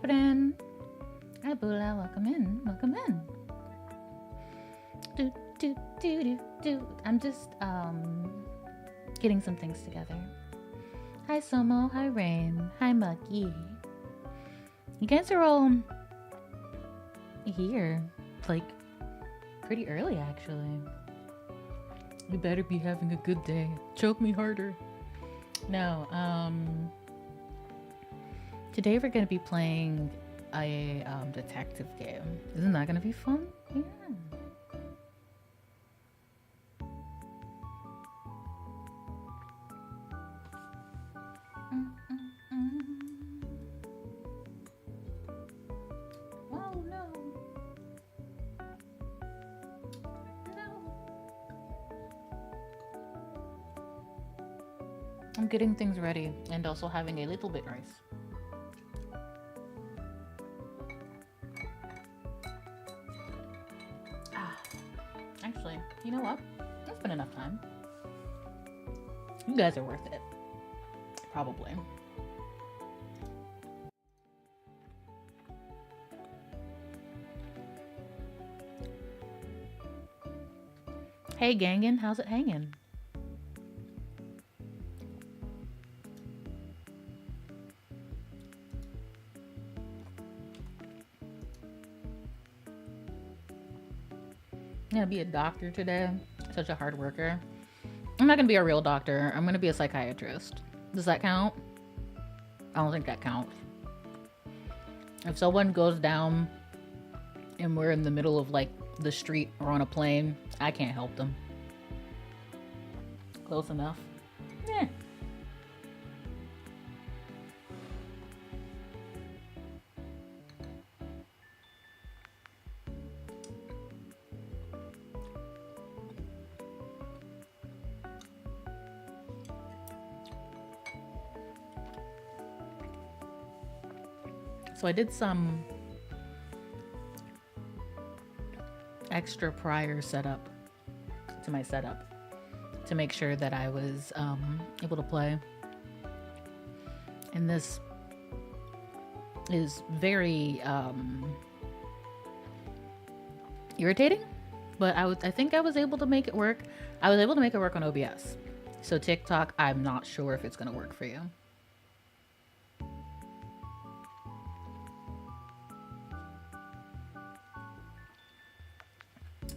happening? Hi, Bula. Welcome in. Welcome in. Do, do, do, do, do. I'm just getting some things together. Hi, Somo. Hi, Rain. Hi, Muggy. You guys are all here, like, pretty early, actually. You better be having a good day. Choke me harder. No, today we're gonna be playing a detective game. Isn't that gonna be fun? Yeah. Oh no. I'm getting things ready and also having a little bit rice. Actually, you know what? It's been enough time. You guys are worth it. Probably. Hey, gangin', how's it hanging? I'm gonna be a doctor today. Such a hard worker. I'm not gonna be a real doctor. I'm gonna be a psychiatrist. Does that count? I don't think that counts. If someone goes down and we're in the middle of like the street or on a plane, I can't help them. Close enough. Yeah. So I did some extra prior setup to my setup to make sure that I was able to play. And this is very irritating, but I think I was able to make it work. I was able to make it work on OBS. So TikTok, I'm not sure if it's gonna work for you.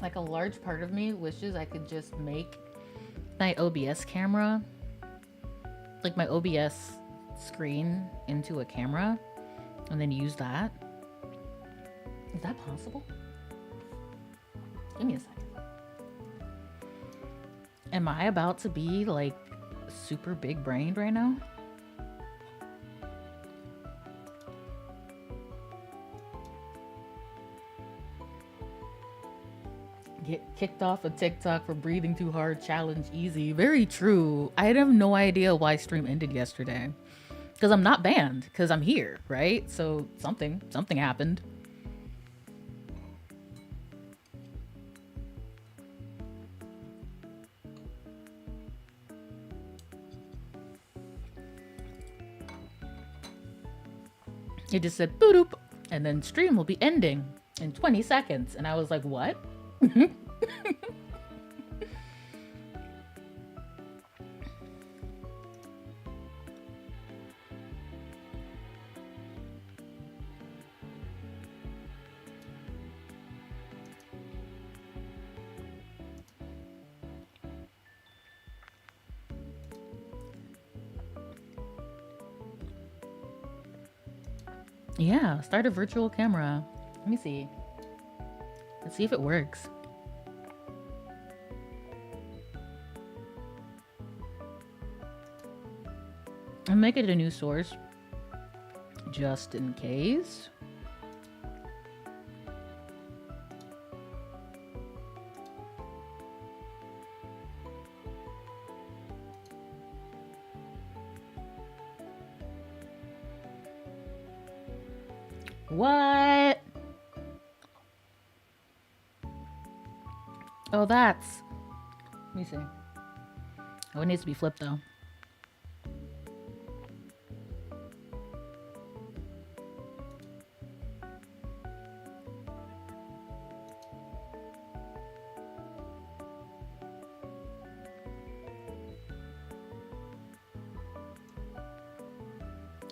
Like a large part of me wishes I could just make my OBS camera, like my OBS screen, into a camera and then use that. Is that possible? Give me a second. Am I about to be like super big brained right now? Get kicked off of TikTok for breathing too hard, challenge easy. Very true. I have no idea why stream ended yesterday. Because I'm not banned, because I'm here, right? So something happened. It just said boop, and then stream will be ending in 20 seconds. And I was like, what? Yeah, start a virtual camera. Let me see. Let's see if it works. I'll make it a new source just in case. What? Oh, that's... Let me see. Oh, it needs to be flipped, though.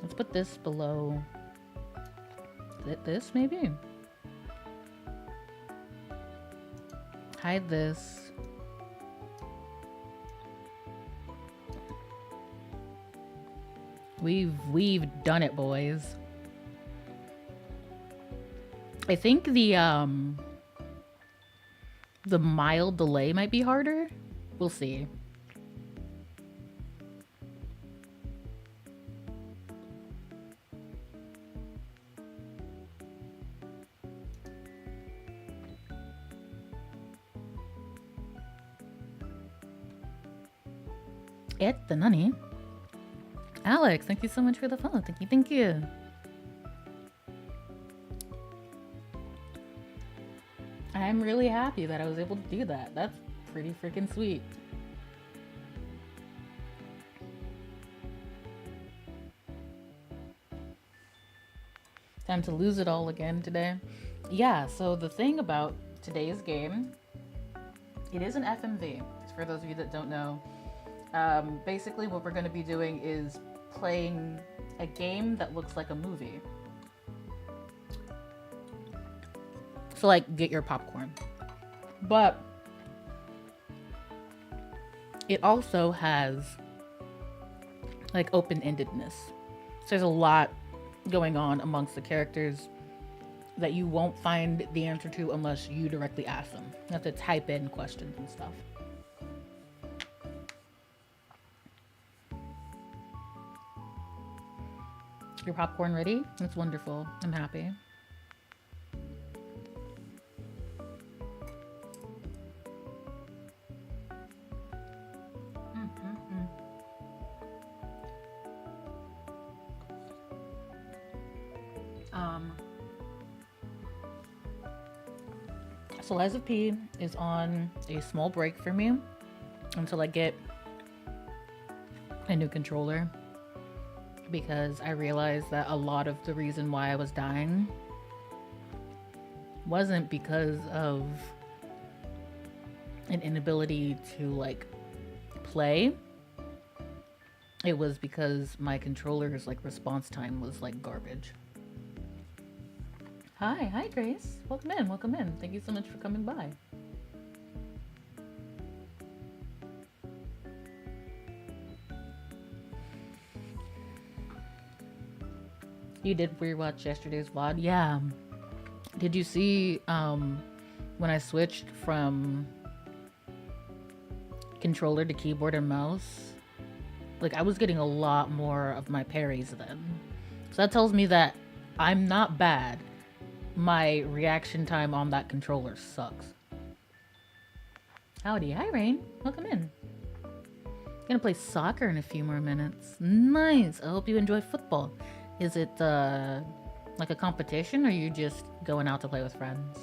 Let's put this below. This maybe? Hide this. We've done it, boys. I think the mild delay might be harder. We'll see. The nani. Alex, thank you so much for the follow. Thank you. I'm really happy that I was able to do that. That's pretty freaking sweet. Time to lose it all again today. Yeah, so the thing about today's game, it is an FMV. For those of you that don't know, basically what we're going to be doing is playing a game that looks like a movie. So like, get your popcorn. But it also has like open-endedness. So there's a lot going on amongst the characters that you won't find the answer to unless you directly ask them. You have to type in questions and stuff. Your popcorn ready? That's wonderful. I'm happy. So Liza P is on a small break for me until I get a new controller, because I realized that a lot of the reason why I was dying wasn't because of an inability to like play. It was because my controller's like response time was like garbage. Hi Grace. Welcome in. Thank you so much for coming by. You did rewatch yesterday's VOD? Yeah. Did you see when I switched from controller to keyboard and mouse? Like, I was getting a lot more of my parries then. So that tells me that I'm not bad. My reaction time on that controller sucks. Howdy. Hi, Rain. Welcome in. Gonna play soccer in a few more minutes. Nice. I hope you enjoy football. Is it like a competition, or are you just going out to play with friends?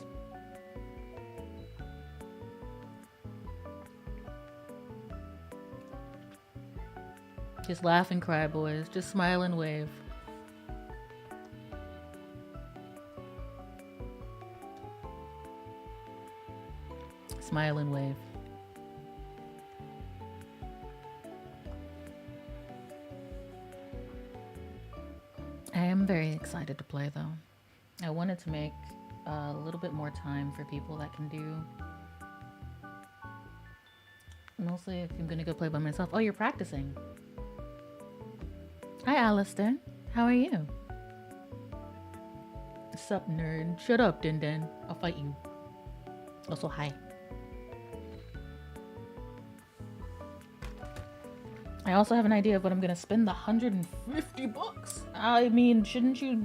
Just laugh and cry, boys. Just smile and wave. Smile and wave. I am very excited to play, though. I wanted to make a little bit more time for people that can do. Mostly if I'm gonna go play by myself. Oh, you're practicing. Hi, Alistair. How are you? Sup, nerd? Shut up, Din. I'll fight you. Also, hi. I also have an idea of what I'm gonna spend the $150. I mean, shouldn't you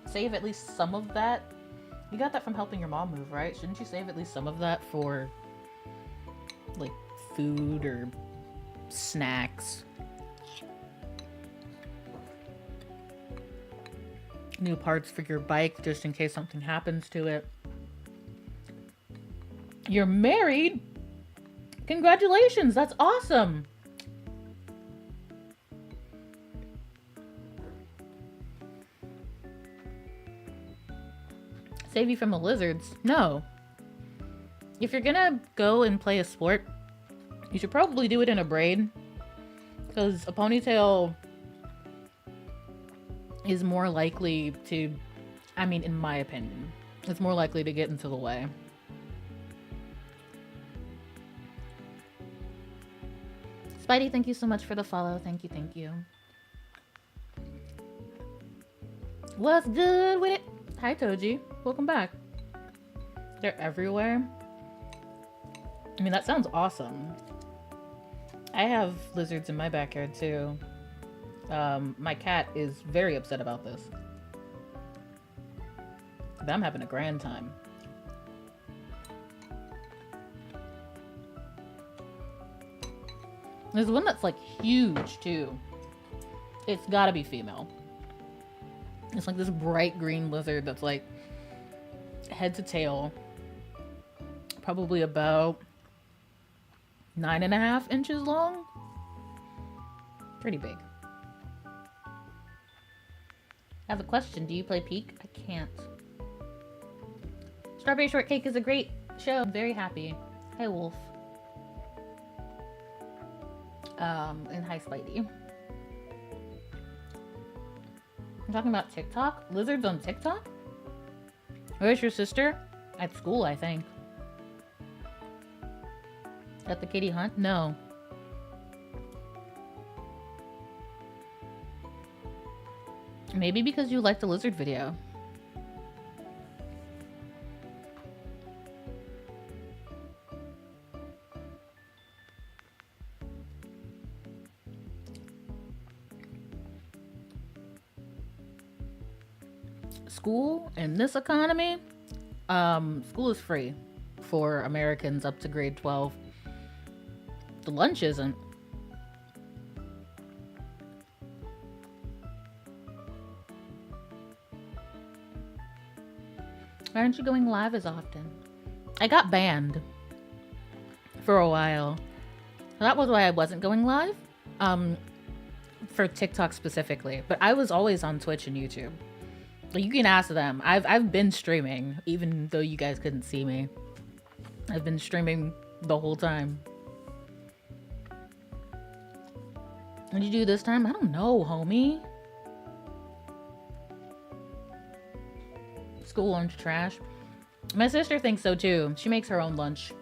save at least some of that? You got that from helping your mom move, right? Shouldn't you save at least some of that for like food or snacks? New parts for your bike just in case something happens to it. You're married? Congratulations, that's awesome. Save you from the lizards? No. If you're gonna go and play a sport, you should probably do it in a braid, because a ponytail is more likely to, I mean, in my opinion, it's more likely to get into the way. Spidey, thank you so much for the follow. Thank you, thank you. What's good with it? Hi, Toji. Welcome back. They're everywhere. I mean, that sounds awesome. I have lizards in my backyard, too. My cat is very upset about this. But I'm having a grand time. There's one that's like huge too. It's gotta be female. It's like this bright green lizard that's like head to tail, probably about 9.5 inches long. Pretty big. I have a question. Do you play Peak? I can't. Strawberry Shortcake is a great show. I'm very happy. Hey, Wolf. And hi, Spidey. I'm talking about TikTok? Lizards on TikTok? Where's your sister? At school, I think. At the kitty hunt? No. Maybe because you liked the lizard video. School in this economy, school is free for Americans up to grade 12. The lunch isn't. Why aren't you going live as often? I got banned for a while. That was why I wasn't going live. For TikTok specifically, but I was always on Twitch and YouTube. You can ask them. I've been streaming, even though you guys couldn't see me. I've been streaming the whole time. What did you do this time? I don't know, homie. School lunch trash. My sister thinks so too. She makes her own lunch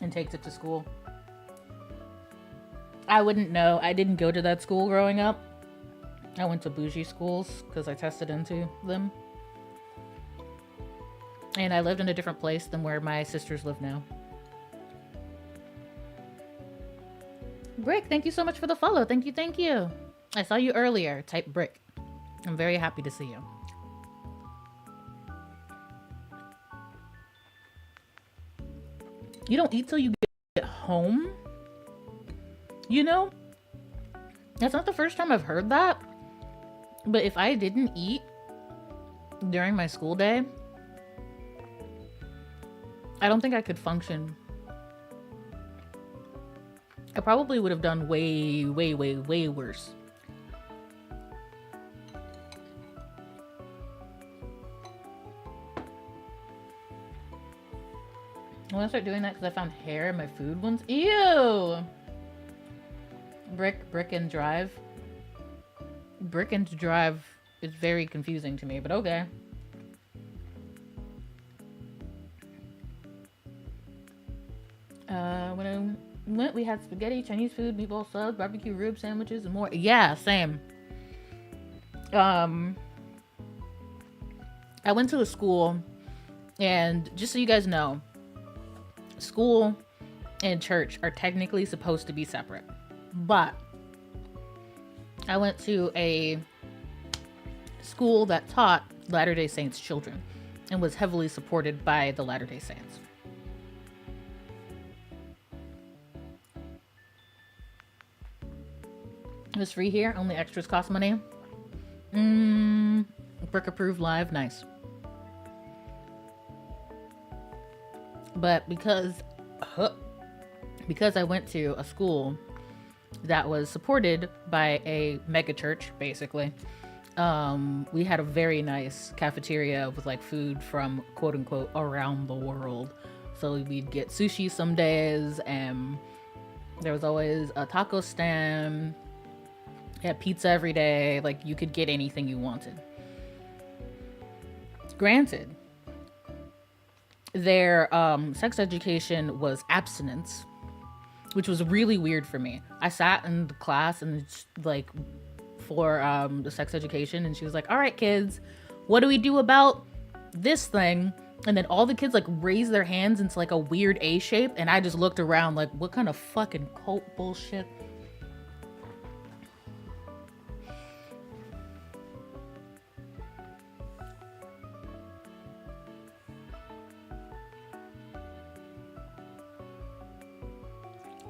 and takes it to school. I wouldn't know. I didn't go to that school growing up. I went to bougie schools because I tested into them. And I lived in a different place than where my sisters live now. Brick, thank you so much for the follow. Thank you, thank you. I saw you earlier. Type Brick. I'm very happy to see you. You don't eat till you get home? You know? That's not the first time I've heard that. But if I didn't eat during my school day, I don't think I could function. I probably would have done way, way, way, way worse. I want to start doing that because I found hair in my food once. Ew! Brick and drive. Brick and drive is very confusing to me, but okay. When I went, we had spaghetti, Chinese food, meatball subs, barbecue rib sandwiches, and more. Yeah, same. I went to a school, and just so you guys know, school and church are technically supposed to be separate, but I went to a school that taught Latter-day Saints children and was heavily supported by the Latter-day Saints. It was free here, only extras cost money. Brick approved live, nice. But because I went to a school that was supported by a mega church, basically, we had a very nice cafeteria with like food from quote unquote around the world. So we'd get sushi some days, and there was always a taco stand. You had pizza every day. Like, you could get anything you wanted. Granted, their sex education was abstinence, which was really weird for me. I sat in the class and it's like for the sex education, and she was like, all right, kids, what do we do about this thing? And then all the kids like raised their hands into like a weird A shape, and I just looked around like, what kind of fucking cult bullshit?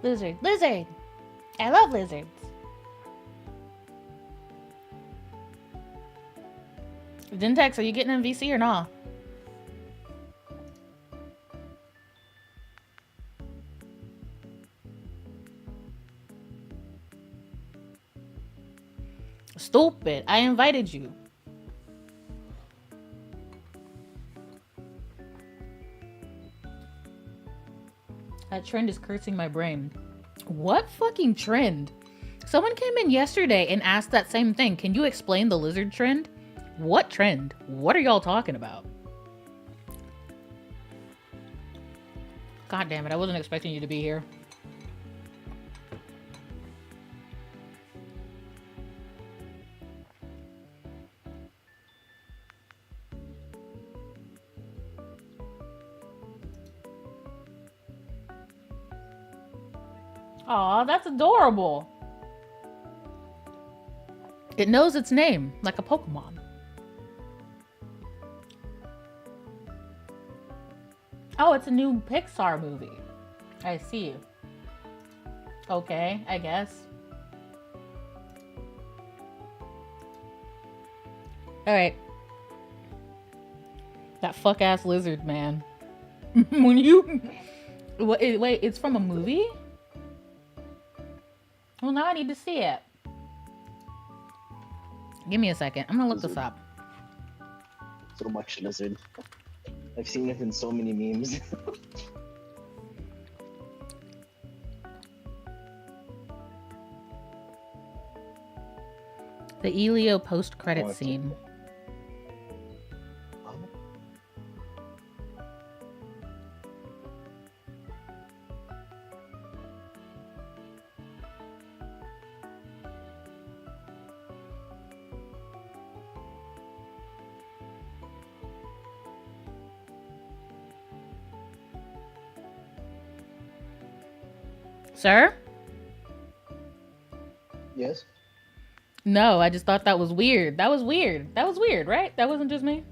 Lizard, lizard. I love lizards. Dentex, are you getting in VC or not? Stupid. I invited you. That trend is cursing my brain. What fucking trend? Someone came in yesterday and asked that same thing. Can you explain the lizard trend? What trend? What are y'all talking about? God damn it, I wasn't expecting you to be here. Aw, that's adorable. It knows its name, like a Pokemon. Oh, it's a new Pixar movie. I see. Okay, I guess. Alright. That fuck-ass lizard, man. When you... Wait, it's from a movie? Well, now I need to see it. Give me a second. I'm gonna look this up. So much lizard. I've seen it in so many memes. The Elio post-credit scene. Sir? Yes? No, I just thought that was weird. That was weird. That was weird, right? That wasn't just me?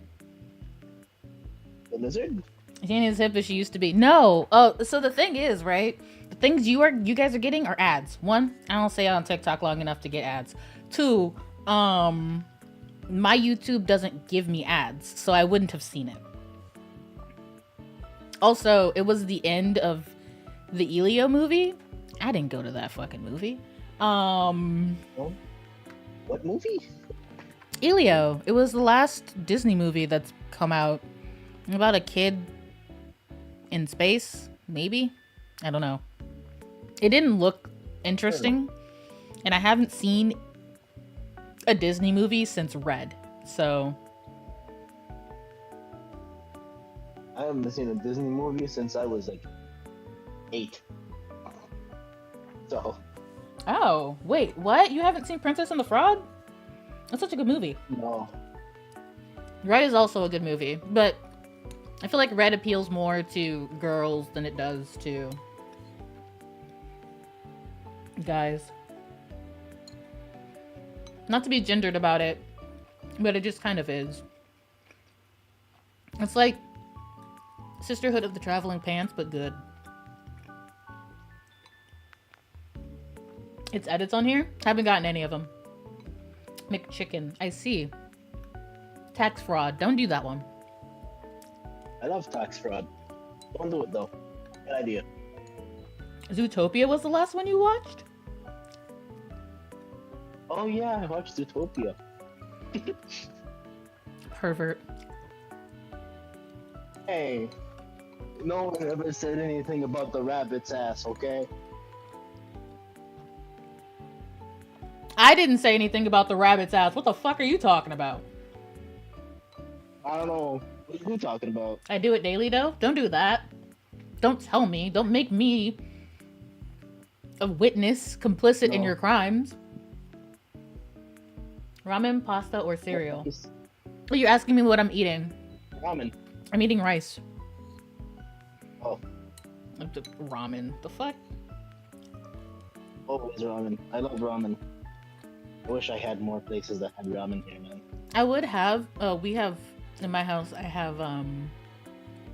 The lizard? She ain't as hip as she used to be. No. Oh, so the thing is, right? The things you guys are getting are ads. One, I don't stay on TikTok long enough to get ads. Two, my YouTube doesn't give me ads, so I wouldn't have seen it. Also, it was the end of the Elio movie. I didn't go to that fucking movie. Oh? What movie? Elio. It was the last Disney movie that's come out about a kid in space, maybe? I don't know. It didn't look interesting, and I haven't seen a Disney movie since Red, so... I haven't seen a Disney movie since I was like 8. So... Oh, wait, what? You haven't seen Princess and the Frog? That's such a good movie. No. Red is also a good movie, but I feel like Red appeals more to girls than it does to guys. Not to be gendered about it, but it just kind of is. It's like Sisterhood of the Traveling Pants, but good. It's edits on here? Haven't gotten any of them. McChicken. I see. Tax fraud. Don't do that one. I love tax fraud. Don't do it though. Bad idea. Zootopia was the last one you watched? Oh yeah, I watched Zootopia. Pervert. Hey, no one ever said anything about the rabbit's ass, okay? I didn't say anything about the rabbit's ass. What the fuck are you talking about? I don't know. What are you talking about? I do it daily, though. Don't do that. Don't tell me. Don't make me a witness, complicit in No. your crimes. Ramen, pasta, or cereal? It's Oh, you're asking me what I'm eating. ramen. I'm eating rice. Oh, Ramen. The fuck? always ramen. I love ramen. I wish I had more places that had ramen here, man. I would have. We have in my house. I have.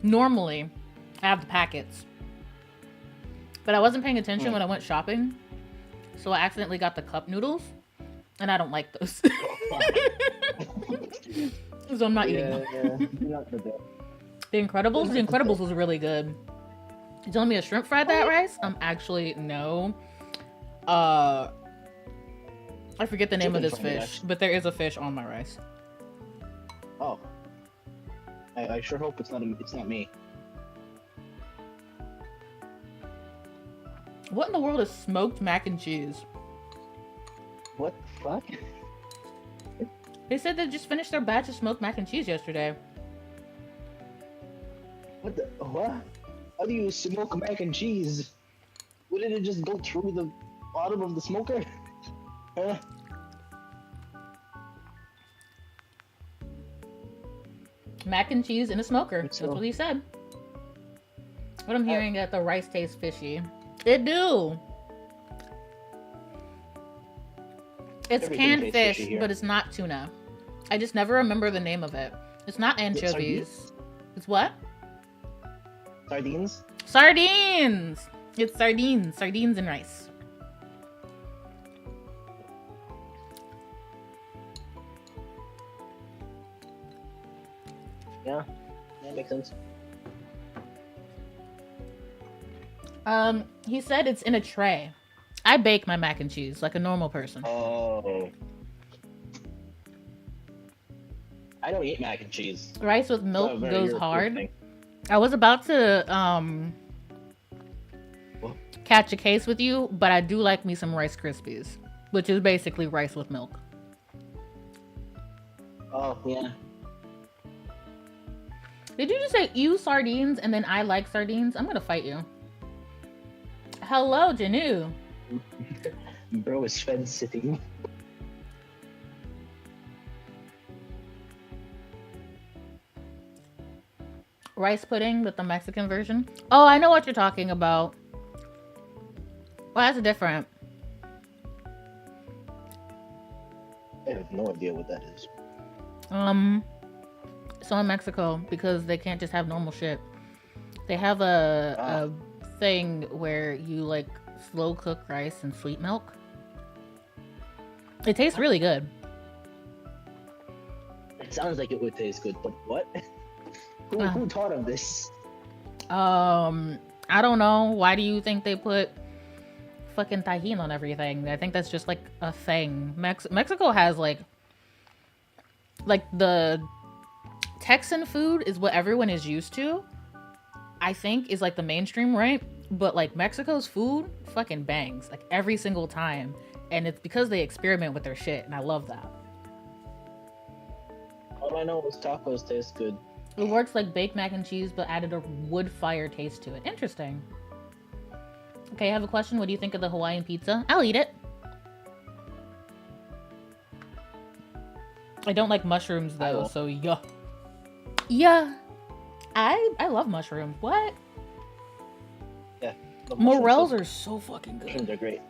Normally, I have the packets, but I wasn't paying attention when I went shopping, so I accidentally got the cup noodles, and I don't like those. So I'm not eating them. Yeah, not the best. The Incredibles. The Incredibles was really good. You telling me a shrimp fried that rice? Actually no. I forget the name of this fish, but there is a fish on my rice. Oh, I sure hope it's not me. What in the world is smoked mac and cheese? What the fuck? They said they just finished their batch of smoked mac and cheese yesterday. What the what? How do you smoke mac and cheese? Wouldn't it just go through the bottom of the smoker? Huh? Mac and cheese in a smoker. That's So- what he said. But I'm hearing that the rice tastes fishy. It do. It's Everything canned tastes fish, fishy here. but it's not tuna. I just never remember the name of it. It's not anchovies. sardines? It's what? Sardines? Sardines! It's sardines. Sardines and rice. Yeah, that makes sense. He said it's in a tray. I bake my mac and cheese like a normal person. Oh. I don't eat mac and cheese. Rice with It's not a milk very goes European hard. thing. I was about to What? catch a case with you, but I do like me some Rice Krispies, which is basically rice with milk. Oh, yeah. Did you just say you sardines and then I like sardines? I'm gonna fight you. Hello, Janu. Bro is fed sitting. Rice pudding with the Mexican version. Oh, I know what you're talking about. Well, that's different. I have no idea what that is. So in Mexico, because they can't just have normal shit, they have a thing where you like slow cook rice and sweet milk. It tastes really good. It sounds like it would taste good, but what? Who thought of this? I don't know. Why do you think they put fucking tajin on everything? I think that's just like a thing. Mexico has like the Texan food is what everyone is used to. I think is like the mainstream, right? But like Mexico's food fucking bangs like every single time, and it's because they experiment with their shit, and I love that. All I know is tacos taste good. It works like baked mac and cheese, but added a wood fire taste to it. Interesting. Okay, I have a question. What do you think of the Hawaiian pizza? I'll eat it. I don't like mushrooms I though, will. so yeah. Yeah. I love mushrooms. What? Yeah. the Morels mushrooms are so fucking good. Mushrooms are great.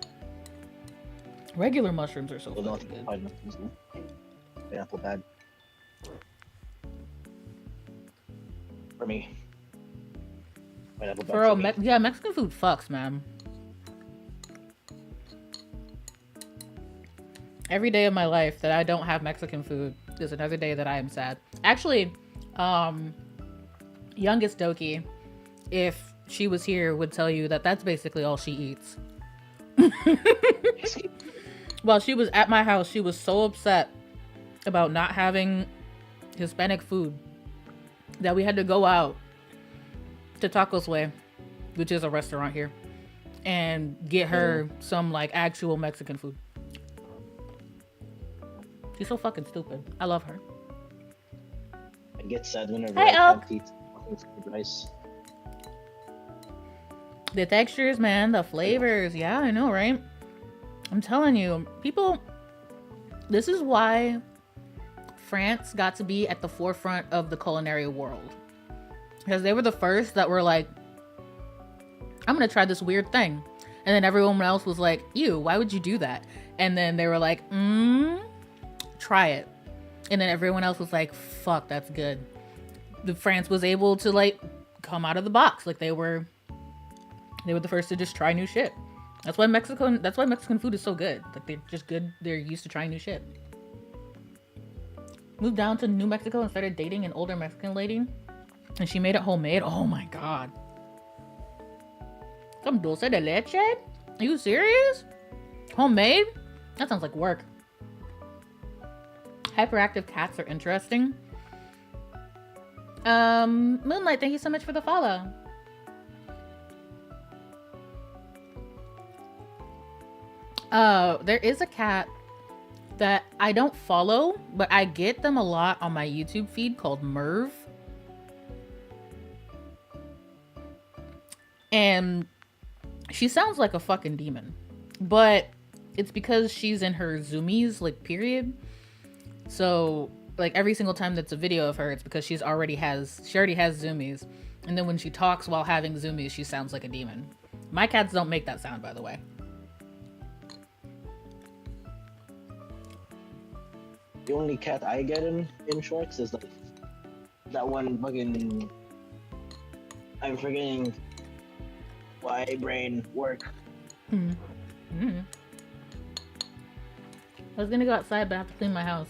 Regular mushrooms are so Well, not fucking good. fried mushrooms, no. Pineapple bad. For me. Pineapple bad For real, me. yeah, Mexican food fucks, man. Every day of my life that I don't have Mexican food is another day that I am sad. Actually, youngest Doki, if she was here, would tell you that that's basically all she eats. While she was at my house, she was so upset about not having Hispanic food that we had to go out to Tacos Way, which is a restaurant here, and get her some like actual Mexican food. She's so fucking stupid. I love her. I get sad whenever Hey, I can't Elk. eat fucking fried rice. The textures, man, the flavors. Yeah, I know, right? I'm telling you, people, this is why France got to be at the forefront of the culinary world. Because they were the first that were like, I'm gonna try this weird thing. And then everyone else was like, ew, why would you do that? And then they were like, try it. And then everyone else was like, fuck, that's good. The France was able to like come out of the box. Like they were the first to just try new shit. That's why Mexican food is so good. Like they're just good. They're used to trying new shit. Moved down to New Mexico and started dating an older Mexican lady. And she made it homemade. Oh my god. Some dulce de leche? Are you serious? Homemade? That sounds like work. Hyperactive cats are interesting. Moonlight, thank you so much for the follow. There is a cat that I don't follow, but I get them a lot on my YouTube feed called Merv. And she sounds like a fucking demon. But it's because she's in her zoomies, like, period. So, like, every single time that's a video of her, it's because she already has zoomies. And then when she talks while having zoomies, she sounds like a demon. My cats don't make that sound, by the way. The only cat I get in shorts is like that one fucking. I'm forgetting why brain work. I was gonna go outside, but I have to clean my house.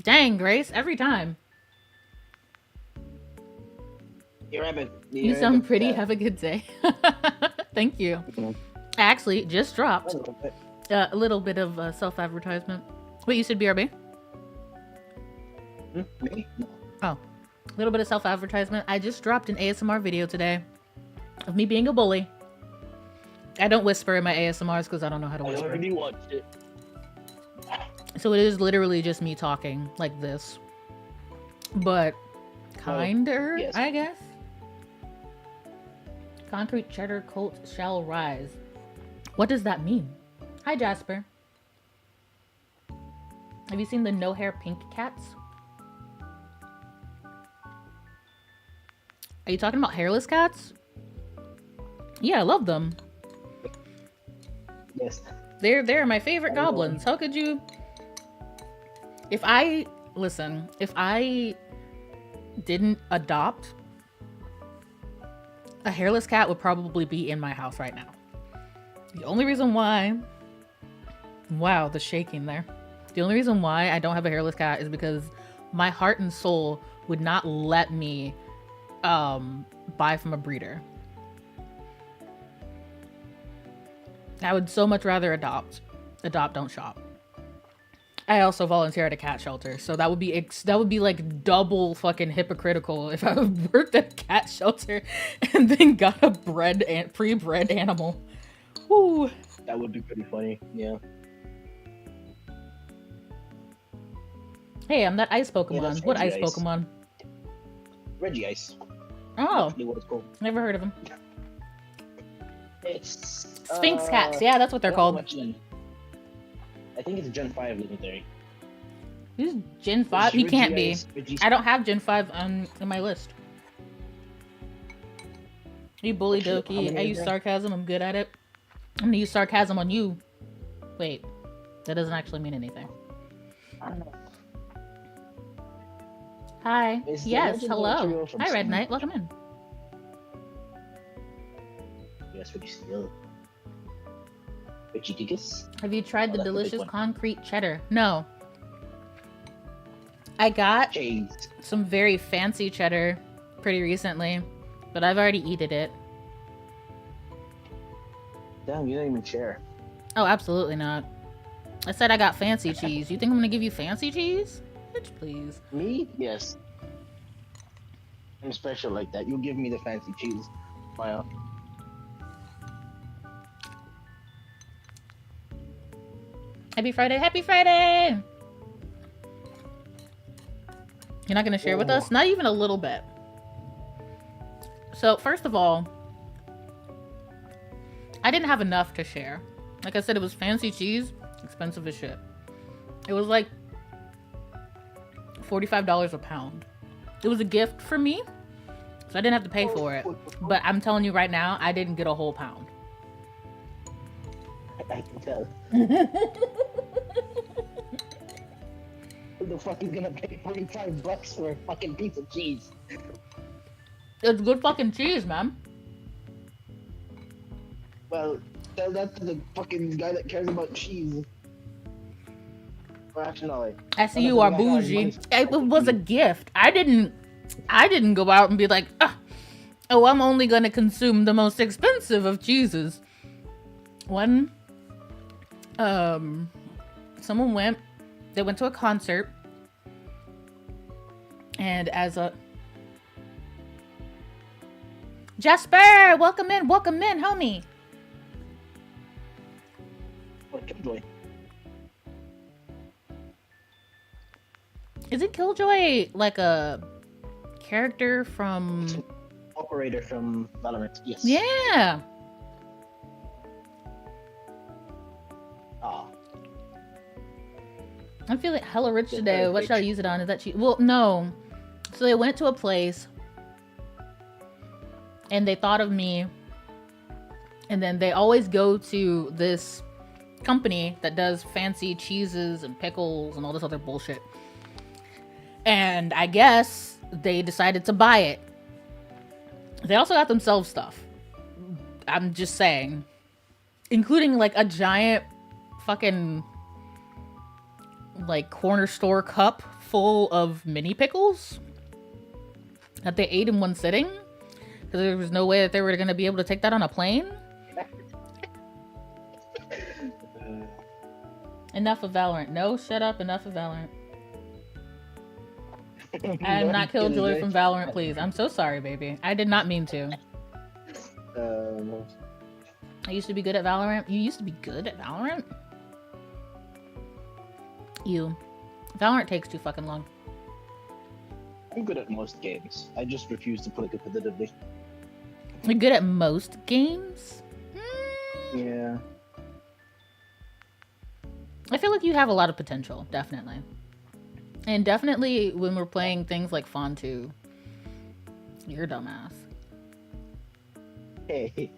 Dang, Grace, every time. Hey, Rabbit. You sound pretty. Have a good day. Thank you. I actually just dropped a little bit of self-advertisement. Wait, you said BRB? Me? No. Oh, a little bit of self-advertisement. I just dropped an ASMR video today of me being a bully. I don't whisper in my ASMRs because I don't know how to I whisper. already watched it. So it is literally just me talking like this. But kinder, yes. I guess. Concrete cheddar coat shall rise. What does that mean? Hi, Jasper. Have you seen the no hair pink cats? Are you talking about hairless cats? Yeah, I love them. Yes. They're my favorite goblins. How could you? If I didn't adopt, a hairless cat would probably be in my house right now. The only reason why, wow, the shaking there. The only reason why I don't have a hairless cat is because my heart and soul would not let me buy from a breeder. I would so much rather adopt. Adopt, don't shop. I also volunteer at a cat shelter, so that would be like double fucking hypocritical if I worked at a cat shelter and then got a pre-bred animal. Woo. That would be pretty funny. Yeah. Hey, I'm that ice Pokemon. that's What ice Reggie Ice. Pokemon? Reggie Ice. Oh, Actually, what it's called. never heard of them. It's Sphinx cats. Yeah, that's what they're called. I think it's Gen 5 legendary. Who's Gen 5? He Reggie can't be. Ice, Reggie- I don't have Gen 5 on in my list. You bully Actually, how dokey. many I is use there? sarcasm. I'm good at it. I'm gonna use sarcasm on you. Wait, that doesn't actually mean anything. I don't know. Hi. Is the Yes. legendary Hello. trio from Hi, Red Steam? Knight. Welcome in. Yes, Reggie Steel. Reggie Gigas. Have you tried the that's the big delicious one. concrete cheddar? No. I got Jeez. some very fancy cheddar pretty recently, but I've already eaten it. Damn, you didn't even share. Oh, absolutely not. I said I got fancy cheese. You think I'm gonna give you fancy cheese? Bitch, please. Me? Yes. I'm special like that. You give me the fancy cheese. Wow. Happy Friday! Happy Friday! You're not gonna share with us? Not even a little bit. So, first of all, I didn't have enough to share. Like I said, it was fancy cheese, expensive as shit. It was like $45 a pound. It was a gift for me, so I didn't have to pay for it. But I'm telling you right now, I didn't get a whole pound. I can tell. Who the fuck is gonna pay $45 for a fucking piece of cheese? It's good fucking cheese, man. Well, tell that to the fucking guy that cares about cheese. Or actually, no, like, I see you are bougie. It was a gift. I didn't go out and be like, oh, I'm only gonna consume the most expensive of cheeses. Someone went to a concert, and as a Jasper, welcome in, homie. What Killjoy? Isn't Killjoy like a character from Operator from Valorant? Yes. Yeah. Ah. I'm feeling hella rich today. What shall I use it on? Is that cheap? Well, no. So they went to a place and they thought of me, and then they always go to this company that does fancy cheeses and pickles and all this other bullshit. And I guess they decided to buy it. They also got themselves stuff. I'm just saying. Including like a giant fucking like corner store cup full of mini pickles that they ate in one sitting. Because there was no way that they were going to be able to take that on a plane. Enough of Valorant. No, shut up. Enough of Valorant. I am not Killjoy from Valorant, please. I'm so sorry, baby. I did not mean to. I used to be good at Valorant. You used to be good at Valorant? Valorant takes too fucking long. I'm good at most games. I just refuse to play competitively. You're good at most games? Yeah. I feel like you have a lot of potential, definitely. And definitely when we're playing things like Fawn 2, you're a dumbass. Hey,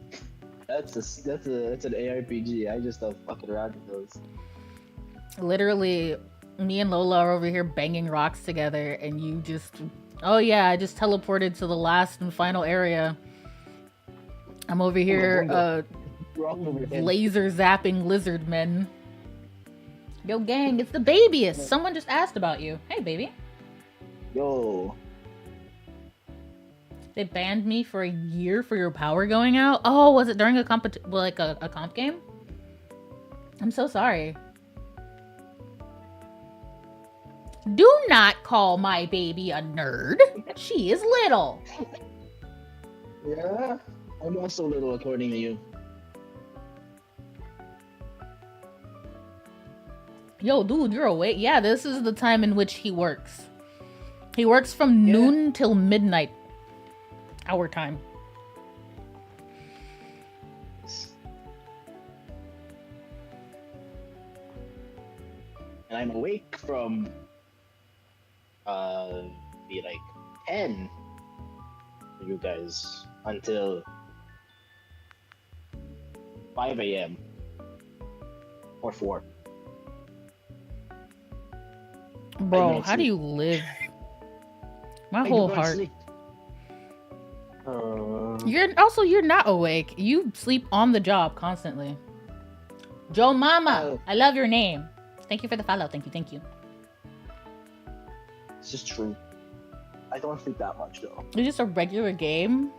that's an ARPG. I just don't fucking around with those. Literally, me and Lola are over here banging rocks together, and you just, oh yeah, I just teleported to the last and final area. I'm over here, laser zapping lizard men. Yo, gang, it's the babyist. Someone just asked about you. Hey, baby. Yo. They banned me for a year for your power going out? Oh, was it during a comp game? I'm so sorry. Do not call my baby a nerd. She is little. Yeah? I'm also little according to you. Yo, dude, you're awake? Yeah, this is the time in which he works. He works from noon till midnight. Our time. And I'm awake from be like 10 for you guys until 5 a.m. or 4. Bro, how do you live? My whole heart. You're not awake. You sleep on the job constantly. Joe Mama, I love your name. Thank you for the follow. Thank you. It's just true. I don't sleep that much though. It's just a regular game.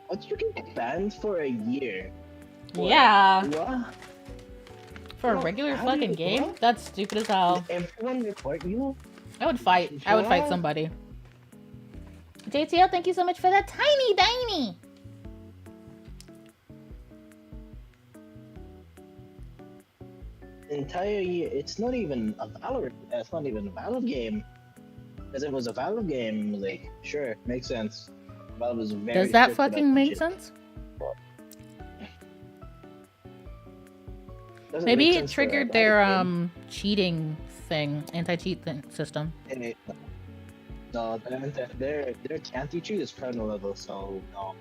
But you get banned for a year. Yeah. What? For a regular fucking game? What? That's stupid as hell. Did everyone report you? I would fight. I would fight somebody. JTL, thank you so much for that tiny. entire year. It's not even a Valorant. It's not even a Valve game. Because if it was a Valve game, like, sure, makes sense. Valve is very Does that strict about fucking make shit. sense? Doesn't Maybe make it sense for triggered a their Valve game. cheating thing, anti-cheat system. No, their anti-cheat is kernel level, so no.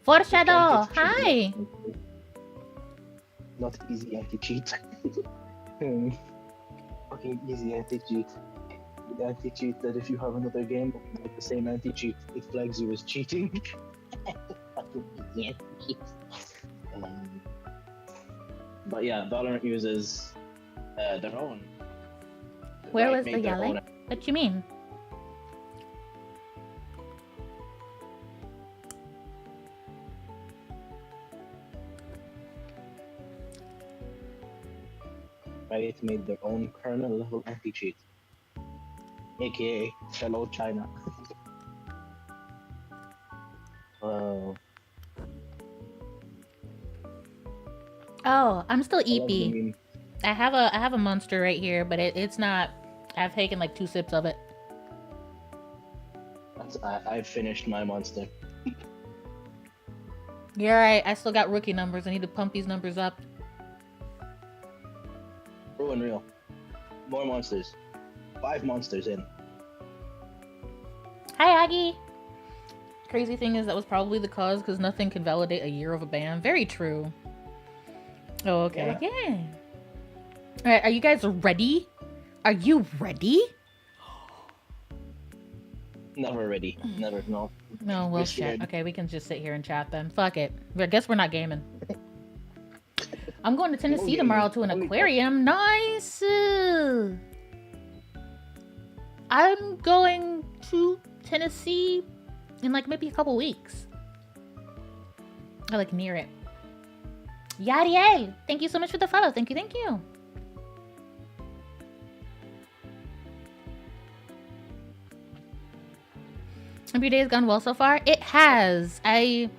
Foreshadow, Anti-cheat hi. Not easy anti-cheat. Fucking easy anti-cheat. The anti-cheat that if you have another game with the same anti-cheat, it flags you as cheating. Fucking easy anti-cheat. But yeah, Valorant uses their own. Where Like, was make the their yelling? own- What you mean? Riot made their own kernel level anti-cheat, aka Hello China. Oh, I'm still I love the EP. meme. I have a monster right here, but it's not. I've taken like 2 sips of it. I've finished my monster. You're right. I still got rookie numbers. I need to pump these numbers up. True and real. More monsters. 5 monsters in. Hi, Aggie. Crazy thing is that was probably the cause because nothing can validate a year of a ban. Very true. Oh, okay. Yeah. All right. Are you guys ready? Are you ready? Never ready. Never, no. No, well, We're shit. scared. Okay, we can just sit here and chat then. Fuck it. I guess we're not gaming. I'm going to Tennessee gaming. tomorrow to an Only aquarium. Nice. I'm going to Tennessee in like maybe a couple weeks. I like near it. Yadiel, thank you so much for the follow. Thank you, thank you. Have your day gone well so far? It has. I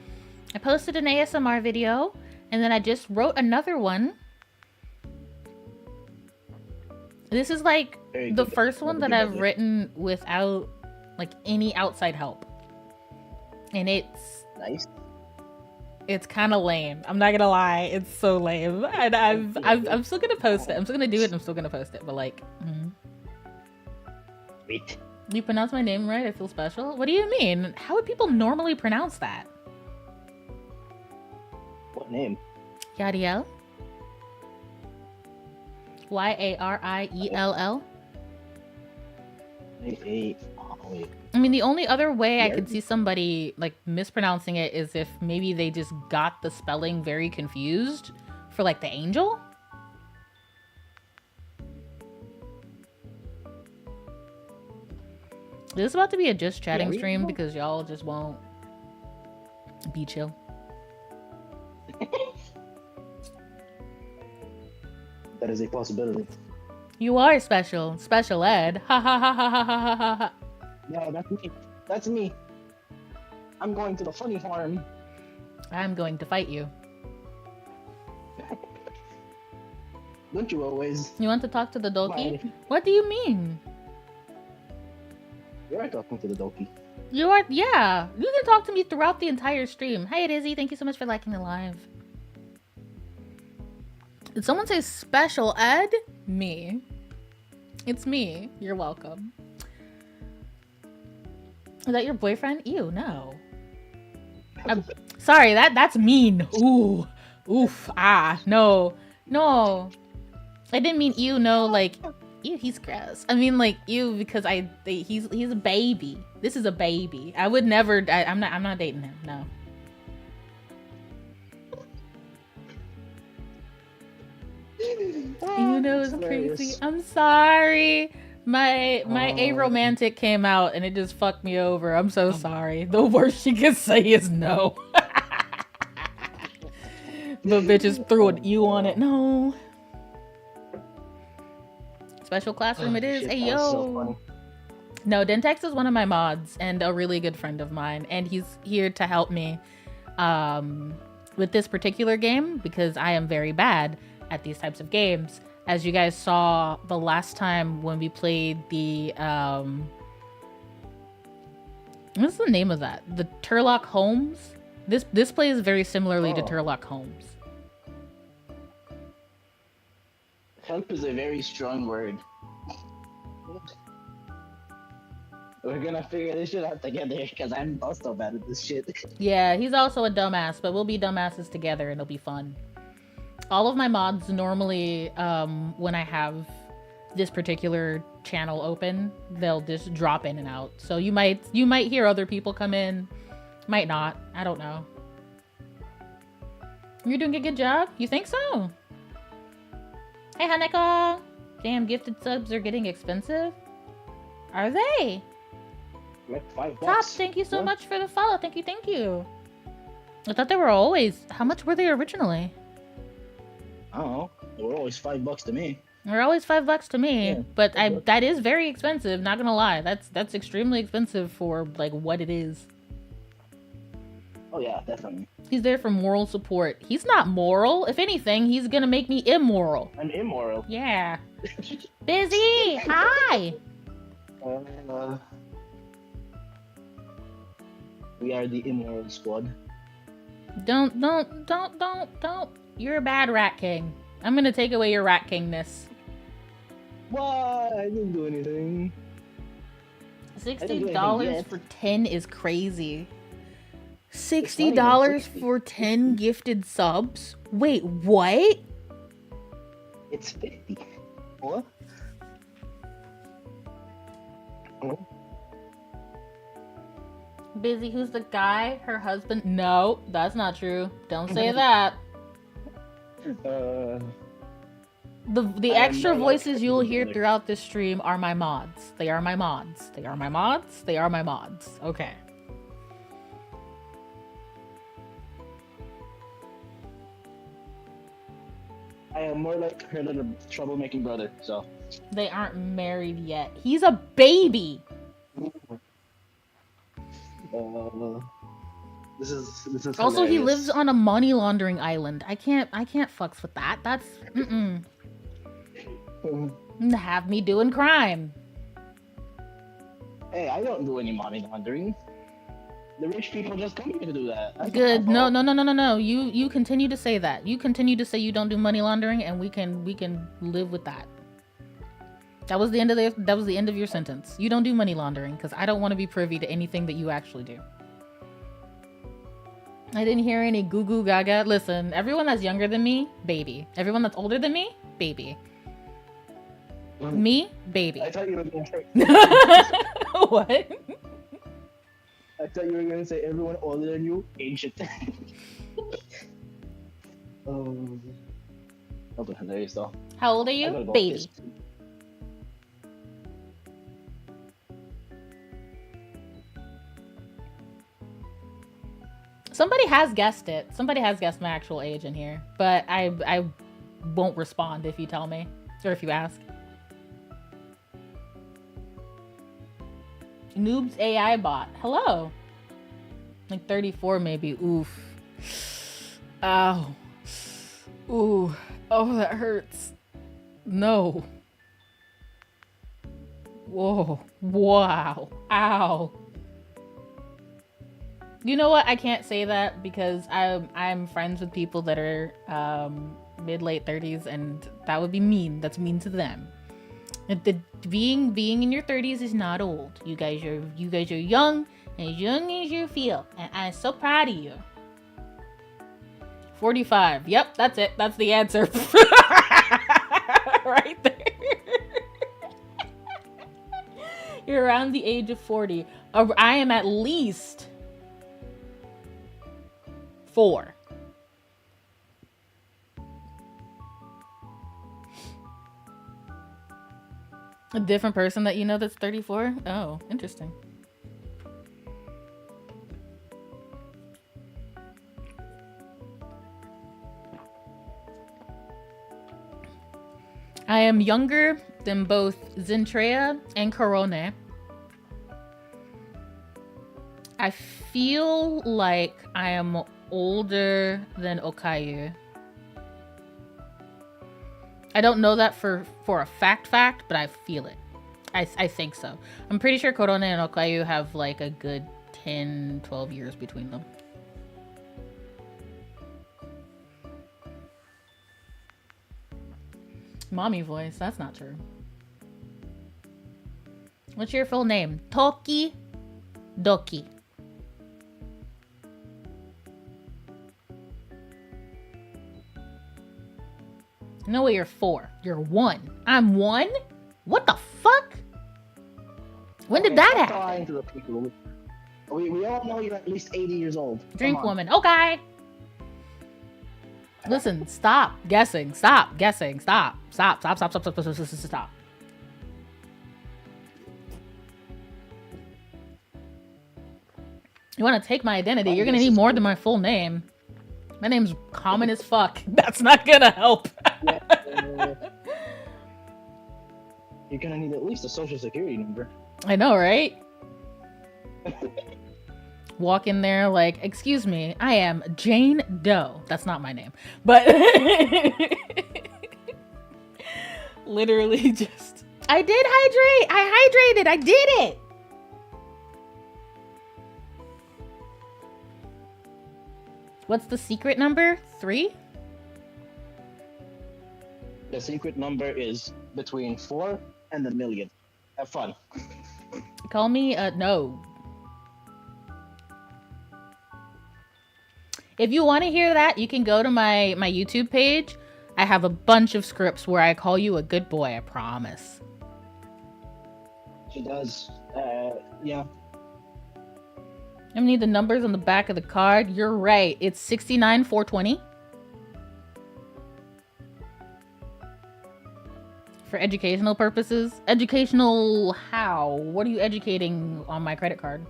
posted an ASMR video, and then I just wrote another one. This is like Very the good. first one that Never I've did written without like any outside help. And Nice. it's kind of lame. I'm not gonna lie, it's so lame. And I'm still gonna post it. I'm still gonna do it and I'm still gonna post it. But like, Wait. you pronounce my name right? I feel special. What do you mean? How would people normally pronounce that? What name? Yadiel. Yariel. Wait. I mean, the only other way I Yari? could see somebody like mispronouncing it is if maybe they just got the spelling very confused for like the angel. This is about to be a just chatting Yari? stream because y'all just won't be chill. That is a possibility. You are special. Special ed. Ha ha ha ha ha ha ha ha. Yeah, that's me. That's me. I'm going to the funny farm. I'm going to fight you. Don't you always? You want to talk to the Doki? Why? What do you mean? You're talking to the Doki. You are, yeah. You can talk to me throughout the entire stream. Hi, Dizzy. Thank you so much for liking the live. Did someone say special ed? Me. It's me. You're welcome. Is that your boyfriend? Ew, no. I'm sorry, that's mean. Ooh. Oof. Ah. No. No. I didn't mean ew, no, like, ew, he's gross. I mean, like, ew, because he's a baby. This is a baby. I would never, I'm not dating him, no. You know, it's crazy. I'm sorry. My aromantic came out and it just fucked me over. I'm so sorry. The worst she can say is no. But bitches threw an ew on it. No. Special classroom it is. Shit, Hey, that was so yo. funny. No, Dentex is one of my mods and a really good friend of mine. And he's here to help me with this particular game, because I am very bad at these types of games, as you guys saw the last time when we played the what's the name of that? The Turlock Holmes. This plays very similarly to Turlock Holmes. Help is a very strong word. We're gonna figure this shit out together because I'm also bad at this shit. Yeah, he's also a dumbass, but we'll be dumbasses together and it'll be fun. All of my mods normally, when I have this particular channel open, they'll just drop in and out. So you might hear other people come in, might not. I don't know. You're doing a good job? You think so? Hey, Haneko! Damn, gifted subs are getting expensive. Are they? Like $5. Top, thank you so much for the follow. Thank you. I thought they were always... How much were they originally? I don't know. They were always $5 to me. They're always $5 to me, Yeah. but that is very expensive. Not gonna lie, that's extremely expensive for like what it is. Oh yeah, definitely. He's there for moral support. He's not moral. If anything, he's gonna make me immoral. I'm immoral. Yeah. Busy. Hi. We are the immoral squad. Don't. You're a bad rat king. I'm gonna take away your rat kingness. What? I didn't do anything. $60 for 10 is crazy. $60 for 10 gifted subs? Wait, what? It's 50. What? Busy, who's the guy? Her husband? No, that's not true. Don't say that. The extra voices you'll hear throughout this stream are my mods. They are my mods. They are my mods. They are my mods. Okay. I am more like her little troublemaking brother, so. They aren't married yet. He's a baby. This is Also, he hilarious. lives on a money laundering island. I can't fucks with that. That's have me doing crime. Hey, I don't do any money laundering. The rich people just come here to do that. That's Good. not my No. fault. You continue to say that. You continue to say you don't do money laundering, and we can live with that. That was the end of your sentence. You don't do money laundering because I don't want to be privy to anything that you actually do. I didn't hear any goo goo gaga. Listen, everyone that's younger than me, baby. Everyone that's older than me, baby. Me, baby. I thought you were gonna say. What? I thought you were gonna say everyone older than you, ancient. That was hilarious though. How old are I gotta you, go baby? piss. Somebody has guessed it. Somebody has guessed my actual age in here, but I won't respond if you tell me or if you ask. Noob's AI bot. Hello. Like 34 maybe. Oof. Ow. Ooh. Oh, that hurts. No. Whoa. Wow. Ow. You know what? I can't say that because I'm friends with people that are mid-late 30s, and that would be mean. That's mean to them. Being in your 30s is not old. You guys are young, as young as you feel, and I'm so proud of you. 45. Yep, that's it. That's the answer. Right there. You're around the age of 40. I am at least 4. A different person that you know that's 34? Oh, interesting. I am younger than both Zentrea and Corone. I feel like I am older than Okayu. I don't know that for a fact, but I feel it. I think so. I'm pretty sure Korone and Okayu have like a good 10, 12 years between them. Mommy voice, that's not true. What's your full name? Toki Doki. No way you're 4. You're 1. I'm 1? What the fuck? When did that happen? Lying to the people. We all know you're at least 80 years old. Drink woman. Okay. Listen, stop guessing. Stop guessing. Stop. Stop. You want to take my identity? You're gonna need more than my full name. My name's common as fuck. That's not gonna help. You're gonna need at least a social security number. I know, right? Walk in there like, excuse me, I am Jane Doe. That's not my name. But literally just... I did hydrate! I hydrated! I did it! What's the secret number? 3? The secret number is between 4 and a million. Have fun. Call me no. If you want to hear that, you can go to my YouTube page. I have a bunch of scripts where I call you a good boy, I promise. She does. Yeah. I need the numbers on the back of the card. You're right. It's 69420. For educational purposes. Educational how? What are you educating on my credit card?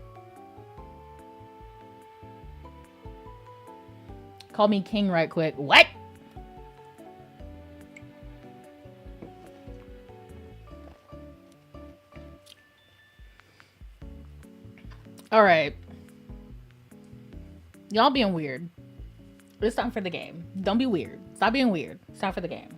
Call me king right quick. What? All right. Y'all being weird. It's time for the game. Don't be weird. Stop being weird. It's time for the game.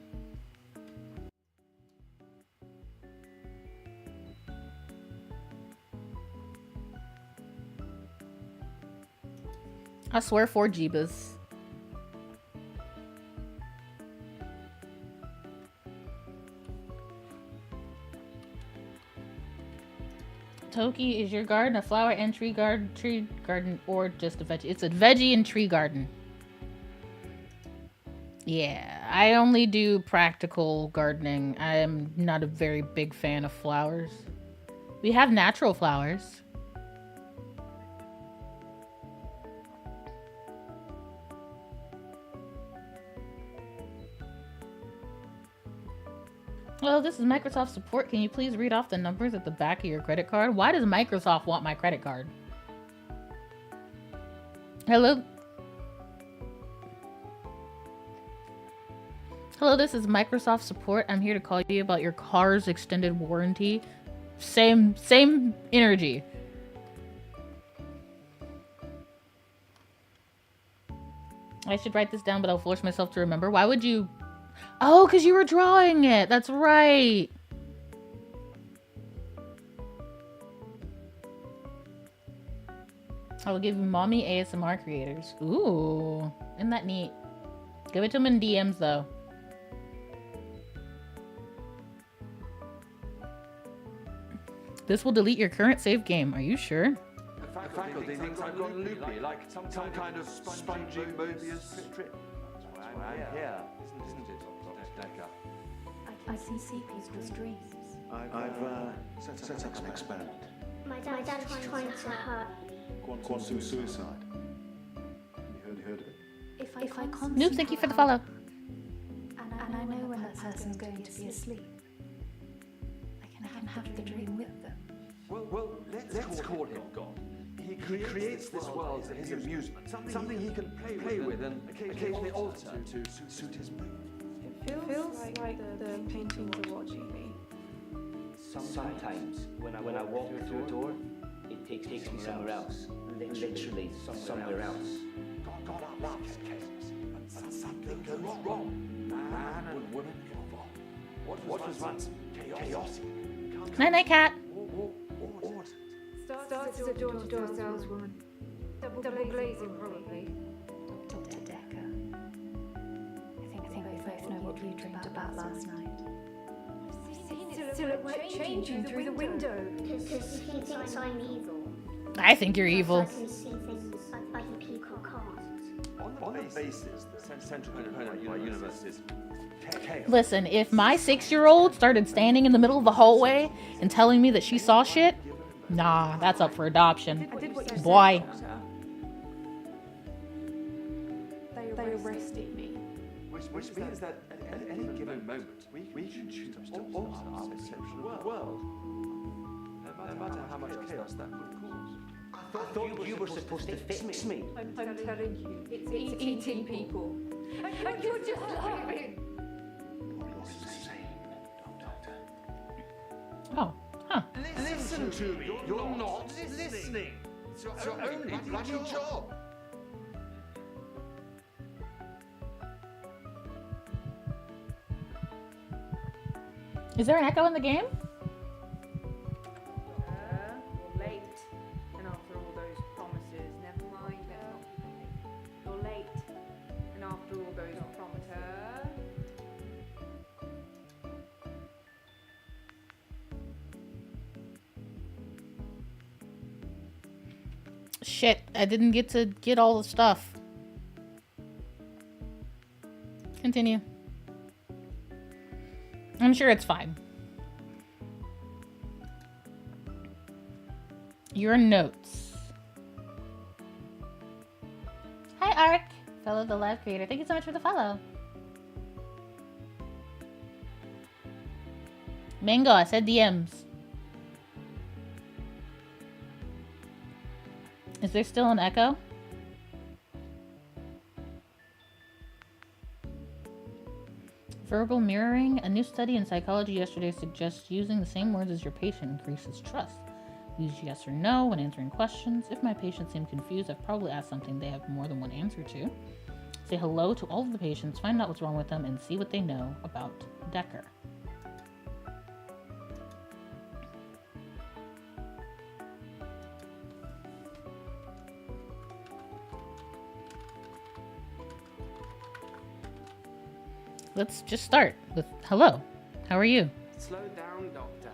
I swear 4 Jeebas. Toki, is your garden a flower and tree garden, or just a veggie? It's a veggie and tree garden. Yeah, I only do practical gardening. I am not a very big fan of flowers. We have natural flowers. Hello, this is Microsoft support. Can you please read off the numbers at the back of your credit card? Why does Microsoft want my credit card? Hello? Hello, this is Microsoft support. I'm here to call you about your car's extended warranty. Same energy. I should write this down, but I'll force myself to remember. Why would you... Oh, because you were drawing it. That's right. I will give you mommy ASMR creators. Ooh, isn't that neat? Give it to them in DMs, though. This will delete your current save game. Are you sure? The faculty thinks I've gone loopy, like some kind of spongy Mobius strip. That's why I'm here, isn't it, Decker? I see people's dreams. I've set up an experiment. My dad's trying to hurt. Quantum suicide. You heard of it? If I constantly Noob, thank you for the follow. And I know when that person's going to be asleep, I can have the dream with them. Well, let's call him God. He creates this world for his amusement, something he can play with and occasionally alter to suit his mood. It feels like the paintings are watching me. Sometimes, when I walk through a door, it takes me somewhere else. Literally somewhere else. God loves chaos. But something goes wrong. Man and woman get involved. What was once chaotic Night night, cat. ordered. Starts as a door-to-door saleswoman. Double glazing, probably. Dr. Decker. I think we both know what you dreamed about last night. Silhouette changing through the window. Because he thinks I'm evil. I think you're evil. I can see things other people can't. On the basis that the central component of my universe is chaos. Listen, if my 6-year-old started standing in the middle of the hallway and telling me that she saw shit, nah, that's up for adoption. I did what you Boy. said, Doctor. They arrested me. Which means that at any given moment, we can choose to alter our perception of the world. No matter how much chaos that would cause. I thought you were supposed to fix me. I'm telling you, it's eating people. And you're just laughing. Oh, huh. Listen to me. You're not listening. It's your only bloody job. Is there an echo in the game? You're late. And after all those promises, never mind, you're late. And after all those promises. Shit, I didn't get to get all the stuff. Continue. I'm sure it's fine. Your notes. Hi, Ark. Follow the live creator. Thank you so much for the follow. Mango, I said DMs. Is there still an echo? Verbal mirroring. A new study in psychology yesterday suggests using the same words as your patient increases trust. Use yes or no when answering questions. If my patients seem confused, I've probably asked something they have more than one answer to. Say hello to all of the patients, find out what's wrong with them, and see what they know about Decker. Let's just start with hello. How are you? Slow down, Doctor.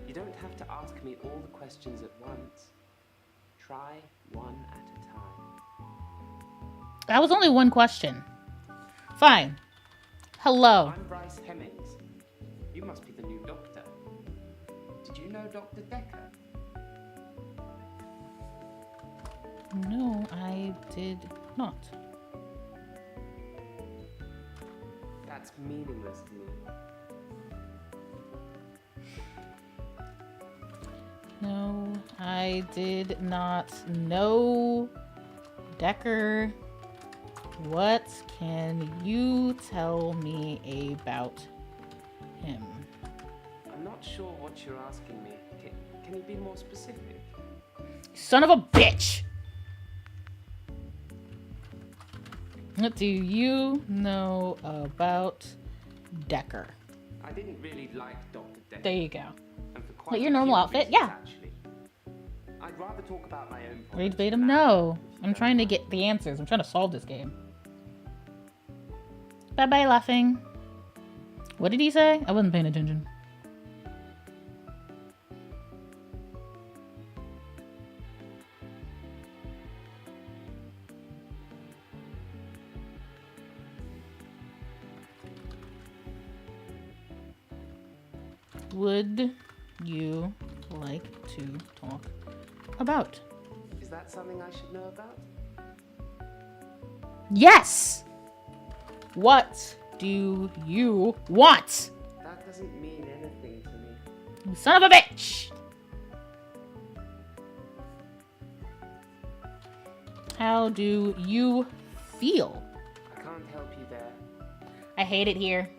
You don't have to ask me all the questions at once. Try one at a time. That was only one question. Fine. Hello. I'm Bryce Hemmings. You must be the new doctor. Did you know Dr. Decker? No, I did not. That's meaningless to me. No, I did not know Decker. What can you tell me about him? I'm not sure what you're asking me. Can you be more specific? Son of a bitch! What do you know about Decker? I didn't really like Dr. Decker. There you go. And for quite Like your a normal few outfit? reasons, Yeah. Actually. I'd rather talk about my own Read problems verbatim? now, No. if you I'm don't trying to mind. get the answers. I'm trying to solve this game. Bye-bye, laughing. What did he say? I wasn't paying attention. Would you like to talk about? Is that something I should know about? Yes! What do you want? That doesn't mean anything to me. You son of a bitch! How do you feel? I can't help you there. I hate it here.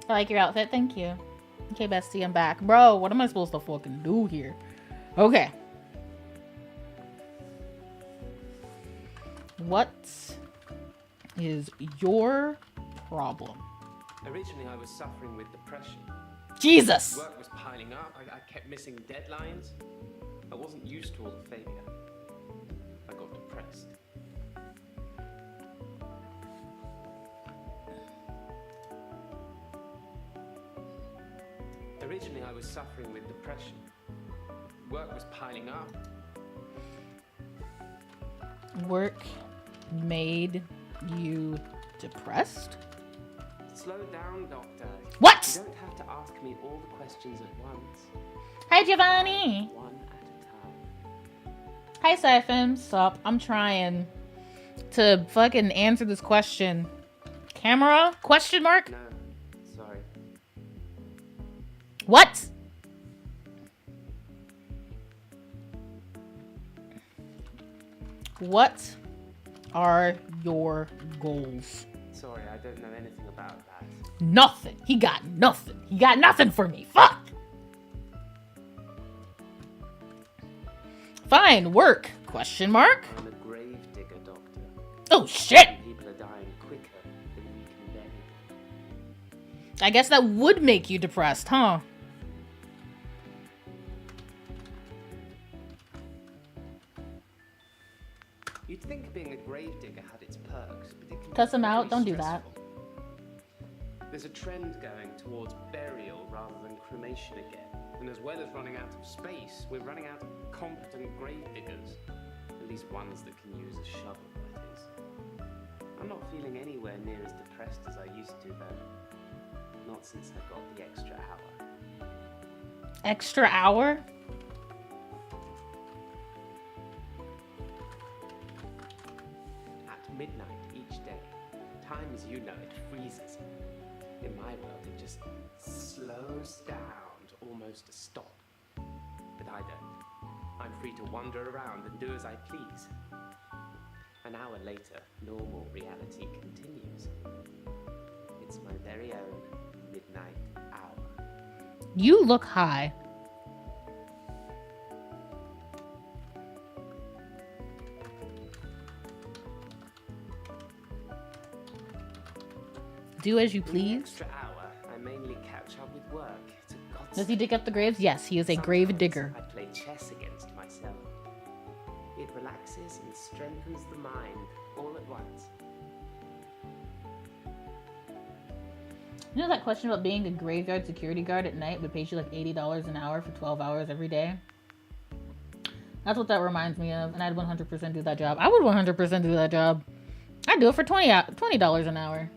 I like your outfit, thank you. Okay, bestie, I'm back. Bro, what am I supposed to fucking do here? Okay. What is your problem? Originally, I was suffering with depression. Jesus! Work was piling up. I kept missing deadlines. I wasn't used to all the failure. I got depressed. Originally, I was suffering with depression. Work was piling up. Work made you depressed? Slow down, Doctor. What? You don't have to ask me all the questions at once. Hi, Giovanni. One at a time. Hi, Siphon. Sup? I'm trying to fucking answer this question. Camera? Question mark? No, sorry. What? What are your goals? Sorry, I don't know anything about that. Nothing. He got nothing. He got nothing for me. Fuck. Fine. Work? Question mark? I'm a grave digger, Doctor. Oh, shit. People are dying quicker than we can bury them. I guess that would make you depressed, huh? You'd think being a grave digger had its perks, but it can Cuss be him out. very Don't do that. stressful. There's a trend going towards burial rather than cremation again. And as well as running out of space, we're running out of competent grave diggers. At least ones that can use a shovel, that is. I'm not feeling anywhere near as depressed as I used to, though. Not since I got the extra hour. Extra hour? At midnight each day, time as you know it freezes. In my world, it just slows down to almost a stop. But I don't. I'm free to wander around and do as I please. An hour later, normal reality continues. It's my very own midnight hour. You look high. Do as you In the please. extra hour, I mainly catch up with work. It's a godsend. Does he dig up the graves? Yes, he is a grave Sometimes digger. I play chess against myself. It relaxes and strengthens the mind all at once. You know that question about being a graveyard security guard at night would pay you like $80 an hour for 12 hours every day? That's what that reminds me of, and I'd 100% do that job. I would 100% do that job. I'd do it for $20 an hour.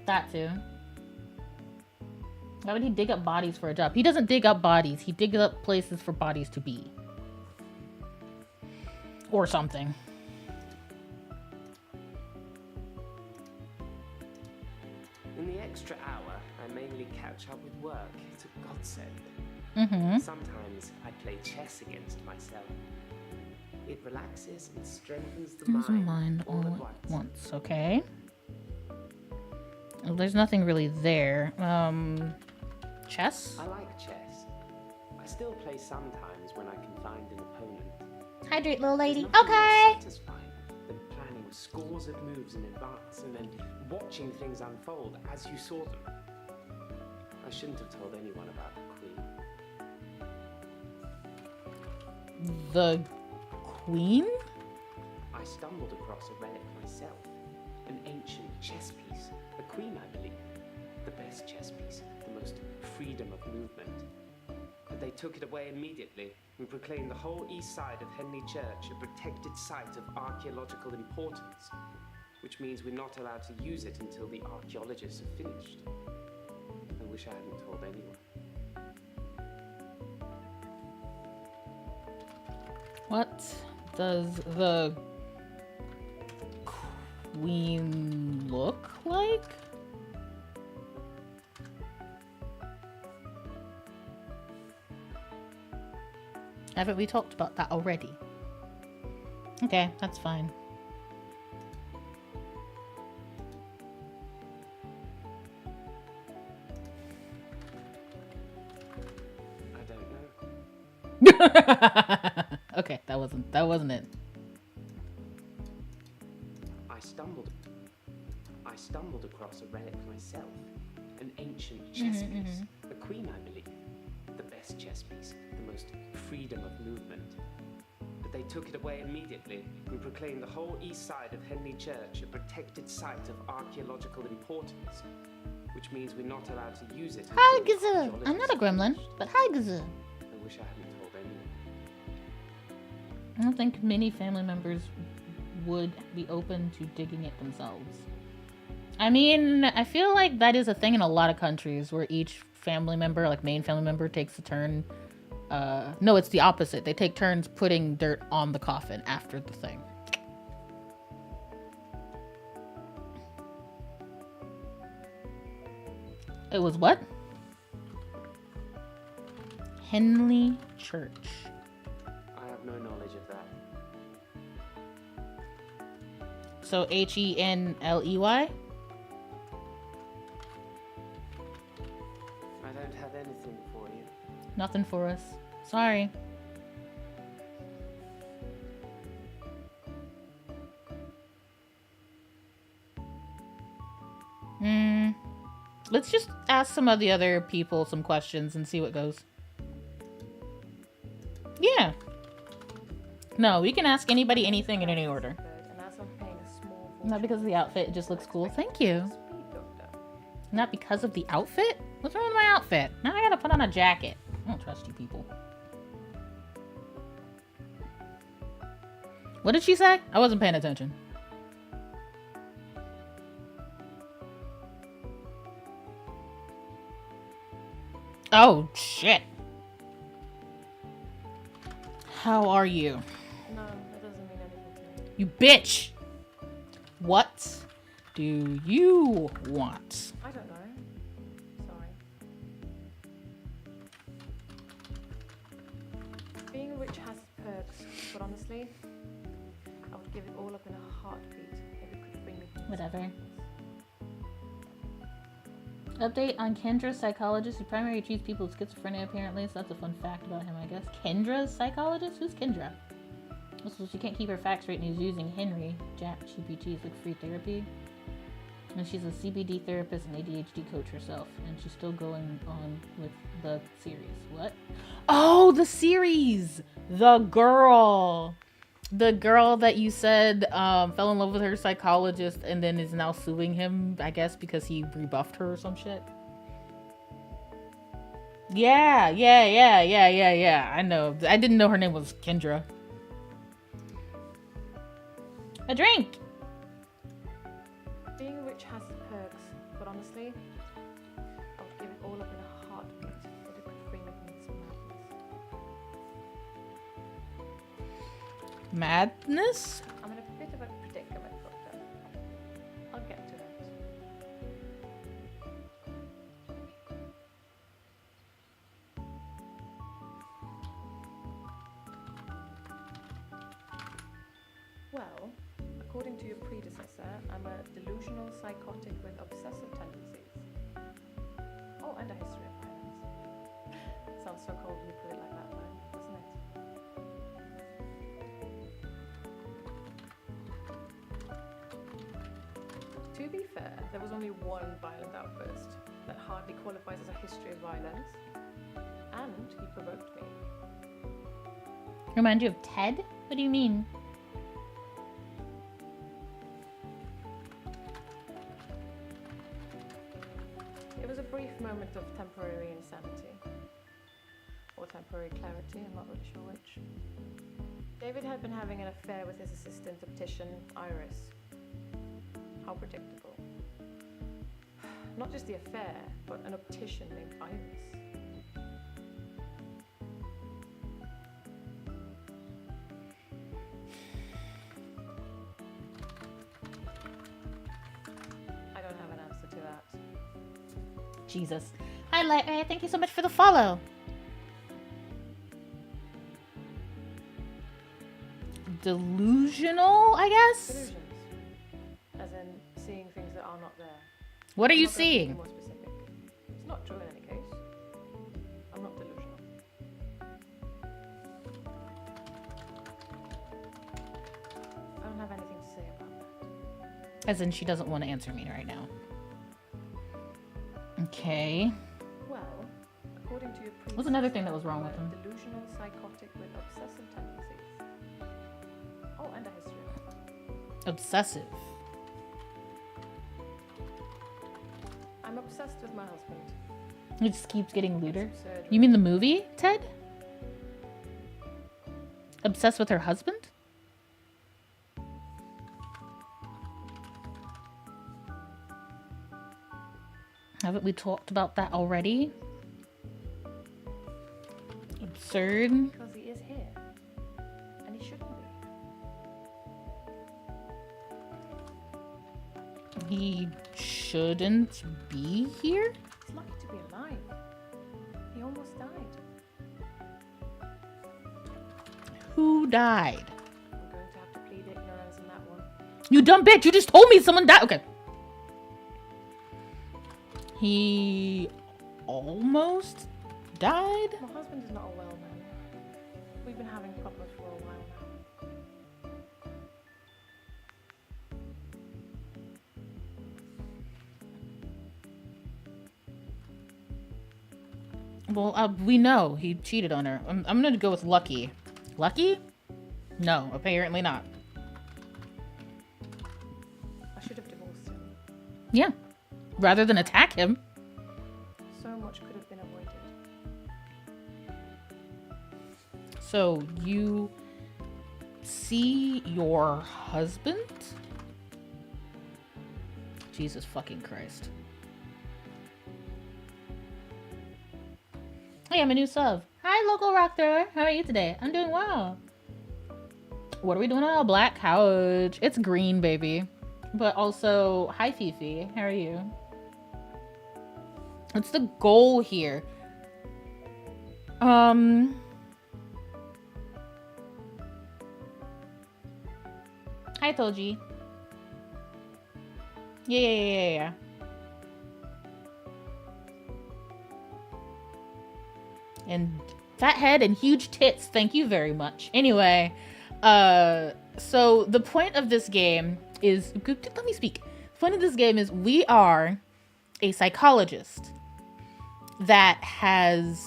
That too. Why would he dig up bodies for a job? He doesn't dig up bodies. He digs up places for bodies to be. Or something. In the extra hour, I mainly catch up with work. It's a godsend. Mm-hmm. Sometimes I play chess against myself. It relaxes and strengthens the Use mind, mind all all at at once. once, okay? Well, there's nothing really there. Chess? I like chess. I still play sometimes when I can find an opponent. Hydrate, little There's lady. nothing Okay! more satisfying than planning scores of moves in advance and then watching things unfold as you saw them. I shouldn't have told anyone about the Queen. The Queen? I stumbled across a relic myself. An ancient chess piece. A queen, I believe. The best chess piece. The most freedom of movement. But they took it away immediately and proclaimed the whole east side of Henley Church a protected site of archaeological importance. Which means we're not allowed to use it until the archaeologists have finished. I wish I hadn't told anyone. What does the Queen look like? Haven't we talked about that already? Okay, that's fine. I don't know. Okay, that wasn't it. I stumbled across a relic myself. An ancient chess piece. A queen, I believe. The best chess piece. The most freedom of movement. But they took it away immediately and proclaimed the whole east side of Henley Church a protected site of archaeological importance. Which means we're not allowed to use it. Hi, until Gazoo. I'm archaeologists not a gremlin, but hi, Gazoo. I wish I hadn't told anyone. I don't think many family members would be open to digging it themselves. I mean, I feel like that is a thing in a lot of countries where each family member, like main family member, takes a turn. No, it's the opposite. They take turns putting dirt on the coffin after the thing. It was what? Henley Church. I have no knowledge of that. So Henley? I don't have anything for you. Nothing for us. Sorry. Let's just ask some of the other people some questions and see what goes. Yeah. No, we can ask anybody anything in any order. Not because of the outfit, it just looks cool. Thank you. Not because of the outfit? What's wrong with my outfit? Now I gotta put on a jacket. I don't trust you people. What did she say? I wasn't paying attention. Oh, shit. How are you? No, that doesn't mean anything to me. You bitch! What do you want? I don't know. Sorry. Being a witch has perks, but honestly, I would give it all up in a heartbeat if it could bring me peace. Whatever. Update on Kendra's psychologist who primarily treats people with schizophrenia apparently, so that's a fun fact about him, I guess. Kendra's psychologist? Who's Kendra? Also, she can't keep her facts straight and he's using Henry, ChatGPT, for free therapy. And she's a CBD therapist and ADHD coach herself, and she's still going on with the series. What? Oh, the series! The girl! The girl that you said fell in love with her psychologist and then is now suing him, I guess, because he rebuffed her or some shit. Yeah. I know. I didn't know her name was Kendra. A drink! Being a witch has its perks, but honestly, I would give it all up in a heartbeat if it could bring me peace and madness. Madness? I'm in a bit of a predicament, Doctor. I'll get to that. Well, according to your predecessor, I'm a delusional psychotic with obsessive tendencies. Oh, and a history of violence. Sounds so cold when you put it like that, though, doesn't it? To be fair, there was only one violent outburst that hardly qualifies as a history of violence, and he provoked me. Remind you of Ted? What do you mean? It was a brief moment of temporary insanity. Or temporary clarity, I'm not really sure which. David had been having an affair with his assistant optician, Iris. How predictable. Not just the affair, but an optician named Iris. I don't have an answer to that. Jesus. Hi, Lightray. Thank you so much for the follow. Delusional, I guess? Delusions. As in seeing things that are not there. What are I'm you not gonna be seeing? more specific. It's not true in any case. I'm not delusional. As in, she doesn't want to answer me right now. Okay. Well, according to your What's another thing that was wrong with him? Delusional, psychotic with obsessive tendencies. Oh, and a history. Obsessive. I'm obsessed with my husband. He just keeps getting looter. Some surgery. You mean the movie, Ted? Obsessed with her husband? Haven't we talked about that already? Absurd. Because he is here. And he shouldn't be. He shouldn't be here? He's lucky to be alive. He almost died. Who died? I'm going to have to plead ignorance on that one. You dumb bitch! You just told me someone died! Okay. He almost died? My husband is not a well man. We've been having problems for a while now. Well, we know he cheated on her. I'm gonna go with Lucky. Lucky? No, apparently not. I should have divorced him. Yeah. Rather than attack him. So much could have been avoided. So you see your husband? Jesus fucking Christ. Hey, I'm a new sub. Hi, local rock thrower. How are you today? I'm doing well. What are we doing on our black couch? It's green, baby. But also, hi, Fifi. How are you? What's the goal here? Hi, Toji. Yeah. And fat head and huge tits. Thank you very much. Anyway, so the point of this game is, let me speak. The point of this game is we are a psychologist that has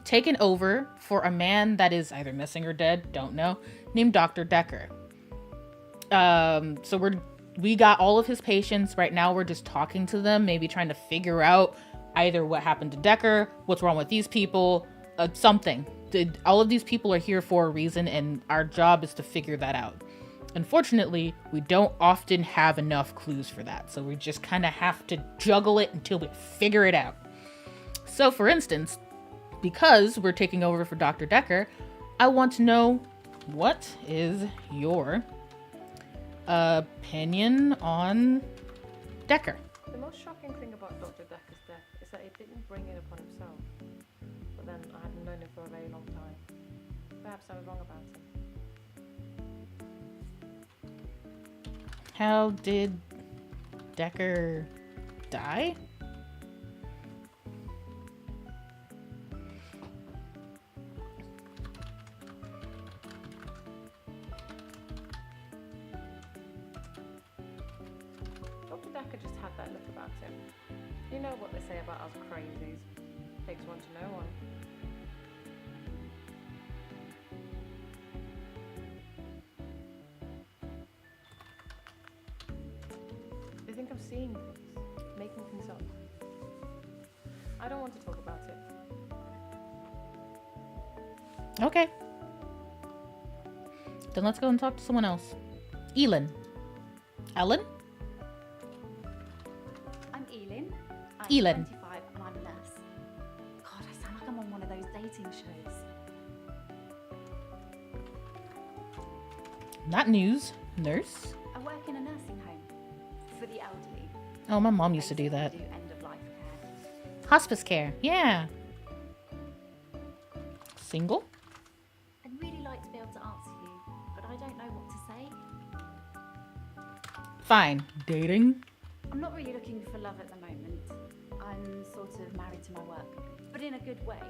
taken over for a man that is either missing or dead, don't know, named Dr. Decker. So we got all of his patients. Right now we're just talking to them, maybe trying to figure out either what happened to Decker, what's wrong with these people, something. All of these people are here for a reason, and our job is to figure that out. Unfortunately, we don't often have enough clues for that, so we just kind of have to juggle it until we figure it out. So, for instance, because we're taking over for Dr. Decker, I want to know, what is your opinion on Decker? The most shocking thing about Dr. Decker's death is that he didn't bring it upon himself. But then I hadn't known him for a very long time. Perhaps I was wrong about him. How did Decker die? Dr. Decker just had that look about him. You know what they say about us crazies. Takes one to know one. They think I'm seeing things, making things up. I don't want to talk about it. Okay. Then let's go and talk to someone else. Elin. Ellen? I'm Elin. I'm Elin. 25 and I'm a nurse. God, I sound like I'm on one of those dating shows. Not news. Nurse? I work in a nursing home for the elderly. Oh, my mom used to do that. Do end of life care. Hospice care. Yeah. Single? I'd really like to be able to answer you, but I don't know what to say. Fine. Dating? I'm not really looking for love at the moment. I'm sort of married to my work, but in a good way.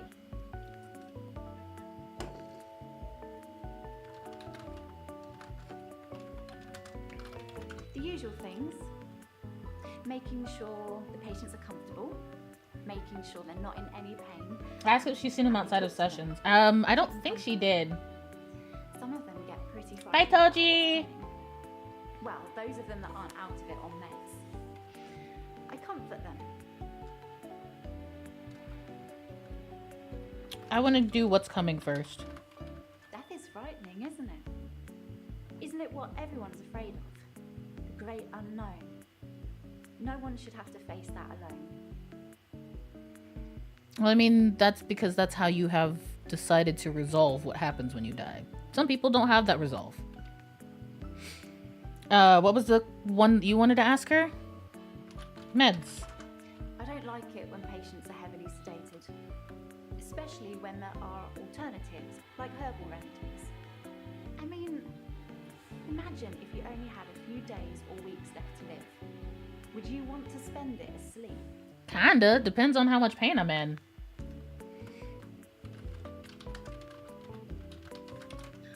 The usual things. Making sure the patients are comfortable. Making sure they're not in any pain. Ask if she's seen him outside of sessions. I don't think she did. Some of them get pretty Bye, frightened. Toji! Well, those of them that aren't out of it on meds. I comfort them. I want to do what's coming first. Death is frightening, isn't it? Isn't it what everyone's afraid of? The great unknown. No one should have to face that alone. Well, I mean, that's because that's how you have decided to resolve what happens when you die. Some people don't have that resolve. What was the one you wanted to ask her? Meds. I don't like it when patients are heavily sedated, especially when there are alternatives, like herbal remedies. I mean, imagine if you only had a few days or weeks left to live. Would you want to spend it asleep? Kinda. Depends on how much pain I'm in.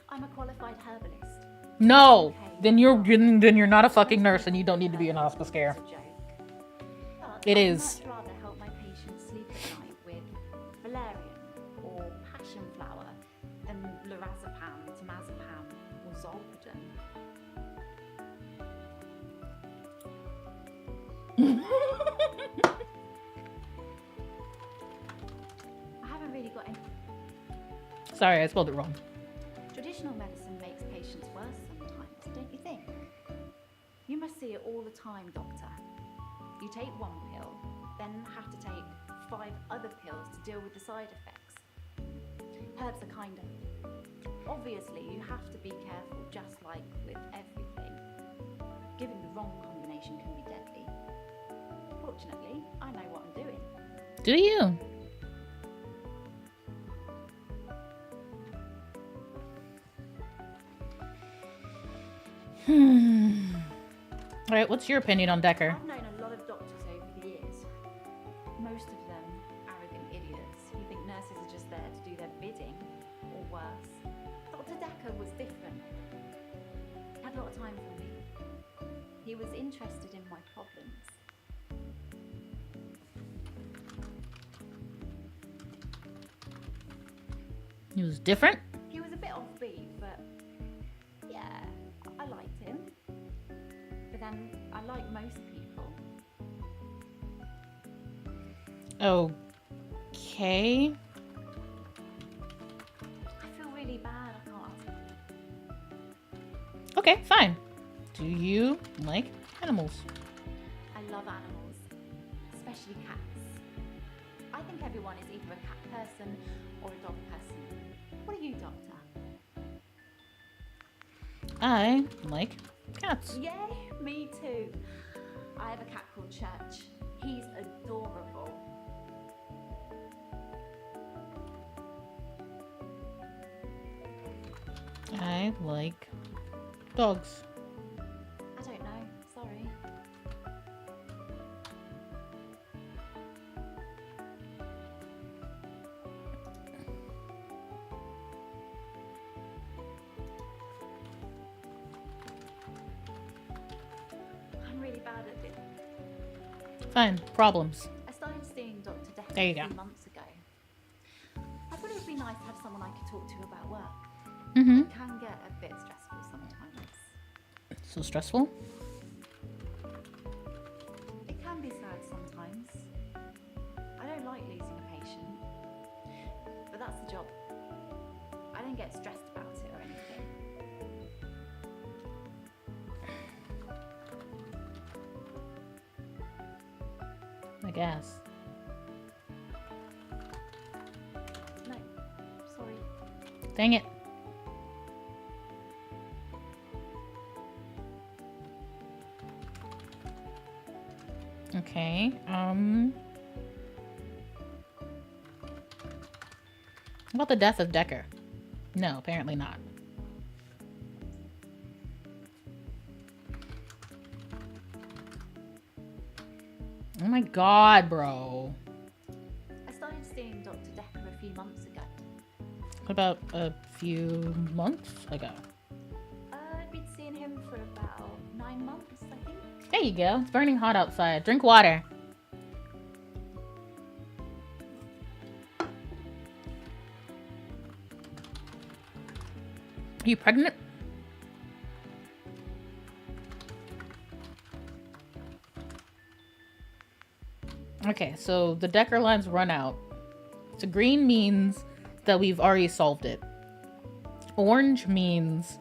I'm a qualified herbalist. No! Then you're not a fucking nurse and you don't need to be in hospice care. It's a joke. But It I'd is. much rather help my patients sleep at night with valerian or passion flower than lorazepam, temazepam, or zolpidem. I haven't really got any. Sorry, I spelled it wrong. Traditional medicine makes patients worse sometimes, don't you think? You must see it all the time, doctor. You take one pill, then have to take 5 other pills to deal with the side effects. Herbs are kind of. Obviously, you have to be careful, just like with everything. Giving the wrong combination can be deadly. Fortunately, I know what I'm doing. Do you? Alright, what's your opinion on Decker? I've known a lot of doctors over the years. Most of them arrogant idiots who think nurses are just there to do their bidding, or worse. Dr. Decker was different. He had a lot of time for me. He was interested in my problems. He was different? He was a bit offbeat, but yeah, I liked him. But then I like most people. Okay. I feel really bad, I can't. Okay, fine. Do you like animals? I love animals, especially cats. I think everyone is either a cat person or a dog person. What are you, Doctor? I like cats. Yay, me too. I have a cat called Church. He's adorable. I like dogs. I don't know, sorry. I'm really bad at this. Fine. Problems. I started seeing Dr. Decker There you a few go. months ago. I thought it would be nice to have someone I could talk to about work. Mm-hmm. It can get a bit stressful sometimes. So stressful? It can be sad sometimes. I don't like losing a patient, but that's the job. I don't get stressed about it or anything. I guess. No, sorry. Dang it. Okay, What about the death of Decker? No, apparently not. Oh my god, bro. I started seeing Dr. Decker a few months ago. What about a few months ago? I'd been seeing him for about 9 months, I think. There you go. It's burning hot outside. Drink water. Are you pregnant? Okay, so the Decker lines run out. So green means that we've already solved it. Orange means...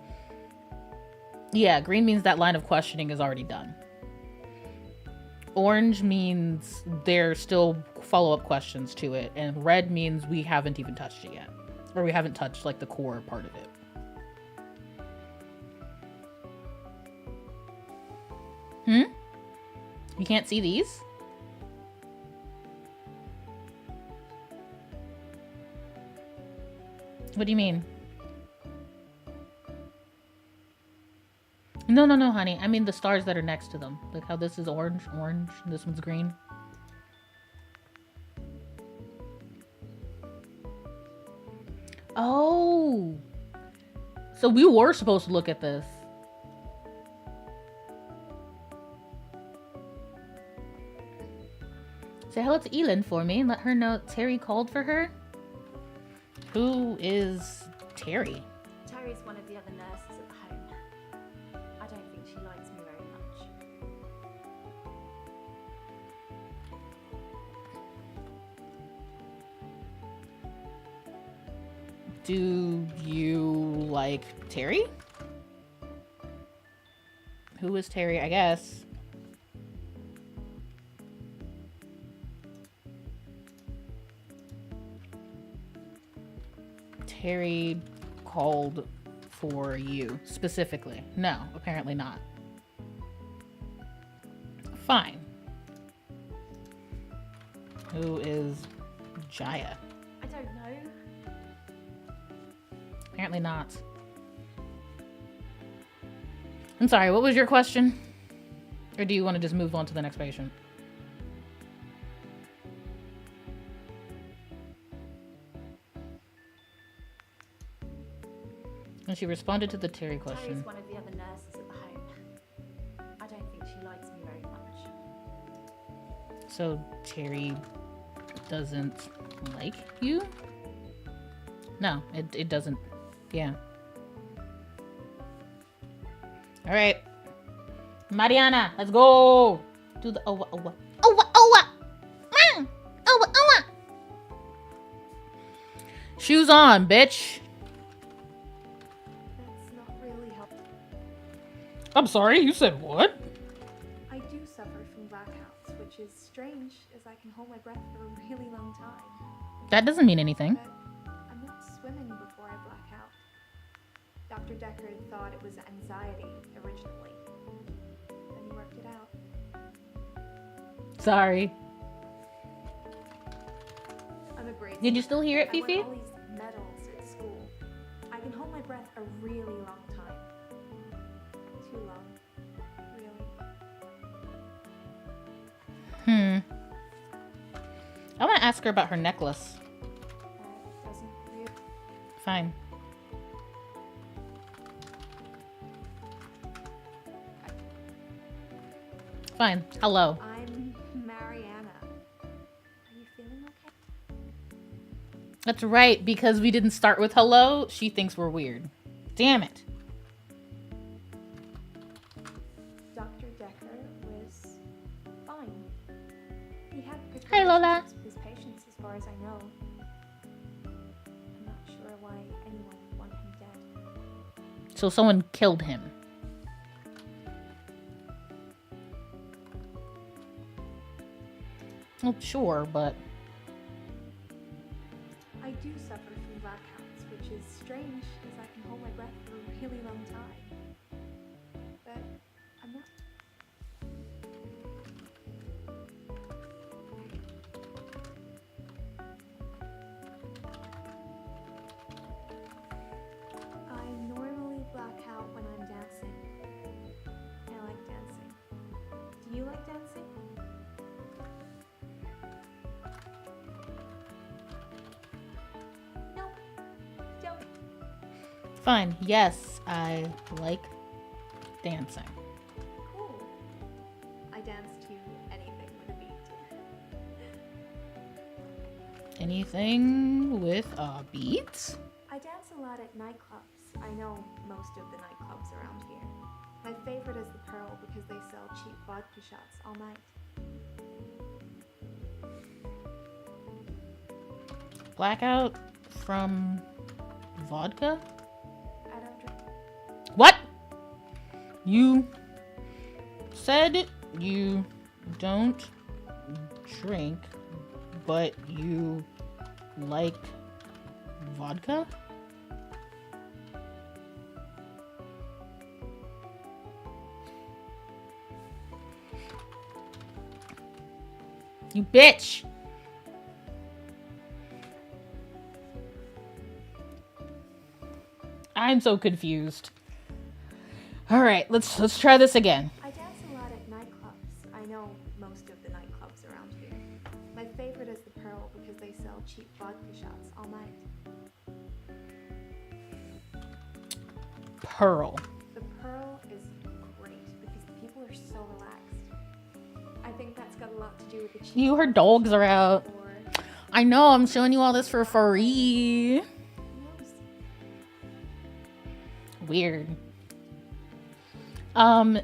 Yeah, green means that line of questioning is already done. Orange means there's still follow-up questions to it. And red means we haven't even touched it yet. Or we haven't touched, like, the core part of it. You can't see these? What do you mean? No, honey. I mean the stars that are next to them. Like how this is orange, and this one's green. Oh! So we were supposed to look at this. Say hello to Elin for me and let her know Terry called for her. Who is Terry? Terry's one of the other nurses at the home. I don't think she likes me very much. Do you like Terry? Who is Terry, I guess? Terry called for you specifically. No, apparently not. Fine. Who is Jaya? I don't know. Apparently not. I'm sorry, what was your question? Or do you want to just move on to the next patient? And she responded to the Terry question. Terry's one of the other nurses at the home. I don't think she likes me very much. So Terry doesn't like you? No, it doesn't. Yeah. All right. Mariana, let's go. Do the owa owa. Owa owa. Owa owa. Shoes on, bitch. That's not really helpful. I'm sorry, you said what? I do suffer from blackouts, which is strange as I can hold my breath for a really long time. That doesn't mean anything. But I'm not swimming before I black out. Dr. Decker thought it was anxiety originally. Then he worked it out. Sorry. I'm a grade Did you still hear it, I won Fifi? all these medals at school. I can hold my breath a really long time. Too long. Really. I want to ask her about her necklace. That doesn't really... Fine. Fine. Hello. I'm Mariana. Are you feeling okay? That's right, because we didn't start with hello, she thinks we're weird. Damn it. Dr. Decker was fine. He had good Hi, Lola. relationships with his patients as far as I know. I'm not sure why anyone would want him dead. So someone killed him. Well, sure, but... I do suffer from blackouts, which is strange as I can hold my breath for a really long time. But I'm not... I normally black out when I'm dancing. I like dancing. Do you like dancing? No, don't. Fine. Yes, I like dancing. Cool. I dance to anything with a beat. Anything with a beat? I dance a lot at nightclubs. I know most of the nightclubs around here. My favorite is the Pearl because they sell cheap vodka shots all night. Blackout from vodka? I don't drink. What? You said you don't drink, but you like vodka? You bitch! I'm so confused. All right, let's try this again. I dance a lot at nightclubs. I know most of the nightclubs around here. My favorite is the Pearl because they sell cheap vodka shots all night. Pearl. The Pearl is great because the people are so relaxed. I think that's got a lot to do with the cheap. You, her dogs are out. Or I know, I'm showing you all this for free. who knows? Weird.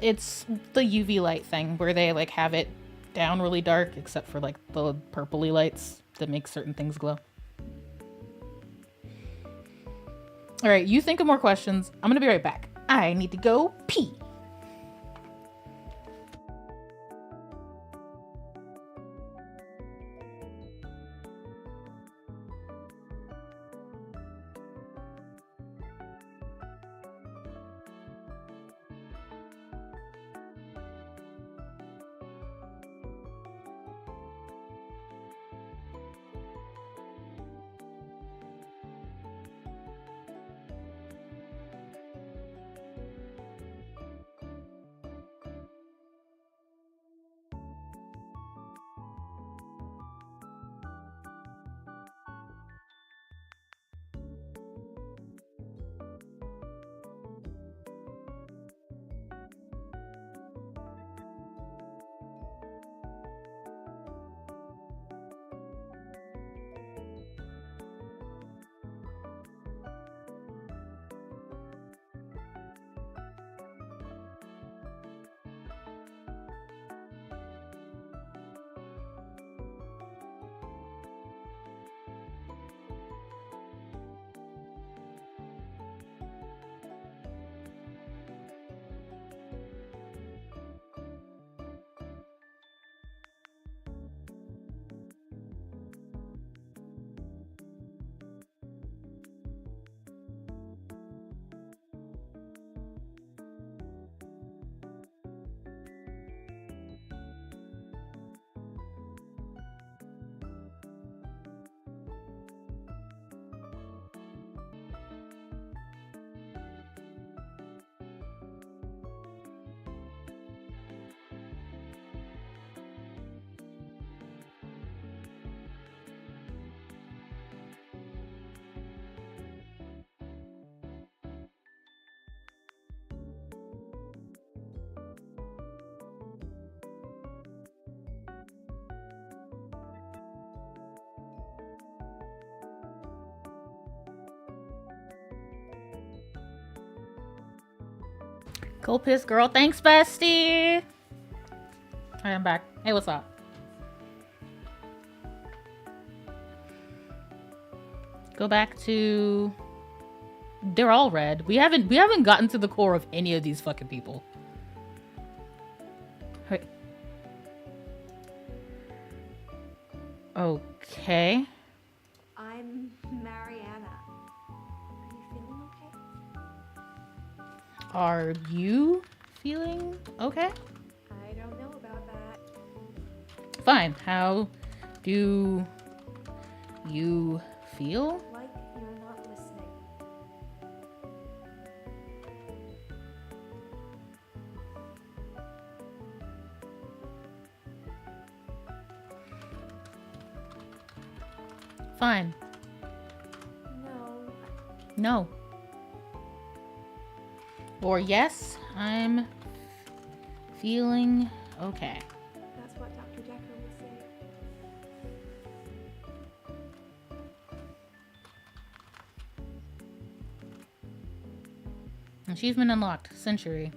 It's the UV light thing where they like have it down really dark except for like the purpley lights that make certain things glow. All right, you think of more questions. I'm gonna be right back. I need to go pee. Go piss, girl. Thanks, bestie. All right, I'm back. Hey, what's up? Go back to. They're all red. We haven't gotten to the core of any of these fucking people. Hey. Okay. I'm Mariana. Are you feeling okay? Are you feeling okay? I don't know about that. Fine. How do you feel? Like you're not listening. Fine. No. No. Or yes, I'm feeling okay. That's what Dr. Decker would say. Achievement unlocked. Century.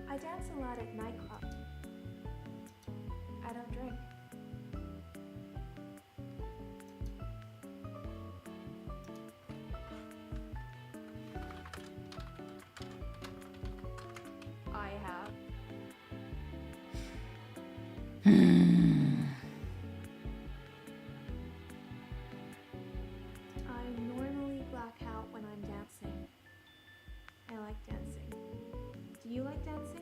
I dance a lot at nightclubs. I don't drink. I have. I normally black out when I'm dancing. I like dancing. Do you like dancing?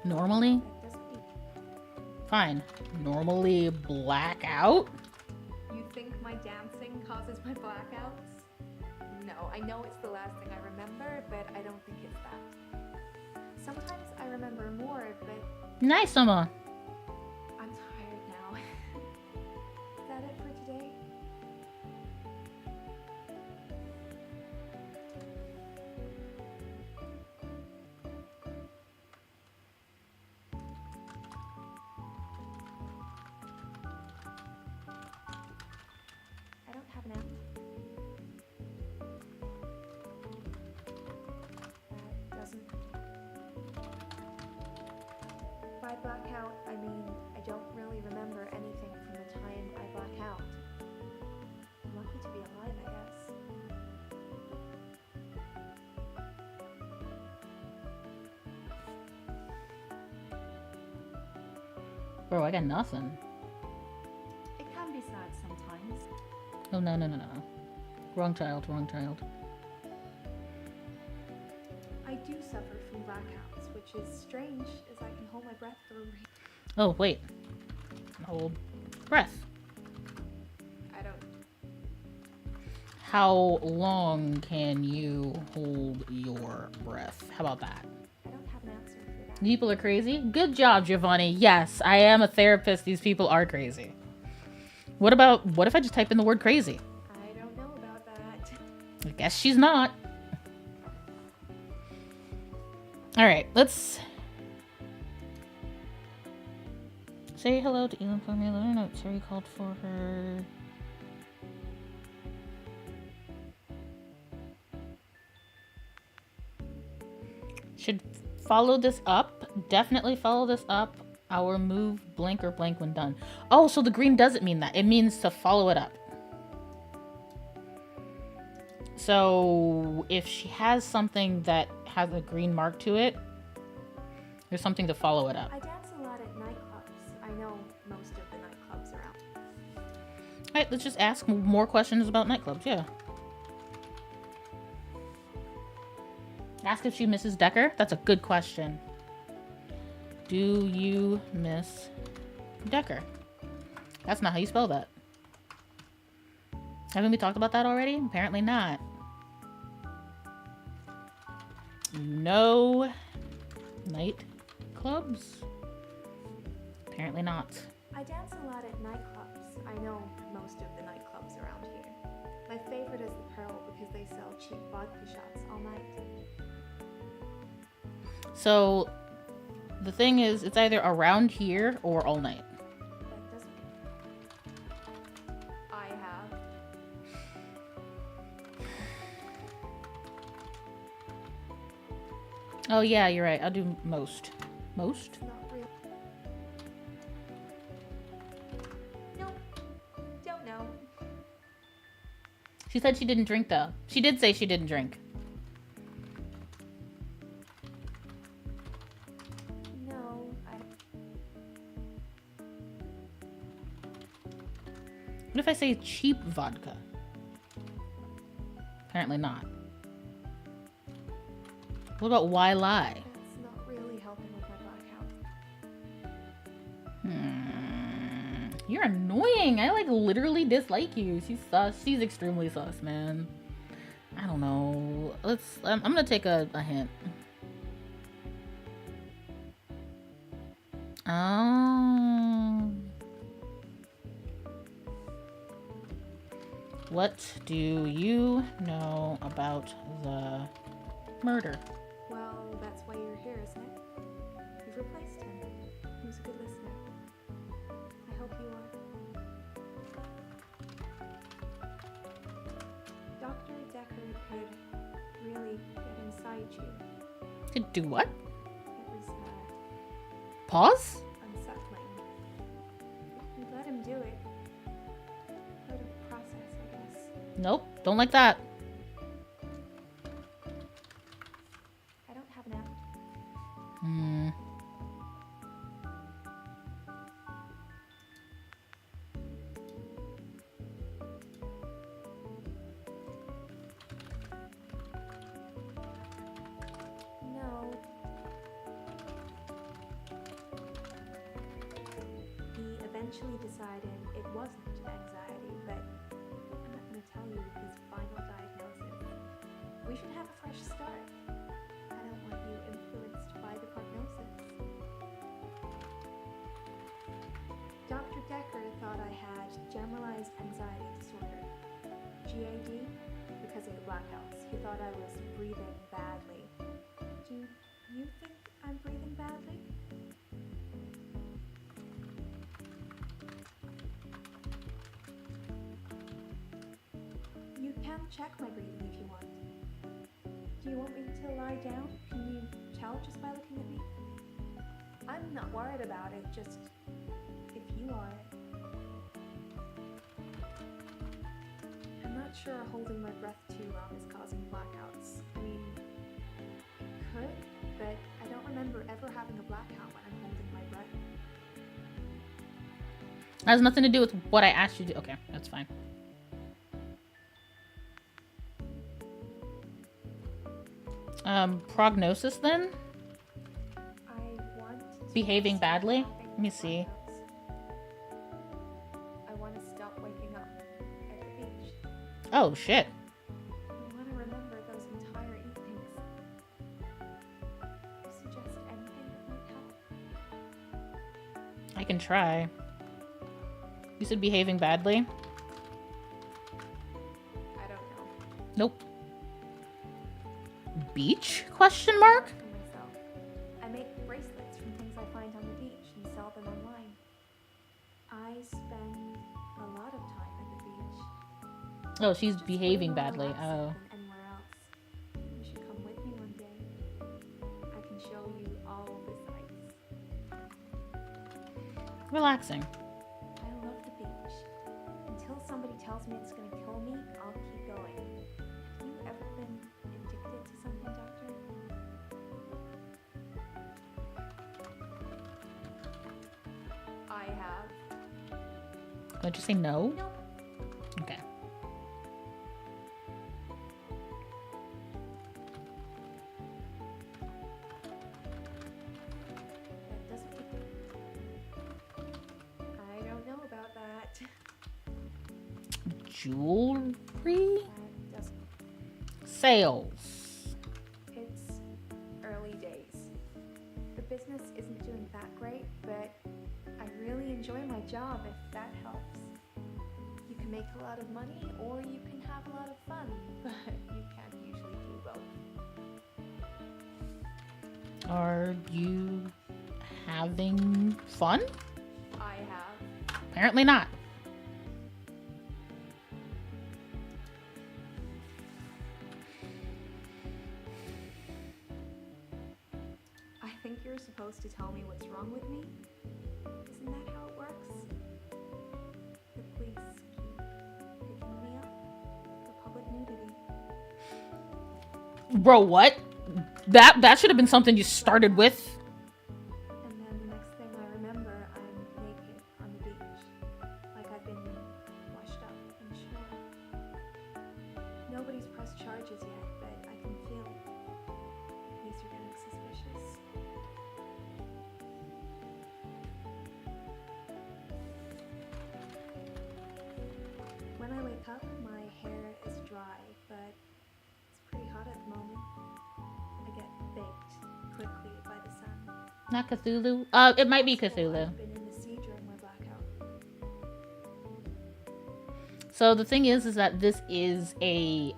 Normally? That doesn't mean Fine. Normally black out? you think my dancing causes my blackouts? No, I know it's the last thing I remember, but I don't think it's that. Sometimes I remember more, but Nice, Summer. I'm tired now. Is that it for today? I don't have an app. That doesn't. By blackout, I mean I don't really remember anything from the time I black out. I'm lucky to be alive, I guess. Bro, I got nothing. It can be sad sometimes. Oh, no, no, no, no. Wrong child, wrong child. I do suffer from blackouts, which is strange as I can hold my breath for a Oh, wait. Hold breath. I don't. How long can you hold your breath? How about that? I don't have an answer for that. People are crazy? Good job, Giovanni. Yes, I am a therapist. These people are crazy. What if I just type in the word crazy? I don't know about that. I guess she's not. Alright, let's say hello to Elin for me. Let her know Terry called for her. Should follow this up. Definitely follow this up. Our move blank or blank when done. Oh, so the green doesn't mean that. It means to follow it up. So if she has something that has a green mark to it, there's something to follow it up. I dance a lot at nightclubs. I know most of the nightclubs around. Alright, let's just ask more questions about nightclubs, yeah. Ask if she misses Decker? That's a good question. Do you miss Decker? That's not how you spell that. Haven't we talked about that already? Apparently not. No nightclubs? Apparently not. I dance a lot at nightclubs. I know most of the nightclubs around here. My favorite is the Pearl because they sell cheap vodka shots all night. So the thing is, it's either around here or all night. That doesn't. I have. Oh yeah, you're right. I'll do most. Most? It's not real. Nope. Don't know. She said she didn't drink though. She did say she didn't drink. No, I. What if I say cheap vodka? Apparently not. What about why lie? That's not really helping with my blackout. You're annoying. I like literally dislike you. She's sus. She's extremely sus, man. I don't know. I'm gonna take a hint. Oh. What do you know about the murder? Well, that's why you're here, isn't it? You've replaced him. He was a good listener. I hope you are. Dr. Decker could really get inside you. Could do what? It was Pause? unsettling. You let him do it. Part of the process, I guess. Nope, don't like that. I don't have an app. Hmm. No. He eventually decided it wasn't anxiety, but I'm not going to tell you his final diagnosis. We should have a fresh start. I don't want you influenced by the prognosis. Dr. Decker thought I had generalized anxiety disorder, GAD, because of the blackouts. He thought I was breathing badly. Do you think I'm breathing badly? You can check my breathing if you want. Do you want me to lie down? Can you tell just by looking at me? I'm not worried about it, just if you are. I'm not sure holding my breath too long is causing blackouts. I mean, it could, but I don't remember ever having a blackout when I'm holding my breath. That has nothing to do with what I asked you to do. Okay, that's fine. Prognosis then? I want to Behaving stop badly? having Let me see. blackouts. I want to stop waking up at the beach. Oh, shit. I want to remember those entire evenings. You suggest anything that might help? I can try. You said behaving badly? I don't know. Nope. Beach? Question mark? For myself. I make bracelets from things I find on the beach and sell them online. I spend a lot of time at the beach. Oh, she's Just way behaving more badly. relaxing Oh. than anywhere else. You should come with me one day. I can show you all the sights. Relaxing. I love the beach. Until somebody tells me it's going to kill me, I'll keep going. Have you ever been addicted to something, Doctor? I have. Don't you say no? Nope. Okay. That doesn't. I don't know about that. Jewelry? That doesn't. Sales. It's early days. The business isn't doing that great, but I really enjoy my job if that helps. You can make a lot of money or you can have a lot of fun, but you can't usually do both. Are you having fun? I have. Apparently not. I think you're supposed to tell me what's wrong with me. Isn't that how it works? The police keep picking me up for public nudity. Bro, what? That should have been something you started with. And then the next thing I remember, I'm naked on the beach. Like I've been washed up and shore. Nobody's pressed charges yet, but I can feel it. Police are getting suspicious. When I wake up, my hair is dry, but it's pretty hot at the moment. I get baked quickly by the sun. Not Cthulhu. It might be Cthulhu. I've been in the sea during my blackout. So the thing is that this is a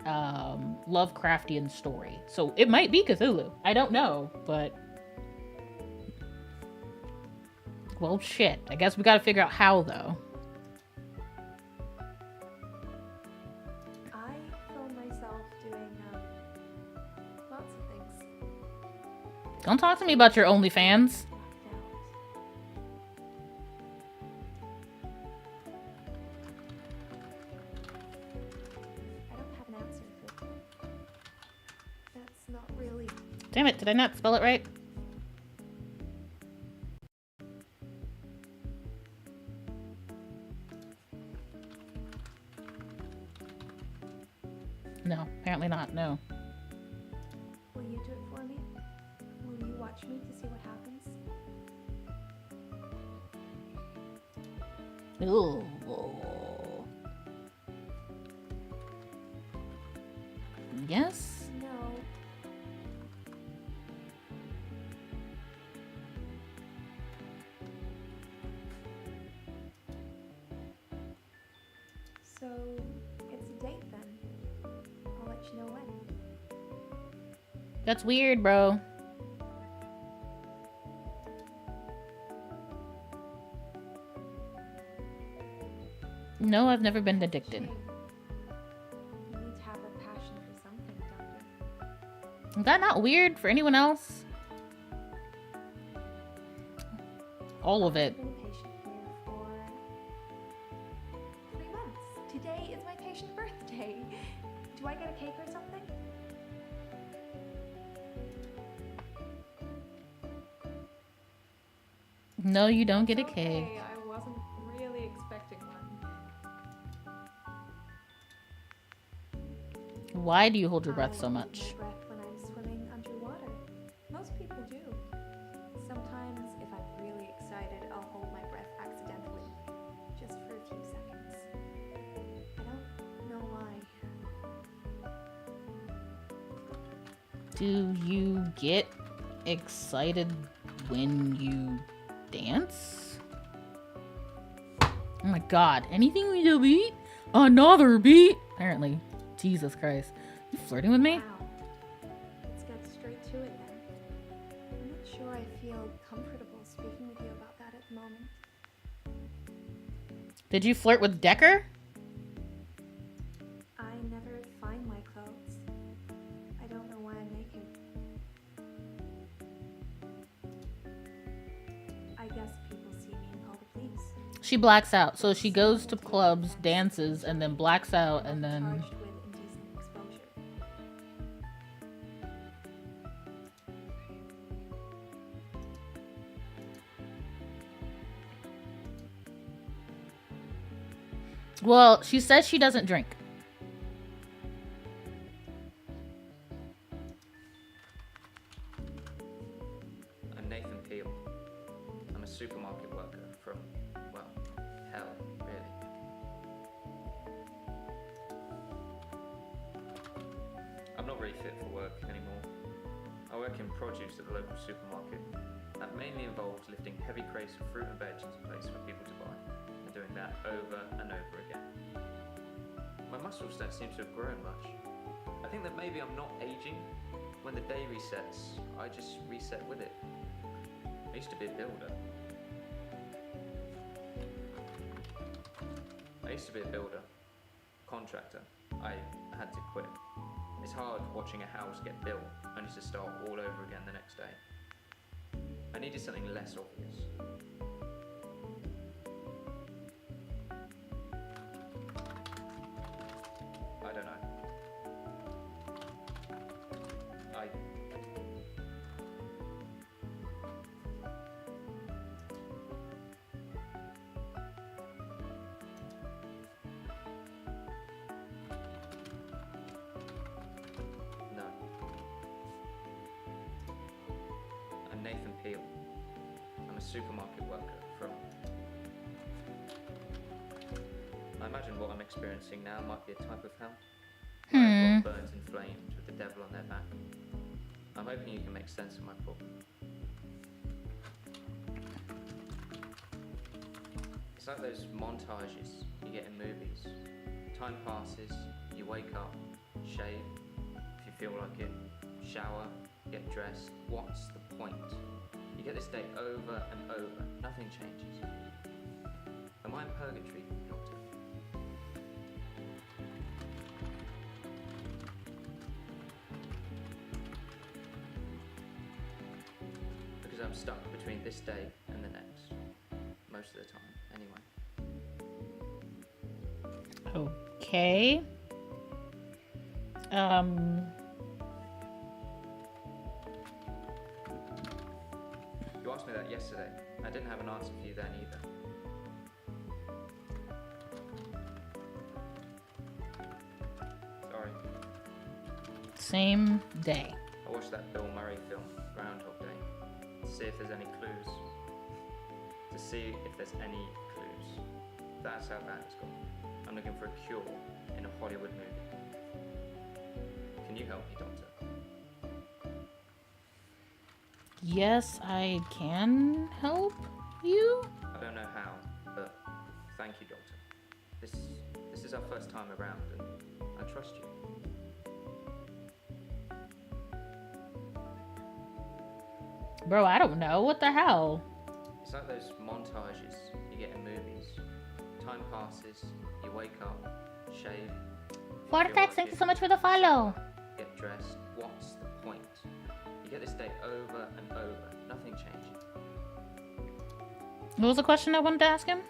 Lovecraftian story. So it might be Cthulhu. I don't know, but well, shit. I guess we got to figure out how though. I film myself doing lots of things. Don't talk to me about your OnlyFans. Blacked out. I don't have an answer for that. That's not really. Damn it! Did I not spell it right? No, apparently not. No. Will you do it for me? Will you watch me to see what happens? Ooh. Yes. No. So, it's a date then. I'll let you know when. That's weird, bro. No, I've never been addicted. Shame. You need to have a passion for something, Doctor. Is that not weird for anyone else? All of it. I've been patient here for 3 months. Today is my patient birthday. Do I get a cake or something? No, you don't get a Okay, cake. I wasn't really expecting one. Why do you hold your breath so I much? hold my breath when I'm swimming underwater. Most people do. Sometimes, if I'm really excited, I'll hold my breath accidentally, just for a few seconds. I don't know why. Do you get excited when you dance? Oh my god, anything we do beat? Another beat? Apparently. Jesus Christ. You flirting with me? Wow. Let's get straight to it then. I'm not sure I feel comfortable speaking with you about that at the moment. Did you flirt with Decker? I never find my clothes. I don't know why I'm naked. I guess people see me and call the police. She blacks out. So she goes to clubs, dances, and then blacks out, and then... Charged with indecent exposure. Well, she says she doesn't drink. I'm Nathan Peel. I'm a supermarket worker from, well, hell, really. I'm not really fit for work anymore. I work in produce at the local supermarket. That mainly involves lifting heavy crates of fruit and veg into place for people to buy, and doing that over and over again. My muscles don't seem to have grown much. I think that maybe I'm not aging. When the day resets, I just reset with it. I used to be a builder. Contractor. I had to quit. It's hard watching a house get built, only to start all over again the next day. I needed something less obvious. I don't know. No. I'm Nathan Peel. I'm a supermarket worker from... I imagine what I'm experiencing now might be a type of hell. Where everyone burns in flames with the devil on their back. I'm hoping you can make sense of my problem. It's like those montages you get in movies. Time passes, you wake up, shave, if you feel like it, shower, get dressed. What's the point? You get this day over and over, nothing changes. Am I in purgatory, Doctor? Because I'm stuck between this day and the next. Most of the time, anyway. Okay. You asked me that yesterday. I didn't have an answer for you then either. Sorry. Same day. I watched that Bill Murray film, Groundhog Day, to see if there's any clues. That's how bad it's got. I'm looking for a cure in a Hollywood movie. Can you help me, Doctor? Yes, I can help you. I don't know how, but thank you, Doctor. This is our first time around, and I trust you. Bro, I don't know. What the hell? It's like those montages you get in movies. Time passes, you wake up, shave. Vortex, thank you so much for the follow. Get dressed. What's the point? You get this day over and over. Nothing changes. What was the question I wanted to ask him?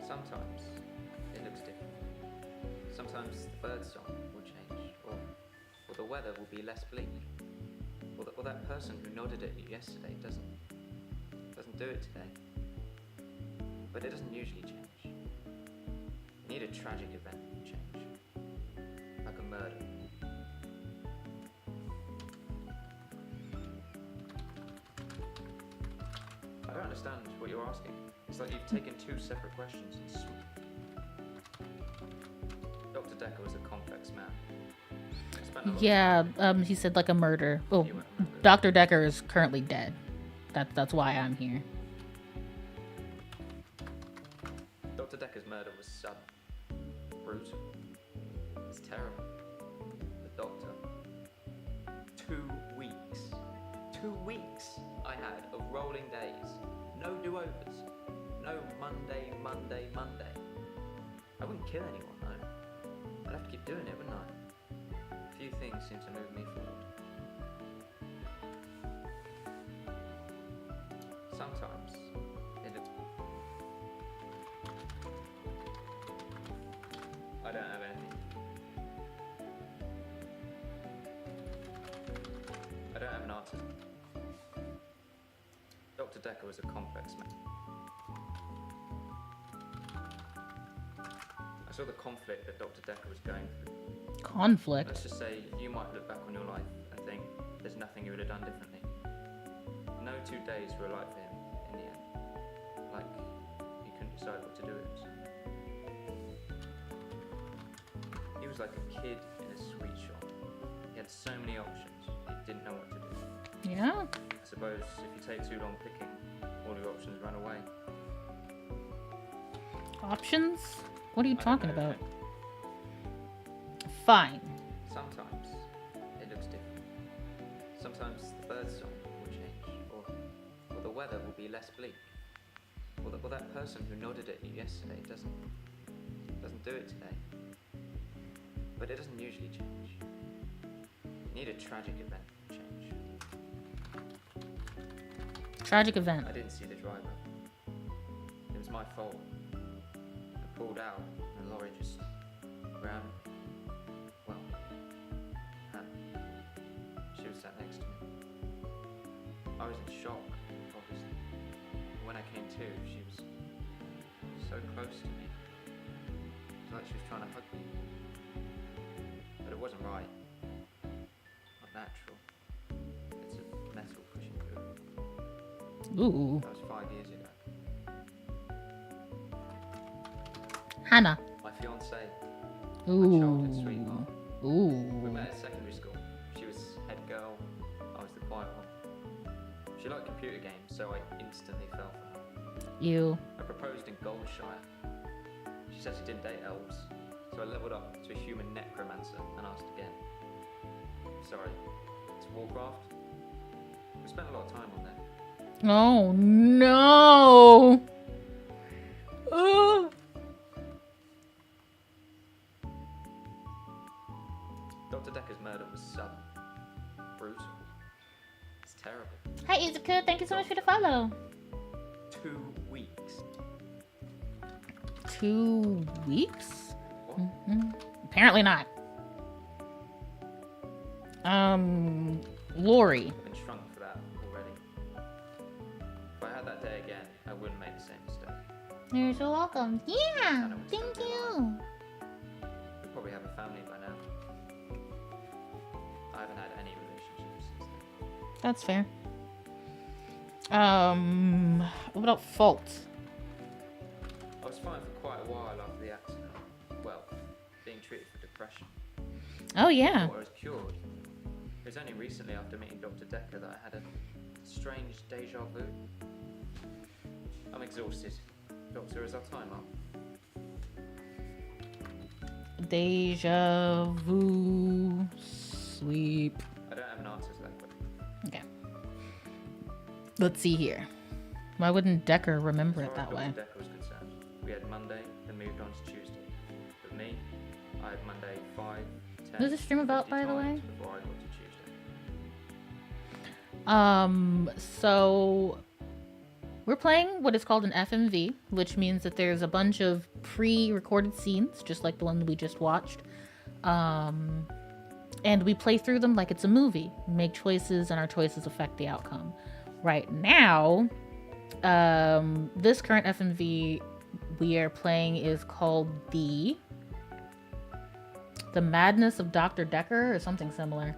Sometimes it looks different. Sometimes the bird song will change, or the weather will be less bleak. Or that person who nodded at you yesterday doesn't do it today. But it doesn't usually change. You need a tragic event to change. Like a murder. I don't understand what you're asking. It's like you've taken two separate questions and Dr. Decker was a complex man. Yeah, he said like a murder. Oh, Dr. Decker is currently dead. That's why I'm here. Dr. Decker's murder was sudden, brutal. It's terrible. The doctor. 2 weeks. 2 weeks I had of rolling days. No do-overs. No Monday. I wouldn't kill anyone, no. I'd have to keep doing it, wouldn't I? Few things seem to move me forward. Sometimes it looks... I don't have anything. I don't have an answer. Dr. Decker was a complex man. I saw the conflict that Dr. Decker was going through. Conflict? Let's just say you might look back on your life and think there's nothing you would have done differently. No 2 days were alike for him in the end. Like, he couldn't decide what to do with himself. He was like a kid in a sweet shop. He had so many options, he didn't know what to do. Yeah. I suppose if you take too long picking, all your options run away. Options? What are you talking about? Fine. Sometimes it looks different. Sometimes the bird song will change, or the weather will be less bleak. Or that person who nodded at you yesterday doesn't do it today. But it doesn't usually change. You need a tragic event to change. Tragic event. I didn't see the driver. It was my fault. I pulled out and the lorry just ran. Well, Hannah. She was sat next to me. I was in shock, obviously. When I came to, she was so close to me. It was like she was trying to hug me. But it wasn't right. Not natural. It's a metal pushing through. Ooh. That was 5 years ago. Hannah. My fiancée. Ooh. My childhood sweetheart. We Ooh. met at secondary school. She was head girl. I was the quiet one. She liked computer games, so I instantly fell for her. You. I proposed in Goldshire. She said she didn't date elves, so I leveled up to a human necromancer and asked again. Sorry, it's Warcraft. We spent a lot of time on there. Oh no! Ugh. Dr. Decker's murder was sudden, brutal. It's terrible. Hi Izuka, thank you so much for the follow. 2 weeks. 2 weeks? What? Apparently not. Lori. I've been shrunk for that already. If I had that day again, I wouldn't make the same mistake. You're so welcome. Yeah, And I would thank still be you. alive. We'd probably have a family by now. I haven't had any relationships since then. That's fair. What about Fault? I was fine for quite a while after the accident. Well, being treated for depression. Oh I yeah. thought I was cured. It was only recently after meeting Dr. Decker that I had a strange deja vu. I'm exhausted. Doctor, is our time up? Deja vu. Sleep. I don't have an answer to that question. Okay. Let's see here. Why wouldn't Decker remember As it far as that way? Dr. Decker was concerned, we had Monday, then moved on to Tuesday. But me, I had Monday 5, 10, Who's this stream about, 50 by the way? times before I got to Tuesday. So we're playing what is called an FMV, which means that there's a bunch of pre-recorded scenes, just like the one we just watched. And we play through them like it's a movie. We make choices, and our choices affect the outcome. Right now, this current FMV we are playing is called The Madness of Dr. Decker, or something similar.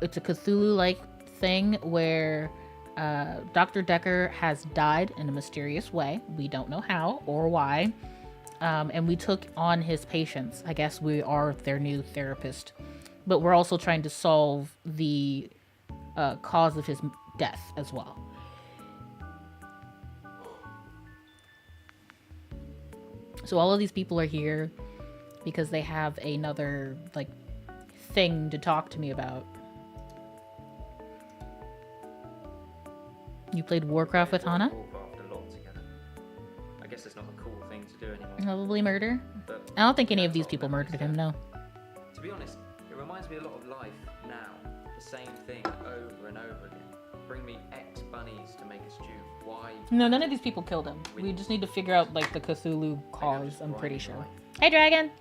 It's a Cthulhu-like thing where Dr. Decker has died in a mysterious way. We don't know how or why. And we took on his patients. I guess we are their new therapist. But we're also trying to solve the cause of his death as well. So all of these people are here because they have another, like, thing to talk to me about. You played Warcraft with Hana? Warcraft a lot together. I guess it's not a cool thing to do anymore. Probably murder. But I don't think any of that's these what people memories murdered him, do. no. To be honest, it reminds me a lot of life now. The same thing over and over again. Bring me X bunnies to make a stew. Why? No, none of these people killed him. We just need to figure out, like, the Cthulhu cause, I'm pretty sure. Hey, Dragon!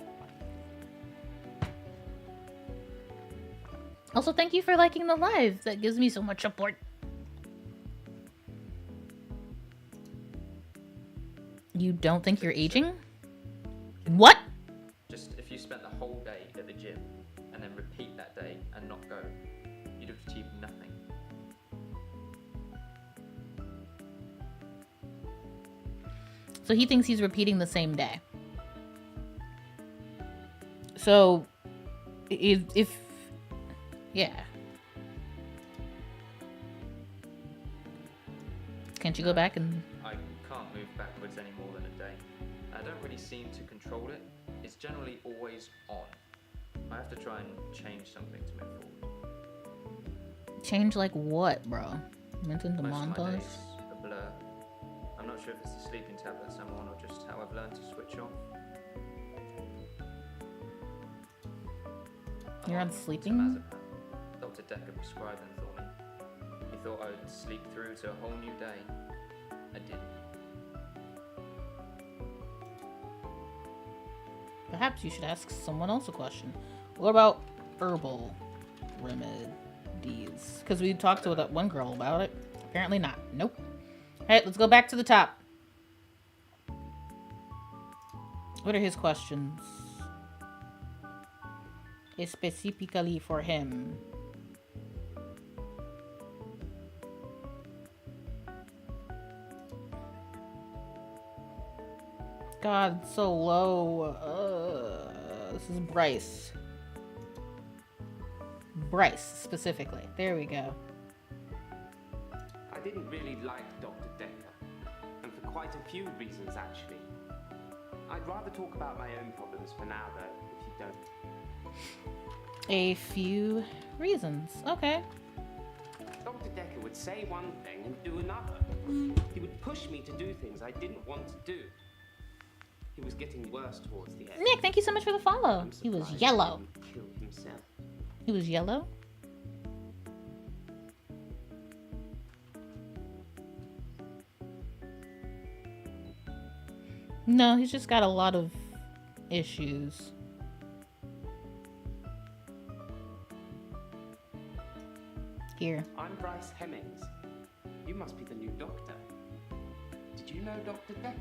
Also, thank you for liking the live. That gives me so much support. You don't think you're aging? What? Just if you spent the whole day at the gym and then repeat that day and not go, you'd have achieved nothing. So he thinks he's repeating the same day. So, if yeah. Can't you go back and... I can't move backwards any more than a day. I don't really seem to control it. It's generally always on. I have to try and change something to move forward. Change like what, bro? Mention the Most of my montage? days a blur. I'm not sure if it's the sleeping tablets I'm on or just how I've learned to switch off. You're on It's sleeping? Mazepam. Dr. Decker prescribed them for me. He thought I would sleep through to a whole new day. I didn't. Perhaps you should ask someone else a question. What about herbal remedies? Because we talked to that one girl about it. Apparently not. Nope. Alright, let's go back to the top. What are his questions? Specifically for him. God, so low. This is Bryce. Bryce, specifically. There we go. didn't really like Dr. Decker, and for quite a few reasons, actually. I'd rather talk about my own problems for now, though, if you don't. A few reasons. Okay. Dr. Decker would say one thing and do another. He would push me to do things I didn't want to do. He was getting worse towards the end. Nick, thank you so much for the follow. He was yellow. He killed himself. He was yellow? No, he's just got a lot of issues. Here. I'm Bryce Hemmings. You must be the new doctor. Did you know Dr. Decker?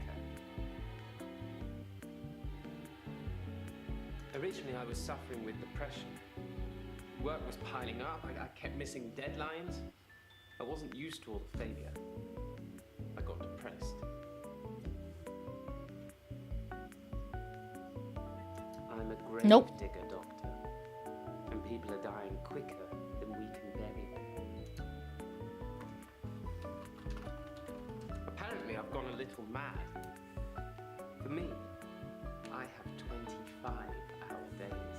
Originally, I was suffering with depression. Work was piling up. I kept missing deadlines. I wasn't used to all the failure. I got depressed. I'm a grave digger, Doctor. And people are dying quicker than we can bury them. Apparently, I've gone a little mad. For me, I have 25-hour days.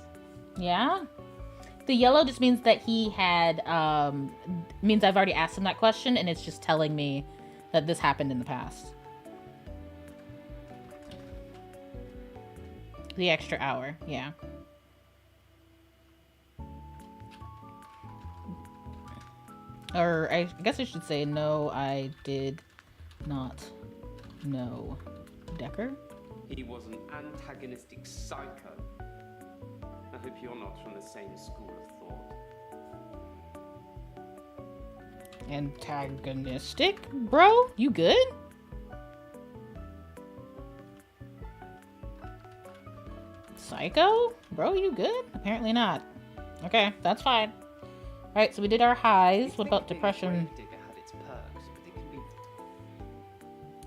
Yeah? The yellow just means that he had, means I've already asked him that question, and it's just telling me that this happened in the past. The extra hour, yeah. Or I guess I should say, no, I did not know Decker. He was an antagonistic psycho. I hope you're not from the same school of thought. Antagonistic? Bro, you good? Psycho? Bro, you good? Apparently not. Okay, that's fine. Alright, so we did our highs. What about depression?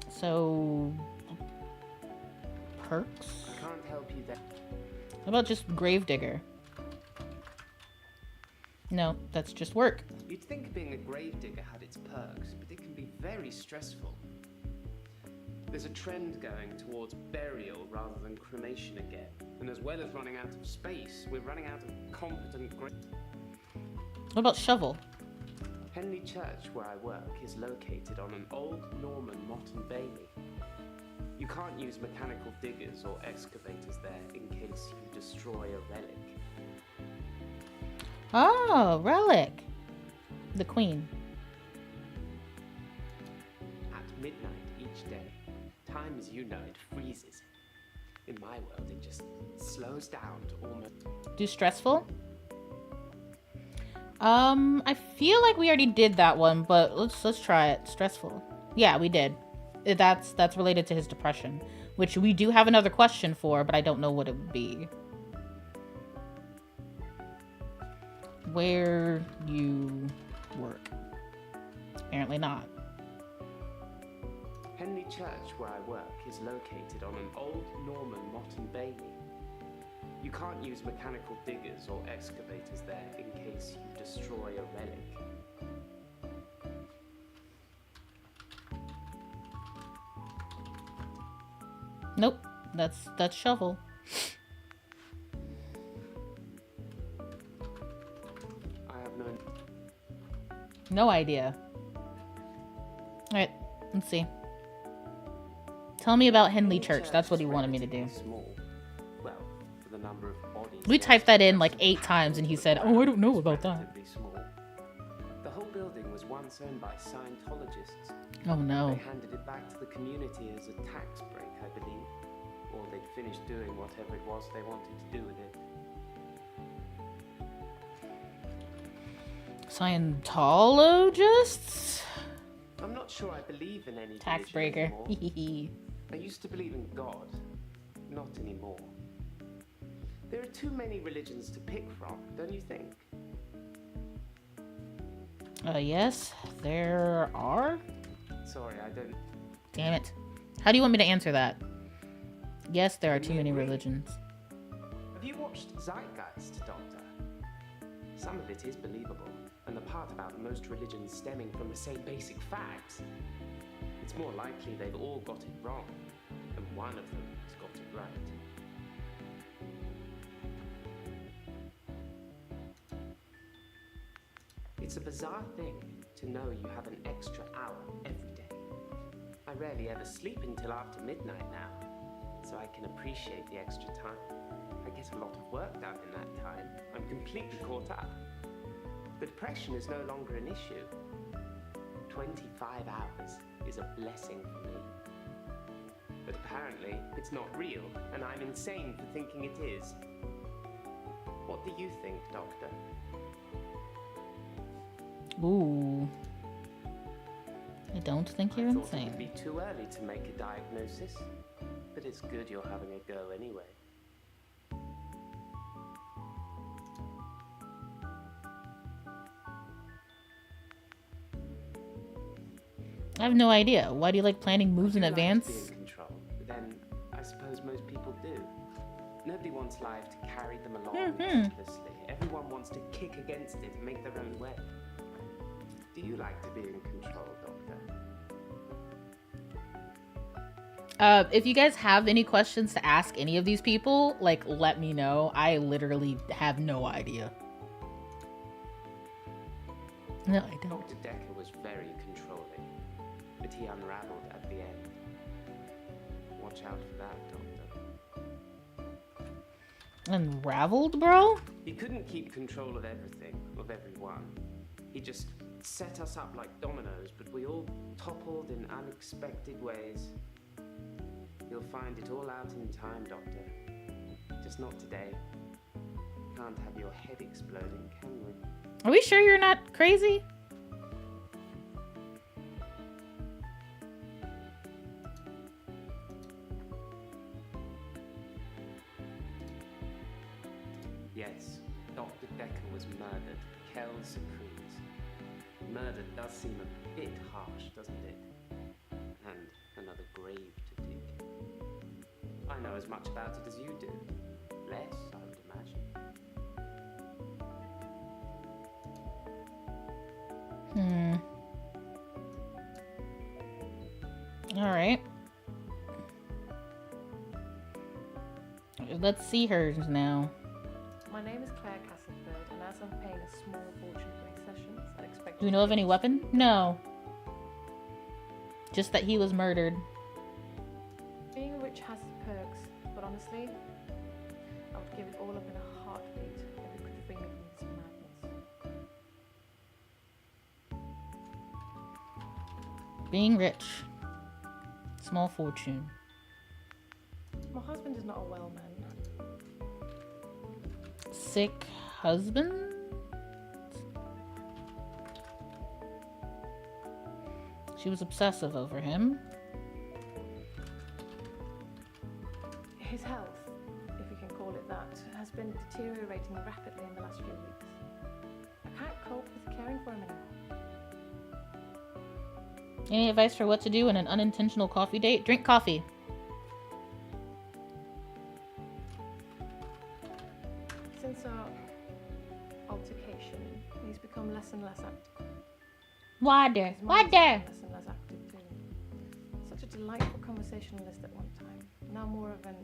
So... perks? I can't help you there. How about just Gravedigger? No, that's just work. You'd think being a gravedigger had its perks, but it can be very stressful. There's a trend going towards burial rather than cremation again. And as well as running out of space, we're running out of competent What about shovel? Henley Church, where I work, is located on an old Norman motte and bailey. You can't use mechanical diggers or excavators there in case you destroy a relic. Oh, relic. The queen. At midnight each day, time as you know it freezes. In my world, it just slows down to almost... Do stressful? I feel like we already did that one, but let's try it. Stressful. Yeah, we did. That's related to his depression, which we do have another question for, but I don't know what it would be. Where you work. Apparently not. Henley Church, where I work, is located on an old Norman motte and bailey. You can't use mechanical diggers or excavators there in case you destroy a relic. Nope, that's shovel. I have no idea. Alright, let's see. Tell me about Henley Church. That's what he wanted me to do. Small. Well, for the number of bodies We typed that in like 8 times and he said, oh, I don't know about that. Small. The whole building was once owned by Scientologists. Oh no. They handed it back to the community as a tax break, I believe. Or they'd finished doing whatever it was they wanted to do with it. Scientologists? I'm not sure I believe in any tax religion breaker. anymore. I used to believe in God. Not anymore. There are too many religions to pick from, don't you think? Yes, there are. Sorry, I don't... Damn it. How do you want me to answer that? Yes, there are too many religions. Have you watched Zeitgeist, Doctor? Some of it is believable. and the part about most religions stemming from the same basic facts, it's more likely they've all got it wrong, and one of them has got it right. It's a bizarre thing to know you have an extra hour every day. I rarely ever sleep until after midnight now, so I can appreciate the extra time. I get a lot of work done in that time. I'm completely caught up. The depression is no longer an issue. 25 hours is a blessing for me. But apparently, it's not real, and I'm insane for thinking it is. What do you think, Doctor? Ooh. I don't think you're I thought it insane. would be too early to make a diagnosis, but it's good you're having a go anyway. I have no idea. Why do you like planning moves in I'd like to advance? be in control, but then I suppose most people do. Nobody wants life to carry them along effortlessly. Everyone wants to kick against it and make their own way. Do you like to be in control, Doctor? If you guys have any questions to ask any of these people, like, let me know. I literally have no idea. No, I don't. Dr. Decker was very controlling, but he unraveled at the end. Watch out for that, Doctor. Unraveled, bro? He couldn't keep control of everything, of everyone. He just set us up like dominoes, but we all toppled in unexpected ways. You'll find it all out in time, Doctor. Just not today. Can't have your head exploding, can we? Are we sure you're not crazy? Yes, Dr. Decker was murdered. Kells Supremes. Murder does seem a bit harsh, doesn't it? And another grave to dig. I know as much about it as you do. Less, I would imagine. Alright. Let's see hers now. My name is Claire Castleford, and as I'm paying a small fortune for these sessions, I expect Do we know of any weapon? No. Just that he was murdered. Being rich has its perks, but honestly, I would give it all up in a heartbeat if it could free me from this madness. Being rich. Small fortune. My husband is not a well man. Sick husband? She was obsessive over him. His health, if you can call it that, has been deteriorating rapidly in the last few weeks. I can't cope with caring for him anymore. Any advice for what to do in an unintentional coffee date? Drink coffee. Since our altercation, he's become less and less active. Water. His mind's Water. become less and less active too. Such a delightful conversationalist at one time. Now more of an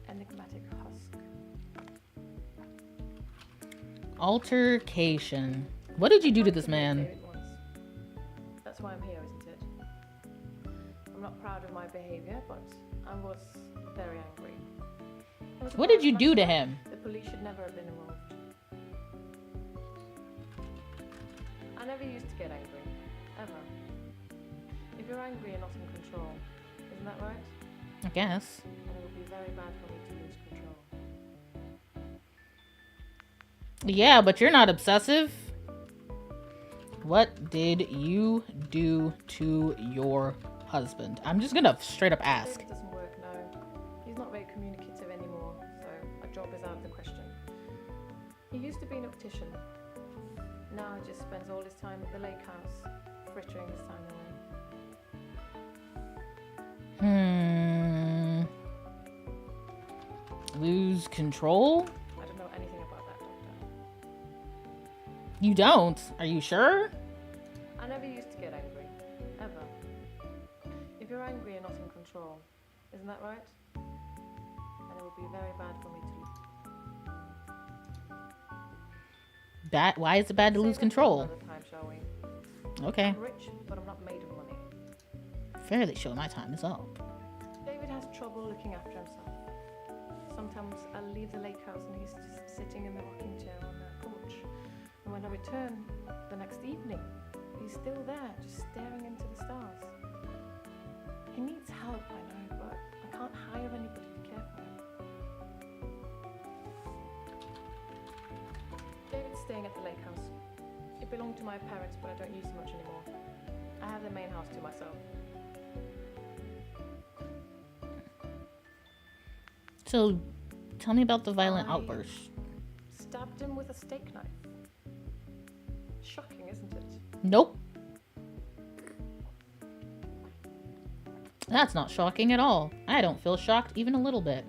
enigmatic husk. Altercation. What did you do to this man? That's why I'm here, isn't it? I'm not proud of my behavior, but I was very angry. It was a What did you bad do to matter. him? The police should never have been involved. I never used to get angry, ever. If you're angry, you're not in control. Isn't that right? I guess. And it would be very bad for me to lose control. Yeah, but you're not obsessive. What did you do to your husband? I'm just gonna straight up ask. It doesn't work now. He's not very communicative anymore, so a job is out of the question. He used to be an optician. Now he just spends all his time at the lake house, frittering his time away. Lose control? I don't know anything about that, Doctor. You don't? Are you sure? I never used to get angry. Ever. If you're angry, you're not in control. Isn't that right? And it would be very bad for me to lose. Bad? Why is it bad to lose control? Another time, shall we? Okay. I'm rich, but I'm not made of money. Fairly sure my time is up. David has trouble looking after himself. Sometimes I'll leave the lake house and he's just sitting in the rocking chair on the porch. And when I return the next evening, he's still there, just staring into the stars. He needs help, I know, but I can't hire anybody to care for him. David's staying at the lake house. It belonged to my parents, but I don't use it much anymore. I have the main house to myself. So, tell me about the violent outburst. Stabbed him with a steak knife. Shocking, isn't it? Nope. That's not shocking at all. I don't feel shocked even a little bit.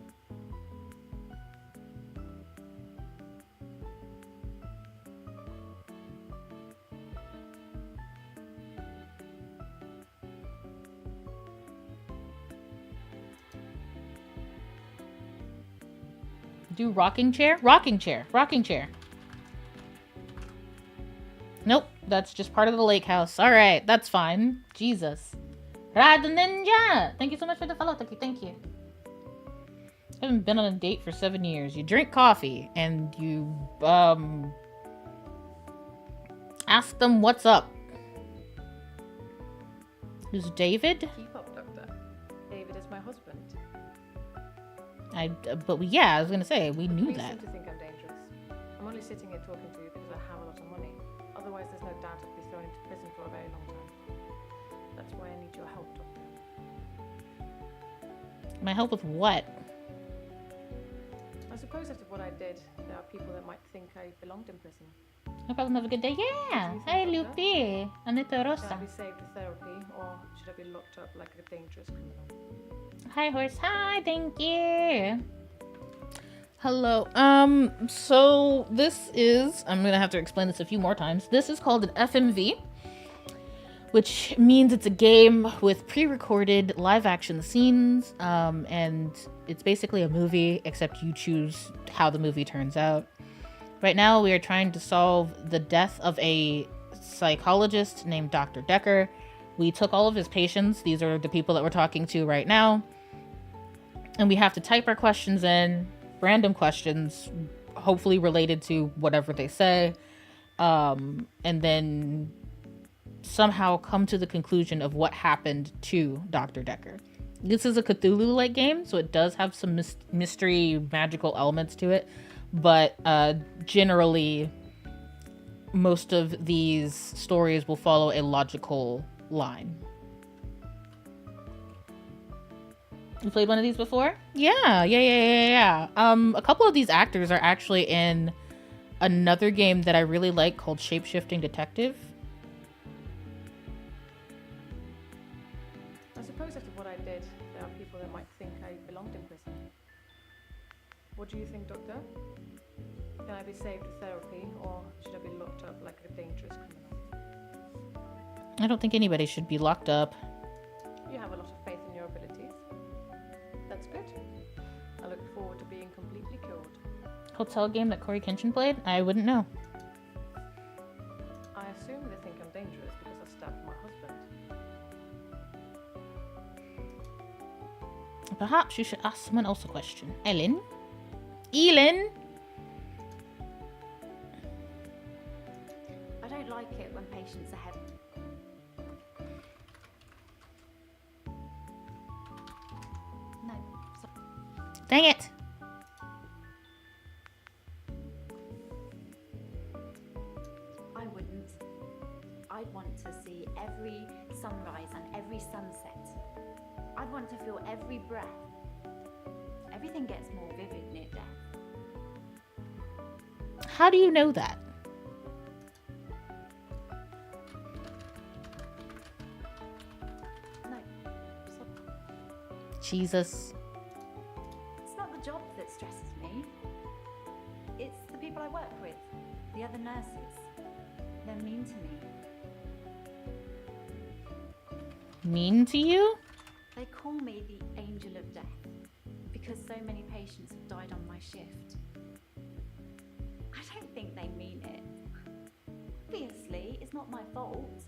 Do rocking chair? Rocking chair. Rocking chair. Nope. That's just part of the lake house. Alright, that's fine. Jesus. Rad Ninja! Thank you so much for the follow, Tucky. Thank you. I haven't been on a date for 7 years. You drink coffee and you, ask them what's up. Who's David? Keep up, Doctor. David is my husband. Yeah, I was gonna say, we knew Please that. seem to think I'm dangerous. I'm only sitting here talking to you because I have a lot of money. Otherwise, there's no doubt I'd be thrown into prison for a very long time. That's why I need your help, Doctor. My help with what? I suppose after what I did, there are people that might think I belonged in prison. No problem, have a good day. Yeah! What do you Hi, think, Doctor? Lupi! Anita Should I Rosa. be saved with therapy, or should I be locked up like a dangerous criminal? Hi, horse. Hi, thank you. Hello. So this is, I'm gonna have to explain this a few more times. This is called an FMV, which means it's a game with pre-recorded live-action scenes, and it's basically a movie, except you choose how the movie turns out. Right now, we are trying to solve the death of a psychologist named Dr. Decker. We took all of his patients. These are the people that we're talking to right now. And we have to type our questions in, random questions, hopefully related to whatever they say, and then somehow come to the conclusion of what happened to Dr. Decker. This is a Cthulhu-like game, so it does have some mystery, magical elements to it, but generally, most of these stories will follow a logical line. You played one of these before? Yeah. A couple of these actors are actually in another game that I really like called Shape-Shifting Detective. I suppose after what I did, there are people that might think I belonged in prison. What do you think, Doctor? Can I be saved with therapy, or should I be locked up like a dangerous criminal? I don't think anybody should be locked up. You have a lot of faith in your abilities. That's good. I look forward to being completely cured. Hotel game that Corey Kenshin played? I wouldn't know. I assume they think I'm dangerous because I stabbed my husband. Perhaps you should ask someone else a question. Ellen? Elin? I don't like it when patients are heavy. No, Dang it! I wouldn't. I'd want to see every sunrise and every sunset. I'd want to feel every breath. Everything gets more vivid near death. How do you know that? No, Jesus. it's not the job that stresses me. It's the people I work with, the other nurses. They're mean to me. Mean to you? They call me the angel of death because so many patients have died on my shift. I don't think they mean it. Obviously, it's not my fault.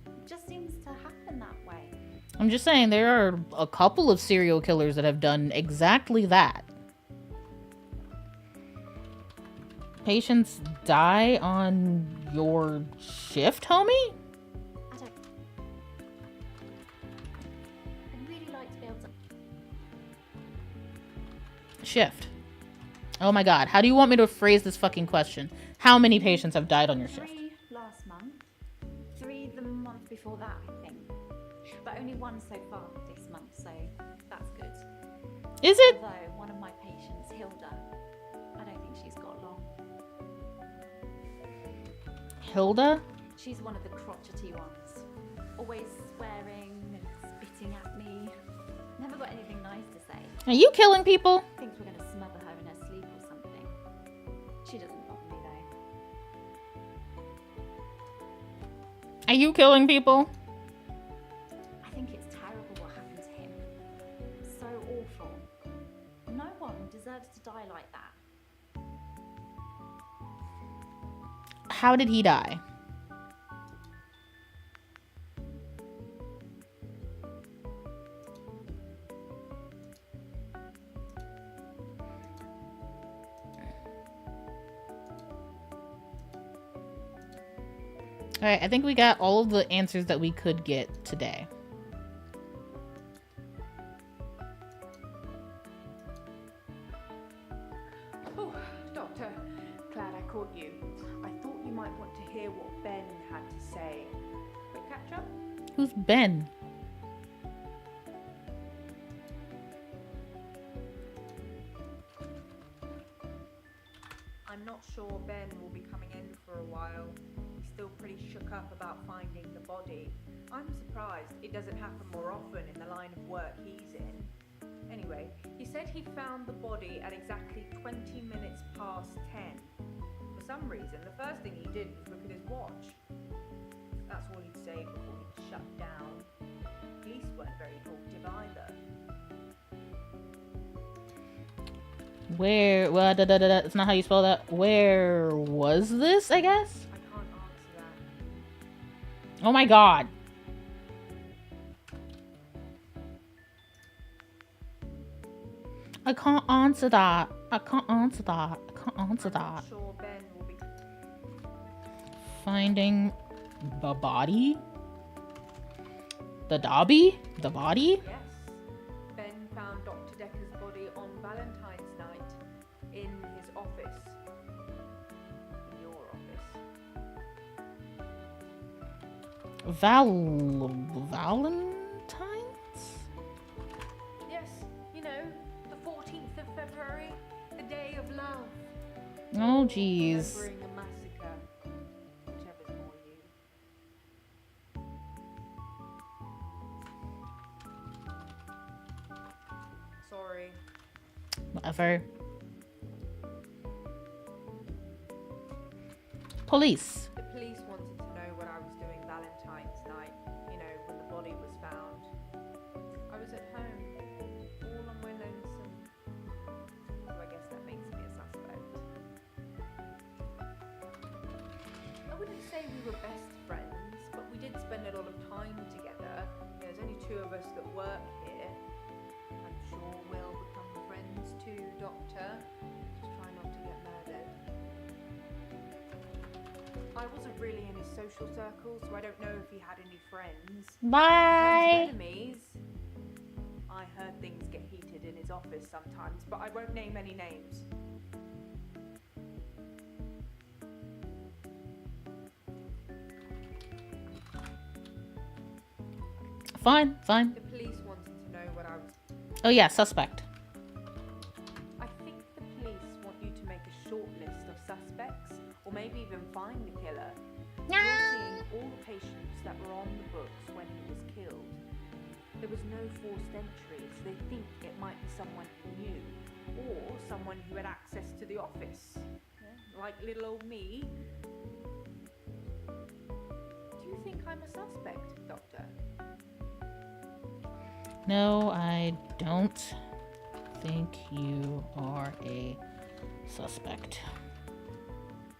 It just seems to happen that way. I'm just saying there are a couple of serial killers that have done exactly that. Patients die on your shift, homie? I'd really like to be able to. Shift. Oh my god, how do you want me to phrase this fucking question? How many patients have died on your shift? 3 last month, 3 the month before that, I think. But only 1 so far this month, so that's good. Is it? Although one of my patients, Hilda, I don't think she's got long. Hilda? She's one of the crotchety ones. Always swearing and spitting at me. Never got anything nice to say. Are you killing people? Thinks we're going to smother her in her sleep or something. She doesn't bother me though. Are you killing people? I think it's terrible what happened to him. So awful. No one deserves to die like that. How did he die? Alright, I think we got all of the answers that we could get today. Oh, Doctor, glad I caught you. I thought you might want to hear what Ben had to say. Quick catch up? Who's Ben? I'm not sure Ben will be coming in for a while. He's still pretty shook up about finding the body. I'm surprised it doesn't happen more often in the line of work he's in. Anyway, he said he found the body at exactly 20 minutes past 10. For some reason, the first thing he did was look at his watch. That's all he'd say before he'd shut down. Police weren't very talkative either. Where? Well, that's not how you spell that. Where was this, I guess? I can't answer that. Oh my god. I can't answer that. I can't answer that. I can't answer I'm that. not sure Ben will be. Finding the body? The Dobby? The body? Yes. Ben found Dr. Decker's body on Valentine's night in his office. In your office. Valentine's? Yes, you know, the 14th of February, the day of love. Oh, jeez. Remembering a massacre, whichever's more you. Sorry. Whatever. Police. The police wanted to know what I was doing Valentine's night, you know, when the body was found. I was at home, all on my lonesome. So I guess that makes me a suspect. I wouldn't say we were best friends, but we did spend a lot of time together. There's only 2 of us that work here. I'm sure we'll become friends too, Doctor. Just try not to get murdered. I wasn't really in his social circle, so I don't know if he had any friends. Bye. Enemies. I heard things get heated in his office sometimes, but I won't name any names. Fine, fine. The police wanted to know what I was. Oh yeah, suspect. I think the police want you to make a short list of suspects, or maybe even find the killer. You're seeing all the patients that were on the books when he was killed. There was no forced entry, so they think it might be someone he knew, or someone who had access to the office. Yeah, like little old me. you think I'm a suspect, Doctor? No, I don't think you are a suspect.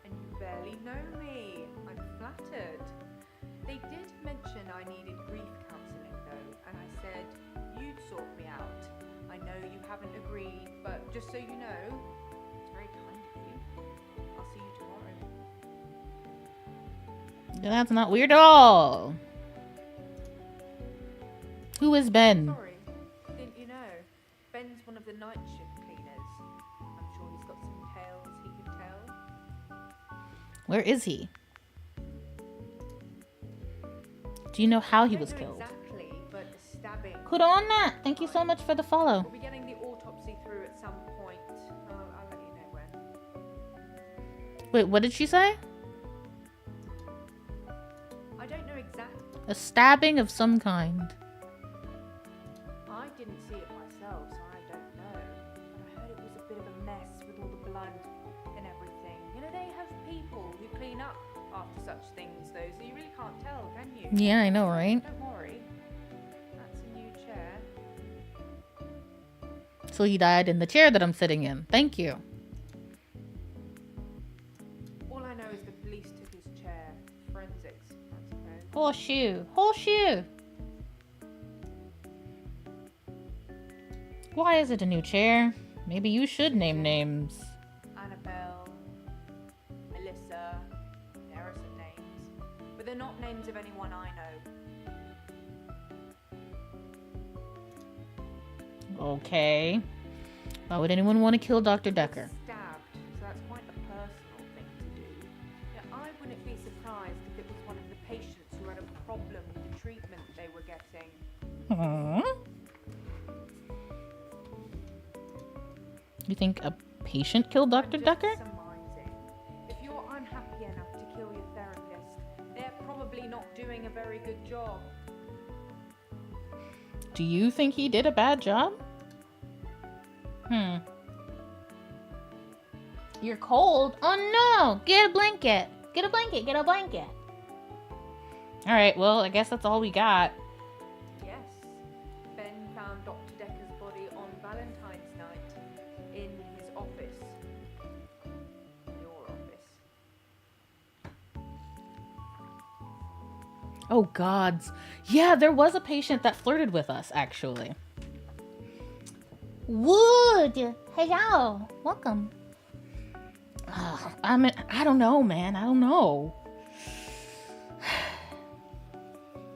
And you barely know me. I'm flattered. They did mention I needed grief counselling though, and I said you'd sort me out. I know you haven't agreed, but just so you know, it's very kind of you. I'll see you tomorrow. That's not weird at all. Who is Ben? Sorry, didn't you know? Ben's one of the night shift cleaners. I'm sure he's got some tales he could tell. Where is he? Do you know how he I was don't know killed? exactly, but the stabbing. Kudo on that. Thank you so much for the follow. We'll be getting the autopsy through at some point. I'll let you know when. Wait, what did she say? I don't know exactly. A stabbing of some kind. I didn't see it myself, so I don't know. But I heard it was a bit of a mess with all the blood and everything. You know, they have people who clean up after such things, though, so you really can't tell, can you? Yeah, I know, right? Don't worry. That's a new chair. So he died in the chair that I'm sitting in. Thank you. All I know is the police took his chair. Forensics, I suppose. Horseshoe. Horseshoe. Why is it a new chair? Maybe you should name names. Annabelle, Melissa, there are some names. But they're not names of anyone I know. Okay. Why would anyone want to kill Dr. Decker? Stabbed, so that's quite a personal thing to do. Now, I wouldn't be surprised if it was one of the patients who had a problem with the treatment they were getting. You think a patient killed Dr. I'm just Decker? surmising. If you're unhappy enough to kill your therapist, they're probably not doing a very good job. Do you think he did a bad job? You're cold? Oh no! Get a blanket! Get a blanket! Get a blanket! Alright, well, I guess that's all we got. Yes, Ben found Dr. Decker's body on Valentine's night in his office. Your office. Oh gods. Yeah, there was a patient that flirted with us, actually. Wood! Hello! Welcome. I don't know, man. I don't know.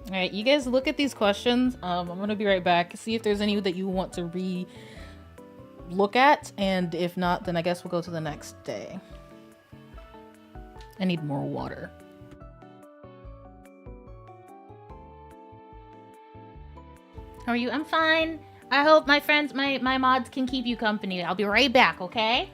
Alright, you guys look at these questions. I'm gonna be right back. See if there's any that you want to look at, and if not, then I guess we'll go to the next day. I need more water. How are you? I'm fine. I hope my friends, my mods can keep you company. I'll be right back, okay?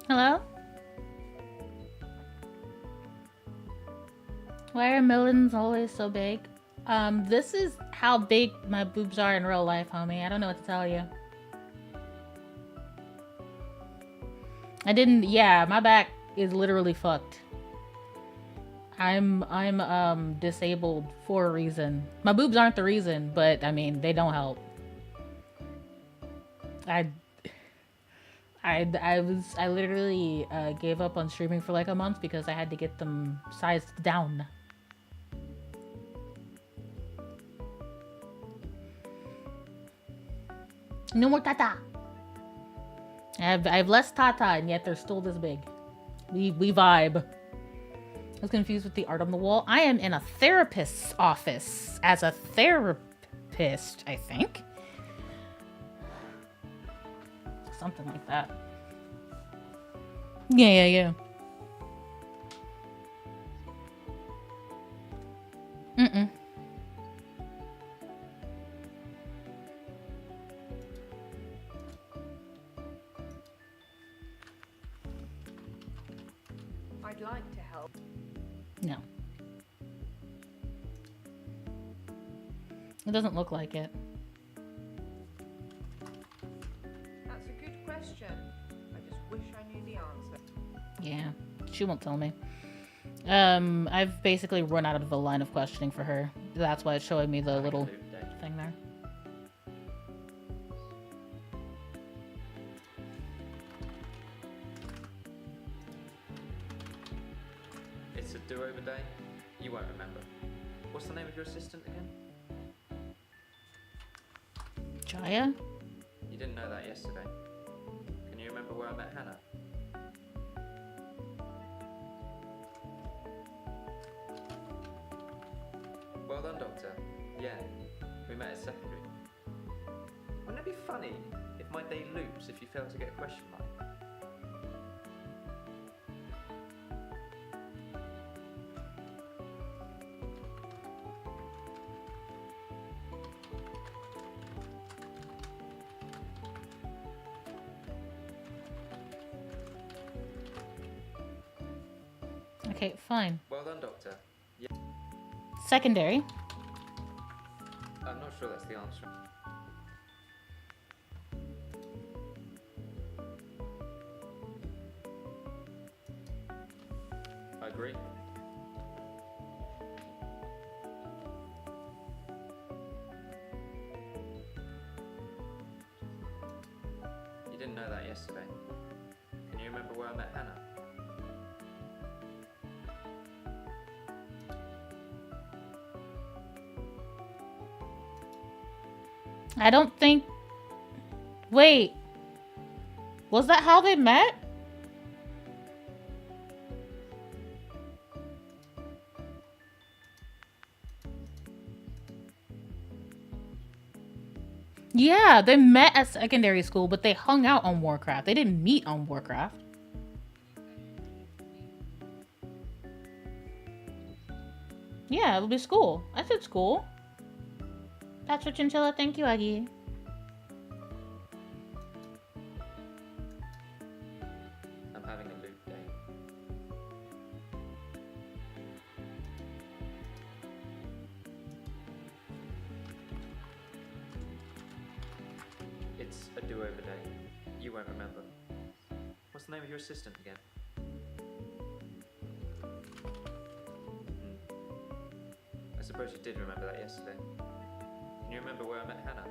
Hello? Why are melons always so big? This is how big my boobs are in real life, homie. I don't know what to tell you. Yeah, my back is literally fucked. I'm disabled for a reason. My boobs aren't the reason, but I mean, they don't help. I literally gave up on streaming for like a month because I had to get them sized down. No more tata. I have less tata, and yet they're still this big. We vibe. I was confused with the art on the wall. I am in a therapist's office as a therapist, I think. Something like that. Yeah. Mm-mm. I'd like to help. No. It doesn't look like it. That's a good question. I just wish I knew the answer. Yeah, she won't tell me. I've basically run out of the line of questioning for her. That's why it's showing me the little thing there. It's a do-over day. You won't remember. What's the name of your assistant again? Jaya? You didn't know that yesterday. Can you remember where I met Hannah? Well done, Doctor. Yeah, we met at secondary. Wouldn't it be funny if my day loops if you fail to get a question right? Okay, fine. Well done, Doctor. Yeah. Secondary. I'm not sure that's the answer. I agree. You didn't know that yesterday. Can you remember where I met Hannah? I don't think... Wait. Was that how they met? Yeah, they met at secondary school, but they hung out on Warcraft. They didn't meet on Warcraft. Yeah, it would be school. I said school. That's for Chinchilla. Thank you, Aggie. I'm having a loop day. It's a do-over day. You won't remember. What's the name of your assistant again? I suppose you did remember that yesterday. Can you remember where I met Hannah?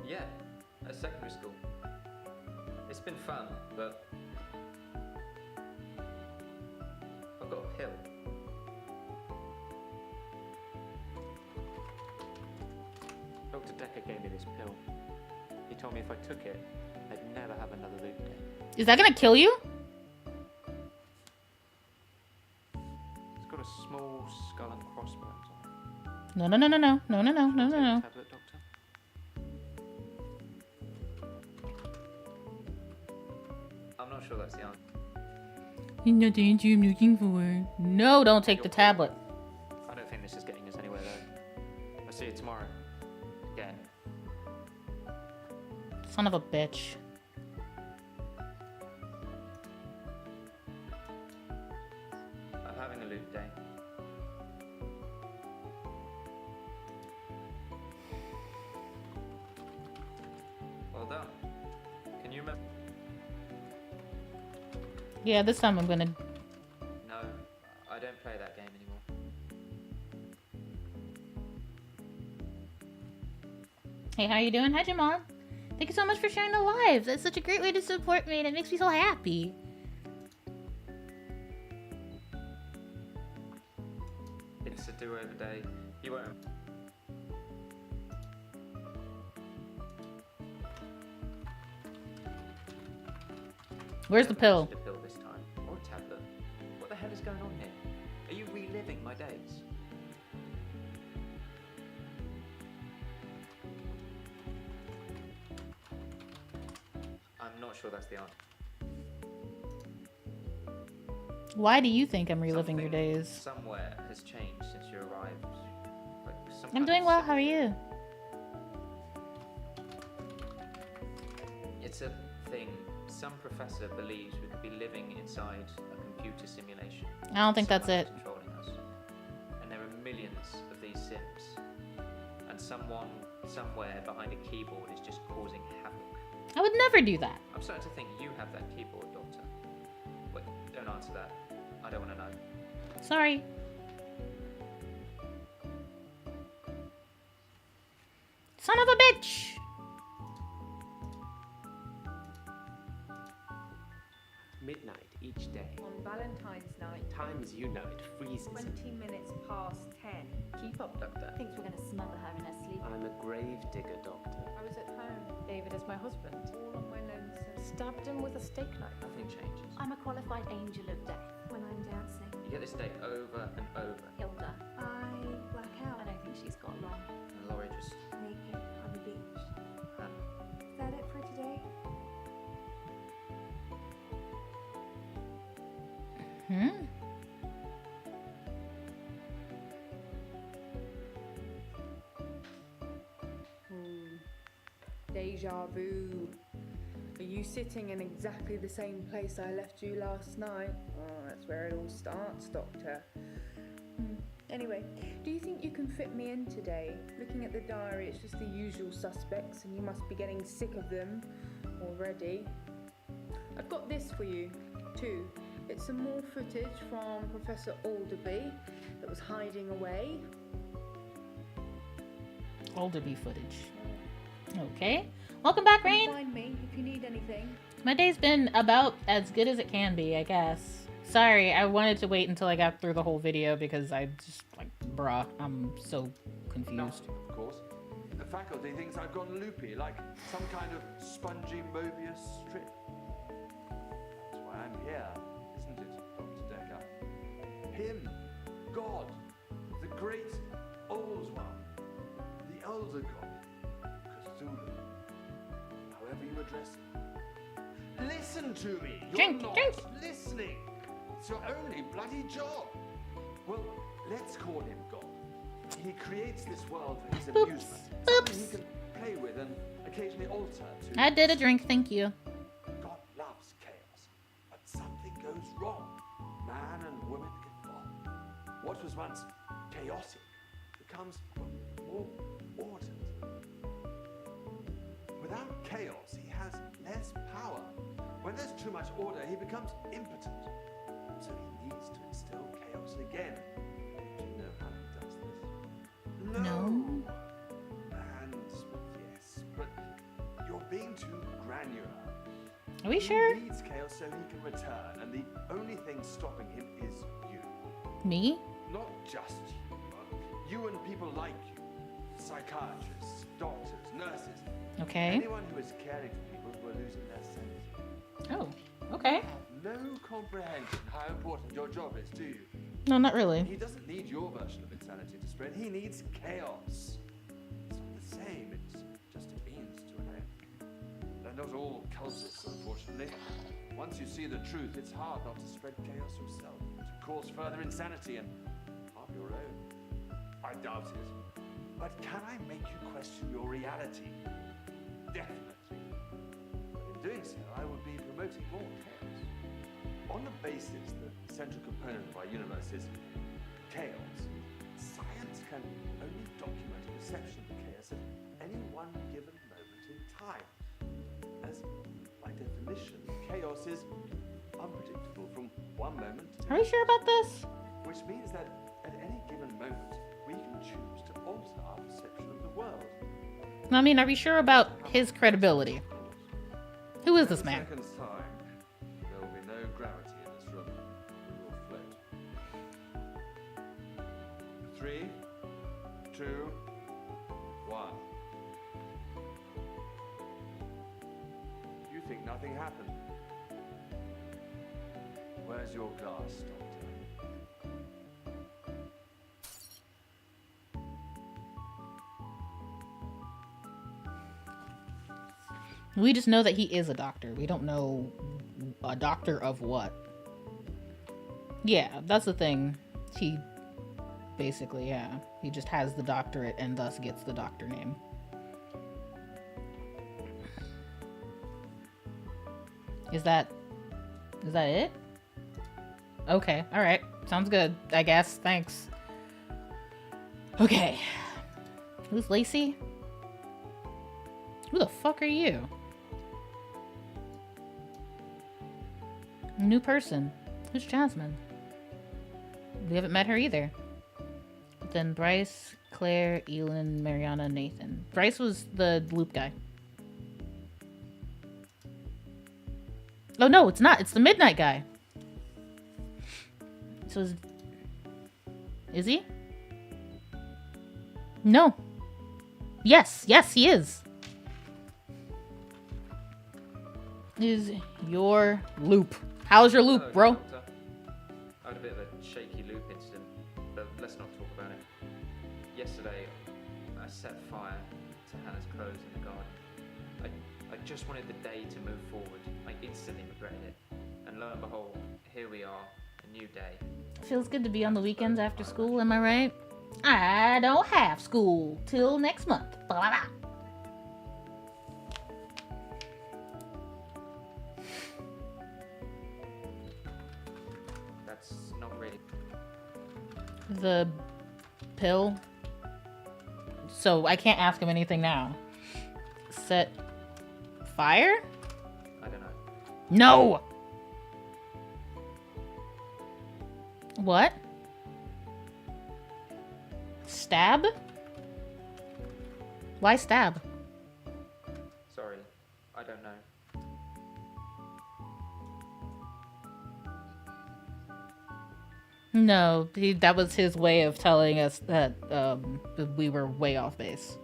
Yeah, at secondary school. It's been fun, but I've got a pill. Dr. Decker gave me this pill. He told me if I took it, I'd never have another loop day. Is that gonna kill you? It's got a small skull and crossbones on it. No. Tablet, Doctor? I'm not sure that's the answer. Not the answer I'm looking for. No, don't take the tablet. I don't think this is getting us anywhere though. I'll see you tomorrow. Again. Son of a bitch. I'm having a loop day. Well done. Can you remember? Yeah, this time I'm gonna. No, I don't play that game anymore. Hey, how you doing? Hi, Jamal. Thank you so much for sharing the live. That's such a great way to support me, and it makes me so happy. It's a do-over day. You won't. Where's the pill? The pill this time, or a tablet. What the hell is going on here? Are you reliving my days? I'm not sure that's the answer. Why do you think I'm reliving your Something days? Somewhere has changed since you arrived. Like some I'm kind doing of well. How are signature. you? It's a thing. Some professor believes we could be living inside a computer simulation. I don't think that's Someone it. is controlling us. And there are millions of these sims. And someone, somewhere behind a keyboard is just causing havoc. I would never do that. I'm starting to think you have that keyboard, Doctor. Wait, don't answer that. I don't want to know. Sorry. Son of a bitch! Midnight each day. On Valentine's night, Time as you know it freezes. 20 minutes past 10. Keep up, Doctor. Thinks we're gonna smother her in her sleep. I'm a grave digger, Doctor. I was at home. David is my husband. All on my lonesome. Stabbed him with a steak knife. Nothing changes. I'm a qualified angel of death. When I'm dancing, You get this day over and over. Hilda. I black out, I don't think she's got long. And Laurie just... naked on the beach. Hannah. Is that it for today? Hmm? Deja vu. Are you sitting in exactly the same place I left you last night? Oh, that's where it all starts, Doctor. Anyway, do you think you can fit me in today? Looking at the diary, it's just the usual suspects, and you must be getting sick of them already. I've got this for you, too. It's some more footage from Professor Alderby that was hiding away. Alderby footage. Okay. Welcome back, Come Rain. find me if you need anything. My day's been about as good as it can be, I guess. Sorry, I wanted to wait until I got through the whole video because I just, like, bruh, I'm so confused. Of course. The faculty thinks I've gone loopy, like some kind of spongy Mobius strip. That's why I'm here, isn't it, Dr. Decker? Him, God, the great old one, the elder god, Cthulhu, however you address him. Listen to me! You're Drink, not drink. listening! It's your only bloody job! Well, let's call him God. He creates this world for his Oops. amusement. Oops. Something he can play with and occasionally alter to. I did a drink, thank you. God loves chaos, but something goes wrong. Man and woman get involved. What was once chaotic becomes more ordered. Without chaos, he has less power. When there's too much order, he becomes impotent. So he needs to instill chaos again. Do you know how he does this? No. And yes, but you're being too granular. Are we sure? He needs chaos so he can return, and the only thing stopping him is you. Me? Not just you. You and people like you. Psychiatrists, doctors, nurses. Okay. Anyone who is caring for people who are losing their sanity. Oh, okay. No comprehension how important your job is, do you? No, not really. He doesn't need your version of insanity to spread. He needs chaos. It's not the same. It's just a means to an end. They're not all cultists, unfortunately. Once you see the truth, it's hard not to spread chaos yourself, to cause further insanity and of your own. I doubt it. But can I make you question your reality? Definitely. But in doing so, I would be promoting more chaos. On the basis that the central component of our universe is chaos, science can only document a perception of chaos at any one given moment in time. As, by definition, chaos is unpredictable from one moment to Are we sure about this? which means that at any given moment, we can choose to alter our perception of the world. I mean, are we sure about his credibility? Who is this man? Second time, there will be no gravity in this room. We will float. 3, 2, 1. You think nothing happened? Where's your glass, Doctor? We just know that he is a doctor. We don't know a doctor of what. Yeah, that's the thing. He basically, yeah. He just has the doctorate and thus gets the doctor name. Is that it? Okay, alright. Sounds good, I guess. Thanks. Okay. Who's Lacey? Who the fuck are you? New person. Who's Jasmine? We haven't met her either. But then Bryce, Claire, Elin, Mariana, Nathan. Bryce was the loop guy. Oh no, it's not. It's the midnight guy. So is he? No. Yes, he is. Is your loop. How's your loop, bro? Doctor. I had a bit of a shaky loop incident, but let's not talk about it. Yesterday, I set fire to Hannah's clothes in the garden. I just wanted the day to move forward. I instantly regretted it. And lo and behold, here we are, a new day. Feels good to be on the weekends after school, am I right? I don't have school till next month. Blah, blah, blah. That's not really... The pill. So I can't ask him anything now. Set fire? I don't know. No! What? Stab? Why stab? Sorry, I don't know. No, that was his way of telling us that we were way off base.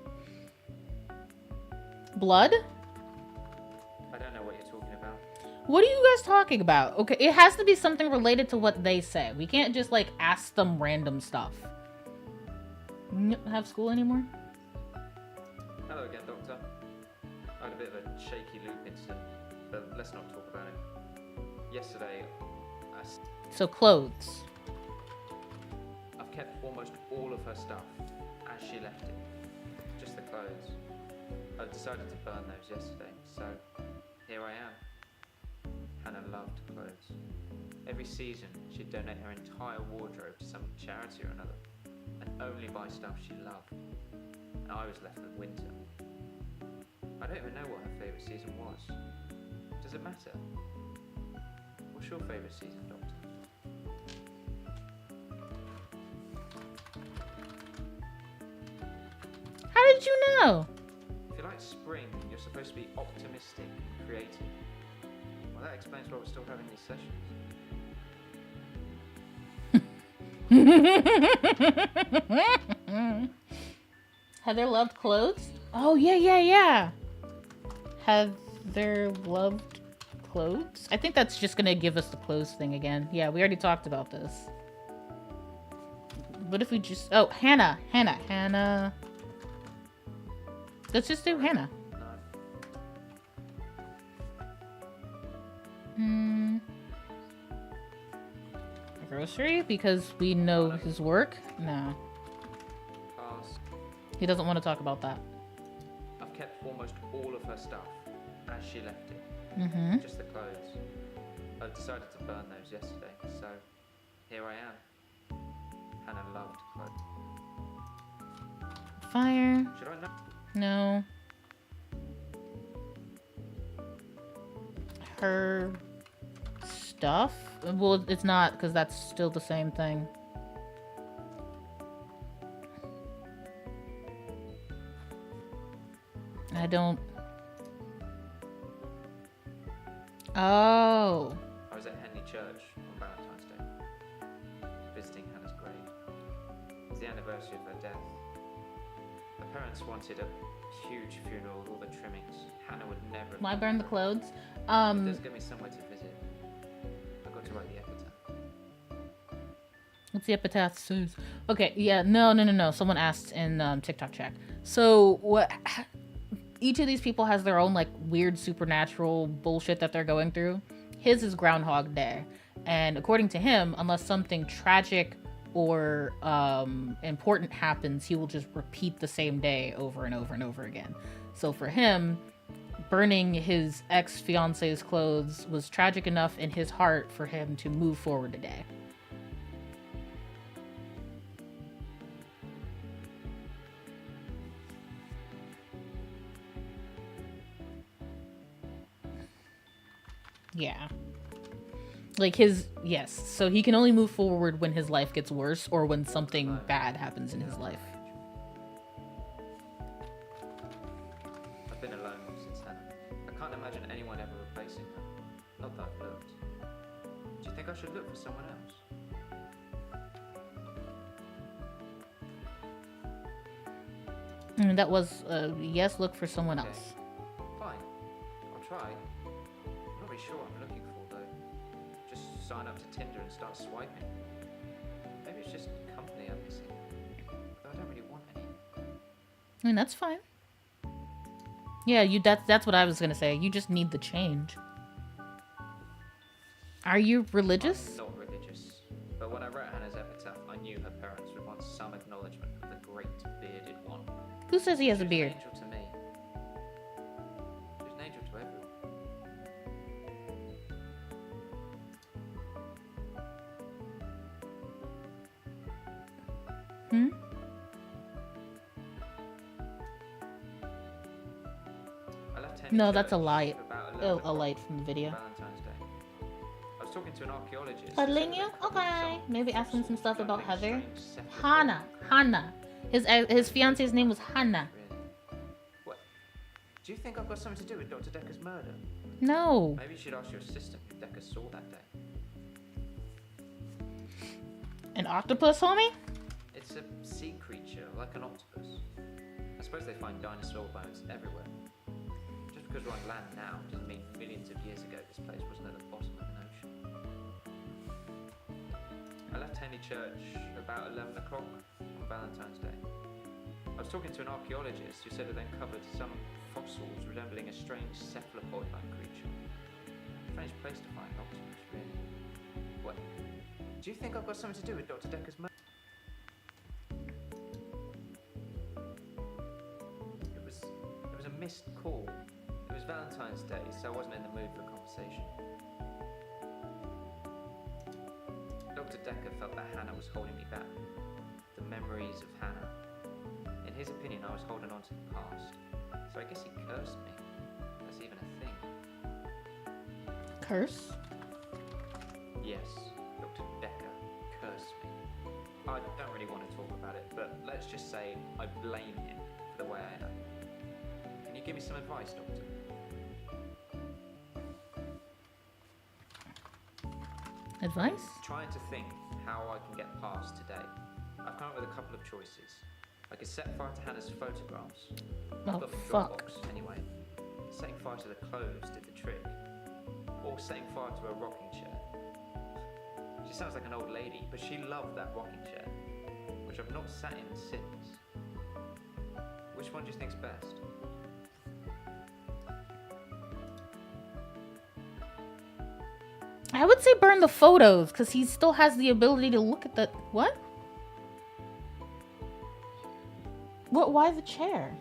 Blood? I don't know what you're talking about. What are you guys talking about? Okay, it has to be something related to what they say. We can't just, like, ask them random stuff. You don't have school anymore? Hello again, Doctor. I had a bit of a shaky loop incident, but let's not talk about it. Yesterday, So clothes. I've kept almost all of her stuff as she left it. Just the clothes. I decided to burn those yesterday, so here I am. Hannah loved clothes. Every season, she'd donate her entire wardrobe to some charity or another, and only buy stuff she loved. And I was left with winter. I don't even know what her favourite season was. Does it matter? What's your favourite season, Doctor? How did you know? If you like spring, you're supposed to be optimistic and creative. Well, that explains why we're still having these sessions. Heather loved clothes? Oh, yeah. Heather loved clothes? I think that's just gonna give us the clothes thing again. Yeah, we already talked about this. What if we just... Oh, Hannah. Let's just do Hannah. Grocery? Because we know his work? No. He doesn't want to talk about that. I've kept almost all of her stuff as she left it. Mm-hmm. Just the clothes. I decided to burn those yesterday, so here I am. Hannah loved clothes. Fire. Should I know? No. Her stuff? Well, it's not, because that's still the same thing. I don't... Oh. I was at Henley Church on Valentine's Day, visiting Hannah's grave. It's the anniversary of her death. Her parents wanted a huge funeral with all the trimmings. Hannah would never have... Why burn the clothes? It does give me somewhere to visit. I've got to write the epitaph. What's the epitaph says? Okay, yeah, no. Someone asked in TikTok chat. So what? Each of these people has their own like weird supernatural bullshit that they're going through. His is Groundhog Day, and according to him, unless something tragic or important happens, he will just repeat the same day over and over and over again. So for him, burning his ex-fiance's clothes was tragic enough in his heart for him to move forward today. Yeah. Like yes. So he can only move forward when his life gets worse or when something bad happens in his life. I've been alone since Hannah. I can't imagine anyone ever replacing her. Not that I've looked. Do you think I should look for someone else? That was yes, look for someone else. Fine. I'll try. I'm not really sure what I'm looking for though. Just sign up to Tinder and start swiping. Maybe it's just company I'm missing. Though I don't really want any. I mean, that's fine. Yeah, that's what I was gonna say. You just need the change. Are you religious? I'm not religious. But when I wrote Hannah's epitaph, I knew her parents would want some acknowledgement of the great bearded one. Who says he has a beard? She was an angel to me. She was an angel to everyone. Hmm? I left Henley No, that's a Church light. about A 11 o'clock light from the video. Valentine's Day. I was talking to an archaeologist. who Cuddling said you? that they Okay. found Maybe ask him some stuff about something Heather. strange separate Hannah. His fiance's name was Hannah. Really? What? Do you think I've got something to do with Dr. Decker's murder? No. Maybe you should ask your assistant who Decker saw that day. An octopus, homie? It's a sea creature, like an octopus. I suppose they find dinosaur bones everywhere. Just because we're on land now doesn't mean millions of years ago this place wasn't at the bottom of an ocean. I left Henley Church about 11 o'clock on Valentine's Day. I was talking to an archaeologist who said that they uncovered some fossils resembling a strange cephalopod-like creature. Strange place to find octopus, really. What? Do you think I've got something to do with Dr. Decker's murder? It was a missed call. It was Valentine's Day, so I wasn't in the mood for conversation. Dr. Decker felt that Hannah was holding me back. The memories of Hannah. In his opinion, I was holding on to the past. So I guess he cursed me. That's even a thing. Curse? Yes, Dr. Decker cursed me. I don't really want to talk about it, but let's just say I blame him for the way I am. Can you give me some advice, Doctor? Advice? Trying to think how I can get past today. I've come up with a couple of choices. I could set fire to Hannah's photographs. I've Oh, got them fuck. Dropbox anyway. Setting fire to the clothes did the trick. Or setting fire to a rocking chair. She sounds like an old lady, but she loved that rocking chair, which I've not sat in since. Which one do you think's best? I would say burn the photos, because he still has the ability to look at the... What? What? Why the chair?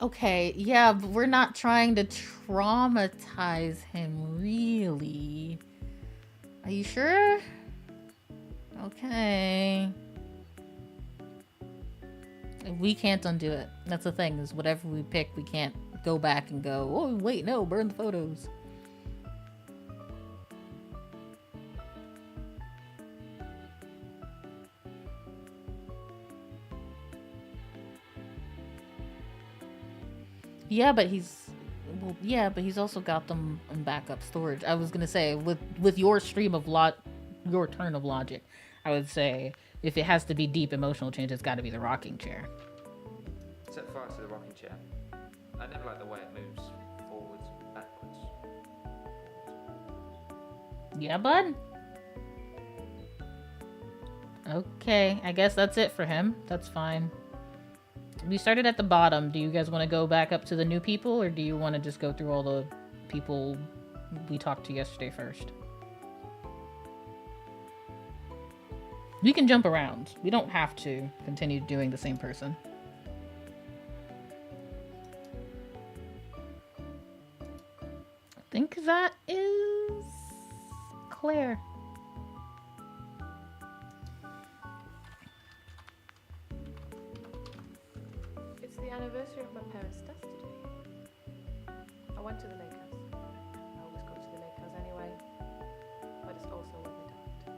Okay, yeah, but we're not trying to traumatize him, really. Are you sure? Okay. We can't undo it. That's the thing, is whatever we pick, we can't go back and go, oh, wait, no, burn the photos. Yeah, but he's also got them in backup storage. I was gonna say, with your your turn of logic, I would say if it has to be deep emotional change, it's got to be the rocking chair. Set fire to the rocking chair. I never like the way it moves forwards, backwards. Yeah, bud. Okay, I guess that's it for him. That's fine. We started at the bottom. Do you guys want to go back up to the new people, or do you want to just go through all the people we talked to yesterday first? We can jump around. We don't have to continue doing the same person. I think that is Claire. It's the anniversary of my parents' death today. I went to the lake house. I always go to the lake house anyway, but it's also where they died.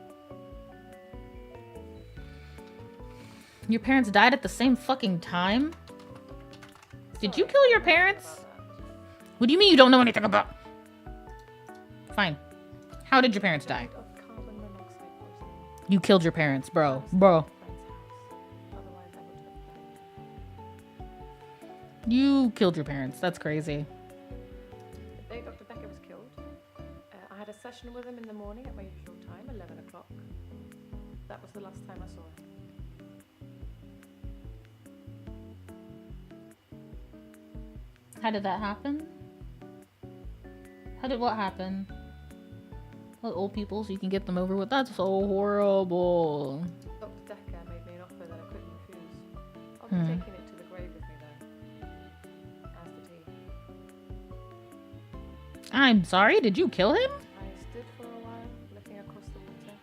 Your parents died at the same fucking time? Did you kill your parents? What do you mean you don't know anything about? Fine. How did your parents die? Carbon monoxide poisoning. You killed your parents, bro. Otherwise, I would have died. You killed your parents. That's crazy. The day Dr. Becker was killed, I had a session with him in the morning at my usual time, 11 o'clock. That was the last time I saw him. How did that happen? What happened? What, old people so you can get them over with? That's so horrible. Dr. Decker made me an offer that I couldn't refuse. I'll be taking it to the grave with me though. As the tea. I'm sorry, did you kill him? I stood for a while, looking across the water.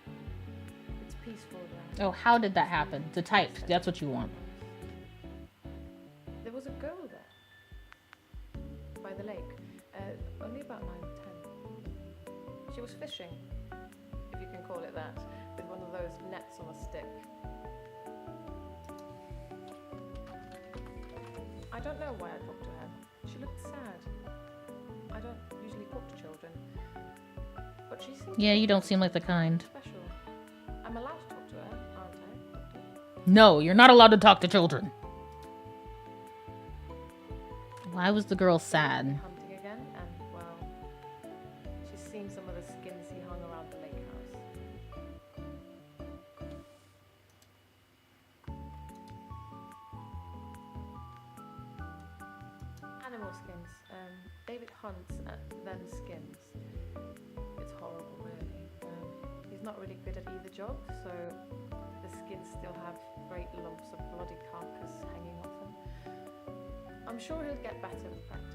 It's peaceful around. Oh, how did that happen? To type. That's what you want. There was a girl there. By the lake. Only about 9 or 10. She was fishing, if you can call it that, with one of those nets on a stick. I don't know why I talked to her. She looked sad. I don't usually talk to children, but she seemed Yeah, you don't seem like the kind. special. I'm allowed to talk to her, aren't I, Doctor? No, you're not allowed to talk to children. Why was the girl sad? Hunting again, and well, she's seen some of the skins he hung around the lake house. Animal skins. David hunts then skins. It's horrible, really. He's not really good at either job, so the skins still have great lumps of bloody carcass hanging off them. I'm sure he'll get better with practice.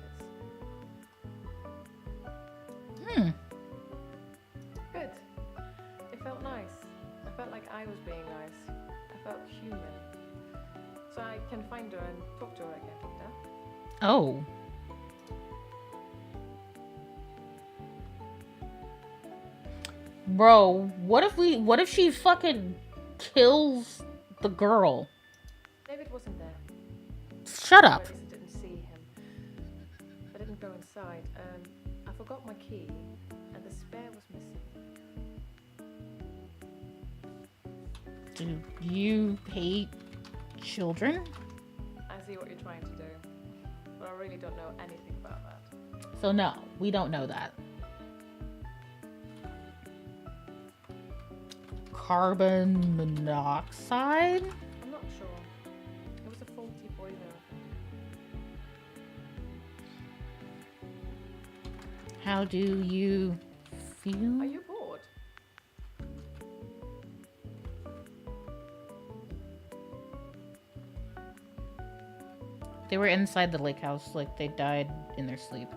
Good. It felt nice. I felt like I was being nice. I felt human. So I can find her and talk to her again, Doctor. Oh. Bro, what if she fucking kills the girl? David wasn't there. Shut up. Or at least I didn't see him. I didn't go inside. I forgot my key, and the spare was missing. Do you hate children? I see what you're trying to do, but I really don't know anything about that. So no, we don't know that. Carbon monoxide? I'm not sure. It was a faulty boiler. How do you feel? Are you bored? They were inside the lake house, like they died in their sleep.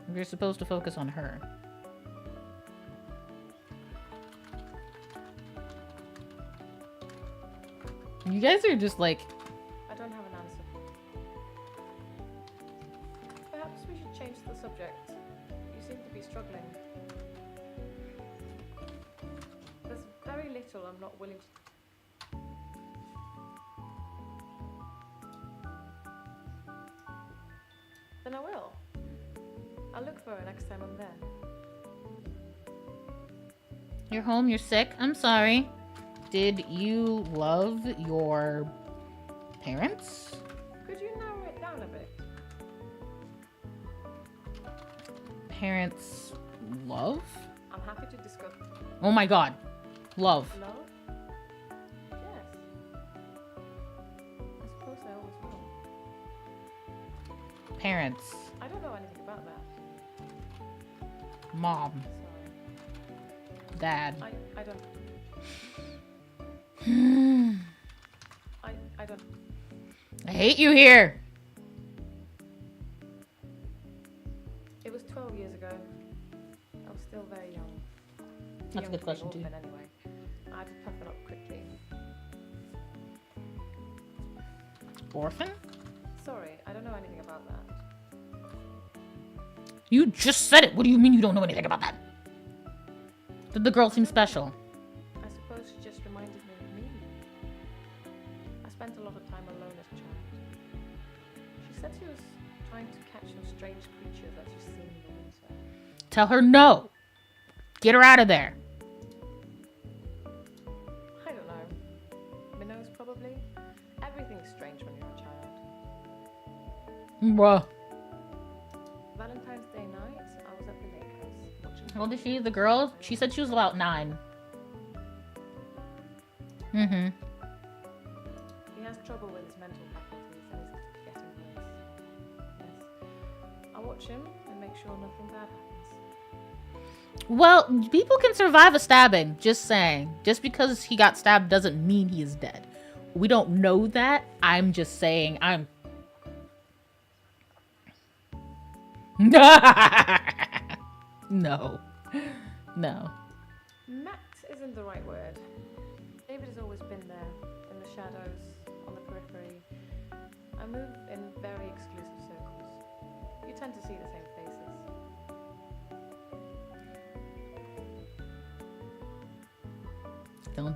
We're supposed to focus on her. You guys are just like... I don't have an answer. Perhaps we should change the subject. You seem to be struggling. There's very little I'm not willing to... Then I will. I'll look for her next time I'm there. You're home, you're sick. I'm sorry. Did you love your parents? Could you narrow it down a bit? Parents love? I'm happy to discuss. Oh my god. Love. Love? Yes. I suppose I always will. Parents. I don't know anything about that. Mom. Sorry. Dad. I don't. I don't. I hate you here. It was 12 years ago. I was still very young. That's a good question too. Anyway, I had to toughen up quickly. Orphan? Sorry, I don't know anything about that. You just said it. What do you mean you don't know anything about that? Did the girl seem special? I suppose she just reminded me of me. I spent a lot of time alone as a child. She said she was trying to catch some strange creature that she's seen in the winter. Tell her no. Get her out of there. I don't know. Minnows, probably. Everything's strange when you're a child. Bruh. Valentine's Day night, I was at the lake house watching. How old is she? The girl? She said she was about 9. Mm-hmm. He has trouble with his mental faculties and is getting worse. Yes. I'll watch him and make sure nothing bad happens. Well, people can survive a stabbing. Just saying. Just because he got stabbed doesn't mean he is dead. We don't know that. I'm just saying I'm... No. No. Met isn't the right word. David has always been there, in the shadows, on the periphery. I move in very exclusive circles. You tend to see the same faces.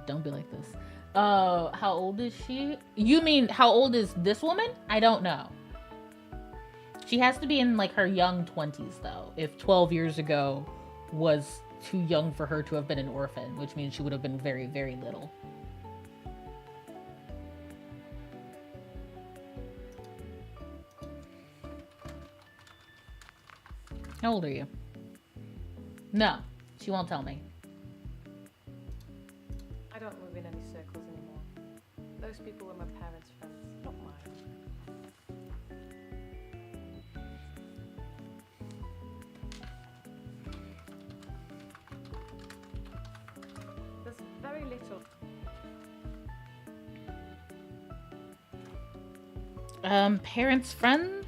Don't be like this. How old is she? You mean how old is this woman? I don't know. She has to be in like her young 20s though. If 12 years ago was too young for her to have been an orphan, which means she would have been very, very little. How old are you? No, she won't tell me. I don't move in any circles anymore. Those people were my parents' friends, not mine. There's very little. Parents, friends?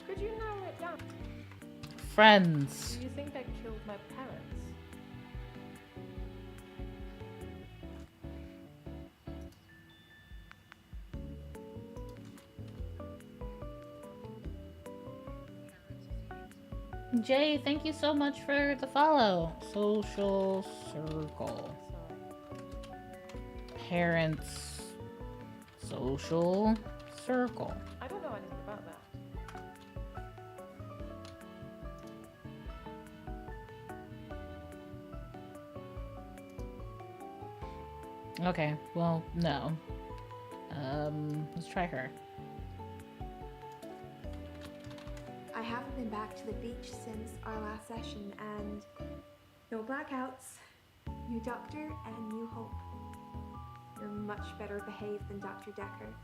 Could you narrow it down? Friends. Do you think I killed my parents? Jay, thank you so much for the follow. Social circle. Sorry. Parents. Social circle. I don't know anything about that. Okay, well, no. Let's try her. I haven't been back to the beach since our last session, and no blackouts, new doctor, and new hope. You're much better behaved than Dr. Decker.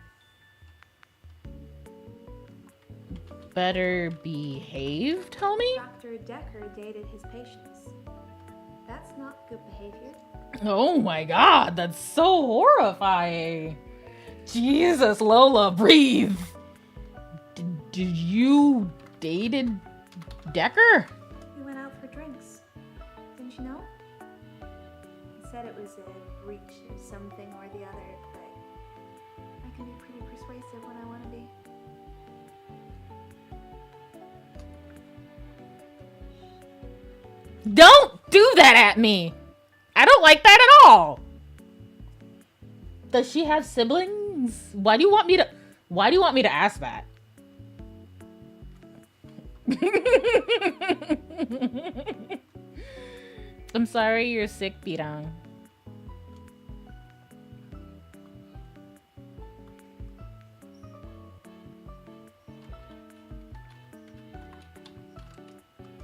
Better behaved, homie? Dr. Decker dated his patients. That's not good behavior. Oh my god, that's so horrifying. Jesus, Lola, breathe. Did you dated Decker? We went out for drinks. Didn't you know? He said it was a breach or something or the other, but I can be pretty persuasive when I want to be. Don't do that at me. I don't like that at all. Does she have siblings? Why do you want me to ask that? I'm sorry you're sick, Pirang.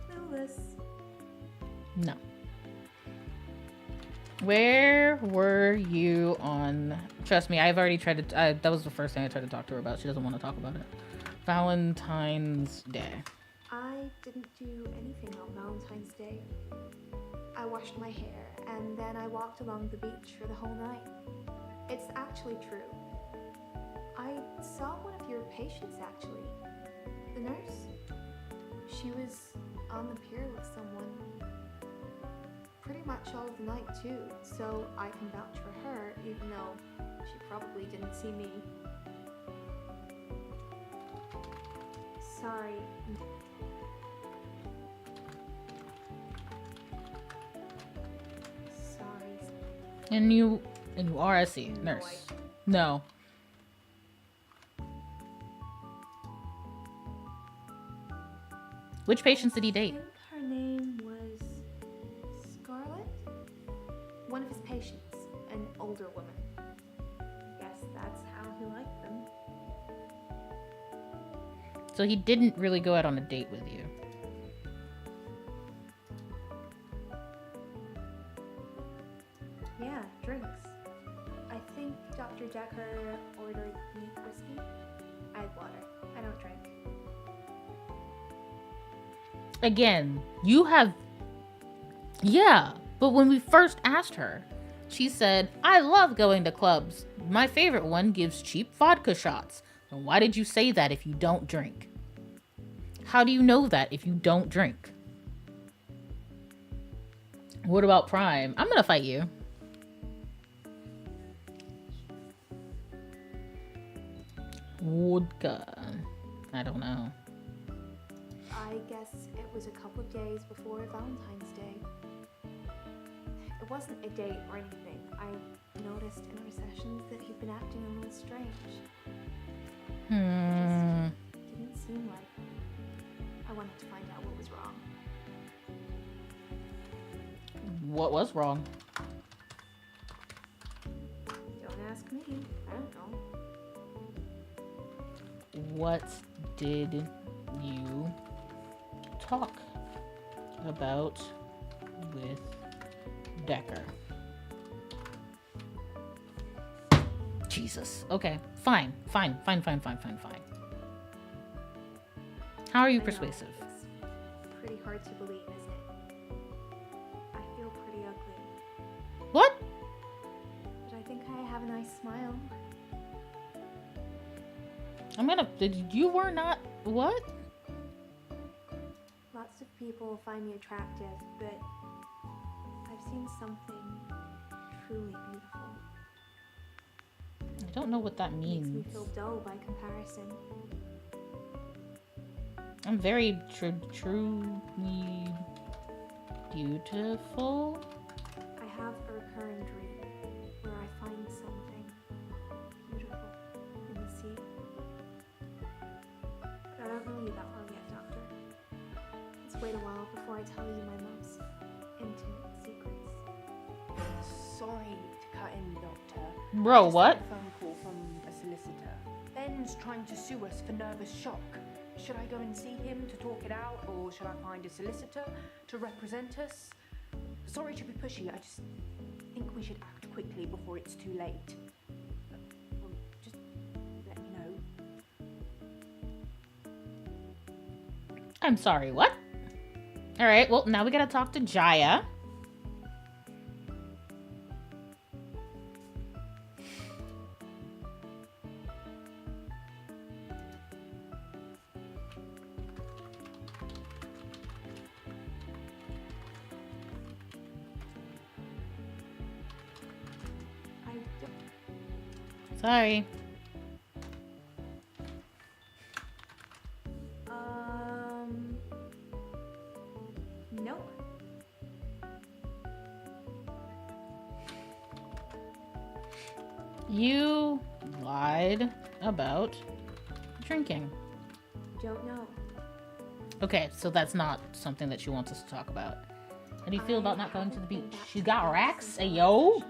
Clueless. No. Where were you on... Trust me, I've already tried to... that was the first thing I tried to talk to her about. She doesn't want to talk about it. Valentine's Day. I didn't do anything on Valentine's Day. I washed my hair and then I walked along the beach for the whole night. It's actually true. I saw one of your patients actually. The nurse. She was on the pier with someone pretty much all of the night too, so I can vouch for her even though she probably didn't see me. Sorry. Sorry. And you are a C, nurse. No. Which patients did he I date? think her name was Scarlett? One of his patients, an older woman. Guess that's how he liked them. So he didn't really go out on a date with you. Yeah, drinks. I think Dr. Decker ordered me whiskey. I had water. I don't drink. Again, you have... Yeah, but when we first asked her, she said, I love going to clubs. My favorite one gives cheap vodka shots. So why did you say that if you don't drink? How do you know that if you don't drink? What about Prime? I'm gonna fight you. Vodka. I don't know. I guess it was a couple of days before Valentine's Day. It wasn't a date or anything. I noticed in our sessions that he'd been acting a little strange. Didn't seem like I wanted to find out what was wrong. What was wrong? Don't ask me. I don't know. What did you talk about with Decker? Jesus. Okay. Fine. How are you I know, persuasive? It's pretty hard to believe, isn't it? I feel pretty ugly. What? But I think I have a nice smile. You were not... What? Lots of people find me attractive, but I've seen something truly beautiful. I don't know what that It means. makes me feel dull by comparison. I'm very truly beautiful. I have a recurring dream where I find something beautiful in the sea. But I don't know you that well yet, Doctor. Let's wait a while before I tell you my most intimate secrets. Sorry to cut in, Doctor. Bro, Just what? had a phone call from a solicitor. Ben's trying to sue us for nervous shock. Should I go and see him to talk it out, or should I find a solicitor to represent us? Sorry to be pushy, I just think we should act quickly before it's too late. Well, just let me know. I'm sorry, what? Alright, well, now we gotta talk to Jaya. Sorry. No. You lied about drinking. Don't know. Okay, so that's not something that she wants us to talk about. How do you feel about not going to the beach? back She to got the racks? since Hey, last yo! session.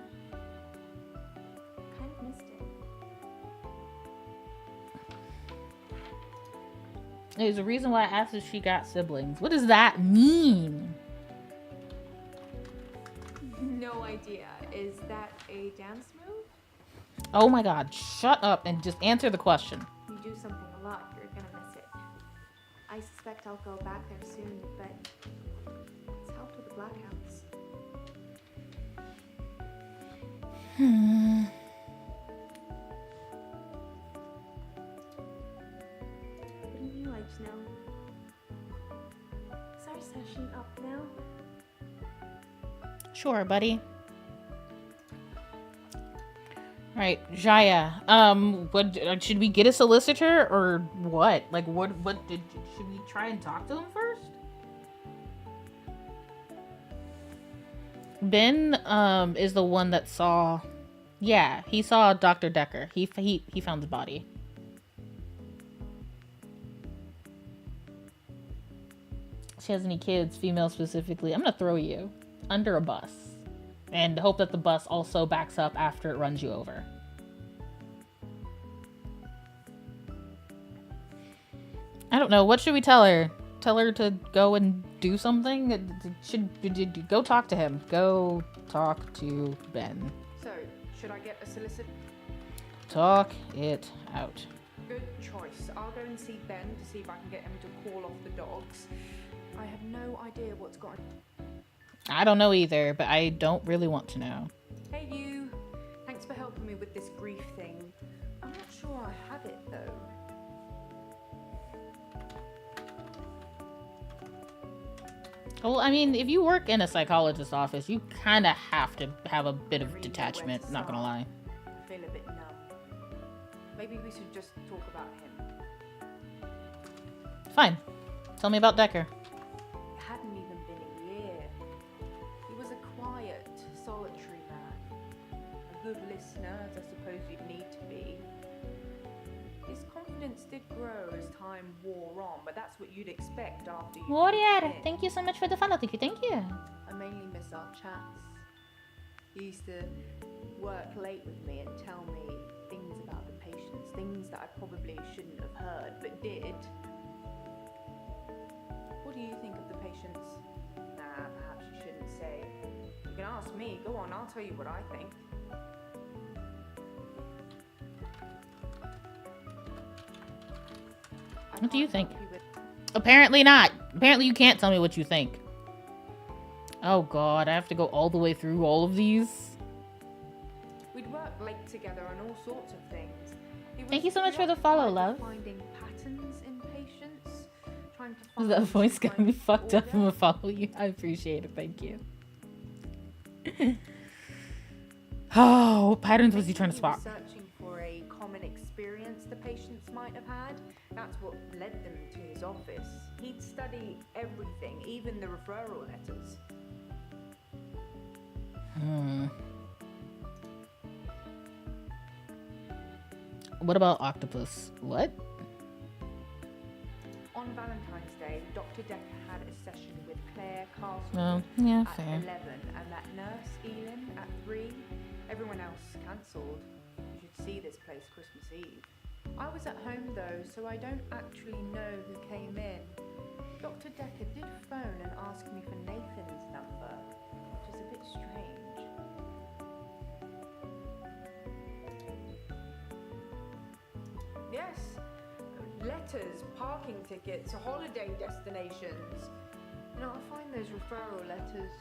Kind of missed it. There's a reason why I asked if she got siblings. What does that mean? No idea. Is that a dance move? Oh my god, shut up and just answer the question. You do something a lot, you're gonna miss it. I suspect I'll go back there soon, but it's helped with the blackouts. Wouldn't you like to know? Is our session up now? Sure, buddy. Right, Jaya. What should we get a solicitor or what? Like, should we try and talk to him first? Ben, is the one that saw. Yeah, he saw Dr. Decker. He found the body. She has any kids, female specifically? I'm gonna throw you under a bus. And hope that the bus also backs up after it runs you over. I don't know. What should we tell her? Tell her to go and do something? Go talk to him. Go talk to Ben. So, should I get a solicitor? Talk it out. Good choice. I'll go and see Ben to see if I can get him to call off the dogs. I have no idea what's going on. I don't know either, but I don't really want to know. Hey you! Thanks for helping me with this grief thing. I'm not sure I have it though. Well, I mean, if you work in a psychologist's office, you kind of have to have a bit of detachment, not gonna lie. I feel a bit numb. Maybe we should just talk about him. Fine. Tell me about Decker. It hadn't even been a year. He was a quiet, solitary man. A good listener, as I suppose you'd need to be. His confidence did grow as time wore on, but that's what you'd expect after you... Warrior, thank you so much for the follow. Thank you. I mainly miss our chats. He used to work late with me and tell me things about the patients, things that I probably shouldn't have heard, but did. What do you think of the patients? Nah, perhaps you shouldn't say. You can ask me. Go on, I'll tell you what I think. What do you think? Apparently not. Apparently you can't tell me what you think. Oh god, I have to go all the way through all of these. We'd work late together on all sorts of things. Thank you so much for the follow, love. Finding patterns in patients, trying to find That voice got me signs of fucked up. order. I'm gonna follow you. I appreciate it. Thank you. Oh, what patterns was he trying to spot? Searching for a common experience the patients might have had. That's what led them to his office. He'd study everything, even the referral letters. What about octopus? What? On Valentine's Day, Dr. Decker had a session with Claire Castle Oh, yeah, at fair. 11, and that nurse, Elin, at 3. Everyone else cancelled. You should see this place Christmas Eve. I was at home though, so I don't actually know who came in. Dr. Decker did phone and ask me for Nathan's number, which is a bit strange. Yes, letters, parking tickets, holiday destinations. You know, I find those referral letters.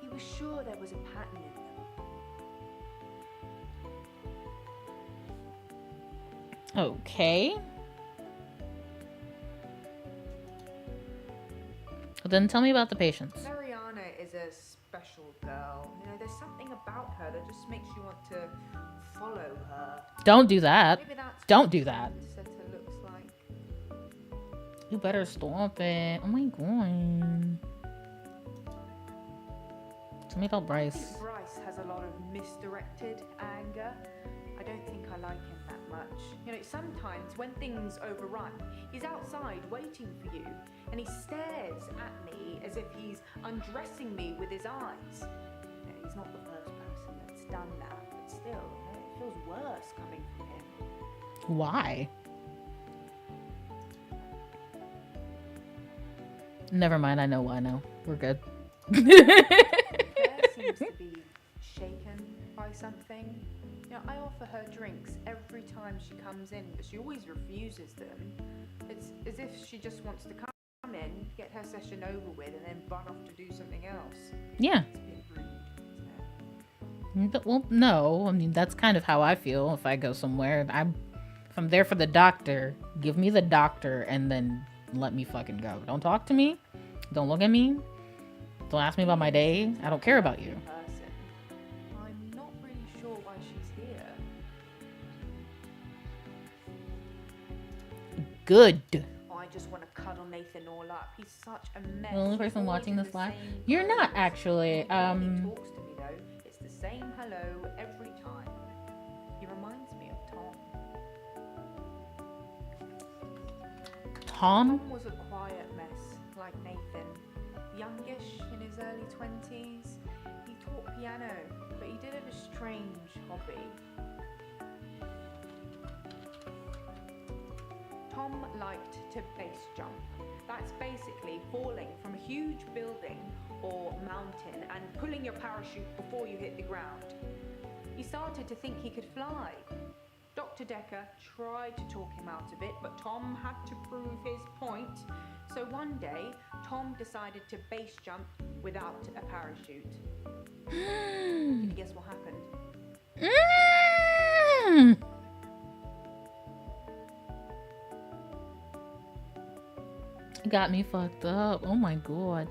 He was sure there was a pattern in them. Okay. Well, then tell me about the patients. Mariana is a special girl. You know, there's something about her that just makes you want to follow her. Don't do that. Maybe that's Don't what do that. Trendsetter looks like. You better stop it. Oh my god. Tell me about I Bryce. think Bryce has a lot of misdirected anger. I don't think I like him that much. You know, sometimes when things overrun, he's outside waiting for you, and he stares at me as if he's undressing me with his eyes. You know, he's not the first person that's done that, but still, you know, it feels worse coming from him. Why? Never mind, I know why now. We're good. Claire seems to be shaken by something. You know, I offer her drinks every time she comes in, but she always refuses them. It's as if she just wants to come in, get her session over with, and then run off to do something else. Yeah. It's a bit rude, isn't it? Well, no. I mean, that's kind of how I feel if I go somewhere. If I'm there for the doctor, give me the doctor and then let me fucking go. Don't talk to me. Don't look at me. Don't ask me about my day. I don't care about you. Person. I'm not really sure why she's here. Good. Oh, I just want to cuddle Nathan all up. He's such a mess. The only He's person always watching in this the live. same You're not clothes. actually. He barely talks to me though. It's the same hello every time. He reminds me of Tom. Tom? Tom was a quiet mess, like Nathan. Youngish, in his early 20s. He taught piano, but he did have a strange hobby. Tom liked to base jump. That's basically falling from a huge building or mountain and pulling your parachute before you hit the ground. He started to think he could fly. Dr. Decker tried to talk him out of it, but Tom had to prove his point. So one day, Tom decided to base jump without a parachute. Can you guess what happened? Got me fucked up. Oh my god.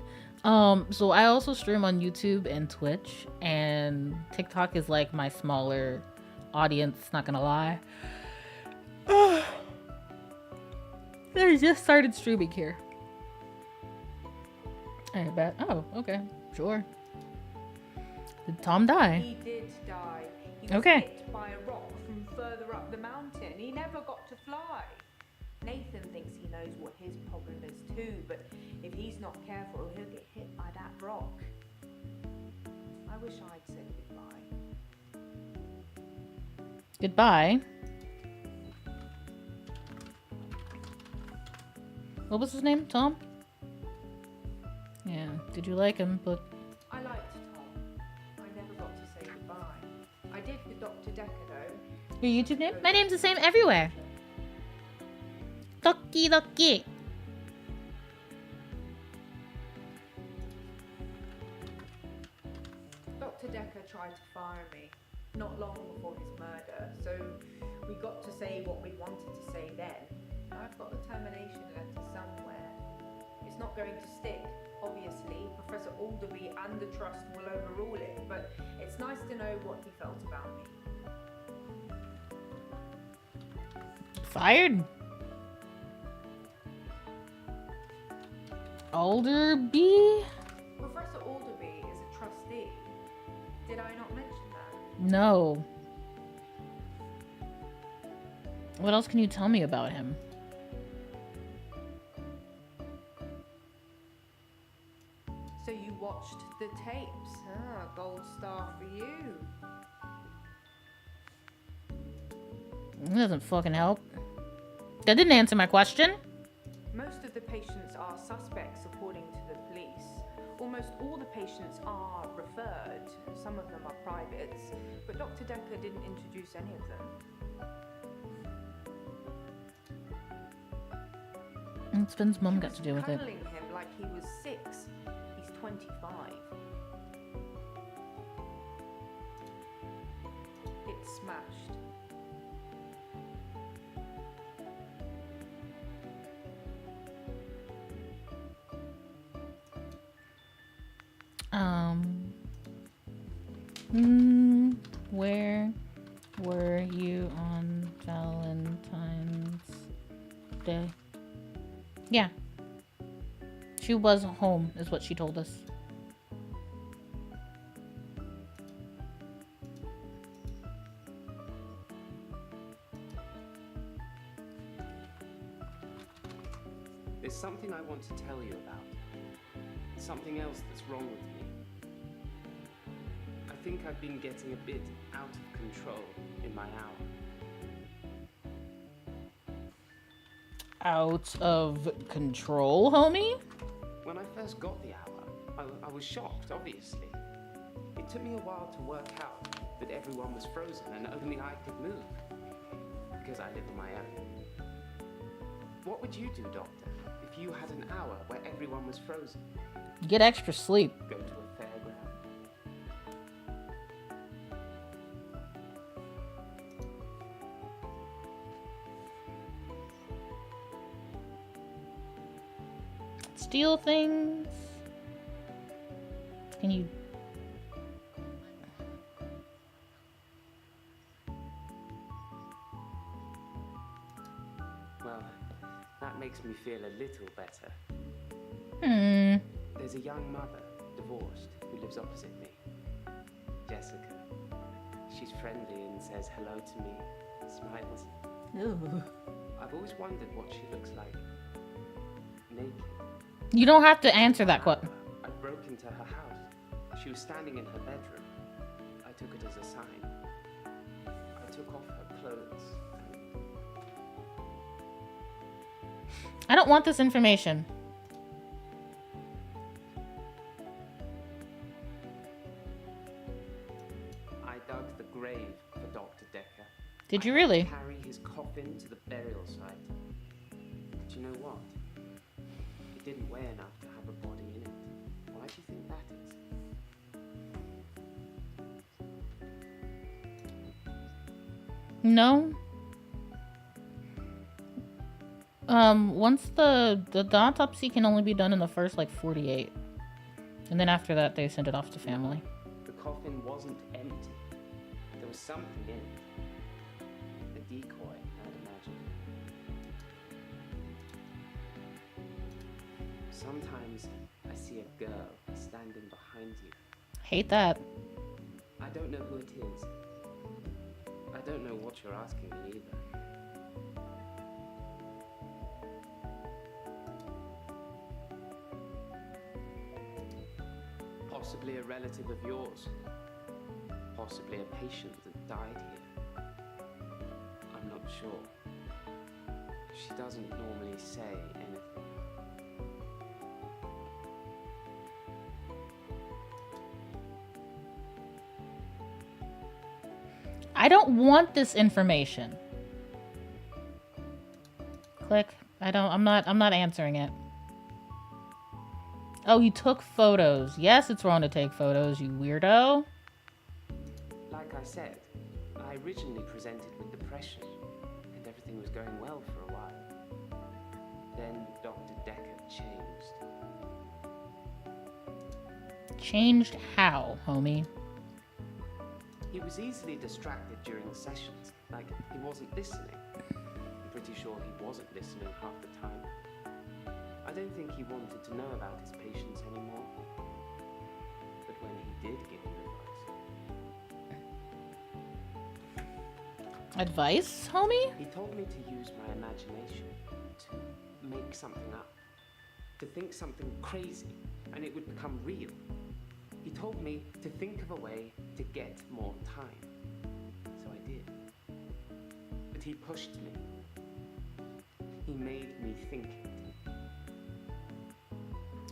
So I also stream on YouTube and Twitch, and TikTok is like my smaller audience, not gonna lie. I just started streaming here. I bet. Oh, okay. Sure. Did Tom die? He did die. He was Okay. hit by a rock from further up the mountain. He never got to fly. Nathan thinks he knows what his problem is too, but if he's not careful, he'll get hit by that rock. I wish I'd said goodbye. Goodbye. What was his name? Tom? Yeah. Did you like him? But I liked Tom. I never got to say goodbye. I did with Dr. Decker though. your YouTube name? My name's the same everywhere. Doki Doki. Dr. Decker tried to fire me not long before his murder, so we got to say what we wanted to say then. I've got the termination letter somewhere. It's not going to stick, obviously. Professor Alderby and the trust will overrule it, but it's nice to know what he felt about me. Fired. Alderby? Professor Alderby is a trustee. Did I not mention that? No. What else can you tell me about him? So you watched the tapes. Ah, gold star for you. It doesn't fucking help. That didn't answer my question. Most of the patients are suspects, according to the police. Almost all the patients are referred. Some of them are privates, but Dr. Decker didn't introduce any of them. And Spin's mum got to do with it. Cuddling him like he was 6. He's 25. It's smashed. Where were you on Valentine's Day? Yeah. She was home, is what she told us. There's something I want to tell you about. Something else that's wrong with me. I think I've been getting a bit out of control in my hour. Out of control, homie? When I first got the hour, I was shocked, obviously. It took me a while to work out that everyone was frozen and only I could move. Because I live on my own. What would you do, Doctor, if you had an hour where everyone was frozen? Get extra sleep. Go to a fairground? Steal things. Can you... Well, that makes me feel a little better. There's a young mother, divorced, who lives opposite me. Jessica. She's friendly and says hello to me, smiles. Ew. I've always wondered what she looks like. Naked. You don't have to answer that question. I broke into her house. She was standing in her bedroom. I took it as a sign. I took off her clothes. I don't want this information. I dug the grave for Dr. Decker. Did you I had to really? carry his coffin to the burial site. Do you know what? It didn't weigh enough to have a body in it. Why do you think that is? No. Once the autopsy can only be done in the first, like, 48. And then after that, they send it off to family. The coffin wasn't empty. There was something in it. A decoy, I'd imagine. Sometimes I see a girl standing behind you. Hate that. I don't know who it is. I don't know what you're asking me either. Possibly a relative of yours. Possibly a patient that died here. I'm not sure. She doesn't normally say anything. I don't want this information. Click. I'm not answering it. Oh, you took photos. Yes, it's wrong to take photos, you weirdo. Like I said, I originally presented with depression, and everything was going well for a while. Then Dr. Decker changed. Changed how, homie? He was easily distracted during the sessions, like he wasn't listening. I'm pretty sure he wasn't listening half the time. I don't think he wanted to know about his patients anymore. But when he did give him Advice, homie? he told me to use my imagination, to make something up, to think something crazy, and it would become real. He told me to think of a way to get more time. So I did. But he pushed me. He made me think it.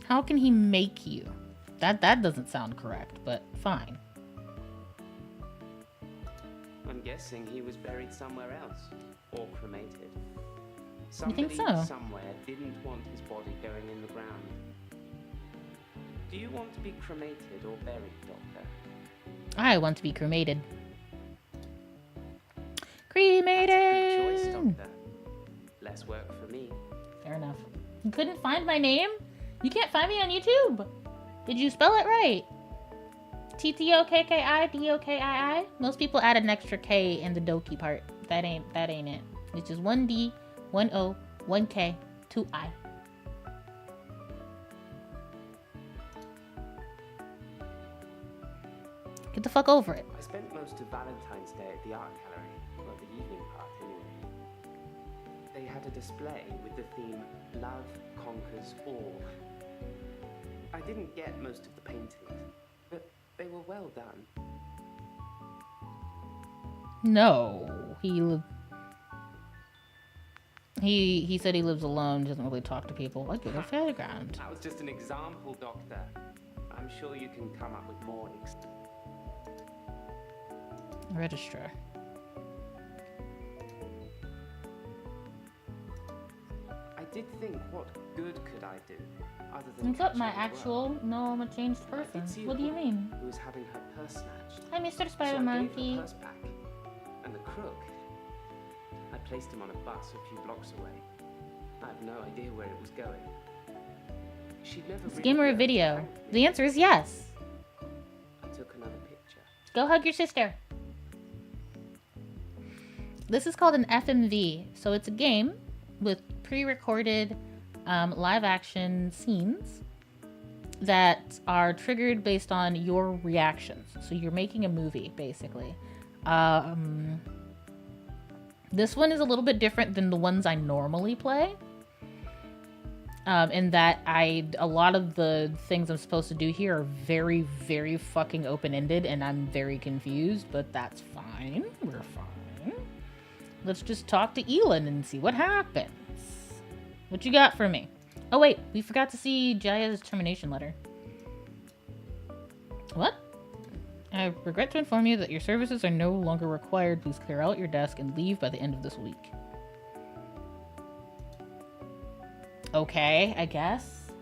How can he make you? That doesn't sound correct, but fine. I'm guessing he was buried somewhere else, or cremated. You think Somebody so? somewhere didn't want his body going in the ground. Do you want to be cremated or buried, Doctor? I want to be cremated. That's Cremated! a good choice, Doctor. Less work for me. Fair enough. You couldn't find my name? You can't find me on YouTube. Did you spell it right? T-T-O-K-K-I, D-O-K-I-I. Most people add an extra K in the Doki part. That ain't it. It's just 1D, 1 O, 1 K, 2 I. Get the fuck over it. I spent most of Valentine's Day at the art gallery, well, the evening part anyway. They had a display with the theme Love Conquers All. I didn't get most of the paintings, but they were well done. No, he said he lives alone, doesn't really talk to people. I get a fairground. That was just an example, Doctor. I'm sure you can come up with more Registrar. I did think, what good could I do? Other than What's up, catch my up with actual? work? No, I'm a changed I person. did see a What do you woman mean? Who was having her purse snatched. Hi, Mr. So I Spider-Man. gave her purse back. And the crook, I placed him on a bus a few blocks away. I have no idea where it was going. She'd never It's a really game or a learned to video? thank me. The answer is yes. I took another picture. Go hug your sister. This is called an FMV. So it's a game with pre-recorded live action scenes that are triggered based on your reactions. So you're making a movie, basically. This one is a little bit different than the ones I normally play. In that a lot of the things I'm supposed to do here are very, very fucking open-ended, and I'm very confused, but that's fine. We're fine. Let's just talk to Elin and see what happens. What you got for me? Oh wait, we forgot to see Jaya's termination letter. What? I regret to inform you that your services are no longer required. Please clear out your desk and leave by the end of this week. Okay, I guess.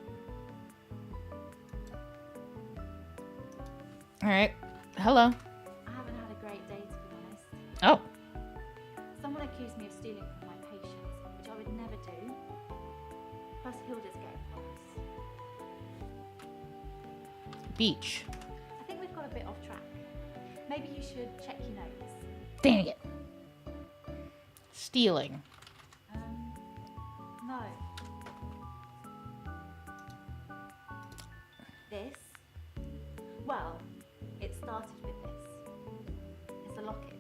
Alright. Hello. I haven't had a great day, to be honest. Oh. Someone accused me of stealing from my patients, which I would never do. Plus, Hilda's getting worse. Beach. I think we've got a bit off track. Maybe you should check your notes. Dang it. Stealing. No. This? Well, it started with this. It's a locket.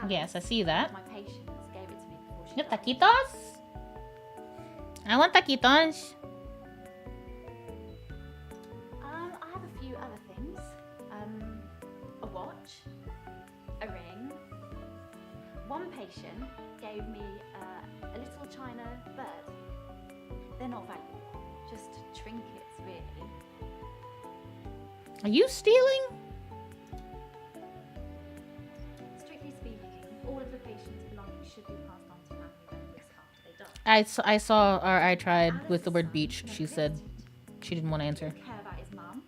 Yes, I see that. My patients gave it to me before she You died. taquitos? I want taquitos. I have a few other things. A watch, a ring. One patient gave me a little china bird. They're not valuable, just trinkets, really. Are you stealing? Strictly speaking, all of the patient's belongings should be passed on to family members after they die. I saw, or I tried with the word beach. She said she didn't want to answer. He didn't care about his mum.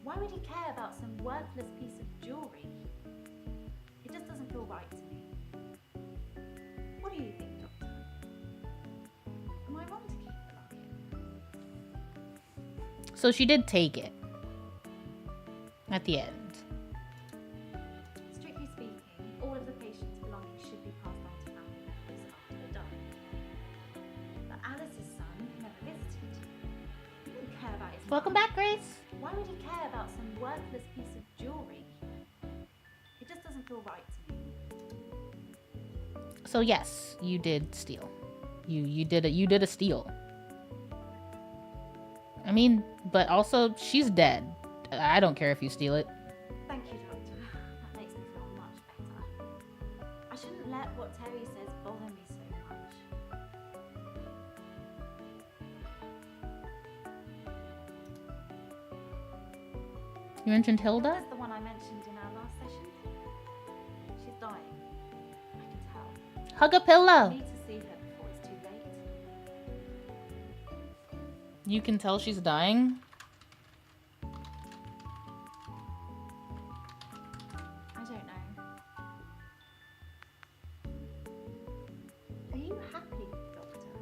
Why would he care about some worthless piece of jewellery? It just doesn't feel right to me. What do you think, Doctor? Am I wrong to keep the locket? So she did take it. At the end. Strictly speaking, all of the patient's belongings should be passed on to family members after they die. But Alice's son never visited. He didn't care about his Welcome mum. back, Grace. Why would he care about some worthless piece of jewellery? It just doesn't feel right to me. So yes, you did steal. You did a steal. I mean, but also she's dead. I don't care if you steal it. Thank you, Doctor. That makes me feel much better. I shouldn't let what Terry says bother me so much. You mentioned Hilda? That's the one I mentioned in our last session. She's dying. I can tell. Hug a I pillow. need to see her before it's too late. You can tell she's dying. I don't know. Are you happy, Doctor?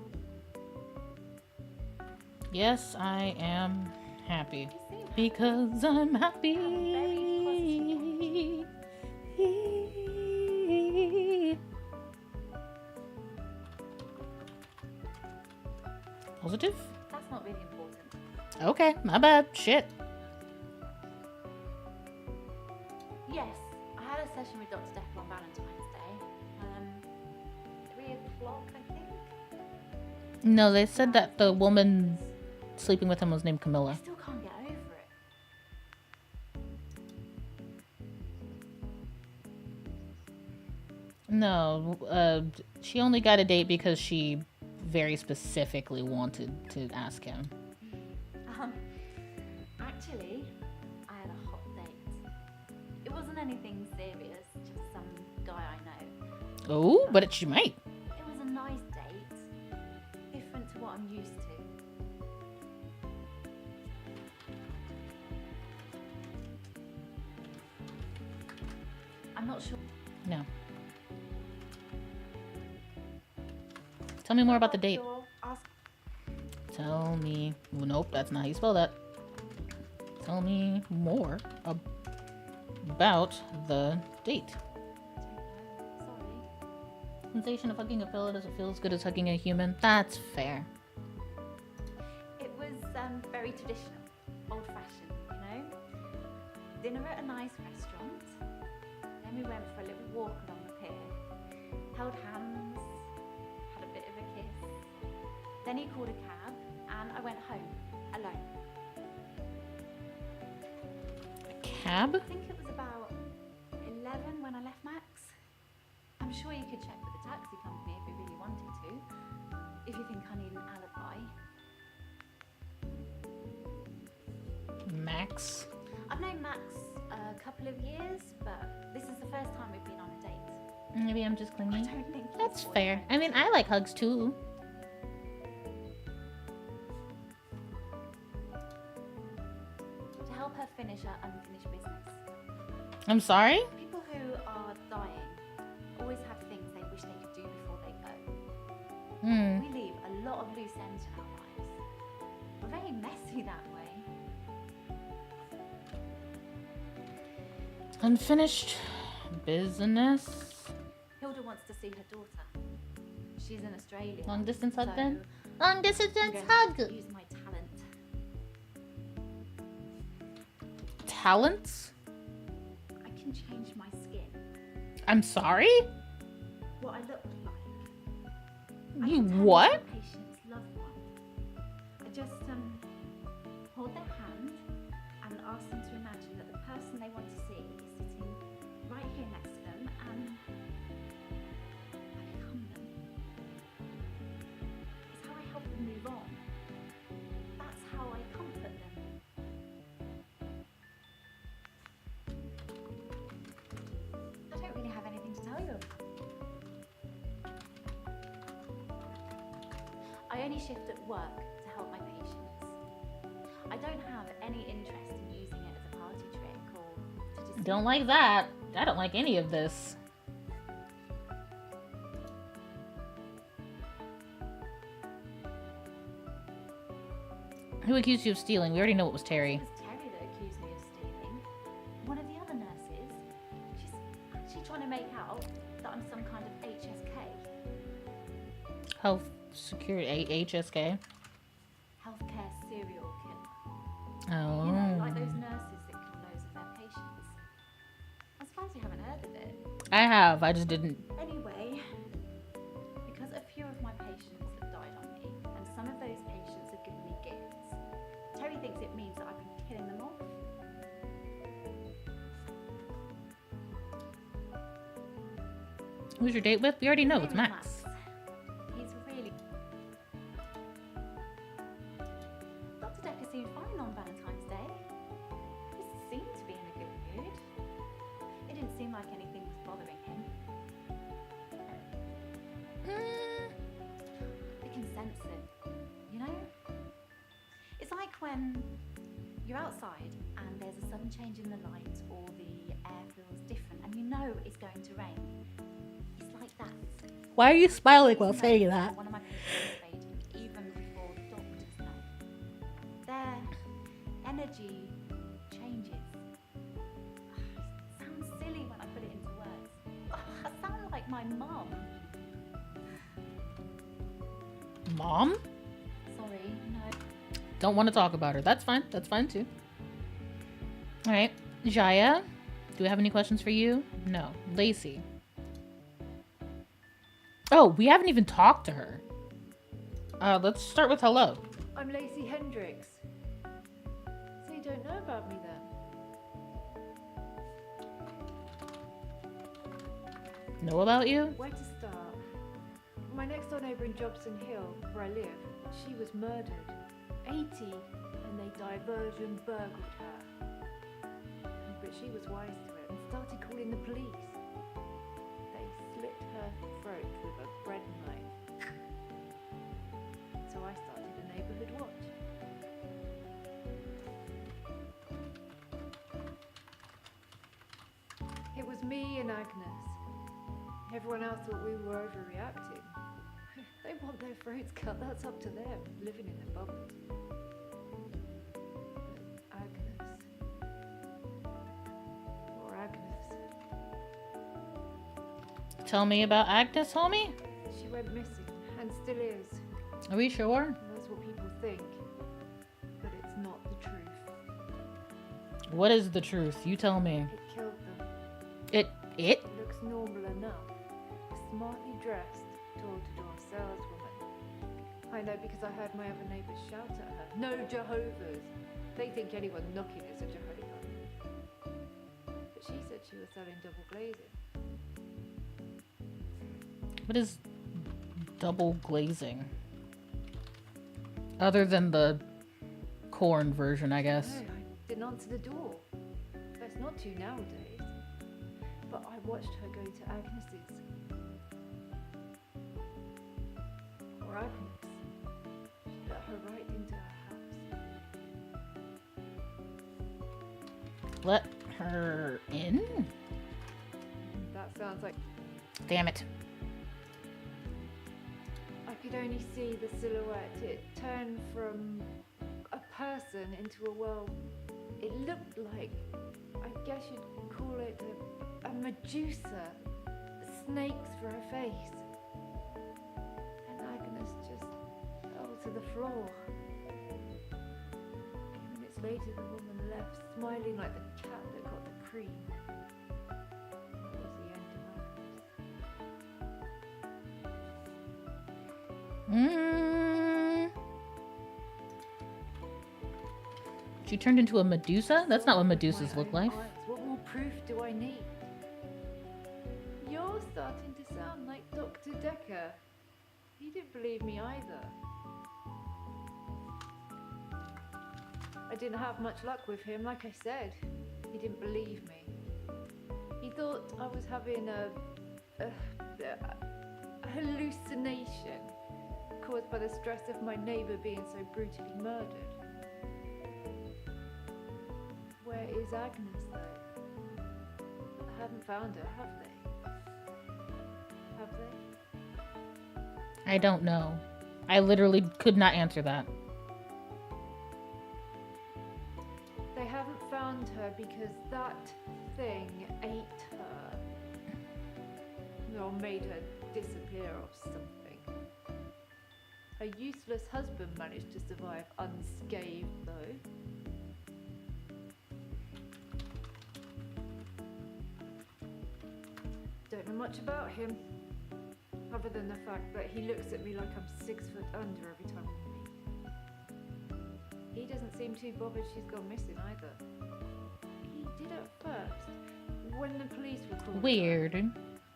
Yes, I am happy. You seem happy. because I'm You have a very happy. Positive? That's not really important. Okay, my bad. Shit. Yes, I had a session with Dr. Decker on Valentine's Day. 3 o'clock, I think. No, they said that the woman sleeping with him was named I Camilla. still can't get over it. No, she only got a date because she very specifically wanted to ask him. Actually, I had a hot date. It wasn't anything serious, just some guy I know. Oh, but she might. It was a nice date, different to what I'm used to. I'm not sure. No. Tell me more about the date. Sure, ask. Tell me. Nope, that's not how you spell that. Tell me more about the date. Sorry. Sensation of hugging a pillow doesn't feel as good as hugging a human. That's fair. It was very traditional, old-fashioned, you know. Dinner at a nice restaurant. Then we went for a little walk along the pier. Held hands. Had a bit of a kiss. Then he called a cab, and I went home alone. Cab? I think it was about 11 when I left Max. I'm sure you could check with the taxi company if you really wanted to. If you think I need an alibi. Max? I've known Max a couple of years, but this is the first time we've been on a date. Maybe I'm just I clingy. don't think he's That's what fair. I mean, I like hugs too. To help her finish her unfinished business. I'm sorry? People who are dying always have things they wish they could do before they go. Hmm. We leave a lot of loose ends in our lives. We're very messy that way. Unfinished business. Hilda wants to see her daughter. She's in Australia. Long distance hug so then? Long distance I'm going to hug! use my talent. Talents? I can change my skin. I'm sorry? What I look like. I You can turn what? into a patient's loved one. I just hold their hand and ask them to imagine that the person they want to see is sitting right here next to them, and I become them. It's how I help them move on. That's how I comfort them. I don't really have anything to tell you about. I only shift at work to help my patients. I don't have any interest in using it as a party trick or to just. Don't like that. I don't like any of this. Who accused you of stealing? We already know it was Terry. It was Terry that accused me of stealing. One of the other nurses, she's actually trying to make out that I'm some kind of HSK, Health Security HSK. healthcare serial killer. Oh. You know, like those nurses that kill loads of their patients. I'm surprised you haven't heard of it. I have. I just didn't. Anyway, because a few of my patients have died on me, and some of those patients have given me gifts, Terry thinks it means that I've been killing them off. Who's your date with? We already know. His It's name is Max. He's really. Dr. Decker seemed fine on Valentine's Day. He seemed to be in a good mood. It didn't seem like anything was bothering him. I can sense it, you know? It's like when you're outside and there's a sudden change in the light or the air feels different and you know it's going to rain. It's like that. Why are you smiling while Even saying though that? One of my patients is fading even before the doctors know. Their energy changes. It sounds silly when I put it into words. I sound like my mum. Mom? Sorry. don't want to talk about her. That's fine. That's fine too. All right, Jaya, do we have any questions for you? No. Lacey. Oh, we haven't even talked to her. Let's start with hello. I'm Lacey Hendricks. So you don't know about me then? Know about you? Where to start? My next door neighbour in Jobson Hill, where I live, she was murdered. 80, and they diversion burgled her. But she was wise to it and started calling the police. They slit her throat with a bread knife. So I started a neighbourhood watch. It was me and Agnes. Everyone else thought we were overreacting. They want their throats cut, that's up to them, living in their bubbles. But Agnes. Poor Agnes. Tell me about Agnes, homie. She went missing, and still is. Are we sure? And that's what people think. But it's not the truth. What is the truth? You tell me. It killed them. It? It looks normal enough. A smartly dressed, door-to-door saleswoman. I know because I heard my other neighbours shout at her. No Jehovah's! They think anyone knocking is a Jehovah. But she said she was selling double glazing. What is double glazing? Other than the corn version, I guess. No, I didn't answer the door. That's not to nowadays. But I watched her go to Agnes's. Or Agnes. She let her right into her house. Let her in? That sounds like... Damn it. I could only see the silhouette. It turned from a person into a, well, it looked like, I guess you'd call it a Medusa. Snakes for her face. And Agnes just fell to the floor. A few minutes later, the woman left, smiling like the cat that got the cream. That was the end of Agnes. She turned into a Medusa? That's not what Medusas look like. What more proof do I need? You're starting to sound like Dr. Decker. He didn't believe me either. I didn't have much luck with him, like I said. He didn't believe me. He thought I was having a hallucination caused by the stress of my neighbour being so brutally murdered. Where is Agnes, though? I haven't found her, have they? Have they? I don't know. I literally could not answer that. They haven't found her because that thing ate her. Or made her disappear or something. Her useless husband managed to survive unscathed, though. Don't know much about him, other than the fact that he looks at me like I'm 6 foot under every time we meet. He doesn't seem too bothered she's gone missing either. He did at first, when the police were called. Weird.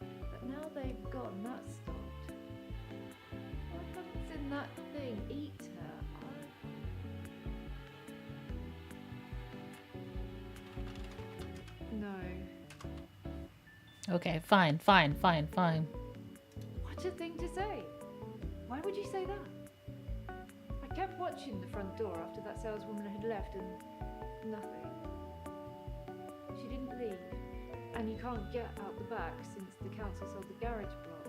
But now they've gone, that stopped. I haven't seen that thing eat her. No. Okay, fine. What a thing to say! Why would you say that? I kept watching the front door after that saleswoman had left and nothing. She didn't leave, and you can't get out the back since the council sold the garage block.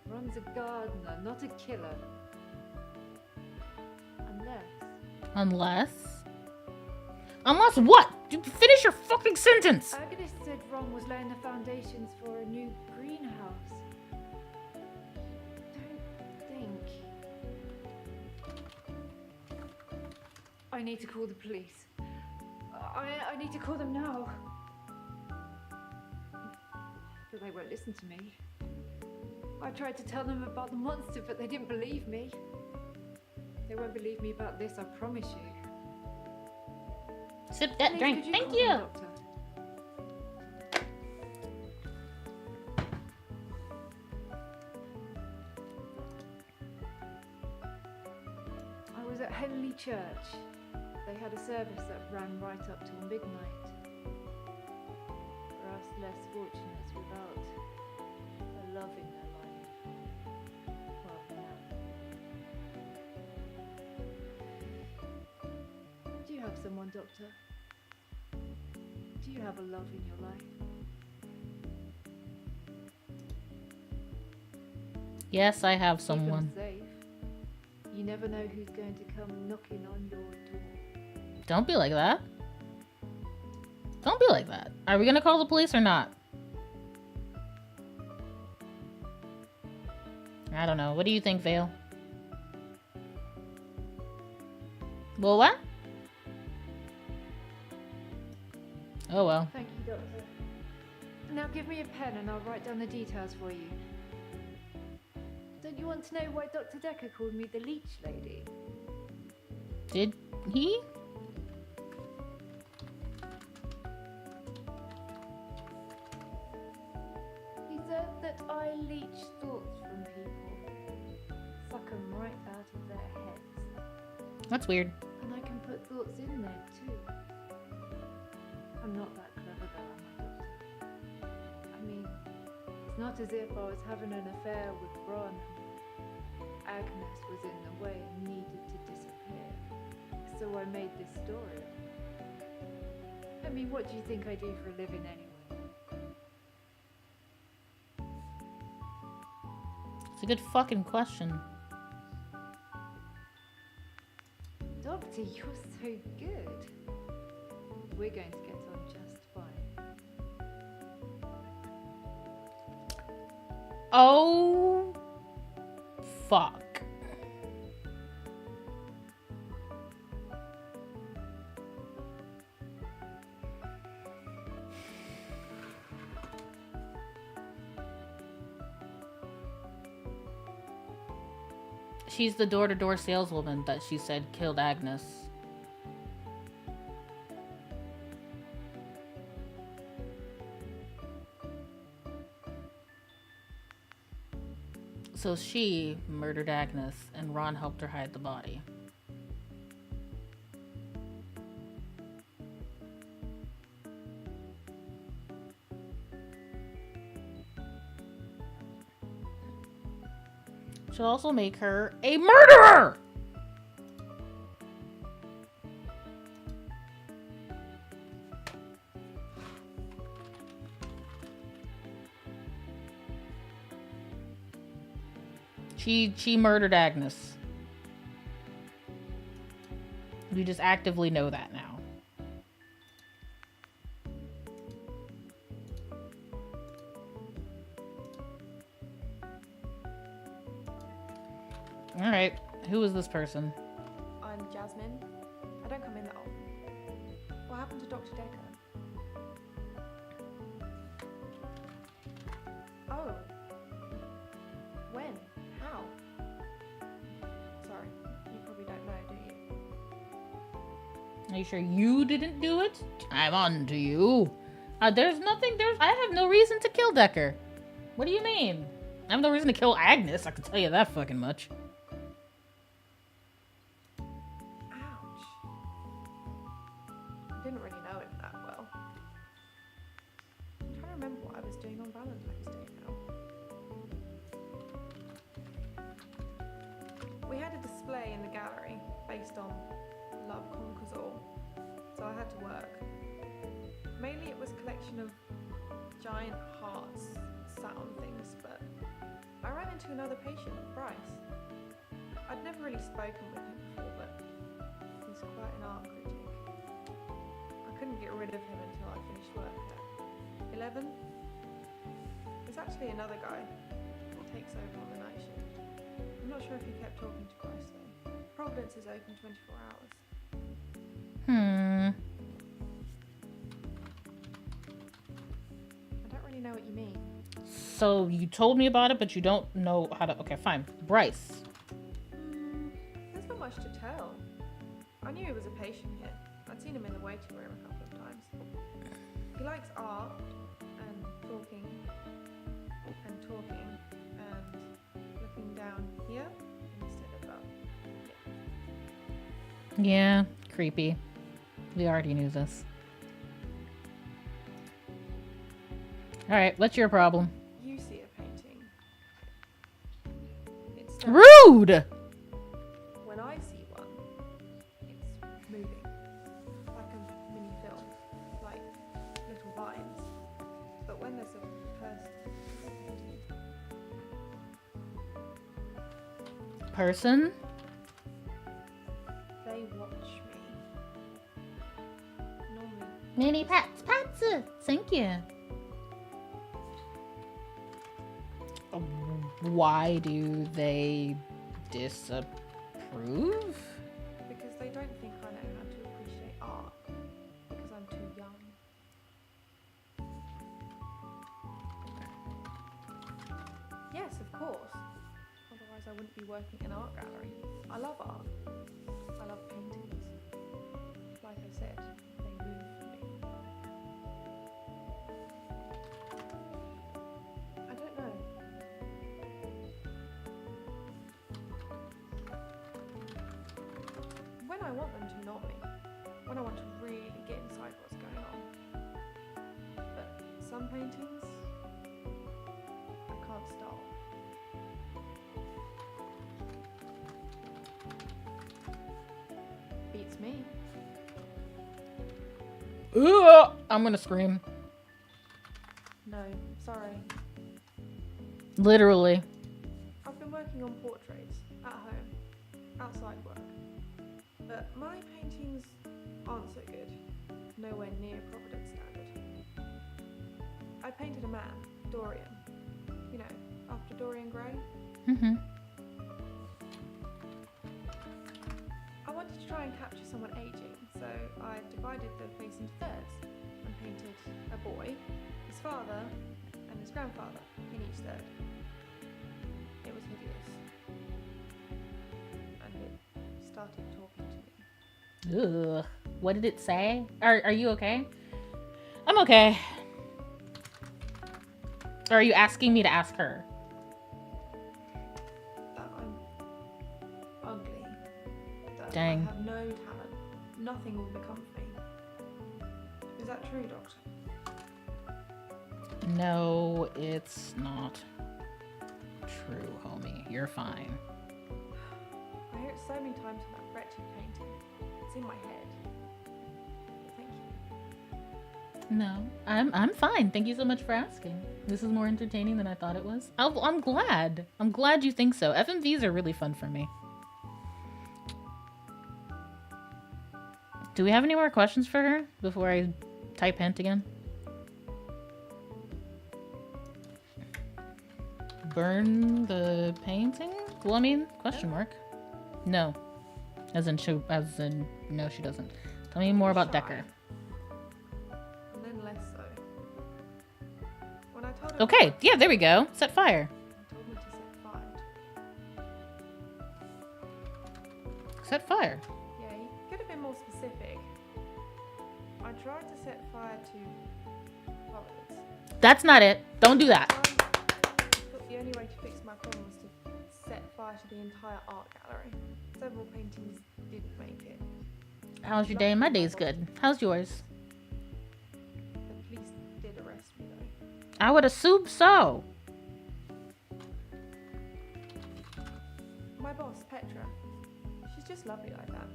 Ron's a gardener, not a killer. Unless what? Finish your fucking sentence! Agnes said Ron was laying the foundations for a new greenhouse. Don't think. I need to call the police. I need to call them now. But they won't listen to me. I tried to tell them about the monster, but they didn't believe me. They won't believe me about this, I promise you. Sip that Please, drink. could Thank call you. them, Doctor? I was at Henley Church. They had a service that ran right up till midnight. For us less fortunate without a love in their life. Well, now. Do you have someone, Doctor? Do you have a love in your life? Yes, I have Keep someone. them safe. You never know who's going to come knocking on your door. Don't be like that. Don't be like that. Are we gonna call the police or not? I don't know. What do you think, Vale? Well, what? Oh well. Thank you, Doctor. Now give me a pen and I'll write down the details for you. Don't you want to know why Dr. Decker called me the leech lady? Did he? He said that I leech thoughts from people. Suck them right out of their heads. That's weird. And I can put thoughts in there too. I'm not that clever though, am I, Doctor? I mean, it's not as if I was having an affair with Ron and Agnes was in the way and needed to disappear. So I made this story. I mean, what do you think I do for a living anyway? It's a good fucking question. Doctor, you're so good. We're going to get on just fine. Oh, fuck. She's the door-to-door saleswoman that she said killed Agnes. So she murdered Agnes, and Ron helped her hide the body. Should also make her a murderer! She murdered Agnes. We just actively know that now. Alright, who is this person? I'm Jasmine. I don't come in that often. What happened to Dr. Decker? Oh. When? How? Sorry, you probably don't know, do you? Are you sure you didn't do it? I'm on to you. I have no reason to kill Decker. What do you mean? I have no reason to kill Agnes, I can tell you that fucking much. Ouch. I didn't really know it that well. I'm trying to remember what I was doing on Valentine's Day now. We had a display in the gallery based on Love Conquers All, so I had to work. Mainly it was a collection of giant hearts sat on things, but I ran into another patient, Bryce. I'd never really spoken with him before, but he's quite an art critic. I couldn't get rid of him until I finished work at 11. There's actually another guy who takes over on the night shift. I'm not sure if you kept talking to Bryce though. Providence is open 24 hours. really know what you mean. So you told me about it, but you don't know how to... Okay, fine. Bryce. There's not much to tell. I knew he was a patient here. I'd seen him in the waiting room a couple of times. He likes art and talking and looking down here instead of up. Yeah, creepy. We already knew this. Alright, what's your problem? You see a painting. It's Rude! When I see one, it's moving. Like a mini film. Like little lines. But when there's a person painted, Person? they watch me. Normally. Mini pats, pats! Thank you. Why do they disapprove? Because they don't think I know how to appreciate art. Because I'm too young. Yes, of course. Otherwise I wouldn't be working in an art gallery. I love art. I love paintings. Like I said, they move me. I don't know. When I want them to, not me. When I want to really get inside what's going on. But some paintings, I can't stop. Beats me. Ugh, I'm gonna scream. No, sorry. Literally. I've been working on portraits, at home, outside work. But my paintings aren't so good. Nowhere near Providence standard. I painted a man, Dorian. You know, after Dorian Gray. Mm-hmm. I wanted to try and capture someone aging, so I divided the face into thirds and painted a boy, his father, and his grandfather in each third. It was hideous. And it started talking to me. Ugh. What did it say? Are you okay? I'm okay. Or are you asking me to ask her? That I'm ugly. That Dang. I have no talent. Nothing will become of me. Is that true, Doctor? No, it's not true, homie. You're fine. I hear it so many times in that wretched painting. It's in my head. Thank you. No, I'm fine. Thank you so much for asking. This is more entertaining than I thought it was. I'm glad. I'm glad you think so. FMVs are really fun for me. Do we have any more questions for her before I type hint again? Burn the painting? Well, I mean, question mark. No. As in, no, she doesn't. Tell me more about Decker. And then less so. When I told her Okay, yeah, there we go. Set fire. He told me to set fire. Set fire. Yeah, he could have been more specific. I tried to set fire to Providence. That's not it. Don't do that. I thought the only way to fix my problem was to set fire to the entire art gallery. Several paintings didn't make it. How's your day? My day's good. How's yours? The police did arrest me though. I would assume so. My boss, Petra, she's just lovely like that.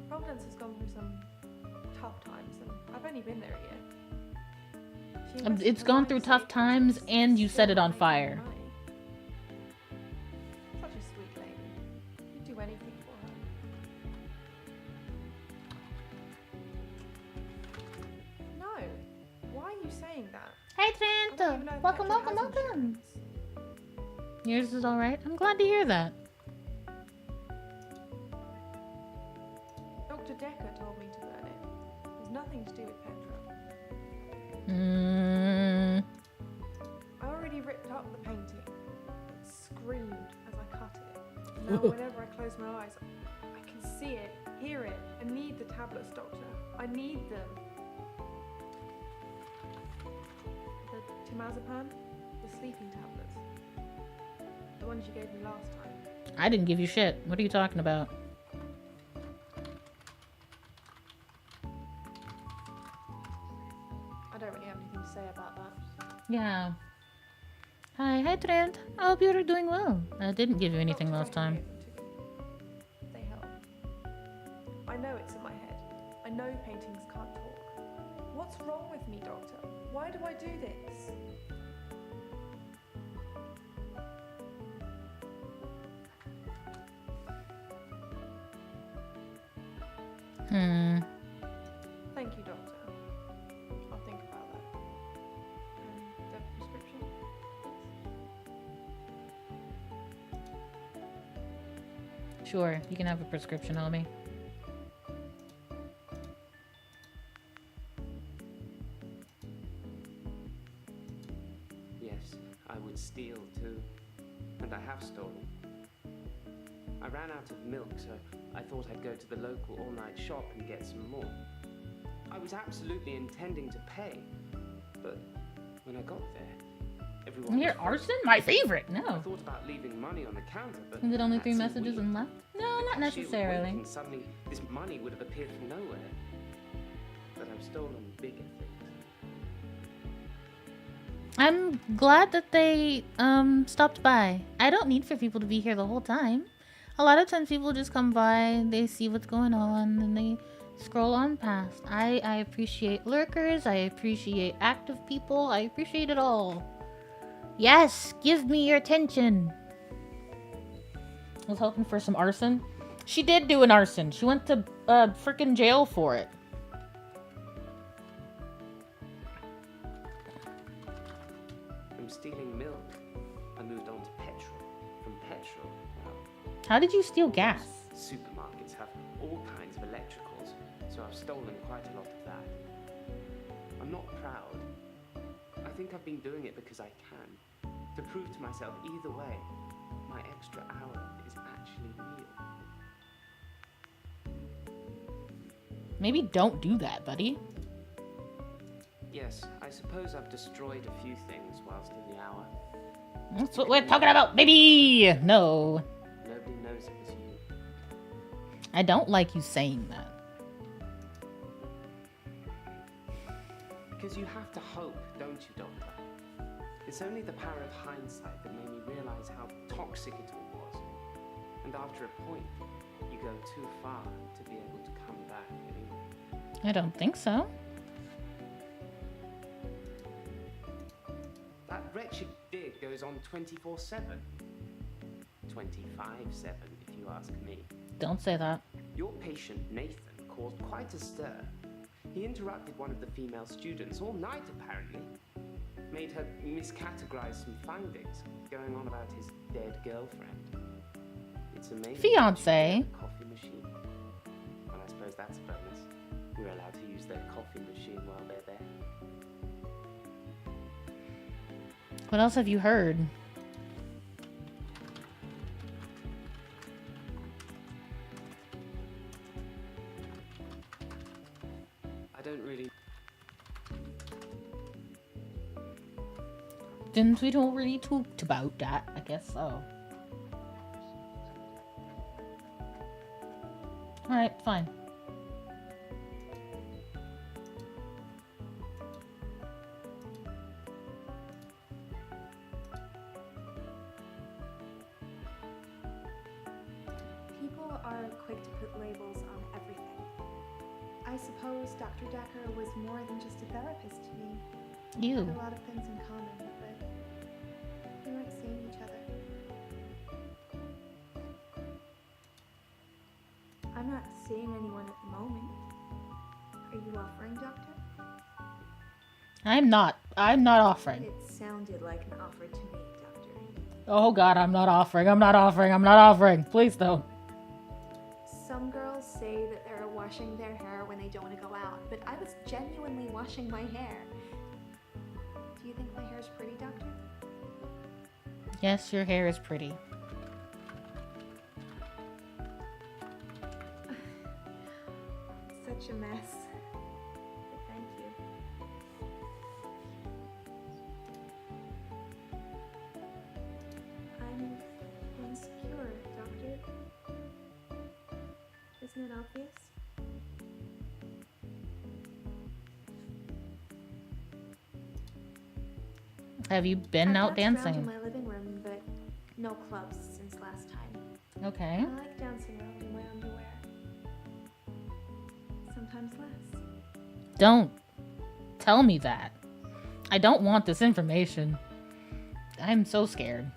Providence has gone through some tough times and I've only been there a year. She invested It's her gone life through tough savings times to and you set it on make fire. money. Such a sweet lady. You'd do anything for her. No. Why are you saying that? Hey, I don't Trent. even know if Welcome, Petra welcome, has welcome. insurance. Yours is all right. I'm glad to hear that. Dr. Decker told me to burn it. There's nothing to do with Petra. ripped up the painting. It screamed as I cut it. Now, whenever I close my eyes, I can see it, hear it. I need the tablets, Doctor. I need them. The temazepam, the sleeping tablets. The ones you gave me last time. I didn't give you shit. What are you talking about? I don't really have anything to say about that. Yeah. Hi, Trent. I hope you're doing well. I didn't give you anything Doctor last time. gave them to me. They help. I know it's in my head. I know paintings can't talk. What's wrong with me, Doctor? Why do I do this? Thank you, Doctor. I'll think about that. And the prescription, please? Sure, you can have a prescription on me. Yes, I would steal too. And I have stolen. I ran out of milk, so I thought I'd go to the local all-night shop and get some more. I was absolutely intending to pay, but when I got there, everyone Here, was frozen. arson? My favorite. I No. thought about leaving money on the counter, but Is it only that 3 seemed messages weird. and left? No, not The cashier would wait, necessarily. and suddenly, this money would have appeared from nowhere. But I've stolen bigger things. I'm glad that they stopped by. I don't need for people to be here the whole time. A lot of times people just come by, they see what's going on, and they scroll on past. I appreciate lurkers, I appreciate active people, I appreciate it all. Yes, give me your attention. I was hoping for some arson. She did do an arson. She went to freaking jail for it. From stealing milk, I moved on to petrol. From petrol, well, How did you steal gas? supermarkets have all kinds of electricals, so I've stolen quite a lot of that. I'm not proud. I think I've been doing it because I can. To prove to myself either way, my extra hour is actually real. Maybe don't do that, buddy. Yes, I suppose I've destroyed a few things whilst in the hour. That's what we're talking about, baby! No. Nobody knows it was you. I don't like you saying that. Because you have to hope, don't you, Doctor? It's only the power of hindsight that made me realize how toxic it all was. And after a point, you go too far to be able to come back anymore. I don't think so. That wretched dig goes on 24/7. 25/7, if you ask me. Don't say that. Your patient, Nathan, caused quite a stir. He interrupted one of the female students all night, apparently. Made her miscategorize some findings, going on about his dead girlfriend. It's amazing. Fiancé. Coffee machine. Well, I suppose that's a bonus. We're allowed to use their coffee machine while they're there. What else have you heard? I don't really. Since we don't really talked about that, I guess so. Alright, fine. People are quick to put labels on everything. I suppose Dr. Decker was more than just a therapist to me. We You. had a lot of things in common, but we weren't seeing each other. I'm not seeing anyone at the moment. Are you offering, Doctor? I'm not offering. It sounded like an offer to me, Doctor. Oh god, I'm not offering. Please don't. Some girls say that they're washing their hair when they don't want to go out, but I was genuinely washing my hair. Do you think my hair's pretty, Doctor? Yes, your hair is pretty. Such a mess. But thank you. I'm insecure, Doctor. Isn't it obvious? Have you been out I've danced around in dancing? my living room, but no clubs since last time. Okay. I like dancing around in my underwear. Sometimes less. Don't tell me that. I don't want this information. I'm so scared.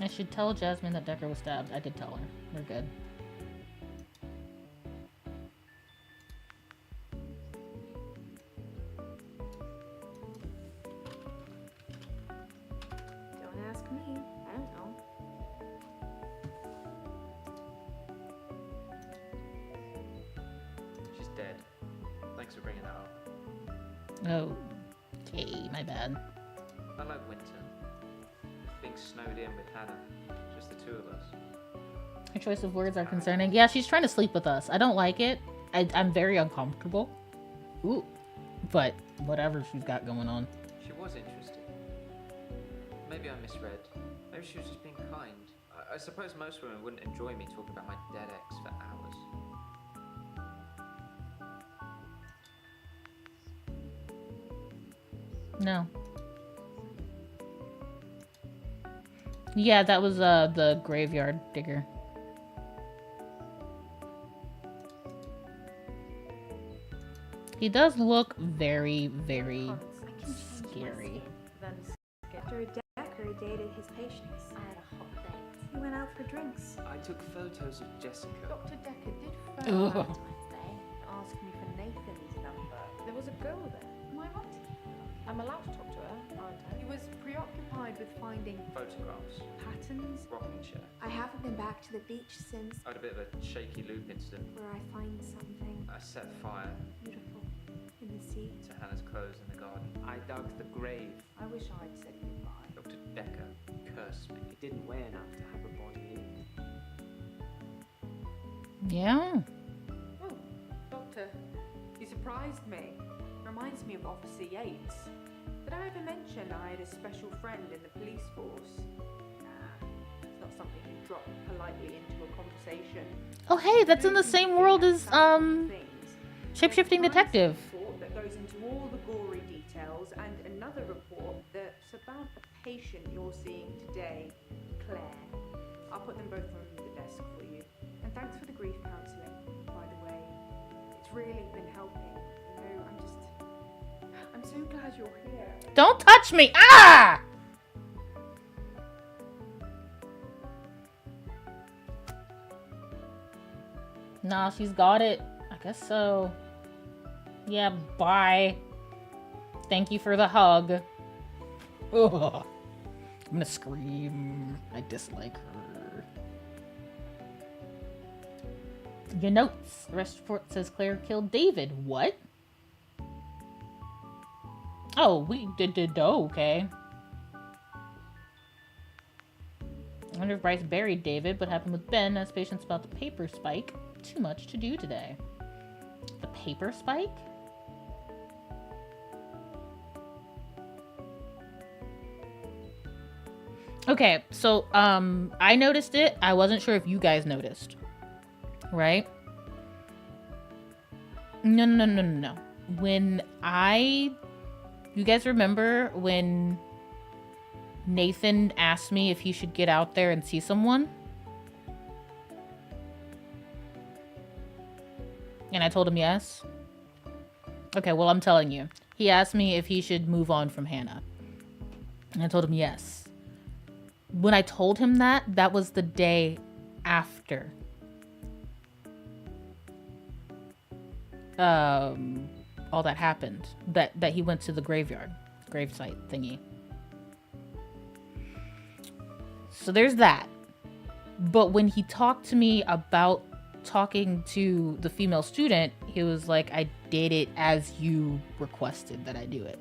I should tell Jasmine that Decker was stabbed. I did tell her. We're good. Don't ask me. I don't know. She's dead. Thanks for bringing that up. Okay, my bad. I like winter. Being snowed in with Hannah. Just the two of us. Her choice of words are concerning. Yeah, she's trying to sleep with us. I don't like it. I'm very uncomfortable. Ooh. But whatever she's got going on. She was interested. Maybe I misread. Maybe she was just being kind. I suppose most women wouldn't enjoy me talking about my dead ex for hours. No. Yeah, that was the graveyard digger. He does look very, very scary. Dr. Decker dated his patients. I had a hot date. He went out for drinks. I took photos of Jessica. Dr. Decker did Ugh. phone Valentine's Day and ask me for Nathan's number. There was a girl there. Am I right? I'm allowed to talk to her, aren't I? He was preoccupied with finding Photographs. patterns. Rocking chair. I haven't been back to the beach since I had a bit of a shaky loop incident. where I find something I set fire beautiful in the sea. to Hannah's clothes in the garden. I dug the grave. I wish I'd said goodbye. Dr. Decker cursed me. It didn't weigh enough to have a body in it. Yeah. Oh, Doctor, you surprised me. Reminds me of Officer Yates. Did I ever mention I had a special friend in the police force? Nah, it's not something you drop politely into a conversation. Oh, hey, that's in the same world as Shapeshifting Detective. Report that goes into all the gory details, and another report that's about a patient you're seeing today, Claire. I'll put them both on the desk for you. And thanks for the grief counselling, by the way. It's really been helping. You know, I'm so glad you're here. Don't touch me! Ah! Nah, she's got it. I guess so. Yeah, bye. Thank you for the hug. Ugh. I'm gonna scream. I dislike her. Your notes. Arrest report says Claire killed David. What? Oh, we did. Oh, okay. I wonder if Bryce buried David. What happened with Ben as patients about the paper spike? Too much to do today. The paper spike? Okay, so I noticed it. I wasn't sure if you guys noticed. Right? No. When you guys remember when Nathan asked me if he should get out there and see someone? And I told him yes. Okay, well, I'm telling you. He asked me if he should move on from Hannah. And I told him yes. When I told him that, that was the day after. All that happened. That he went to the graveyard. Gravesite thingy. So there's that. But when he talked to me about talking to the female student, he was like, I did it as you requested that I do it.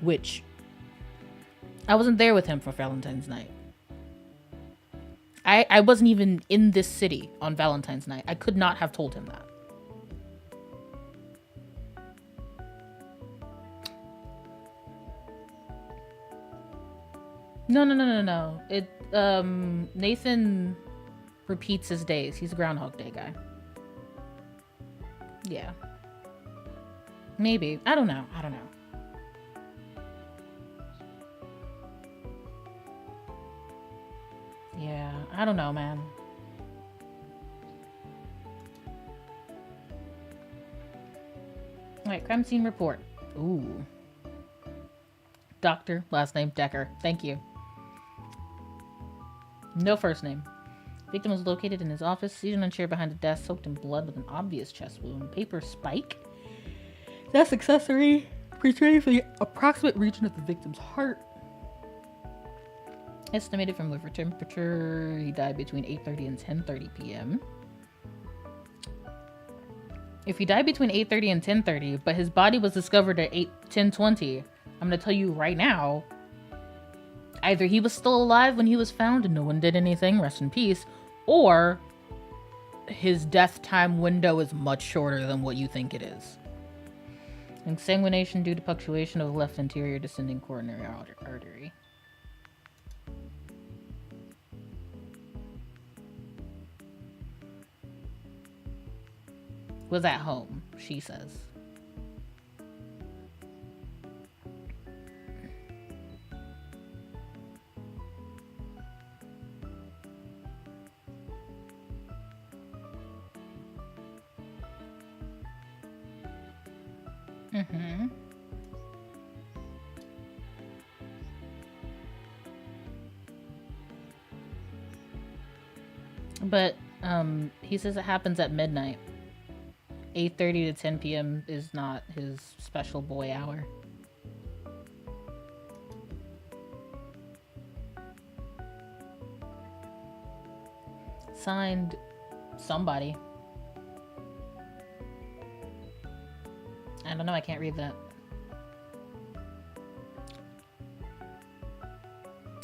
Which, I wasn't there with him for Valentine's night. I wasn't even in this city on Valentine's night. I could not have told him that. No. Nathan repeats his days. He's a Groundhog Day guy. Yeah. Maybe. I don't know. Yeah, I don't know, man. Alright, crime scene report. Ooh. Doctor, last name Decker. Thank you. No first name. Victim was located in his office, seated on a chair behind a desk, soaked in blood with an obvious chest wound. Paper spike. That's accessory. Portraying the approximate region of the victim's heart. Estimated from liver temperature, he died between 8:30 and 10:30 p.m. If he died between 8:30 and 10:30, but his body was discovered at 10:20, I'm going to tell you right now, either he was still alive when he was found and no one did anything, rest in peace, or his death time window is much shorter than what you think it is. Exsanguination due to punctuation of the left anterior descending coronary artery. Was at home, she says. But he says it happens at midnight. 8:30 to 10 p.m. is not his special boy hour. Signed, somebody. I don't know, I can't read that.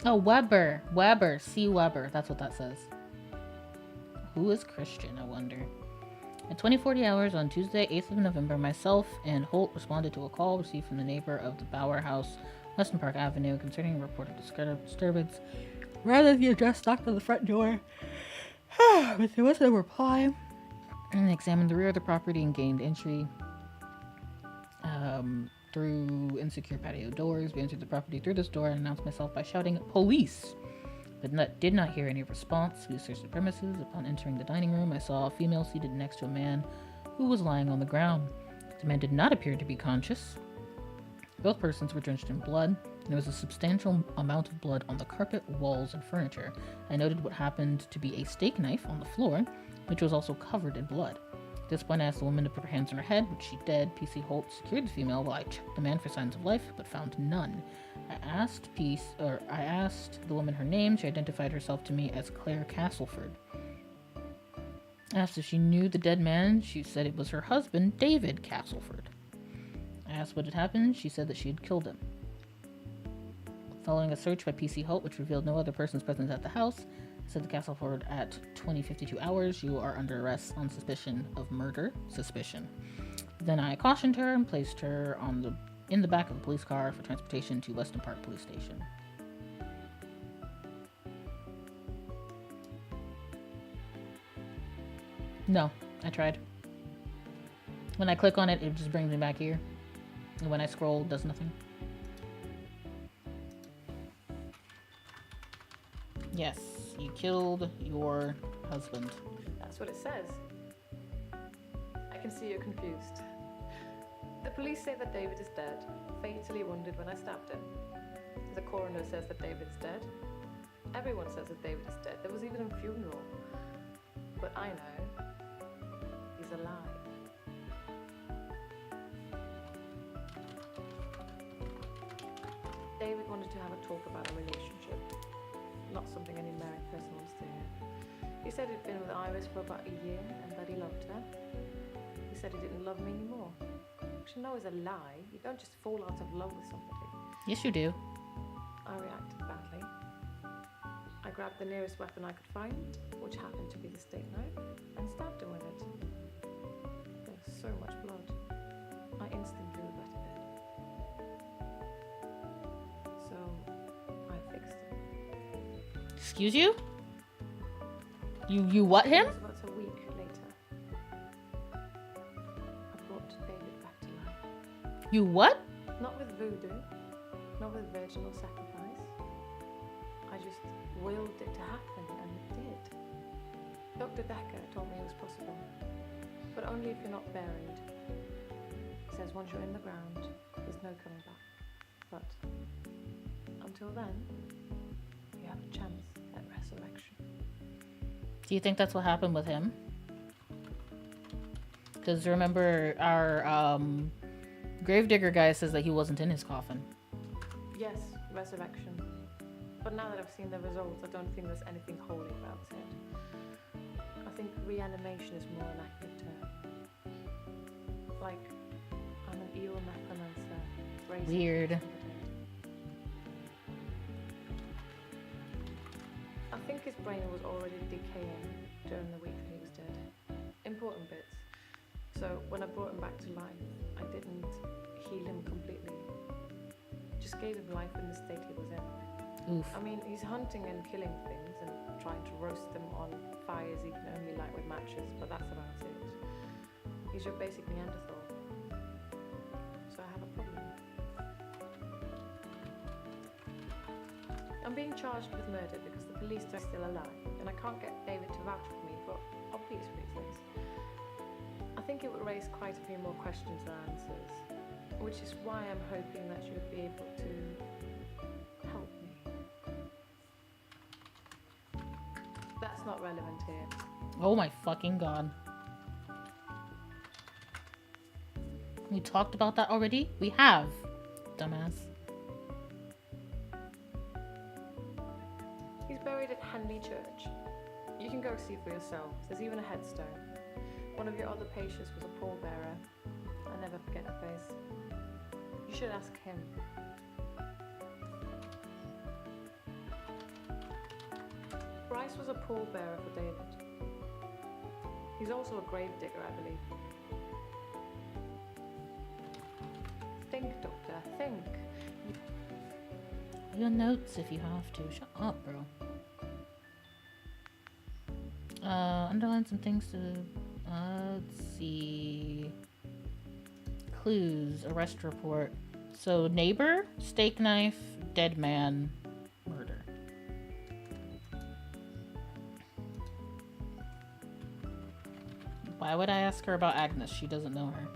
Oh, Weber. C. Weber. That's what that says. Who is Christian, I wonder? At 20:40 hours on Tuesday, 8th of November, myself and Holt responded to a call received from the neighbor of the Bower House, Weston Park Avenue, concerning a reported disturbance. Rather than the address knocked on the front door, but there was no reply. And examined the rear of the property and gained entry through insecure patio doors. We entered the property through this door and announced myself by shouting, "Police!" But did not hear any response. We searched the premises. Upon entering the dining room, I saw a female seated next to a man who was lying on the ground. The man did not appear to be conscious. Both persons were drenched in blood. There was a substantial amount of blood on the carpet, walls, and furniture. I noted what happened to be a steak knife on the floor, which was also covered in blood. At this point, I asked the woman to put her hands on her head, which she did. PC Holt secured the female while I checked the man for signs of life, but found none. I asked the woman her name. She identified herself to me as Claire Castleford. I asked if she knew the dead man. She said it was her husband, David Castleford. I asked what had happened. She said that she had killed him. Following a search by PC Holt, which revealed no other persons present at the house, said to Castleford at 20:52 hours, "You are under arrest on suspicion of murder." Suspicion. Then I cautioned her and placed her in the back of a police car for transportation to Weston Park Police Station. No, I tried. When I click on it, it just brings me back here. And when I scroll, it does nothing. Yes, you killed your husband. That's what it says. I can see you're confused. The police say that David is dead, fatally wounded when I stabbed him. The coroner says that David is dead. Everyone says that David is dead. There was even a funeral. But I know he's alive. David wanted to have a talk about a relationship. Not something any married person wants to hear. He said he'd been with Iris for about a year and that he loved her. He said he didn't love me anymore. Which I know is a lie. You don't just fall out of love with somebody. Yes, you do. I reacted badly. I grabbed the nearest weapon I could find, which happened to be the steak knife, and stabbed him with it. There was so much blood. I instantly regretted it. So, I fixed it. Excuse you? You what him? It was about a week later. I brought David back to life. You what? Not with voodoo, not with virginal sacrifice. I just willed it to happen, and it did. Dr. Decker told me it was possible, but only if you're not buried. He says once you're in the ground, there's no coming back. But until then, you have a chance at resurrection. Do you think that's what happened with him? Because remember, our gravedigger guy says that he wasn't in his coffin. Yes, resurrection. But now that I've seen the results, I don't think there's anything holy about it. I think reanimation is more an accurate term. Like, I'm an evil necromancer. raising Weird. from the dead. I think his brain was already decaying during the week that he was dead. Important bits. So when I brought him back to life, I didn't heal him completely. Just gave him life in the state he was in. Oof. I mean, he's hunting and killing things and trying to roast them on fires he can only light with matches, but that's about it. He's your basic Neanderthal. So I have a problem. I'm being charged with murder because the police are still alive, and I can't get David to vouch for me for obvious reasons. I think it would raise quite a few more questions than answers, which is why I'm hoping that you'd be able to help me. That's not relevant here. Oh my fucking god. We talked about that already? We have. Dumbass. He's buried at Henley Church. You can go see for yourself. There's even a headstone. One of your other patients was a pallbearer. I never forget her face. You should ask him. Bryce was a pallbearer for David. He's also a gravedigger, I believe. Think, Doctor, think. Your notes if you have to. Shut up, bro. Underline some things to... let's see... Clues. Arrest report. So, neighbor, steak knife, dead man, murder. Why would I ask her about Agnes? She doesn't know her.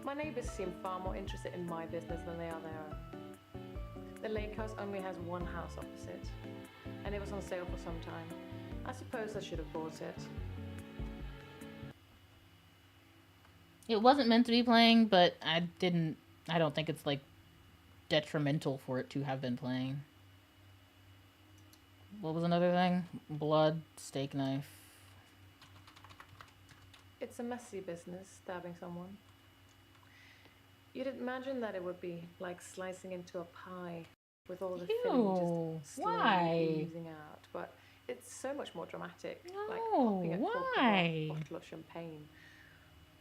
My neighbours seem far more interested in my business than they are their own. The lake house only has one house opposite, and it was on sale for some time. I suppose I should have bought it. It wasn't meant to be playing, but I don't think it's like detrimental for it to have been playing. What was another thing? Blood, steak knife. It's a messy business, stabbing someone. You'd imagine that it would be like slicing into a pie with all the filling just slowly why? oozing out, but it's so much more dramatic. No, like popping a cork of a why? bottle of champagne.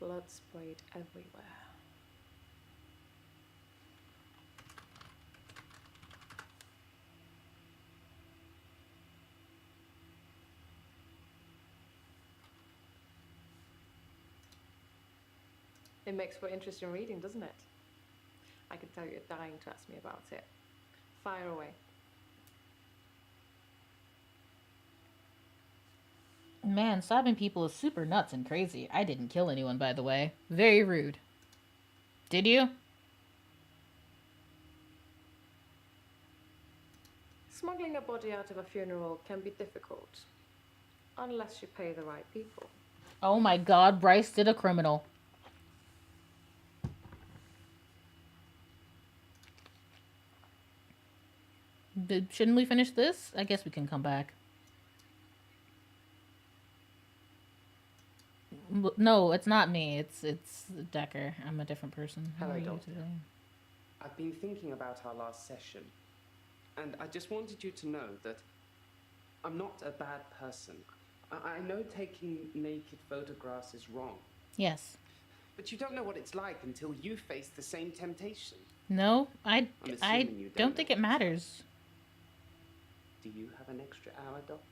Blood sprayed everywhere. It makes for interesting reading, doesn't it? I can tell you're dying to ask me about it. Fire away. Man, stabbing people is super nuts and crazy. I didn't kill anyone, by the way. Very rude. Did you? Smuggling a body out of a funeral can be difficult, unless you pay the right people. Oh my god, Bryce did a criminal. Shouldn't we finish this? I guess we can come back. No, it's not me. It's Decker. I'm a different person. How Hello, are you Doctor. today? I've been thinking about our last session, and I just wanted you to know that I'm not a bad person. I know taking naked photographs is wrong, Yes. but you don't know what it's like until you face the same temptation. No, I I'm assuming you don't think know it matters. Do you have an extra hour, Doctor?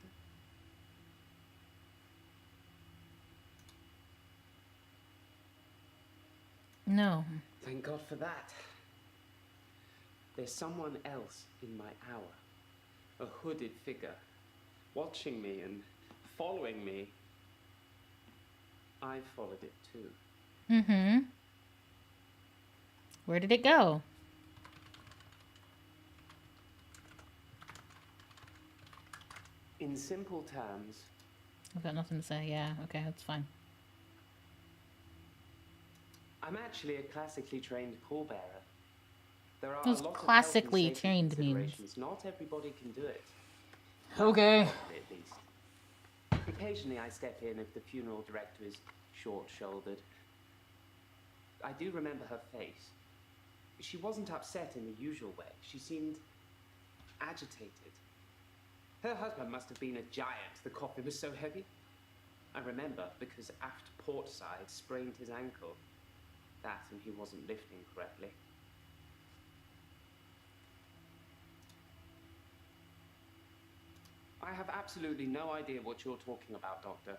No. Thank God for that. There's someone else in my hour. A hooded figure, watching me and following me. I followed it too. Mm-hmm. Where did it go? In simple terms, I've got nothing to say. Yeah, okay, that's fine. I'm actually a classically trained pallbearer. There are Those a lot of classically health and safety trained means. considerations. Not everybody can do it. Okay. Probably, at least. Occasionally I step in if the funeral director is short-shouldered. I do remember her face. She wasn't upset in the usual way. She seemed agitated. Her husband must have been a giant. The coffin was so heavy. I remember because aft port side sprained his ankle. That and he wasn't lifting correctly. I have absolutely no idea what you're talking about, Doctor.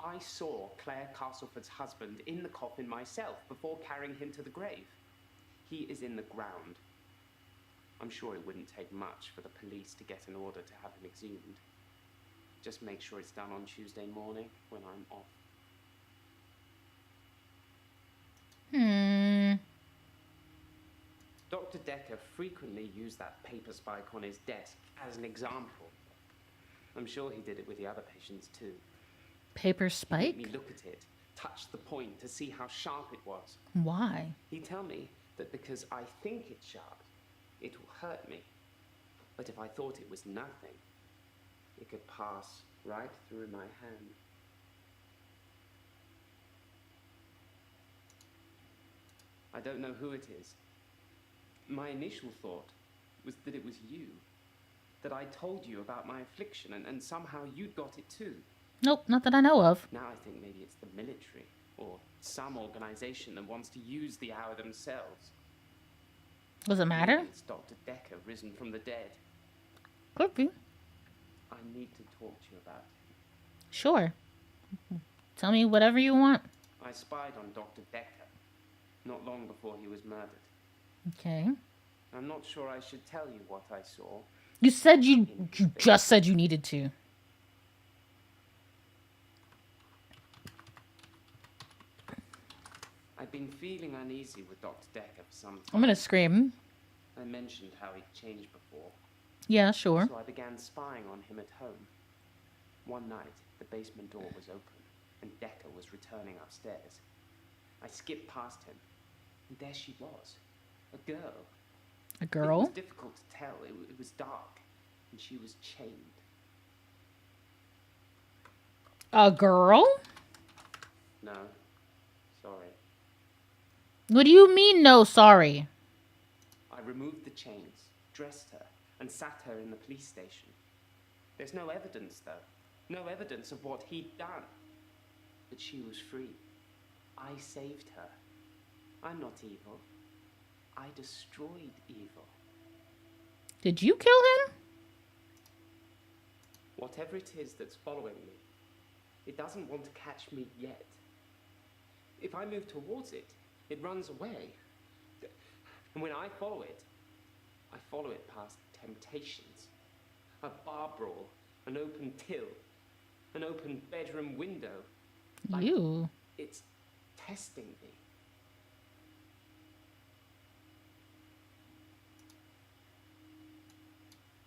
I saw Claire Castleford's husband in the coffin myself before carrying him to the grave. He is in the ground. I'm sure it wouldn't take much for the police to get an order to have him exhumed. Just make sure it's done on Tuesday morning when I'm off. Dr. Decker frequently used that paper spike on his desk as an example. I'm sure he did it with the other patients too. Paper He spike? made me look at it, touch the point to see how sharp it was. Why? He'd tell me that because I think it's sharp, it will hurt me. But if I thought it was nothing, it could pass right through my hand. I don't know who it is. My initial thought was that it was you. That I told you about my affliction and somehow you'd got it too. Nope, not that I know of. Now I think maybe it's the military or some organization that wants to use the hour themselves. Does it matter? Maybe it's Dr. Decker risen from the dead. Could be. I need to talk to you about him. Sure. Tell me whatever you want. I spied on Dr. Decker not long before he was murdered. Okay. I'm not sure I should tell you what I saw. You said you just said you needed to. I've been feeling uneasy with Dr. Decker for some time. I'm gonna scream. I mentioned how he'd changed before. Yeah, sure. So I began spying on him at home. One night, the basement door was open, and Decker was returning upstairs. I skipped past him, and there she was, a girl. A It girl? was difficult to tell. It was dark, and she was chained. A girl? No, sorry. What do you mean, no, sorry? I removed the chains, dressed her, and sat her in the police station. There's no evidence, though. No evidence of what he'd done. But she was free. I saved her. I'm not evil. I destroyed evil. Did you kill him? Whatever it is that's following me, it doesn't want to catch me yet. If I move towards it, it runs away. And when I follow it past temptations. A bar brawl, an open till, an open bedroom window. Like You. it's testing me.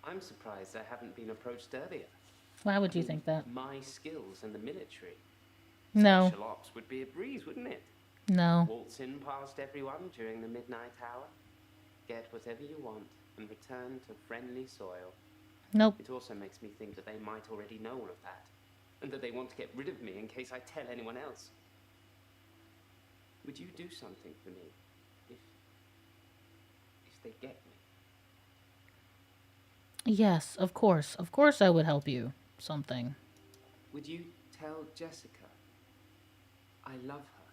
I'm surprised I haven't been approached earlier. Why would you think that? My skills in the military. No. Special ops would be a breeze, wouldn't it? No. Waltz in past everyone during the midnight hour, get whatever you want, and return to friendly soil. Nope. It also makes me think that they might already know all of that, and that they want to get rid of me in case I tell anyone else. Would you do something for me if they get me? Yes, of course. Of course I would help you. Something. Would you tell Jessica I love her?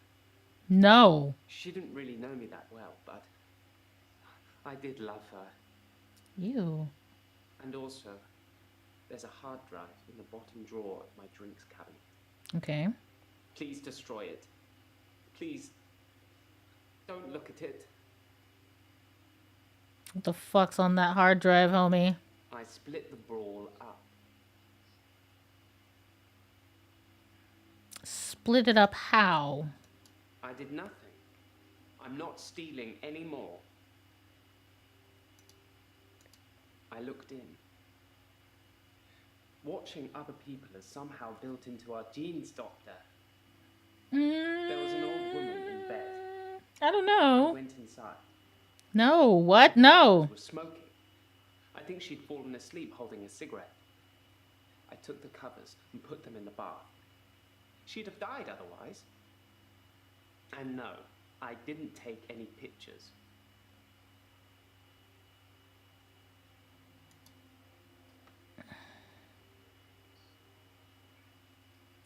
No. She didn't really know me that well, but I did love her. You. And also, there's a hard drive in the bottom drawer of my drinks cabinet. Okay. Please destroy it. Please, don't look at it. What the fuck's on that hard drive, homie? I split the brawl up. Split it up how? I did nothing. I'm not stealing anymore. I looked in. Watching other people is somehow built into our genes, Doctor. There was an old woman in bed. I don't I know. went inside. No. What? No. She was smoking. I think she'd fallen asleep holding a cigarette. I took the covers and put them in the bath. She'd have died otherwise. And no, I didn't take any pictures.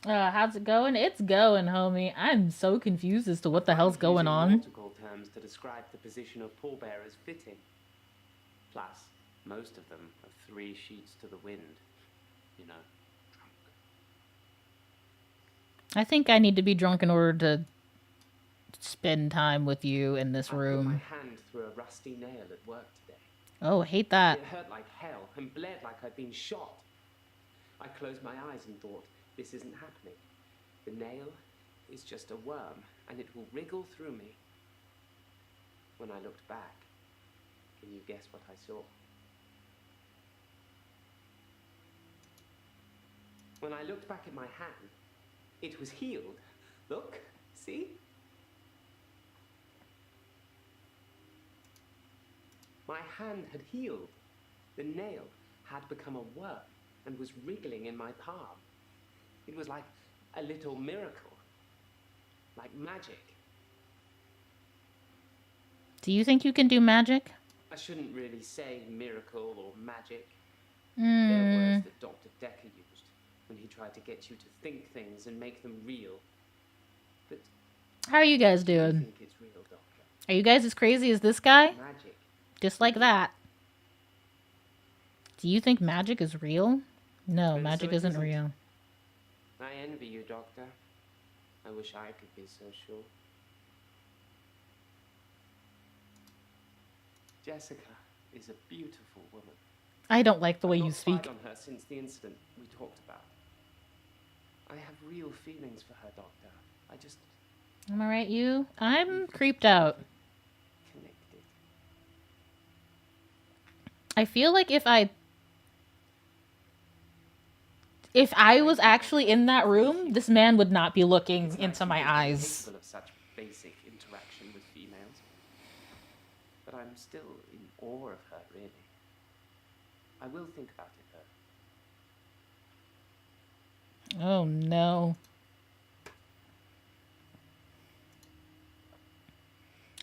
How's it going? It's going, homie. I'm so confused as to what the hell's going Using on. nautical terms to describe the position of pallbearers fitting. Plus, most of them are 3 sheets to the wind. You know, drunk. I think I need to be drunk in order to spend time with you in this I put my room. hand through a rusty nail at work today. Oh, hate that. It hurt like hell and bled like I'd been shot. I closed my eyes and thought, this isn't happening. The nail is just a worm, and it will wriggle through me. When I looked back, can you guess what I saw? When I looked back at my hand, it was healed. Look, see? My hand had healed. The nail had become a worm and was wriggling in my palm. It was like a little miracle, like magic. Do you think you can do magic? I shouldn't really say miracle or magic. They're words that Dr. Decker used when he tried to get you to think things and make them real. But How are you guys do you doing? think it's real, Doctor? Are you guys as crazy as this guy? Magic. Just like that. Do you think magic is real? No, But magic so it isn't isn't. real. I envy you, Doctor. I wish I could be so sure. Jessica is a beautiful woman. I don't like the way I've you not spied speak. on her since the incident we talked about. I have real feelings for her, Doctor. I just Am I right, you? I'm creeped out. connected. I feel like if I was actually in that room, this man would not be looking It's into nice my to think I'm eyes. capable of such basic interaction with females. But I'm still in awe of her, really. I will think about it, though. Oh no.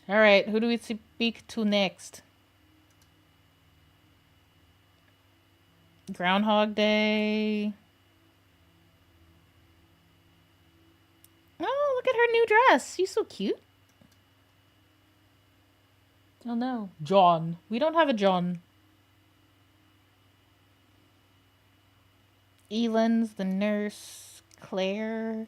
All right, who do we speak to next? Groundhog Day. Oh, look at her new dress. She's so cute. Oh no. John. We don't have a John. Ellen's the nurse. Claire.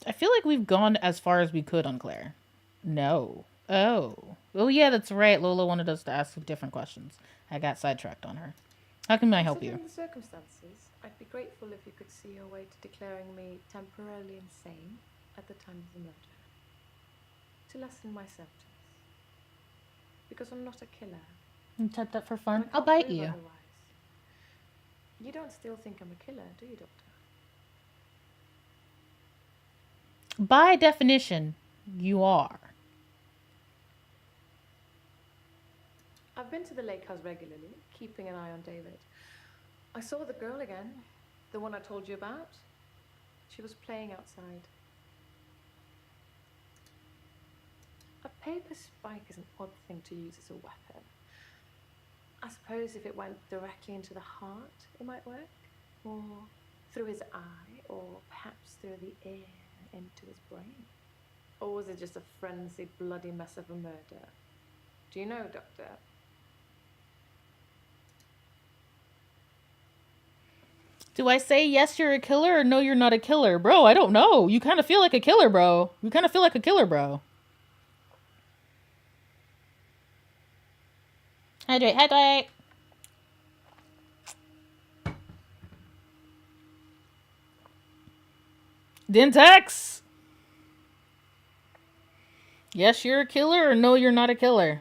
I feel like we've gone as far as we could on Claire. No. Oh. Oh yeah, that's right. Lola wanted us to ask different questions. I got sidetracked on her. How can I help you? Considering the circumstances, I'd be grateful if you could see your way to declaring me temporarily insane at the time of the murder. To lessen my symptoms. Because I'm not a killer. You typed up for and I fun? can't I'll bite prove you. otherwise. You don't still think I'm a killer, do you, Doctor? By definition, you are. I've been to the lake house regularly, keeping an eye on David. I saw the girl again, the one I told you about. She was playing outside. paper spike is an odd thing to use as a weapon. I suppose if it went directly into the heart, it might work. Or through his eye, or perhaps through the ear into his brain. Or was it just a frenzied, bloody mess of a murder? Do you know, Doctor? Do I say yes, you're a killer, or no, you're not a killer? Bro, I don't know. You kind of feel like a killer, bro. You kind of feel like a killer, bro. Hydrate, hydrate. Dentex! Yes, you're a killer, or no, you're not a killer?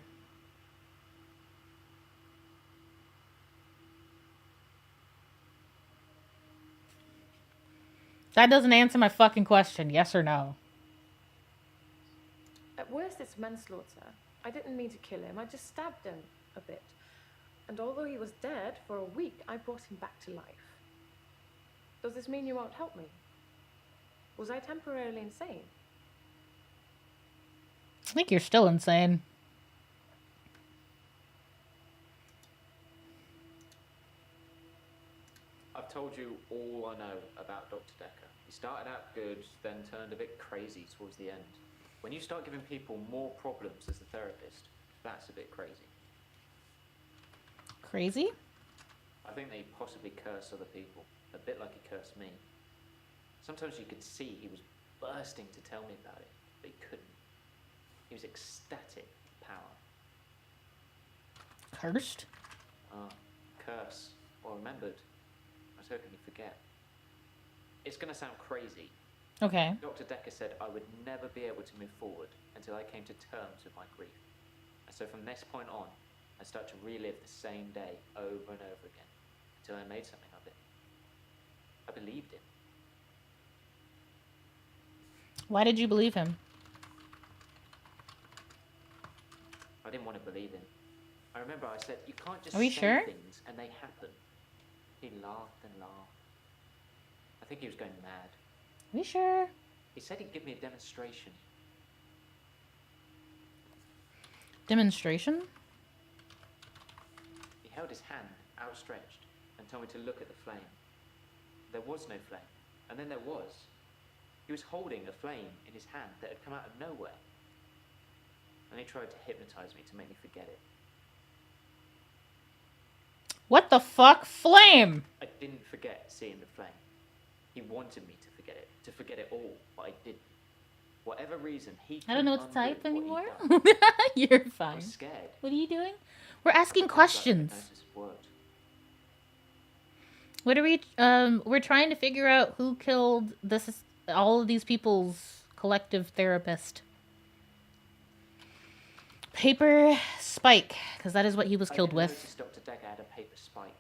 That doesn't answer my fucking question. Yes or no? At worst, it's manslaughter. I didn't mean to kill him. I just stabbed him a bit. And although he was dead for a week, I brought him back to life. Does this mean you won't help me? Was I temporarily insane? I think you're still insane. I've told you all I know about Dr. Decker. He started out good, then turned a bit crazy towards the end. When you start giving people more problems as a therapist, that's a bit crazy. Crazy? I think that he possibly cursed other people, a bit like he cursed me. Sometimes you could see he was bursting to tell me about it, but he couldn't. He was ecstatic with power. Cursed? Curse, or remembered. I was hoping you'd forget. It's gonna sound crazy. Okay. Dr. Decker said I would never be able to move forward until I came to terms with my grief. And so from this point on, I start to relive the same day over and over again until I made something of it. I believed him. Why did you believe him? I didn't want to believe him. I remember I said, you can't just Are we say sure? things and they happen. He laughed and laughed. I think he was going mad. Are we sure? He said he'd give me a demonstration. Demonstration? He held his hand outstretched and told me to look at the flame. There was no flame, and then there was. He was holding a flame in his hand that had come out of nowhere. And he tried to hypnotize me to make me forget it. What the fuck? Flame! I didn't forget seeing the flame. He wanted me to forget it all, but I didn't. Whatever reason, he I don't know couldn't what to type undo anymore. what he'd done. You're I fine. was scared. What are you doing? We're asking questions. What are we? We're trying to figure out who killed this. All of these people's collective therapist. Paper spike, because that is what he was killed I didn't with. notice Dr. Decker had a paper spike.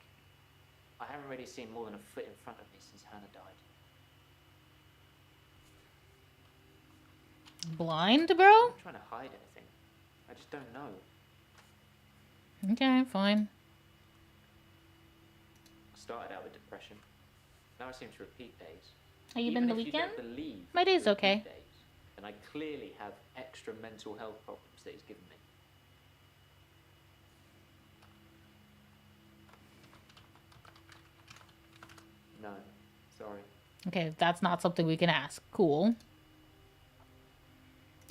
I haven't really seen more than a foot in front of me since Hannah died. Blind, bro? I'm not trying to hide anything. I just don't know. Okay, fine. I started out with depression. Now I seem to repeat days. Have you Even been the if weekend? You don't believe My day's repeat okay. Days, then I clearly have extra mental health problems that he's given me. No, sorry. Okay, that's not something we can ask. Cool.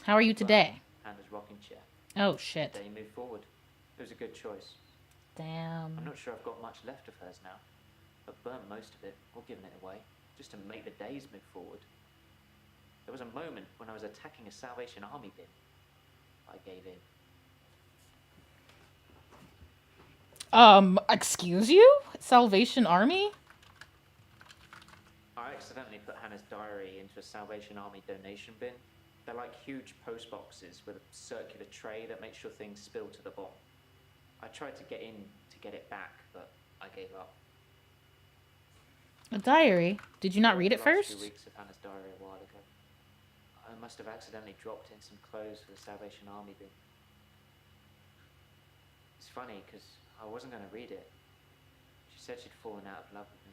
How are you today? Hannah's rocking chair. Oh, shit. They moved forward. It was a good choice. Damn. I'm not sure I've got much left of hers now. I've burnt most of it, or given it away, just to make the days move forward. There was a moment when I was attacking a Salvation Army bin. I gave in. Excuse you? Salvation Army? I accidentally put Hannah's diary into a Salvation Army donation bin. They're like huge post boxes with a circular tray that makes sure things spill to the bottom. I tried to get in to get it back, but I gave up. A diary? Did you not read it The last first? 2 weeks of Hannah's diary a while ago. I must have accidentally dropped in some clothes for the Salvation Army bin. It's funny, because I wasn't going to read it. She said she'd fallen out of love with me.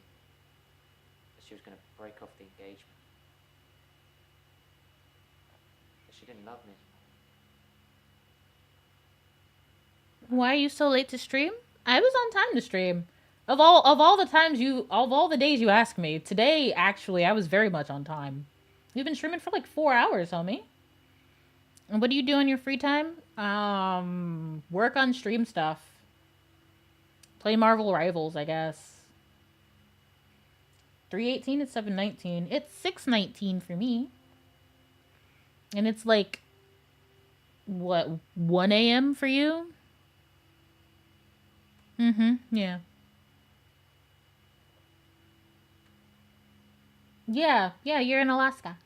That she was going to break off the engagement. That she didn't love me anymore. Why are you so late to stream? I was on time to stream. Of all the days you asked me, today actually I was very much on time. You've been streaming for like 4 hours, homie. And what do you do in your free time? Work on stream stuff. Play Marvel Rivals, I guess. 3:18 is 7:19. It's 6:19 for me. And it's like what, 1 a.m. for you? Yeah. Yeah, you're in Alaska.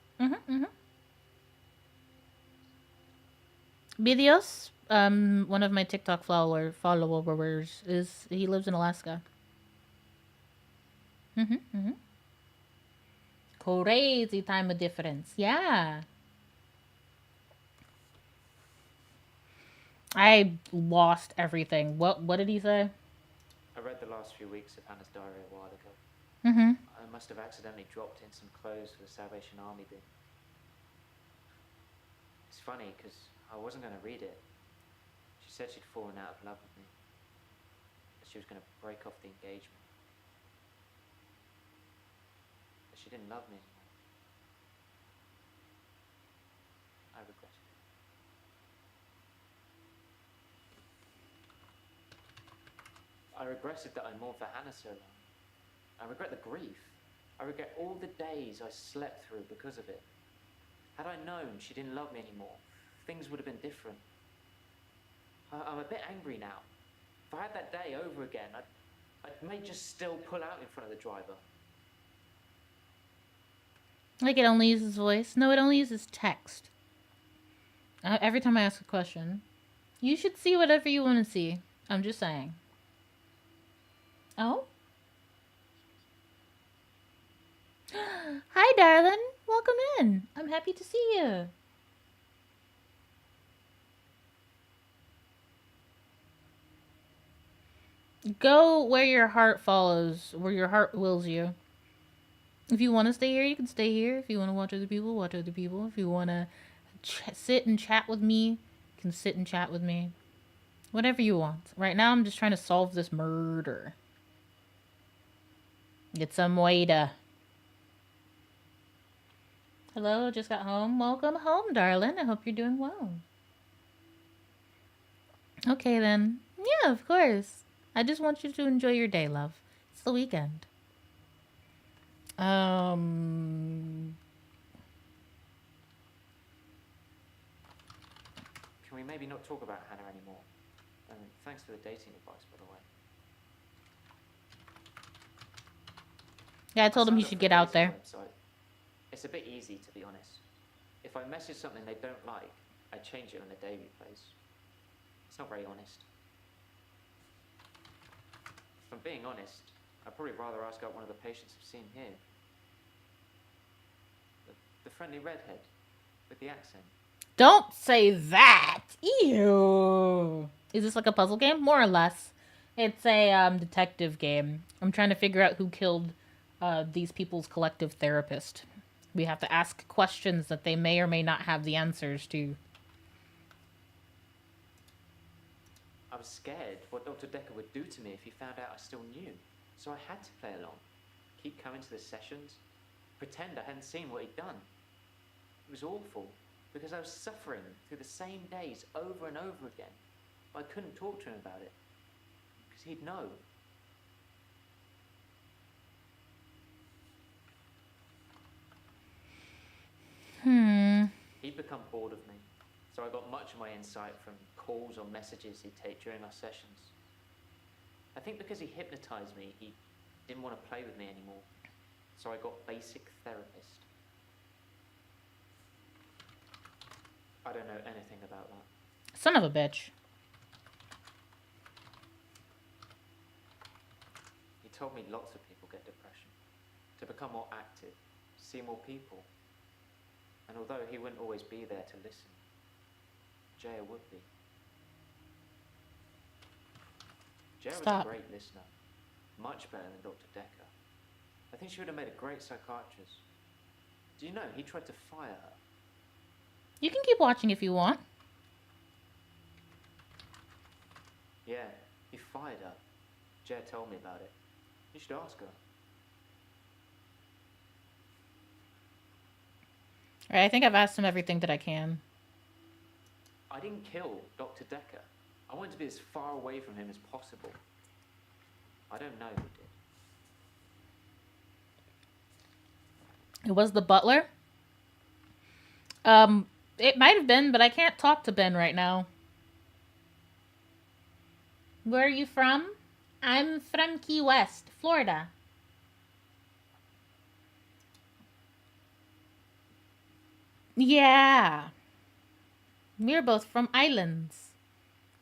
Videos, one of my TikTok followers he lives in Alaska. Crazy time of difference. Yeah. I lost everything. What did he say? I read the last few weeks of Hannah's diary a while ago. I must have accidentally dropped in some clothes for the Salvation Army bin. It's funny, because I wasn't going to read it. She said she'd fallen out of love with me. That she was going to break off the engagement. But she didn't love me anymore. I regret it. I regretted that I mourned for Hannah so long. I regret the grief. I regret all the days I slept through because of it. Had I known she didn't love me anymore, things would have been different. I'm a bit angry now. If I had that day over again, I may just still pull out in front of the driver. Like it only uses voice? No, it only uses text. Every time I ask a question. You should see whatever you want to see. I'm just saying. Oh? Hi, darling. Welcome in. I'm happy to see you. Go where your heart follows, where your heart wills you. If you want to stay here, you can stay here. If you want to watch other people, watch other people. If you want to sit and chat with me, you can sit and chat with me. Whatever you want. Right now, I'm just trying to solve this murder. Get some waiter. Hello, just got home. Welcome home, darling. I hope you're doing well. Okay, then. Yeah, of course. I just want you to enjoy your day, love. It's the weekend. Can we maybe not talk about Hannah anymore? Thanks for the dating advice, by the way. Yeah, I told him he should get out there. Website. It's a bit easy, to be honest. If I message something they don't like, I change it on a daily place. It's not very honest. If I'm being honest, I'd probably rather ask out one of the patients I've seen here. The friendly redhead with the accent. Don't say that! Ew! Is this like a puzzle game? More or less. It's a detective game. I'm trying to figure out who killed these people's collective therapist. We have to ask questions that they may or may not have the answers to. I was scared what Dr. Decker would do to me if he found out I still knew. So I had to play along. Keep coming to the sessions. Pretend I hadn't seen what he'd done. It was awful, because I was suffering through the same days over and over again. But I couldn't talk to him about it, because he'd know. He'd become bored of me, so I got much of my insight from calls or messages he'd take during our sessions. I think because he hypnotized me, he didn't want to play with me anymore, so I got basic therapist. I don't know anything about that. Son of a bitch. He told me lots of people get depression. To become more active, see more people. And although he wouldn't always be there to listen, Jaya would be. Jaya was a great listener. Much better than Dr. Decker. I think she would have made a great psychiatrist. Do you know, he tried to fire her. You can keep watching if you want. Yeah, he fired her. Jer told me about it. You should ask her. Alright, I think I've asked him everything that I can. I didn't kill Dr. Decker. I wanted to be as far away from him as possible. I don't know who did. It was the butler? It might have been, but I can't talk to Ben right now. Where are you from? I'm from Key West, Florida. Yeah. We're both from islands.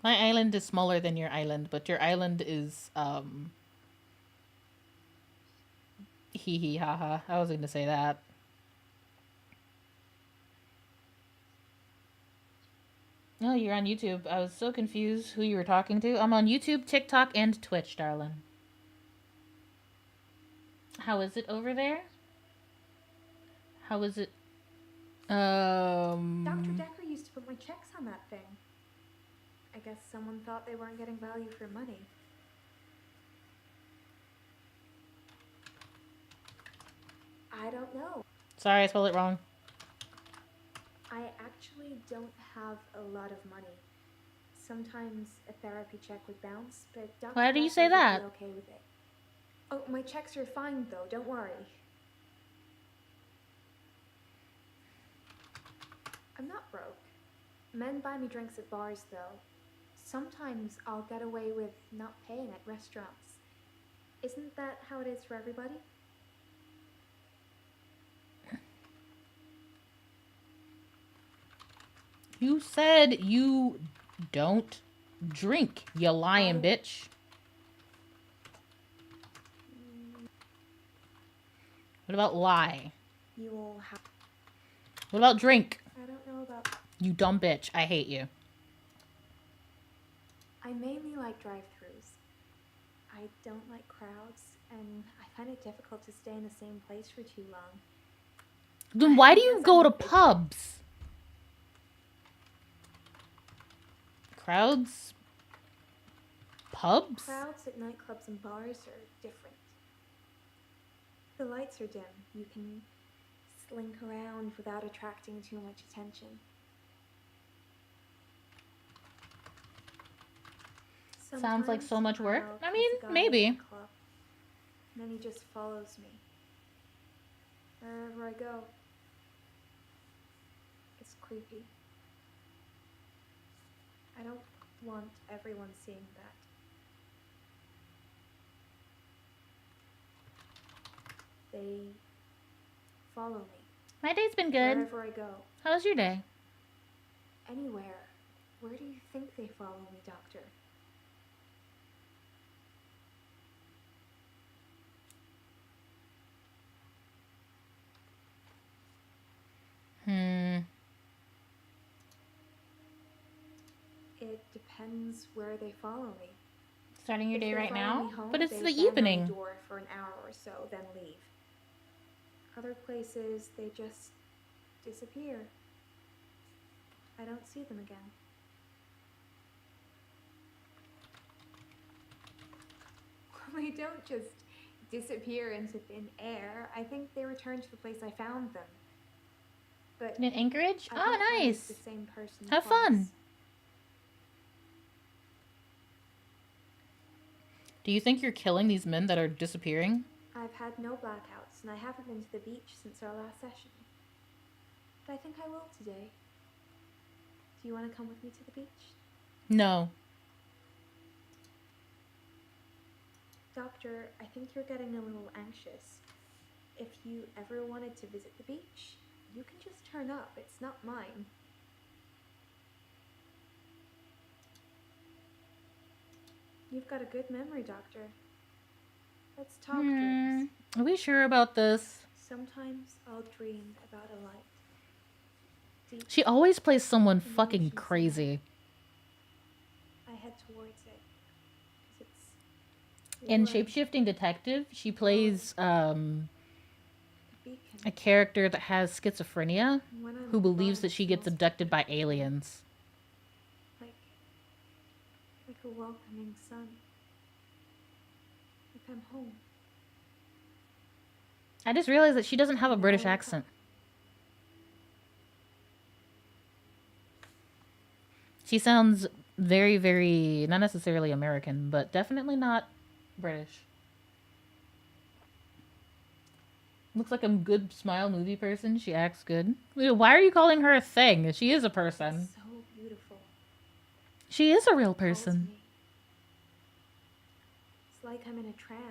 My island is smaller than your island, but your island is, hee hee ha ha. I was going to say that. Oh, you're on YouTube. I was so confused who you were talking to. I'm on YouTube, TikTok, and Twitch, darling. How is it over there? How is it? Dr. Decker used to put my checks on that thing. I guess someone thought they weren't getting value for money. I don't know. Sorry, I spelled it wrong. I actually don't have a lot of money. Sometimes a therapy check would bounce, but Dr. Why do you say Decker would that? be okay with it. Oh, my checks are fine though, don't worry. I'm not broke. Men buy me drinks at bars though. Sometimes I'll get away with not paying at restaurants. Isn't that how it is for everybody? You said you don't drink, you lying bitch. What about lie? You will have... What about drink? I don't know about... You dumb bitch. I hate you. I mainly like drive-thrus. I don't like crowds, and I find it difficult to stay in the same place for too long. Then why do you go to pubs? Crowds? Pubs? Crowds at nightclubs and bars are different. The lights are dim. You can slink around without attracting too much attention. Sounds like so much work. I'll I mean, kiss a guy maybe. in a club, and then he just follows me. Wherever I go. It's creepy. I don't want everyone seeing that. They follow me. My day's been good. Wherever I go. How was your day? Anywhere. Where do you think they follow me, Doctor? It depends where they follow me. Starting your If day they right follow now? me home, But it's they the bang on evening. the door for an hour or so, then leave. Other places, they just disappear. I don't see them again. They don't just disappear into thin air. I think they return to the place I found them. But In Anchorage? I Oh, don't find nice. the same person Have twice. fun. Do you think you're killing these men that are disappearing? I've had no blackouts, and I haven't been to the beach since our last session. But I think I will today. Do you want to come with me to the beach? No. Doctor, I think you're getting a little anxious. If you ever wanted to visit the beach, you can just turn up. It's not mine. You've got a good memory, Doctor. Let's talk dreams. Are we sure about this? Sometimes I'll dream about a light. Deep She always plays someone in the fucking ocean's crazy. I head towards it. 'Cause it's In warm, Shapeshifting Detective, she plays a beacon. a character that has schizophrenia When I'm who believes alone, that she it gets smells abducted by aliens. like a a welcoming sun. Like I'm home. I just realized that she doesn't have a And British I woke accent. She sounds very, very, not necessarily American, but definitely not British. Looks like a good smile movie person. She acts good. Wait, why are you calling her a thing? She is a person. So beautiful. She is a real Calls person. me. It's like I'm in a trance.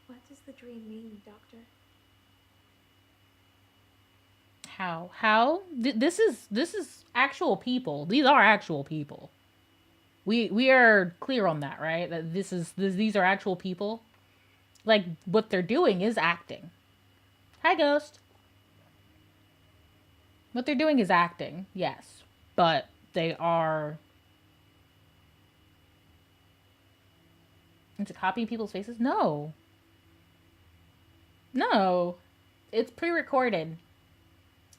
What does the dream mean, Doctor? How? This is actual people. These are actual people. We are clear on that, right? That these are actual people. Like, what they're doing is acting. Hi, Ghost. What they're doing is acting, yes. But they are... Into copying people's faces? No. No. It's pre-recorded.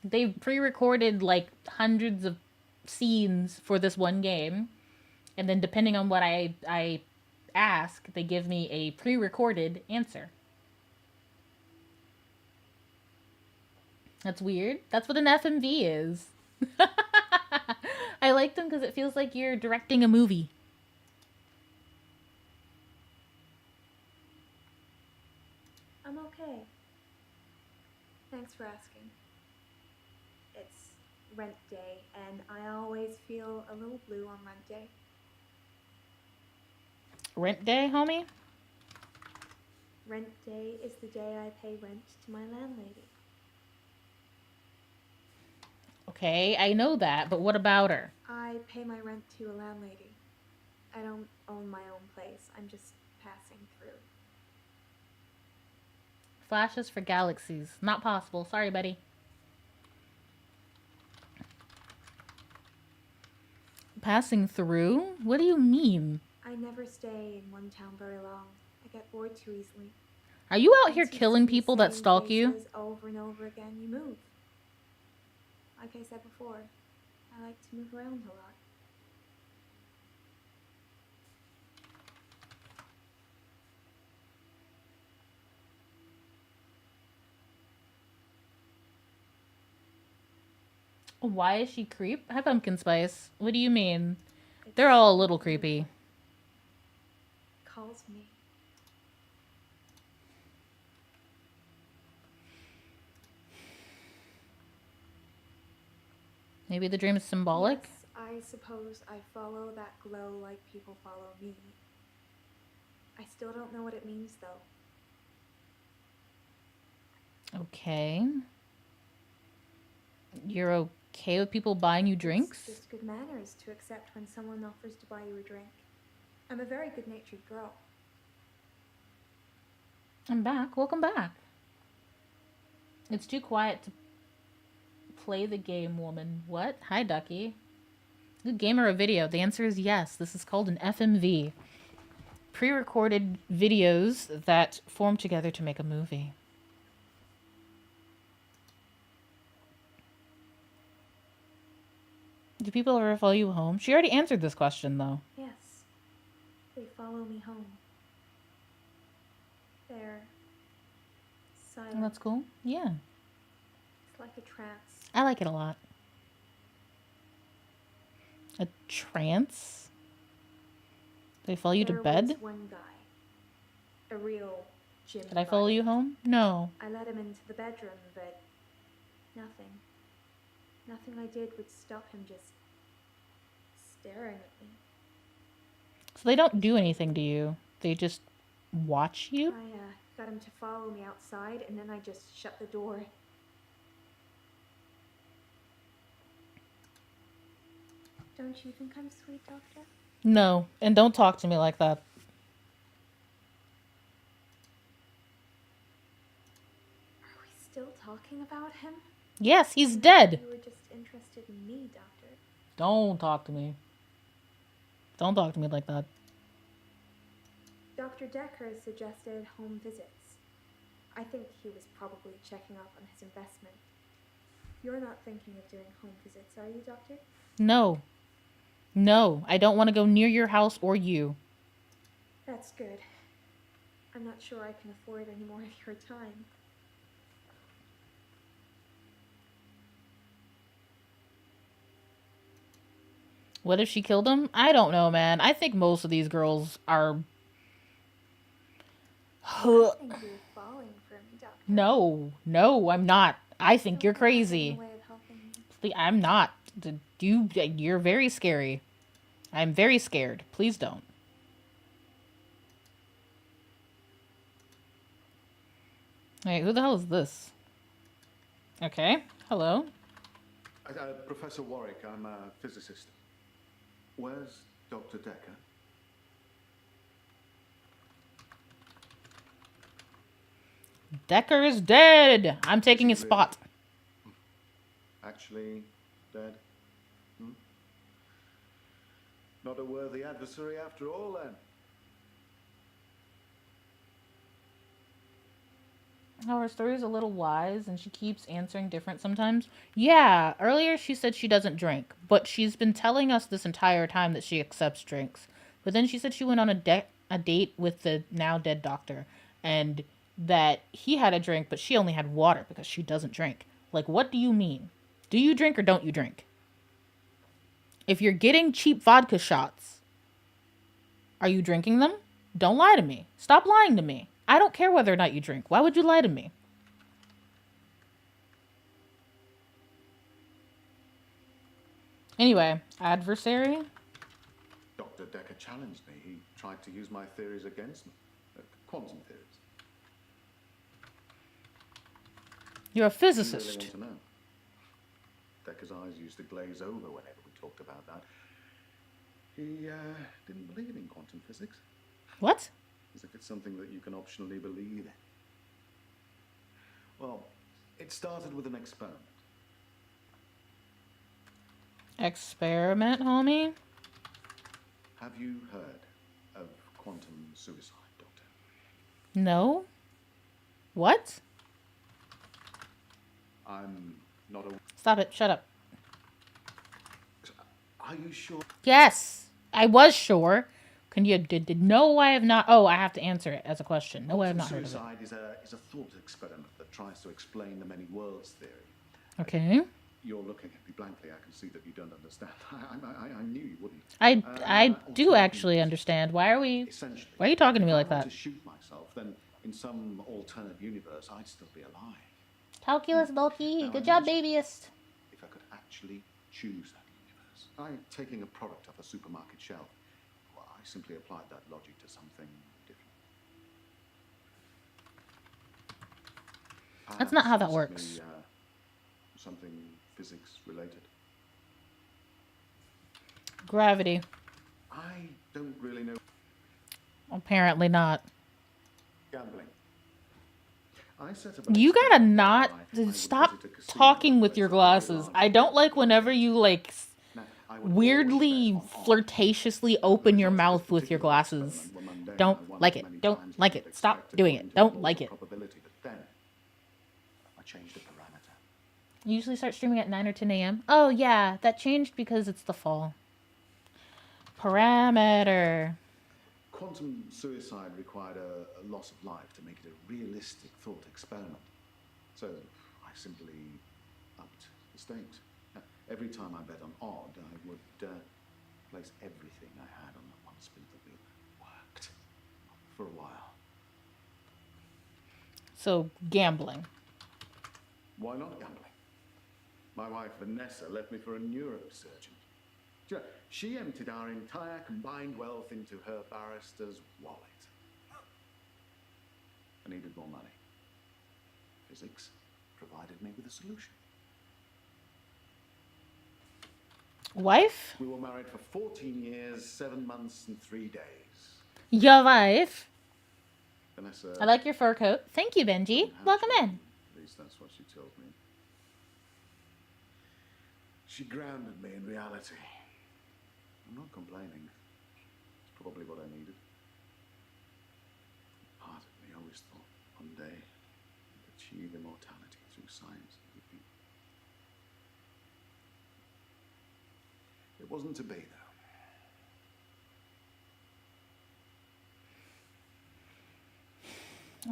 They've pre-recorded, like, hundreds of scenes for this one game. And then depending on what I ask, they give me a pre-recorded answer. That's weird. That's what an FMV is. I like them because it feels like you're directing a movie. I'm okay. Thanks for asking. It's rent day, and I always feel a little blue on rent day. Rent day, homie? Rent day is the day I pay rent to my landlady. Okay, I know that, but what about her? I pay my rent to a landlady. I don't own my own place. I'm just passing through. Flashes for galaxies. Not possible. Sorry, buddy. Passing through? What do you mean? I never stay in one town very long. I get bored too easily. Are you out here Once you killing see the people that same stalk you? faces over and over again, you move. Like I said before, I like to move around a lot. Why is she creep? Hi, Pumpkin Spice. What do you mean? They're all a little creepy. Calls me. Maybe the dream is symbolic? Yes, I suppose I follow that glow like people follow me. I still don't know what it means, though. Okay. You're okay with people buying you drinks? It's just good manners to accept when someone offers to buy you a drink. I'm a very good-natured girl. I'm back. Welcome back. It's too quiet to play the game, woman. What? Hi, Ducky. Good game or a video? The answer is yes. This is called an FMV. Pre-recorded videos that form together to make a movie. Do people ever follow you home? She already answered this question, though. Yes. They follow me home. They're silent. Well, that's cool. Yeah. It's like a trance. I like it a lot. A trance? They follow you to There bed? was one guy. A real gym Did I follow buddy. you home? No. I let him into the bedroom, but nothing. Nothing I did would stop him just staring at me. So they don't do anything to you. They just watch you? I got him to follow me outside, and then I just shut the door. Don't you think I'm sweet, Doctor? No. And don't talk to me like that. Are we still talking about him? Yes, he's I thought dead. You were just interested in me, Doctor. Don't talk to me. Don't talk to me like that. Dr. Decker suggested home visits. I think he was probably checking up on his investment. You're not thinking of doing home visits, are you, Doctor? No. No, I don't want to go near your house or you. That's good. I'm not sure I can afford any more of your time. What if she killed him? I don't know, man. I think most of these girls are... I think you're falling for me, Doctor. No, I'm not. I think you're Don't let that get in crazy. the way of helping me. I'm not. You're very scary. I'm very scared. Please don't. Wait, who the hell is this? Okay, hello. Professor Warwick, I'm a physicist. Where's Dr. Decker? Decker is dead. I'm taking his spot. Actually dead? Hmm? Not a worthy adversary after all, then. Her story's a little wise, and she keeps answering different sometimes. Yeah, earlier she said she doesn't drink, but she's been telling us this entire time that she accepts drinks. But then she said she went on a date with the now dead doctor, and that he had a drink, but she only had water because she doesn't drink. Like, what do you mean? Do you drink or don't you drink? If you're getting cheap vodka shots, are you drinking them? Don't lie to me. Stop lying to me. I don't care whether or not you drink. Why would you lie to me? Anyway, adversary? Dr. Decker challenged me. He tried to use my theories against me. Quantum theories. You're a You really physicist. want to know? Decker's eyes used to glaze over whenever we talked about that. He didn't believe in quantum physics. What? As if it's something that you can optionally believe in. Well, it started with an experiment. Experiment, homie? Have you heard of quantum suicide, Doctor? No? What? I'm not a... Stop it. Shut up. Are you sure? Yes, I was sure. Can you... No, I have not... Oh, I have to answer it as a question. No, I have not heard of it. Suicide is a thought experiment that tries to explain the many worlds theory. Okay. You're looking at me blankly. I can see that you don't understand. I knew you wouldn't. I do actually understand. Why are we... Essentially, Why are you talking to me like if I were that? to shoot myself, then in some alternate universe, I'd still be alive. Calculus, Loki. Now Good job, imagine babyist. if I could actually choose that universe. I'm taking a product off a supermarket shelf. Well, I simply applied that logic to something different. That's not how that Perhaps works. simply, something physics related. Gravity. I don't really know. Apparently not. Gambling. I set up an You gotta experiment not... whereby I would Stop visit a casino talking with place your with a very glasses. large I don't like whenever you, like... Now, I would weirdly always bet on odds. flirtatiously open your mouth with your glasses. Don't like it. Don't like it. Stop doing it. Don't like it. Probability, but then I changed the parameter. You usually start streaming at 9 or 10 a.m. Oh, yeah. That changed because it's the fall. Parameter. Quantum suicide required a loss of life to make it a realistic thought experiment. So I simply upped the stakes. Every time I bet on odd, I would place everything I had on that one spin of the wheel. Worked. For a while. So, gambling. Why not gambling? My wife Vanessa left me for a neurosurgeon. She emptied our entire combined wealth into her barrister's wallet. I needed more money. Physics provided me with a solution. Wife? We were married for 14 years, 7 months, and 3 days. Your wife. Vanessa. I like your fur coat. Thank you, Benji. Welcome in. At least that's what she told me. She grounded me in reality. I'm not complaining. It's probably what I needed. Part of me always thought one day I'd achieve immortality through science. It wasn't to be, though.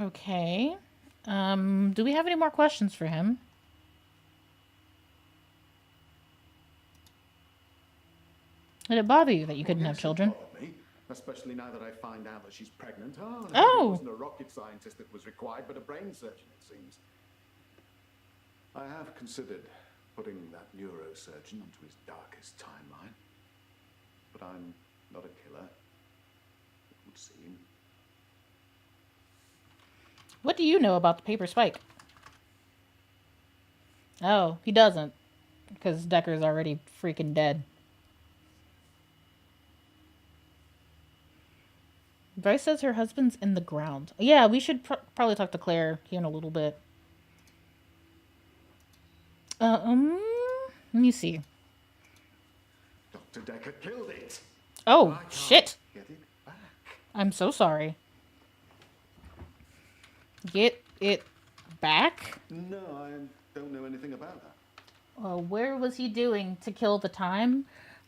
Okay. Do we have any more questions for him? Did it bother you that you couldn't have Yes, children? it bothered me, especially now that I find out that she's pregnant. Oh, Oh. It wasn't a rocket scientist that was required, but a brain surgeon, it seems. I have considered putting that neurosurgeon onto his darkest timeline, but I'm not a killer, it would seem. What do you know about the paper spike? Oh, he doesn't. Because Decker's already freaking dead. Bryce says her husband's in the ground. Yeah, we should probably talk to Claire here in a little bit. Let me see. Dr. Decker killed it. Oh, shit. Get it back. I'm so sorry. Get it back? No, I don't know anything about that. Where was he doing to kill the time?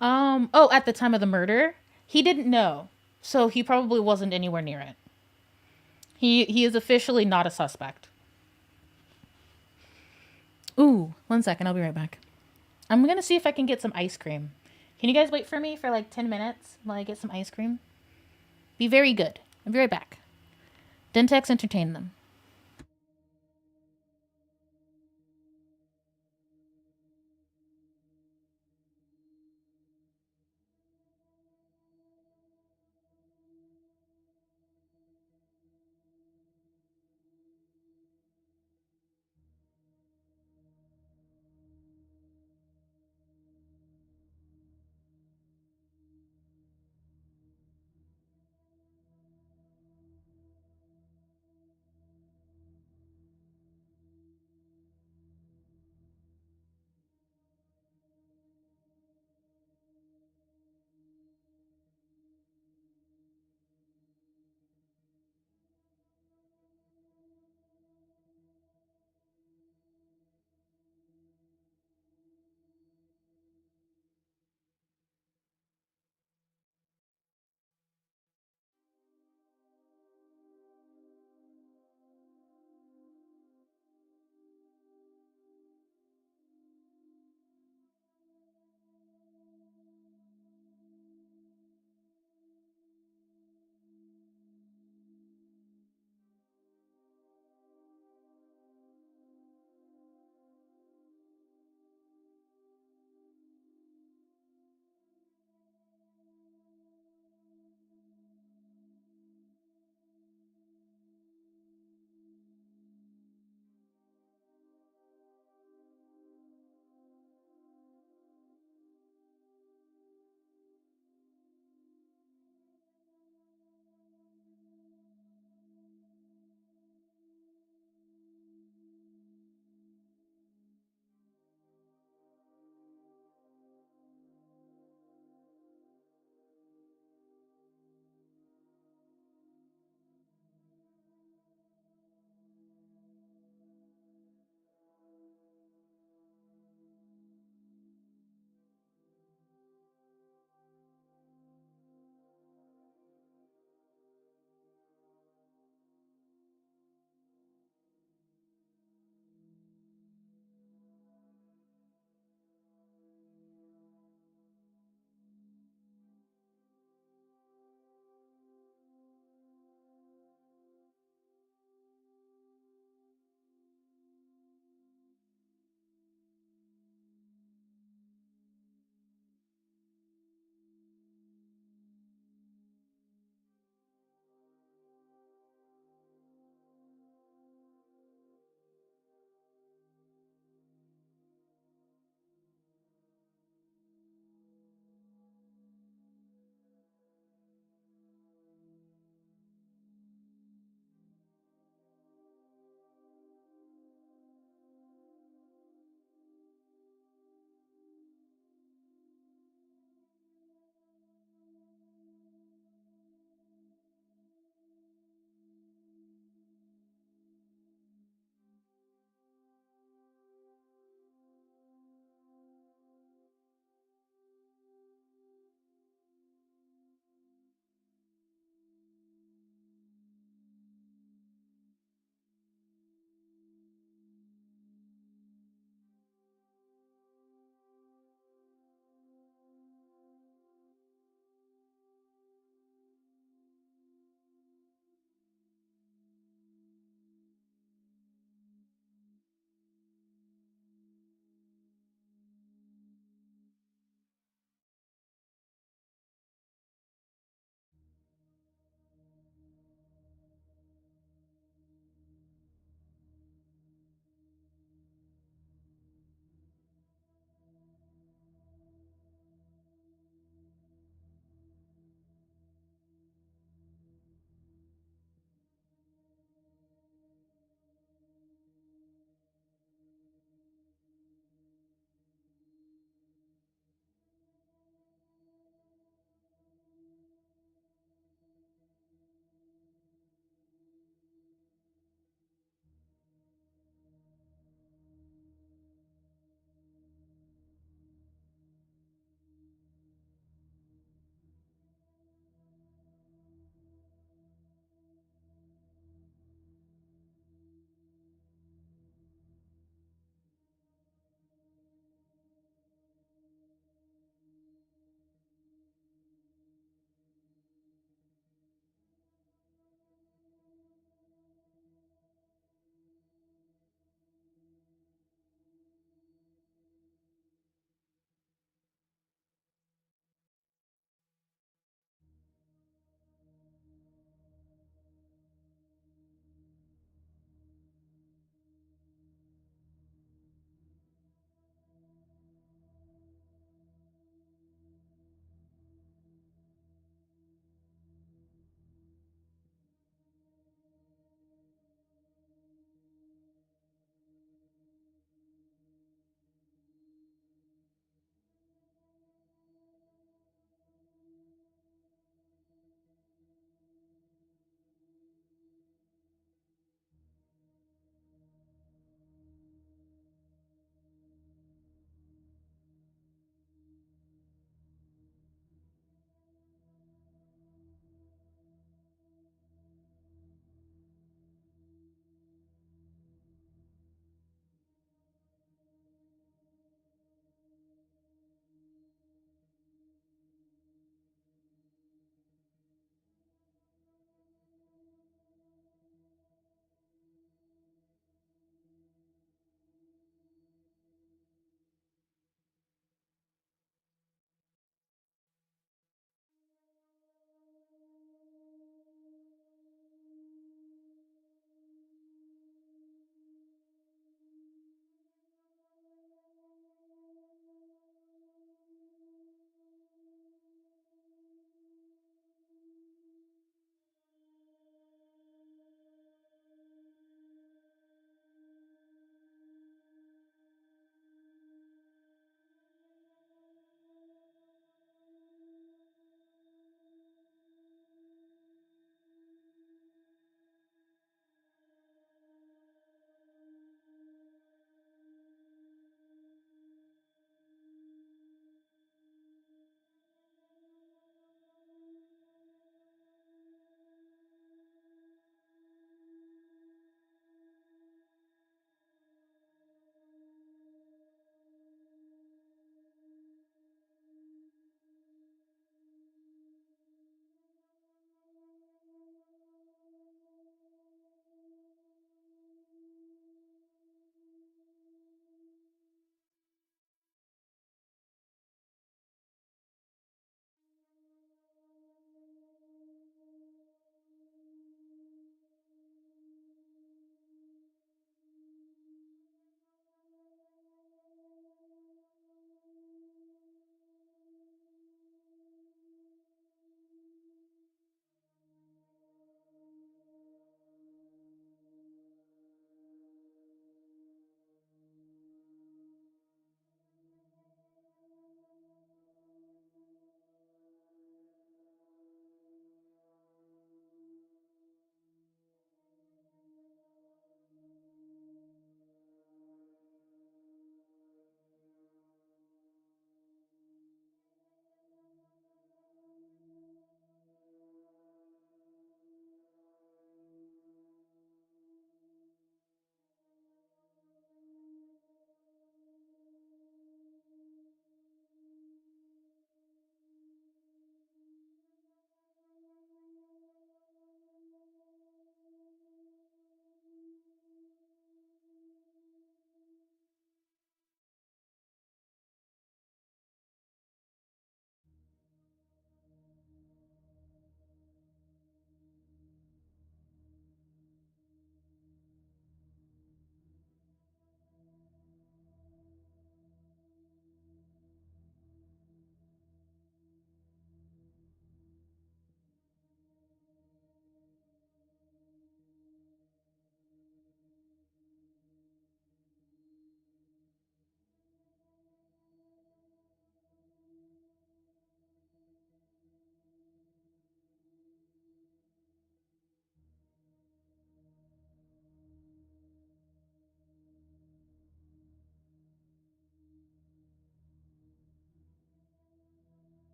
Oh, at the time of the murder? He didn't know. So he probably wasn't anywhere near it. He is officially not a suspect. Ooh, 1 second. I'll be right back. I'm going to see if I can get some ice cream. Can you guys wait for me for like 10 minutes while I get some ice cream? Be very good. I'll be right back. Dentex entertain them.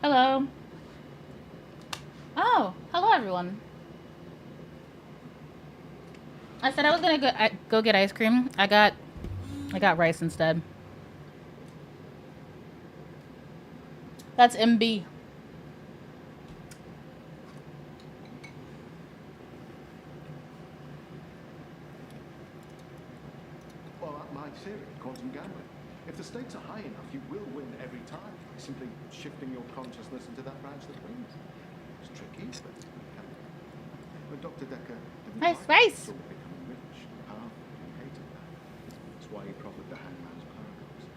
Hello. Oh, hello everyone. I said I was gonna go get ice cream. I got rice instead. That's MB. Well, my theory, quantum gambling. If the stakes are high enough, you will win every time by simply shifting your consciousness into that branch that wins. It's tricky, but it can be. But Dr. Decker didn't Nice like rice. sort of becoming rich and powerful. He hated that. That's why he proffered the hangman's paradox.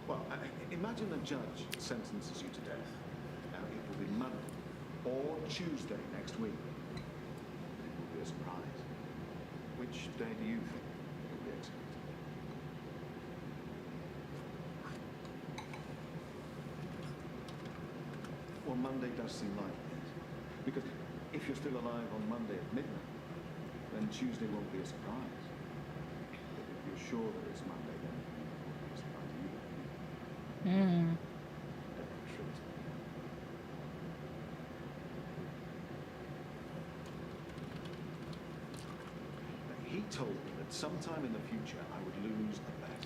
Well, imagine a judge sentences you to death. Now, it will be Monday or Tuesday next week. It will be a surprise. Which day do you think will be executed? Well, Monday does seem likely, yes. Because if you're still alive on Monday at midnight, then Tuesday won't be a surprise. But if you're sure that it's Monday, then it won't be a surprise either. Hmm. He told me that sometime in the future I would lose a bet,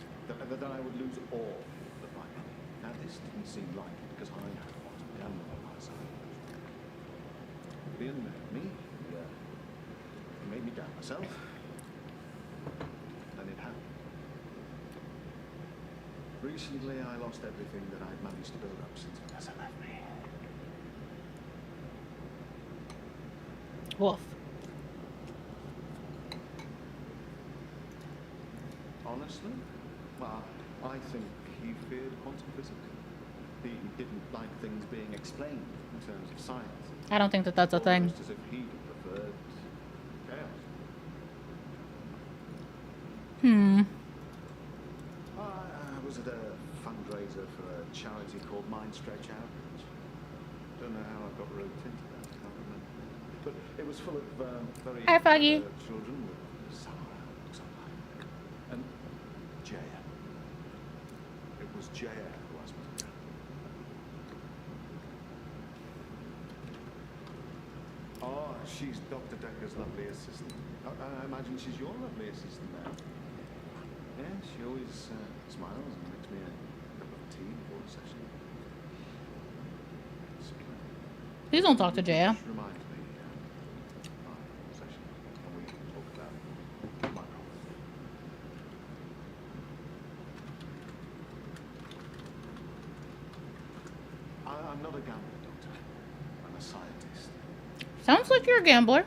that I would lose all of my money. Now this didn't seem likely because I had a lot of gambling on my side. But he unmade me, he made me doubt myself, and it happened. Recently I lost everything that I'd managed to build up since Vanessa left me. Wolf. Honestly? Well, I think he feared quantum physics. He didn't like things being explained in terms of science. I don't think that that's a thing. Almost as if he preferred chaos. Hmm. I was at a fundraiser for a charity called Mind Stretch Outreach. Don't know how I got roped into that. Can't remember. But it was full of very Hi, Foggy. children with sour outlooks on life. And Jaya. It was Jaya who asked me to come. Oh, she's Dr. Decker's lovely assistant. I imagine she's your lovely assistant now. Yeah, she always smiles and makes me a cup of tea before the session. Please don't talk to Jaya. Which reminds me, our session, when we talk about my problem. I'm not a gambler, Doctor. I'm a scientist. Sounds like you're a gambler.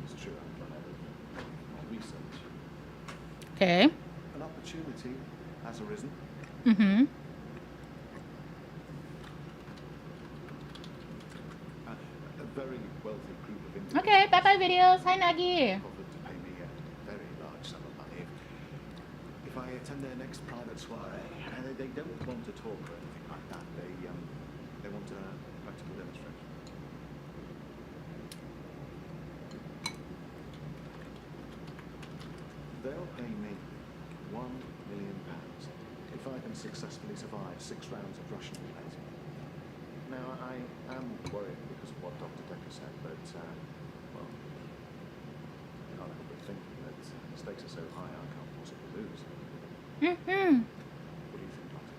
It's true, I've done my research. Okay. An opportunity has arisen. Mm-hmm. A very wealthy group of individuals. Okay, bye-bye videos. Hi, Nagi. Offered to pay me a very large sum of money if I attend their next private soiree. They don't want to talk or anything like that. They want a practical demonstration. They'll pay me £1 million if I can successfully survive 6 rounds of Russian roulette. Now, I am worried because of what Dr. Decker said, but, well, I can't help but thinking that the stakes are so high I can't possibly lose. Mm-hmm. What do you think, Doctor?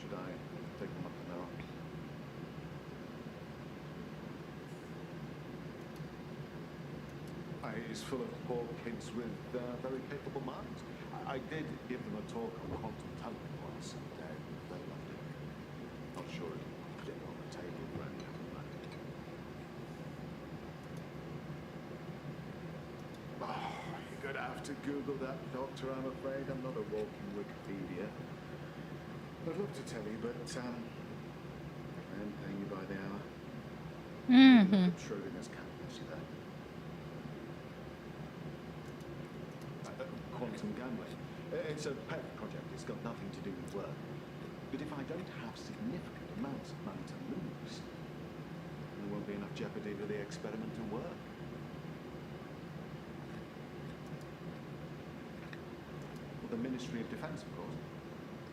Should I take them up on their offer? It's full of poor kids with very capable minds. I did give them a talk on quantum tunneling once, and they loved it. Not sure it'll get on the table for any of them. Oh, you're gonna have to Google that, Doctor. I'm afraid I'm not a walking Wikipedia. I'd love to tell you, but I am paying you by the hour. Mm-hmm. Schrodinger's cat, you see that? Quantum gambling. It's a pet project. It's got nothing to do with work. But if I don't have significant amounts of money to lose, there won't be enough jeopardy for the experiment to work. for the Ministry of Defense, of course.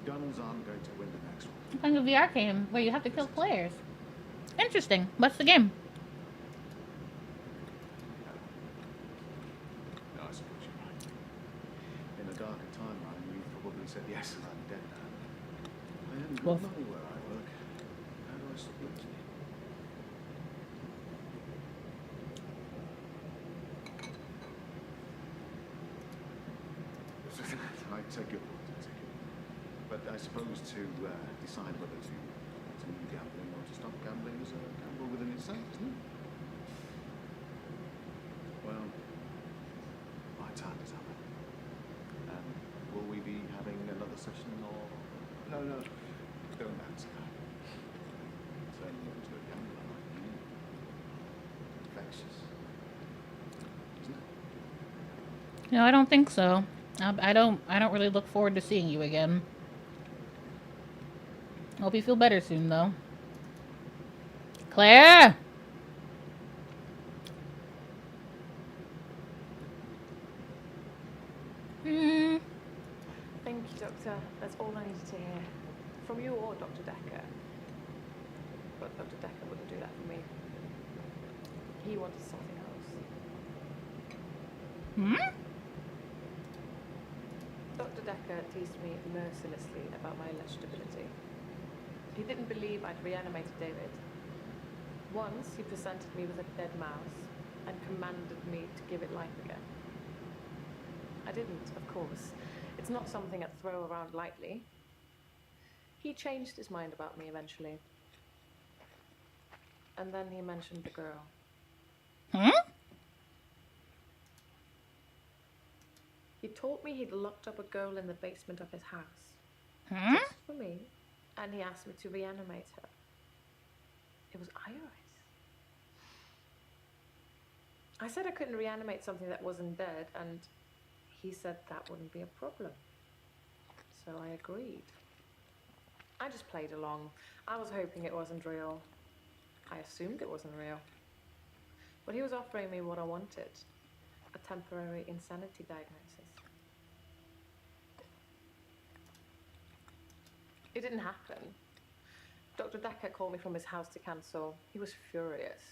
Guns aren't going to win the next one. I'm playing a VR game where you have to kill players. Interesting. What's the game? No, I suppose you're right. In a darker timeline, you probably said yes, and I'm dead now. I haven't got money where I work. How do I stop losing it? I take your point, I take it. But I suppose to decide whether to continue gambling or to stop gambling is a gamble within itself, isn't it? Well, my time is up. Will we be having another session or... No, don't answer that. Turn you into a gambler like you. Infectious. Isn't it? No, I don't think so. I don't really look forward to seeing you again. Hope you feel better soon, though. Claire! Thank you, Doctor. That's all I needed to hear. From you or Dr. Decker. But Dr. Decker wouldn't do that for me. He wanted something else. Dr. Decker teased me mercilessly about my legibility. He didn't believe I'd reanimated David. Once, he presented me with a dead mouse and commanded me to give it life again. I didn't, of course. It's not something I'd throw around lightly. He changed his mind about me eventually. And then he mentioned the girl. He told me he'd locked up a girl in the basement of his house. Just for me. And he asked me to reanimate her. It was Iris. I said I couldn't reanimate something that wasn't dead, and he said that wouldn't be a problem. So I agreed. I just played along. I was hoping it wasn't real. I assumed it wasn't real. But he was offering me what I wanted. A temporary insanity diagnosis. It didn't happen. Dr. Decker called me from his house to cancel. He was furious.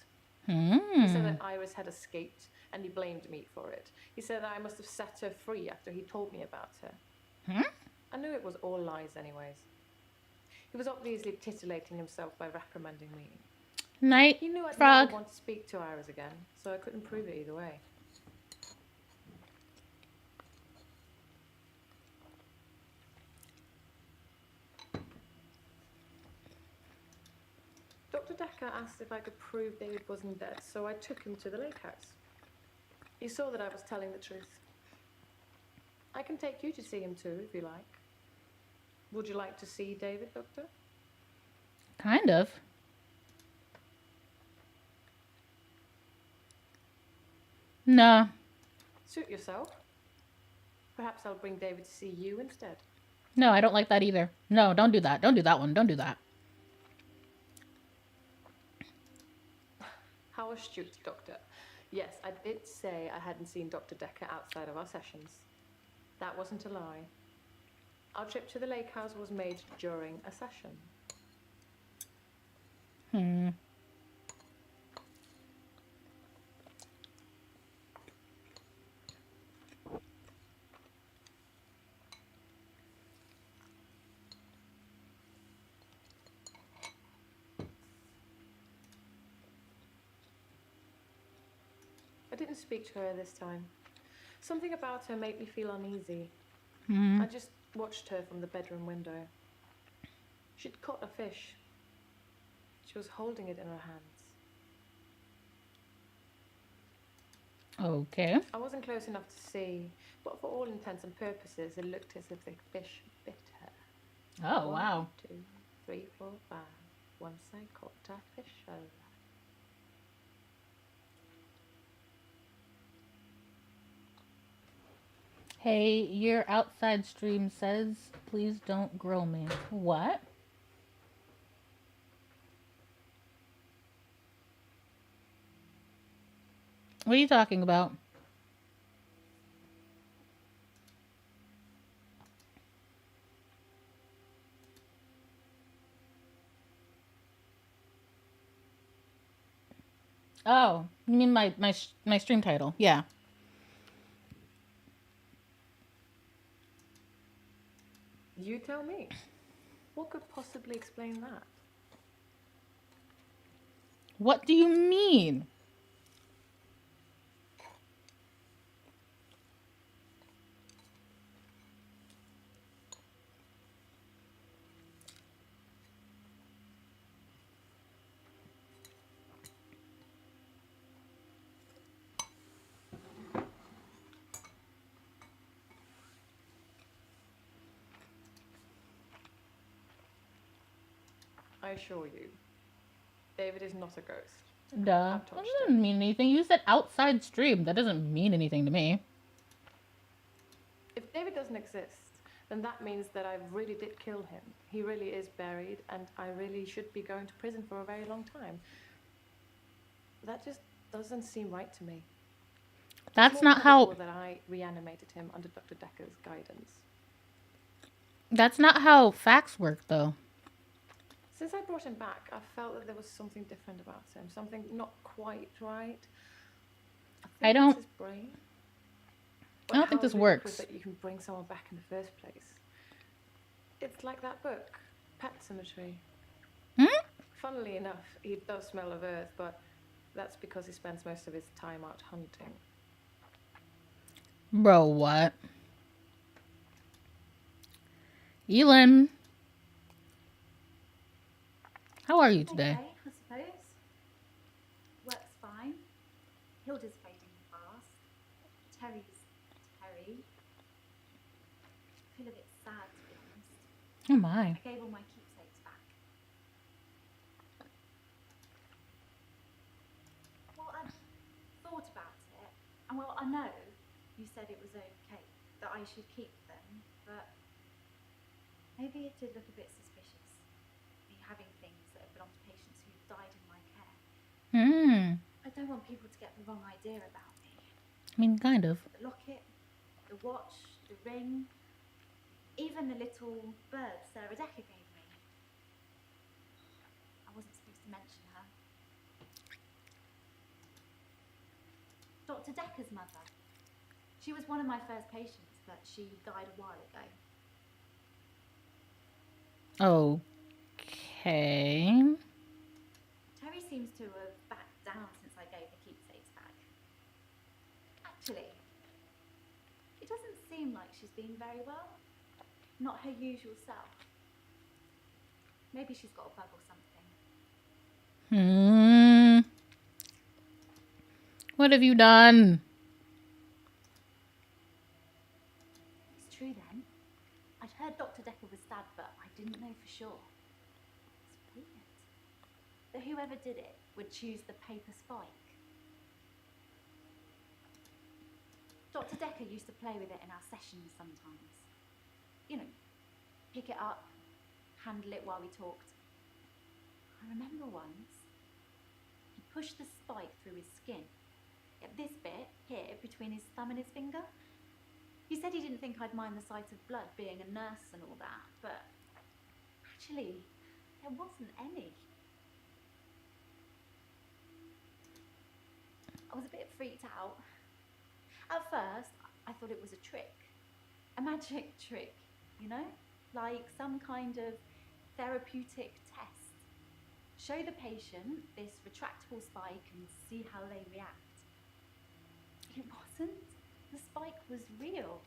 He said that Iris had escaped, and he blamed me for it. He said that I must have set her free after he told me about her. I knew it was all lies anyways. He was obviously titillating himself by reprimanding me. Night, he knew I'd Frog. never want to speak to Iris again, so I couldn't prove it either way. Dr. Decker asked if I could prove David wasn't dead, so I took him to the lake house. He saw that I was telling the truth. I can take you to see him too, if you like. Would you like to see David, Doctor? Kind of. No. Suit yourself. Perhaps I'll bring David to see you instead. No, I don't like that either. No, don't do that. Don't do that one. Don't do that. How astute, Doctor. Yes, I did say I hadn't seen Dr. Decker outside of our sessions. That wasn't a lie. Our trip to the lake house was made during a session. I didn't speak to her this time. Something about her made me feel uneasy. I just watched her from the bedroom window. She'd caught a fish. She was holding it in her hands. Okay. I wasn't close enough to see, but for all intents and purposes, it looked as if the fish bit her. Oh, wow. 1, 2, 3, 4, 5. Once I caught a fish over. Hey, your outside stream says, please don't grill me. What? What are you talking about? Oh, you mean my stream title? Yeah. You tell me. What could possibly explain that? What do you mean? I assure you, David is not a ghost. Duh. I've That touched doesn't him. mean anything. You said outside stream. That doesn't mean anything to me. If David doesn't exist, then that means that I really did kill him. He really is buried, and I really should be going to prison for a very long time. That just doesn't seem right to me. That's It's more not how. probable that I reanimated him under Dr. Decker's guidance. That's not how facts work, though. Since I brought him back, I felt that there was something different about him, something not quite right. I don't- It's his brain. I don't think How this ludicrous works. that you can bring someone back in the first place. It's like that book, Pet Cemetery. Hmm? Funnily enough, he does smell of earth, but that's because he spends most of his time out hunting. Bro, what? Elin. How are you today? Okay, I suppose. Work's fine. Hilda's fading fast. Terry's Terry. I feel a bit sad, to be honest. Oh my. I gave all my keepsakes back. Well, I thought about it, and well, I know you said it was okay that I should keep them, but maybe it did look a bit suspicious, me having things that have belonged to patients who've died in my care. Hmm. I don't want people to get the wrong idea about me. I mean, kind of. The locket, the watch, the ring, even the little bird Sarah Decker gave me. I wasn't supposed to mention her. Dr. Decker's mother. She was one of my first patients, but she died a while ago. Okay. Terry seems to have backed down since I gave the keepsakes back. Actually, it doesn't seem like she's been very well. Not her usual self. Maybe she's got a bug or something. What have you done? It's true then. I'd heard Dr. Decker was stabbed, but I didn't know for sure. It's weird. That whoever did it would choose the paper spike. Dr. Decker used to play with it in our sessions sometimes. You know, pick it up, handle it while we talked. I remember once, he pushed the spike through his skin. At this bit, here, between his thumb and his finger. He said he didn't think I'd mind the sight of blood being a nurse and all that, but actually, there wasn't any. I was a bit freaked out. At first, I thought it was a trick. A magic trick, you know? Like some kind of therapeutic test. Show the patient this retractable spike and see how they react. It wasn't. The spike was real.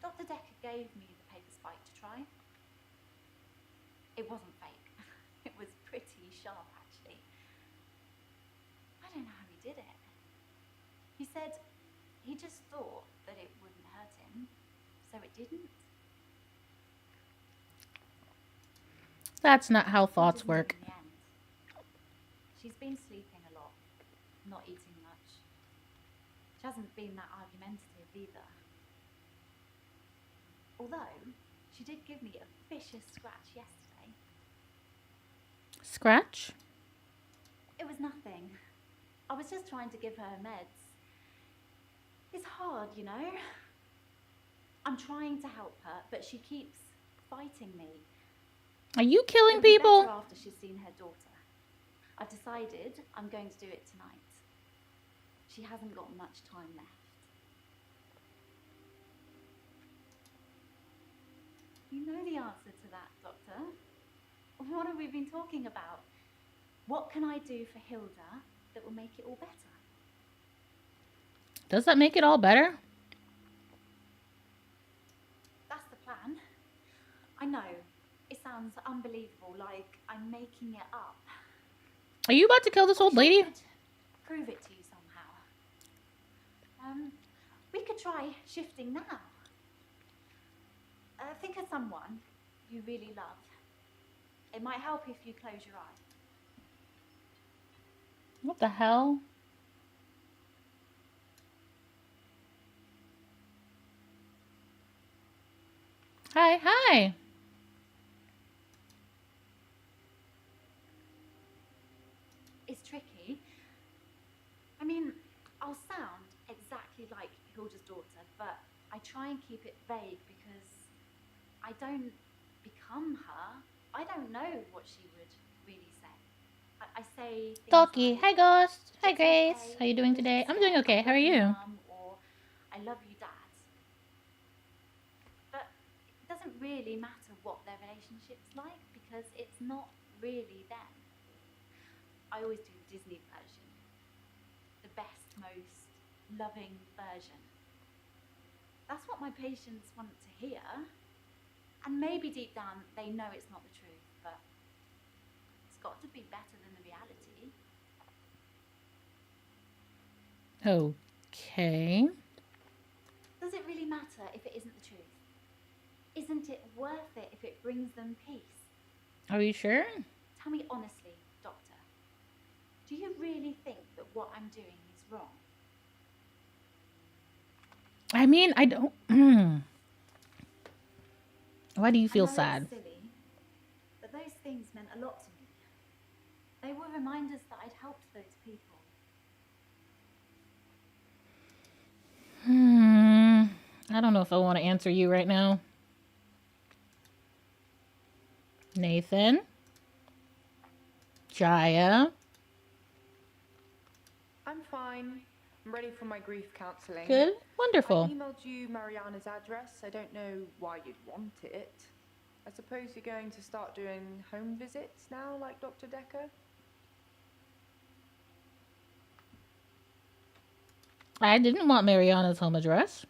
Dr. Decker gave me the paper spike to try. It wasn't fake. It was pretty sharp, actually. I don't know how he did it. He said he just thought that it wouldn't hurt him, so it didn't. That's not how thoughts Didn't work. in the end. She's been sleeping a lot, not eating much. She hasn't been that argumentative either. Although, she did give me a vicious scratch yesterday. Scratch? It was nothing. I was just trying to give her meds. It's hard, you know? I'm trying to help her, but she keeps fighting me. Are you killing It'll be people? better after she's seen her daughter. I've decided I'm going to do it tonight. She hasn't got much time left. You know the answer to that, Doctor. What have we been talking about? What can I do for Hilda that will make it all better? Does that make it all better? That's the plan. I know. It sounds unbelievable, like I'm making it up. Are you about to kill this old lady? Prove it to you somehow. We could try shifting now. Think of someone you really love. It might help if you close your eye. What the hell? Hi, hi. It's tricky. I mean, I'll sound exactly like Hilda's daughter, but I try and keep it vague because I don't become her. I don't know what she would really say. I say things Talkie. like, Hi, Ghost. Hi, "It's Grace. okay, How you doing don't today? be I'm doing scared, okay. I How are love you? Mum," or "I love you, Dad." But it doesn't really matter what their relationship's like because it's not really them. I always do the Disney version. The best, most loving version. That's what my patients want to hear. And maybe deep down they know it's not the truth, but it's got to be better than the reality. Okay. Does it really matter if it isn't the truth? Isn't it worth it if it brings them peace? Are you sure? Tell me honestly, Doctor. Do you really think that what I'm doing is wrong? I mean, I don't. Why do you feel I know sad? it's silly, but those things meant a lot to me. They were reminders that I'd helped those people. I don't know if I want to answer you right now. Nathan? Jaya? I'm fine. I'm ready for my grief counselling. Good? Wonderful. I emailed you Mariana's address. I don't know why you'd want it. I suppose you're going to start doing home visits now, like Dr. Decker? I didn't want Mariana's home address.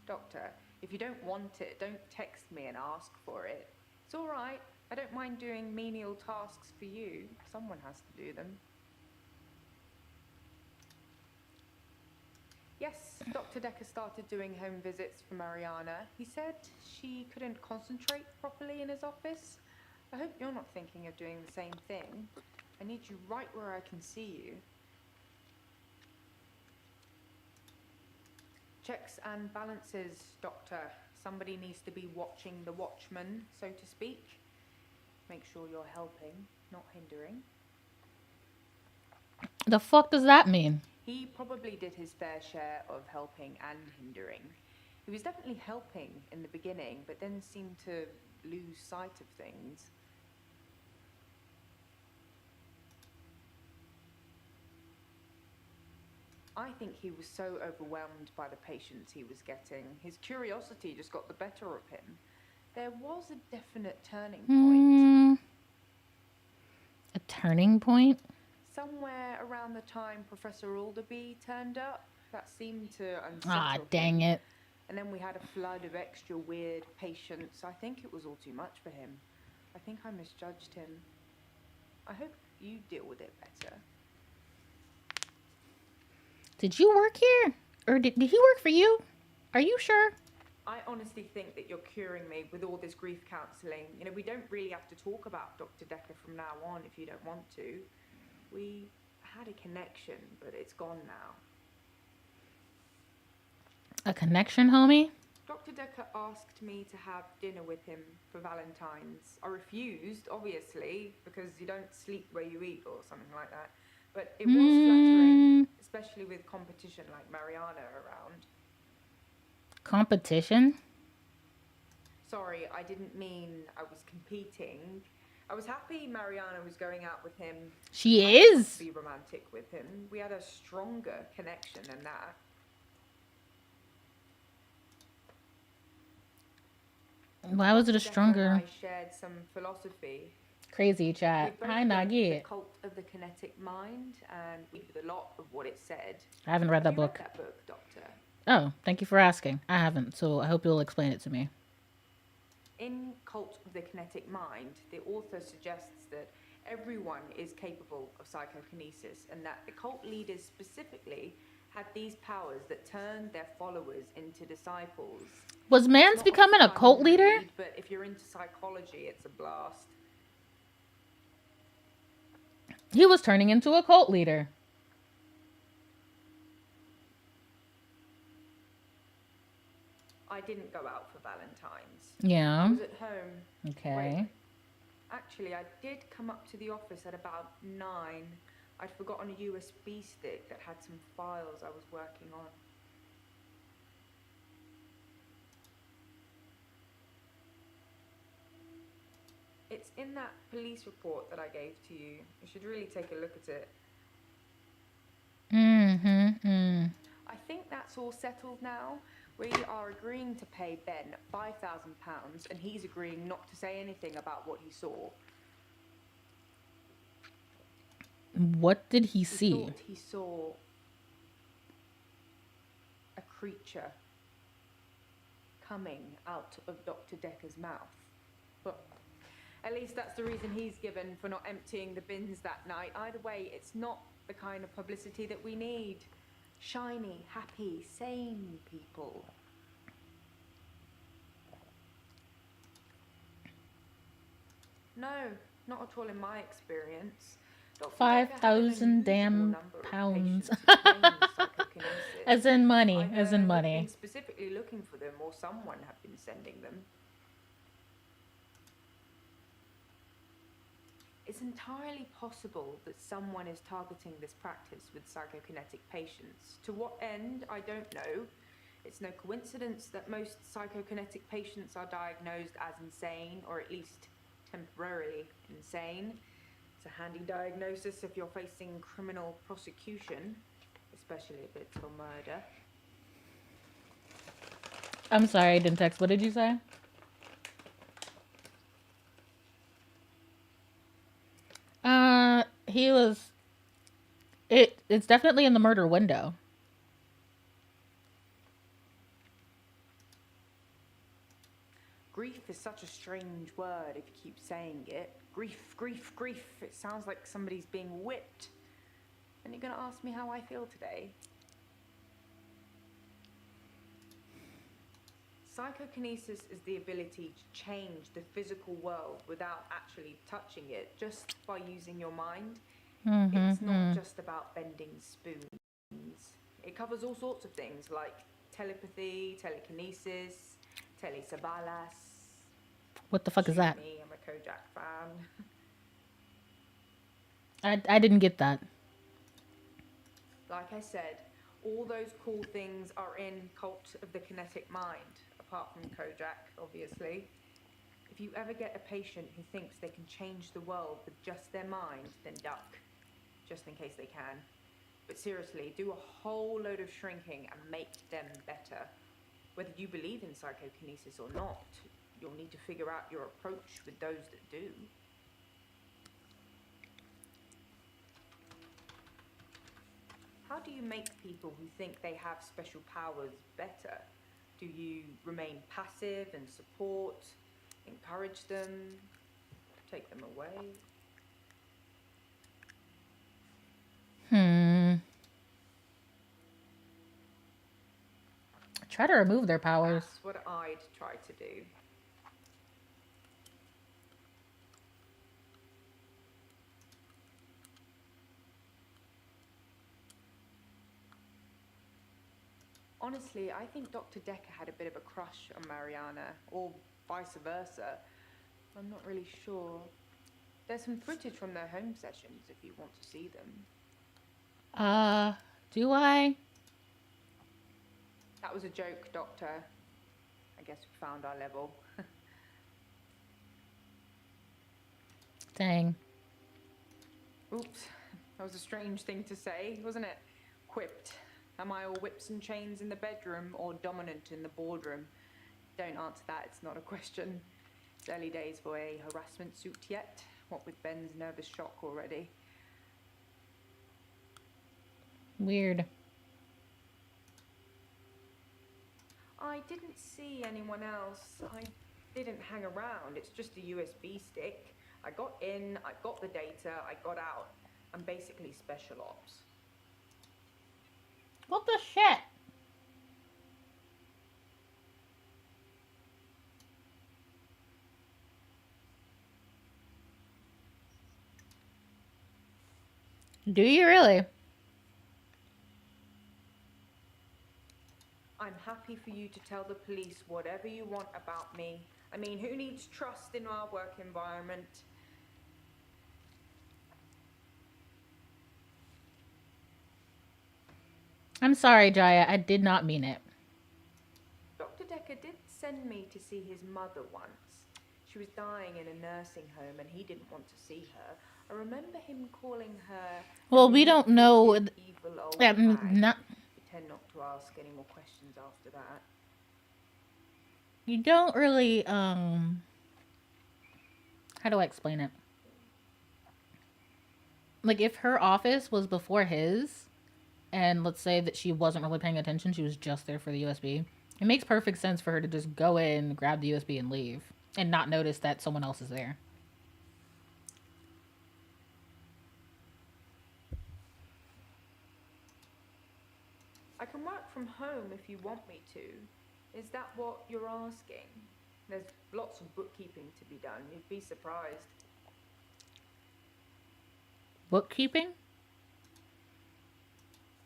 Doctor, if you don't want it, don't text me and ask for it. It's all right. I don't mind doing menial tasks for you. Someone has to do them. Yes, Dr. Decker started doing home visits for Mariana. He said she couldn't concentrate properly in his office. I hope you're not thinking of doing the same thing. I need you right where I can see you. Checks and balances, Doctor. Somebody needs to be watching the watchman, so to speak. Make sure you're helping, not hindering. The fuck does that mean? He probably did his fair share of helping and hindering. He was definitely helping in the beginning, but then seemed to lose sight of things. I think he was so overwhelmed by the patients he was getting. His curiosity just got the better of him. There was a definite turning point. A turning point? Somewhere around the time Professor Alderby turned up, that seemed to unsettle Ah, him. dang it. And then we had a flood of extra weird patients. I think it was all too much for him. I think I misjudged him. I hope you deal with it better. Did you work here? Or did he work for you? Are you sure? I honestly think that you're curing me with all this grief counselling. You know, we don't really have to talk about Dr. Decker from now on if you don't want to. We had a connection, but it's gone now. A connection, homie? Dr. Decker asked me to have dinner with him for Valentine's. I refused, obviously, because you don't sleep where you eat or something like that. But it was flattering, especially with competition like Mariana around. Competition? Sorry, I didn't mean I was competing. I was happy Mariana was going out with him. She I didn't want is? to be romantic with him. We had a stronger connection than that. Why was it a Decca and stronger? I shared some philosophy. Crazy We chat. both Hi, read The Nagi. Cult of the Kinetic Mind, and we did a lot of what it said. I haven't read that Have you book. read that book, Doctor? Oh, thank you for asking. I haven't, so I hope you'll explain it to me. In Cult of the Kinetic Mind, the author suggests that everyone is capable of psychokinesis and that the cult leaders specifically had these powers that turned their followers into disciples. Was Mans Not becoming a fun cult leader? read, but if you're into psychology, it's a blast. He was turning into a cult leader. I didn't go out for Valentine's. I Yeah. was at home. Okay. Wait. Actually, I did come up to the office at about 9. I'd forgotten a USB stick that had some files I was working on. It's in that police report that I gave to you. You should really take a look at it. I think that's all settled now. We are agreeing to pay Ben £5,000 and he's agreeing not to say anything about what he saw. What did he He see? thought he saw a creature coming out of Dr. Decker's mouth. But at least that's the reason he's given for not emptying the bins that night. Either way, it's not the kind of publicity that we need. Shiny, happy, sane people. No, not at all in my experience. Dr. Decker had an 5,000 unusual damn number of pounds. patients who claimed psychokinesis. As in money, Either as in he'd money. been specifically looking for them, or someone had been sending them. It's entirely possible that someone is targeting this practice with psychokinetic patients. To what end, I don't know. It's no coincidence that most psychokinetic patients are diagnosed as insane, or at least temporarily insane. It's a handy diagnosis if you're facing criminal prosecution, especially if it's for murder. I'm sorry, I didn't text. What did you say? He was... It's definitely in the murder window. Grief is such a strange word if you keep saying it. Grief, grief, grief. It sounds like somebody's being whipped. And you're gonna ask me how I feel today? Psychokinesis is the ability to change the physical world without actually touching it, just by using your mind. It's not just about bending spoons. It covers all sorts of things like telepathy, telekinesis, telesabalas. What the fuck is that? Me, I'm a Kojak fan. I didn't get that. Like I said, all those cool things are in Cult of the Kinetic Mind, apart from Kojak, obviously. If you ever get a patient who thinks they can change the world with just their mind, then duck, just in case they can. But seriously, do a whole load of shrinking and make them better. Whether you believe in psychokinesis or not, you'll need to figure out your approach with those that do. How do you make people who think they have special powers better? Do you remain passive and support, encourage them, take them away? Try to remove their powers. That's what I'd try to do. Honestly, I think Dr. Decker had a bit of a crush on Mariana, or vice versa. I'm not really sure. There's some footage from their home sessions if you want to see them. Do I? That was a joke, Doctor. I guess we found our level. Dang. Oops. That was a strange thing to say, wasn't it? Whipped. Am I all whips and chains in the bedroom or dominant in the boardroom? Don't answer that, it's not a question. It's early days for a harassment suit yet. What with Ben's nervous shock already. Weird. I didn't see anyone else. I didn't hang around. It's just a USB stick. I got in, I got the data, I got out. I'm basically special ops. What the shit? Do you really? I'm happy for you to tell the police whatever you want about me. I mean, who needs trust in our work environment? I'm sorry, Jaya. I did not mean it. Dr. Decker did send me to see his mother once. She was dying in a nursing home and he didn't want to see her. I remember him calling her... Well, we don't know... evil old hag. Not... We tend not to ask any more questions after that. You don't really, how do I explain it? Like, if her office was before his, and let's say that she wasn't really paying attention, she was just there for the USB, it makes perfect sense for her to just go in, grab the USB, and leave, and not notice that someone else is there. I can work from home if you want me to. Is that what you're asking? There's lots of bookkeeping to be done. You'd be surprised. Bookkeeping?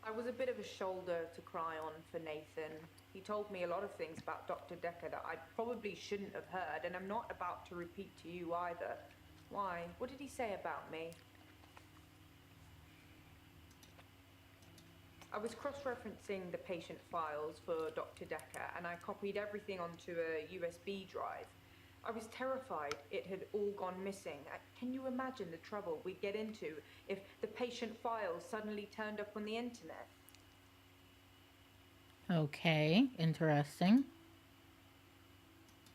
I was a bit of a shoulder to cry on for Nathan. He told me a lot of things about Dr. Decker that I probably shouldn't have heard, and I'm not about to repeat to you either. Why? What did he say about me? I was cross-referencing the patient files for Dr. Decker, and I copied everything onto a USB drive. I was terrified it had all gone missing. Can you imagine the trouble we'd get into if the patient files suddenly turned up on the internet? Okay, interesting.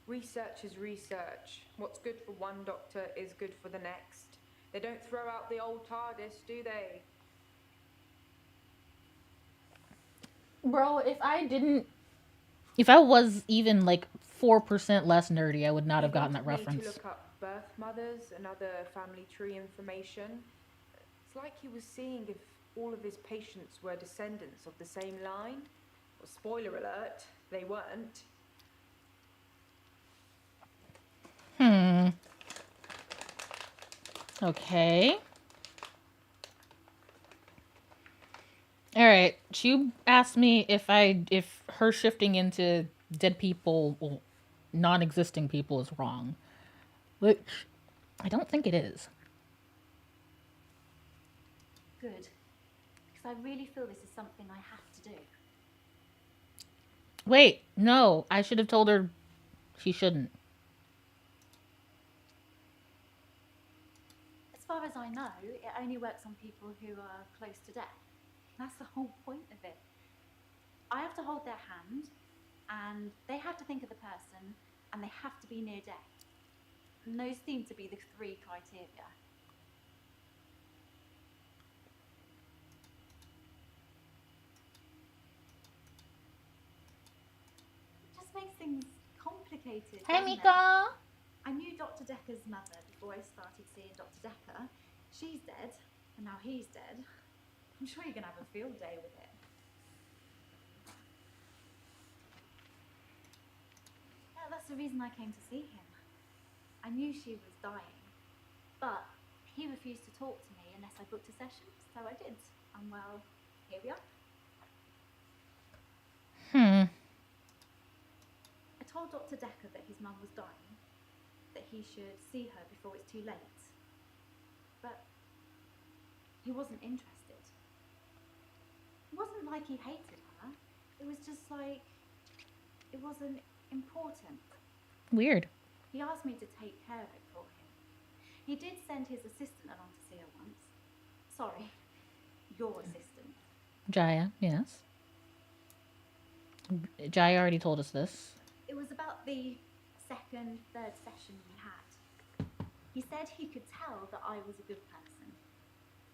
Research is research. What's good for one doctor is good for the next. They don't throw out the old TARDIS, do they? Bro, if I was even like 4% less nerdy, I would not have gotten that reference. To look up birth mothers and other family tree information. It's like he was seeing if all of his patients were descendants of the same line. Well, spoiler alert, they weren't. Okay. All right. She asked me if her shifting into dead people, well, non-existing people, is wrong, which I don't think it is. Good. Because I really feel this is something I have to do. Wait, no. I should have told her she shouldn't. As far as I know, it only works on people who are close to death. That's the whole point of it. I have to hold their hand, and they have to think of the person, and they have to be near death. And those seem to be the 3 criteria. It just makes things complicated. Hey, doesn't it? Mika! I knew Dr. Decker's mother before I started seeing Dr. Decker. She's dead, and now he's dead. I'm sure you're going to have a field day with it. Yeah, that's the reason I came to see him. I knew she was dying, but he refused to talk to me unless I booked a session, so I did. And well, here we are. I told Dr. Decker that his mum was dying, that he should see her before it's too late. But he wasn't interested. It wasn't like he hated her. It was just like, it wasn't important. Weird. He asked me to take care of it for him. He did send his assistant along to see her once. Sorry, your assistant. Jaya, yes. Jaya already told us this. It was about the second, third session we had. He said he could tell that I was a good person,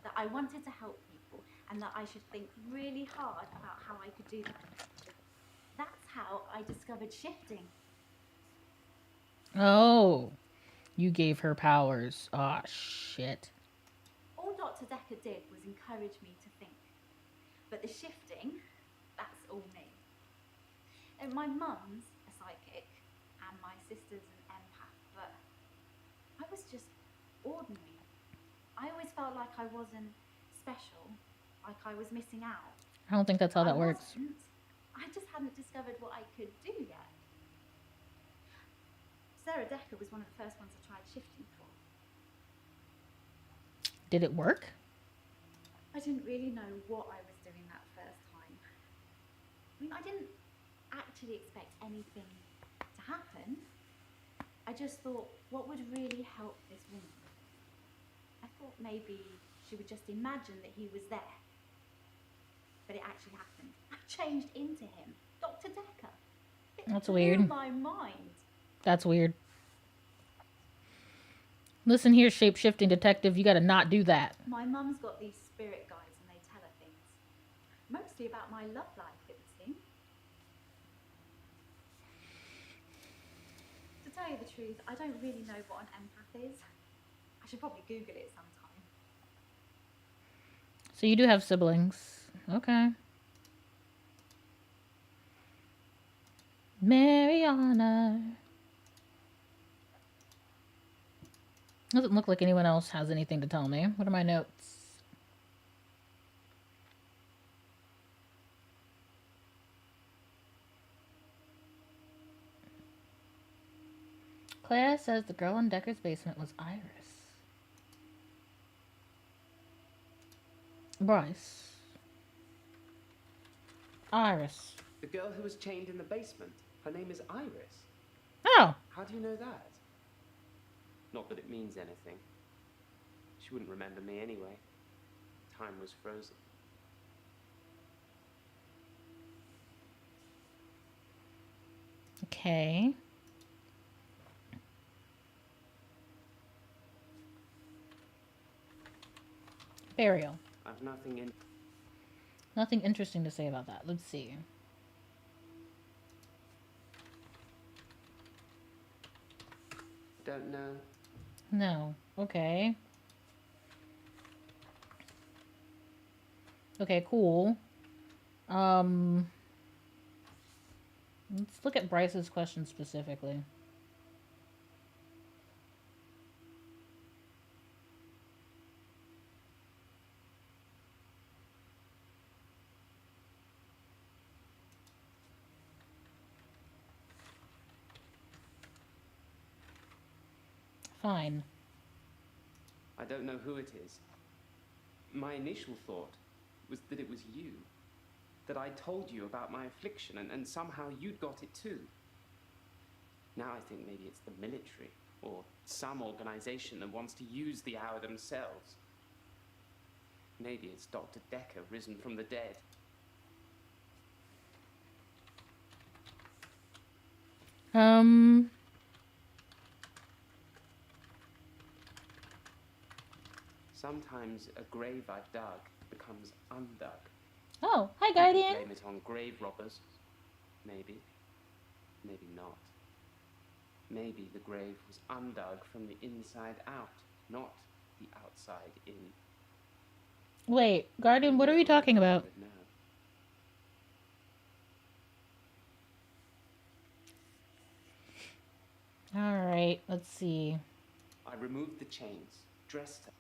that I wanted to help people, and that I should think really hard about how I could do that. That's how I discovered shifting. Oh, you gave her powers. Oh, shit. All Dr. Decker did was encourage me to think. But the shifting, that's all me. And my mum's a psychic, and my sister's an empath, but I was just ordinary. I always felt like I wasn't special, like I was missing out. I don't think that's how that works. Wasn't. I just hadn't discovered what I could do yet. Sarah Decker was one of the first ones I tried shifting for. Did it work? I didn't really know what I was doing that first time. I mean, I didn't actually expect anything to happen. I just thought, what would really help this woman? I thought maybe she would just imagine that he was there. But it actually happened. I changed into him, Dr. Decker. That's blew weird. my mind. That's weird. Listen here, shape-shifting detective. You gotta not do that. My mum's got these spirit guides and they tell her things. Mostly about my love life, it would seem. To tell you the truth, I don't really know what an empath is. I should probably Google it sometime. So you do have siblings. Okay. Mariana. Doesn't look like anyone else has anything to tell me. What are my notes? Claire says the girl in Decker's basement was Iris. Bryce. Iris. The girl who was chained in the basement. Her name is Iris. Oh. How do you know that? Not that it means anything. She wouldn't remember me anyway. Time was frozen. Okay. Burial. I've nothing in. Nothing interesting to say about that. Let's see. Don't know. No. Okay. Okay, cool. Let's look at Bryce's question specifically. Fine. I don't know who it is. My initial thought was that it was you. That I told you about my affliction and somehow you'd got it too. Now I think maybe it's the military or some organization that wants to use the hour themselves. Maybe it's Dr. Decker risen from the dead. Sometimes a grave I've dug becomes undug. Oh, hi, People Guardian. blame it on grave robbers. Maybe. Maybe not. Maybe the grave was undug from the inside out, not the outside in. Wait, Guardian, what are we talking about? Alright, let's see. I removed the chains, dressed her.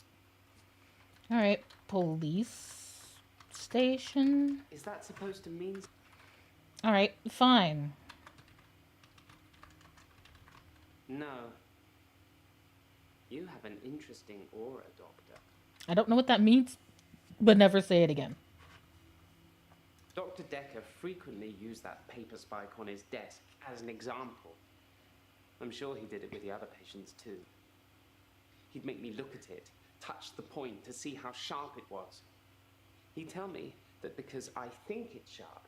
Alright, police station. Is that supposed to mean? Alright, fine. No. You have an interesting aura, Doctor. I don't know what that means, but never say it again. Dr. Decker frequently used that paper spike on his desk as an example. I'm sure he did it with the other patients too. He'd make me look at it, touch the point to see how sharp it was. He'd tell me that because I think it's sharp,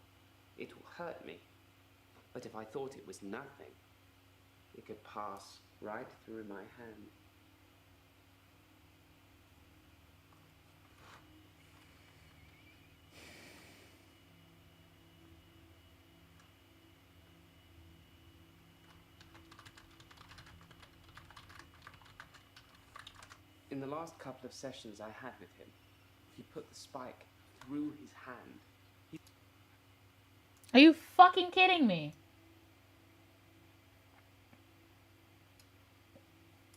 it will hurt me. But if I thought it was nothing, it could pass right through my hand. In the last couple of sessions I had with him, he put the spike through his hand. Are you fucking kidding me?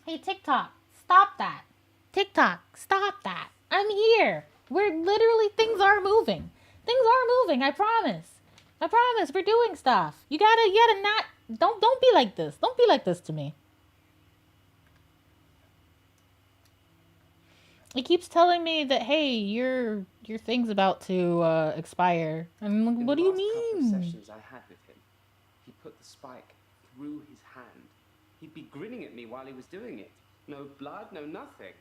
Hey, TikTok, stop that. TikTok, stop that. I'm here. We're literally, things are moving. Things are moving, I promise. I promise, we're doing stuff. You gotta not, don't be like this. Don't be like this to me. It keeps telling me that, hey, your thing's about to expire. I'm like, what do you mean? In the last couple of sessions I had with him, he put the spike through his hand. He'd be grinning at me while he was doing it. No blood, no nothing.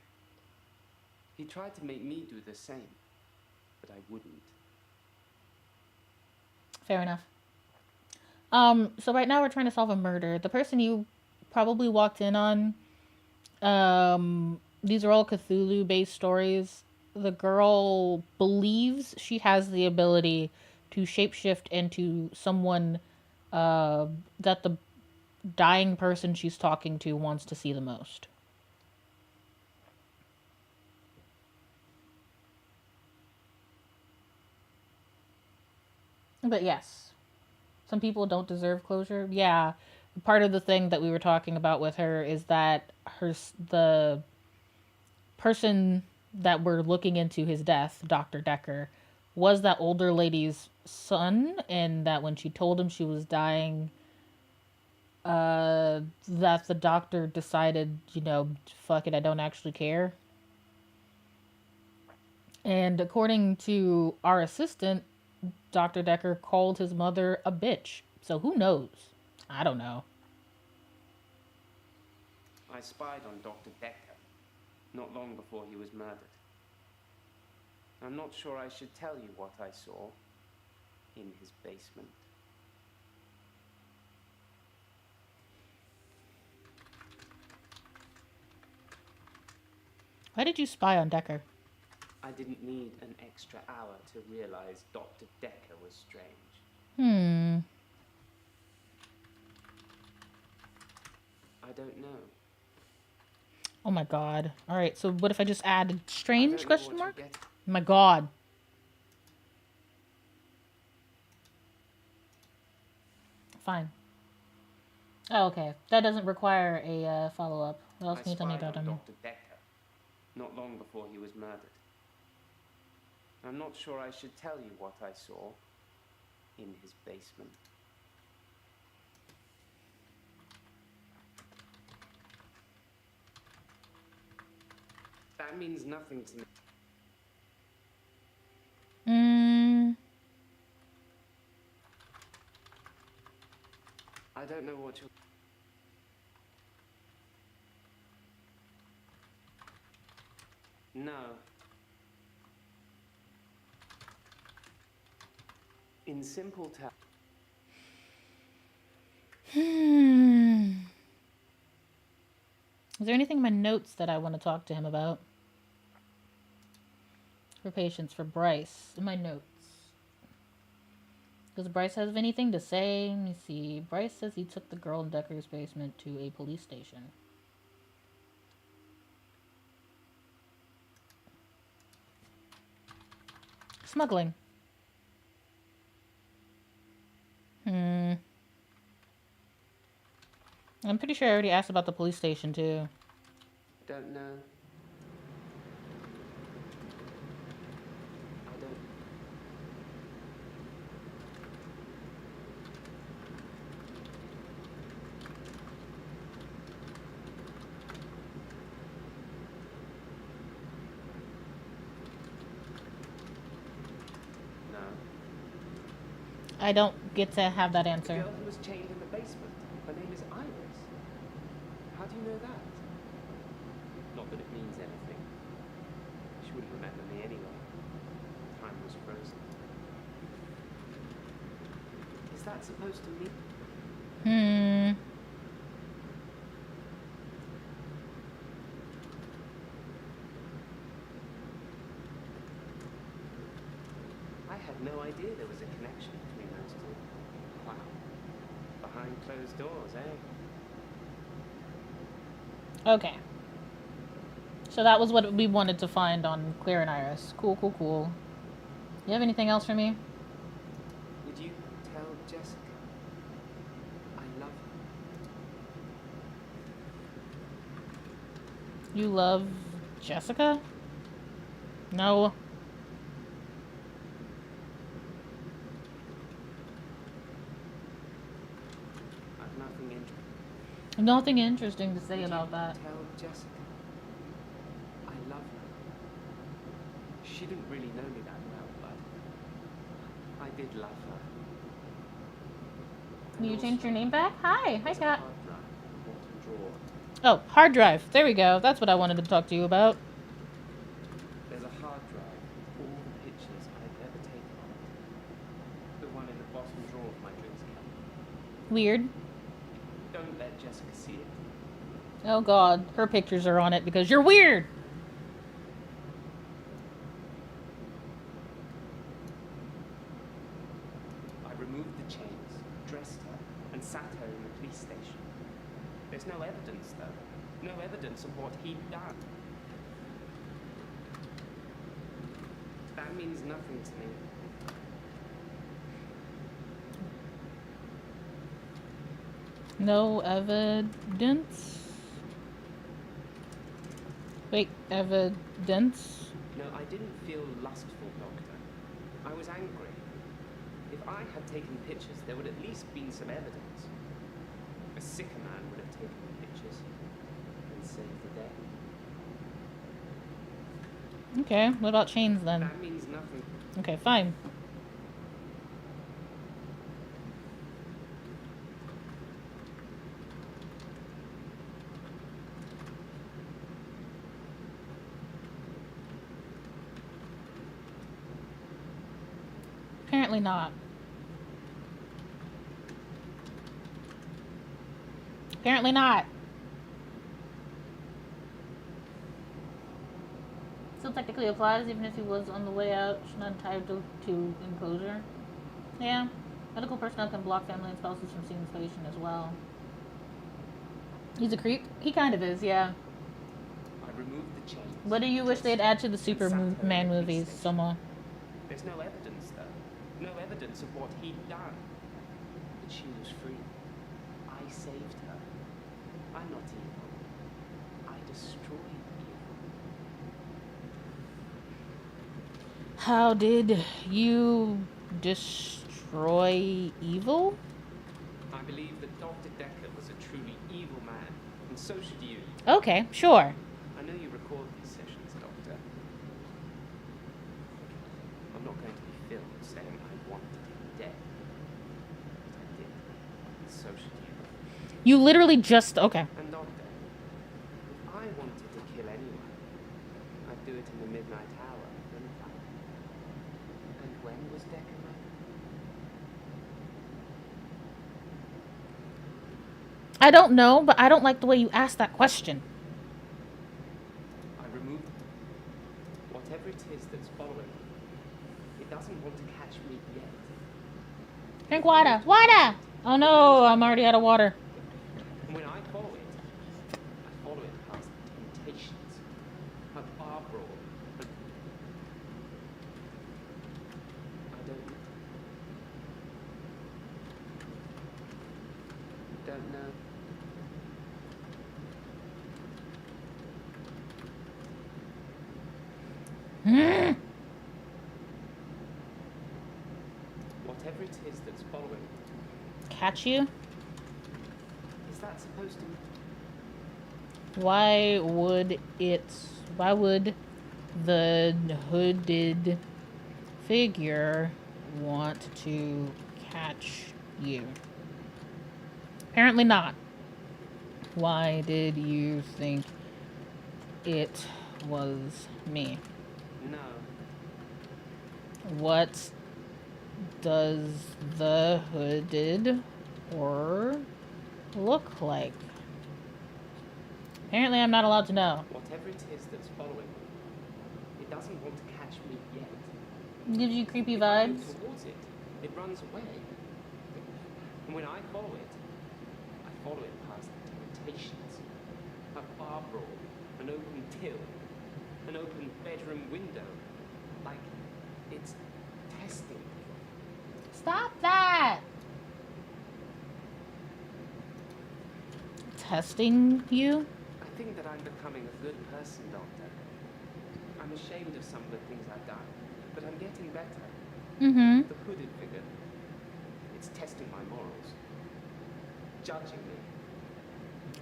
He tried to make me do the same, but I wouldn't. Fair enough. So right now we're trying to solve a murder. The person you probably walked in on, these are all Cthulhu-based stories. The girl believes she has the ability to shapeshift into someone that the dying person she's talking to wants to see the most. But yes, some people don't deserve closure. Yeah, part of the thing that we were talking about with her is that the person that we're looking into his death, Dr. Decker, was that older lady's son, and that when she told him she was dying, that the doctor decided, fuck it, I don't actually care. And according to our assistant, Dr. Decker called his mother a bitch. So who knows? I don't know. I spied on Dr. Decker not long before he was murdered. I'm not sure I should tell you what I saw in his basement. Why did you spy on Decker? I didn't need an extra hour to realize Dr. Decker was strange. I don't know. Oh my god. Alright, so what if I just added strange question mark? My god. Fine. Oh, okay. That doesn't require a follow-up. What else can you tell me about him? Dr. Decker not long before he was murdered. I'm not sure I should tell you what I saw in his basement. That means nothing to me. I don't know what you're... No. In simple terms... Is there anything in my notes that I want to talk to him about? For patience, for Bryce. In my notes. Does Bryce have anything to say? Let me see. Bryce says he took the girl in Decker's basement to a police station. Smuggling. I'm pretty sure I already asked about the police station too. Don't know. I don't... No. I don't get to have that The answer. girl who was chained in the basement. Her name is Iris. How do you know that? Not that it means anything. She wouldn't remember me anyway. Time was frozen. Is that supposed to mean? I had no idea there was a connection between those two. Wow. Behind closed doors, eh? Okay. So that was what we wanted to find on Clear and Iris. Cool, cool, cool. You have anything else for me? Would you tell Jessica I love her? You love Jessica? No. I've nothing interesting. Nothing interesting to say about that. Tell Jessica I love her. She didn't really know me that well, but I did love her. And You changed also, your name back? Hi. Hi, there's a Kat. hard drive in the bottom drawer. Oh, hard drive. There we go. That's what I wanted to talk to you about. There's a hard drive with all the pictures I've ever taken on it. The one in the bottom drawer of my drinks cabinet. Weird. Don't let Jessica see it. Oh god, her pictures are on it because you're weird! I removed the chains, dressed her, and sat her in the police station. There's no evidence, though. No evidence of what he'd done. That means nothing to me. No evidence? Wait, evidence? No, I didn't feel lustful, Doctor. I was angry. If I had taken pictures, there would at least been some evidence. A sicker man would have taken the pictures and saved the day. Okay, what about chains then? That means nothing. Okay, fine. Apparently not. Apparently not. Still technically applies even if he was on the way out. She's not entitled to enclosure. Yeah. Medical personnel can block family and spouses from seeing this patient as well. He's a creep? He kind of is, yeah. I removed the chains. What do you wish they'd add to the Superman movies, Soma? There's no evidence, though. No evidence of what he'd done. But she was free. I saved her. I'm not evil. I destroyed evil. How did you destroy evil? I believe that Dr. Decker was a truly evil man, and so should you. Okay, sure. I know you record these sessions, Doctor. I'm not going to be filmed saying I wanted him dead. But I did. And so should you. You literally just... Okay. And Doctor, if I wanted to kill anyone, I'd do it in the midnight hour, wouldn't I? And when was Decker murdered? I don't know, but I don't like the way you asked that question. I removed whatever it is that's following me. It doesn't want to catch me yet. Drink water. Water! Oh no, I'm already out of water. And when I follow it past temptations, a bar brawl, and I don't know. Whatever it is that's following me, Catch you? is that supposed to... Why would the hooded figure want to catch you? Apparently not. Why did you think it was me? No. What does the hooded horror look like? Apparently I'm not allowed to know. Whatever it is that's following me, it doesn't want to catch me yet. Gives you creepy If I vibes. move towards it, it runs away. And when I follow it past temptations. A bar brawl, an open till, an open bedroom window. Like, it's testing me. Stop that! Testing you? I think that I'm becoming a good person, Doctor. I'm ashamed of some of the things I've done, but I'm getting better. Mm-hmm. The hooded figure, it's testing my morals. Judging me.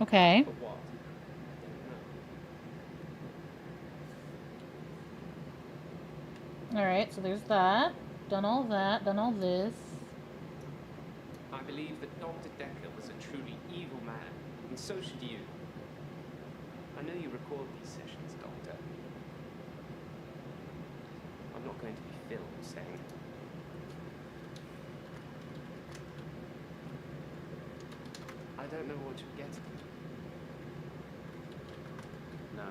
Okay. For what? I don't know. Alright, so there's that. Done all that. Done all this. I believe that Dr. Decker was a truly evil man, and so should you. I know you record these sessions, Doctor. I'm not going to be filmed saying it. I don't know what you're getting. No.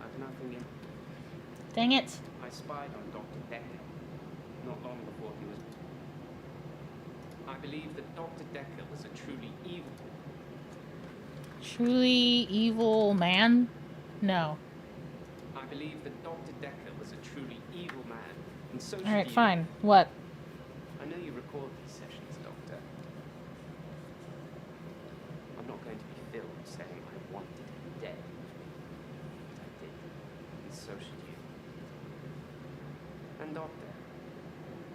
I've nothing in. Dang it. I spied on Dr. Decker not long before he was. I believe that Dr. Decker was a truly evil. Truly evil man? No. I believe that Dr. Decker was a truly evil man, and so should Alright, you. fine. What? I know you record these sessions, Doctor. I'm not going to be filmed saying I wanted him dead. But I did, and so should you. And Doctor,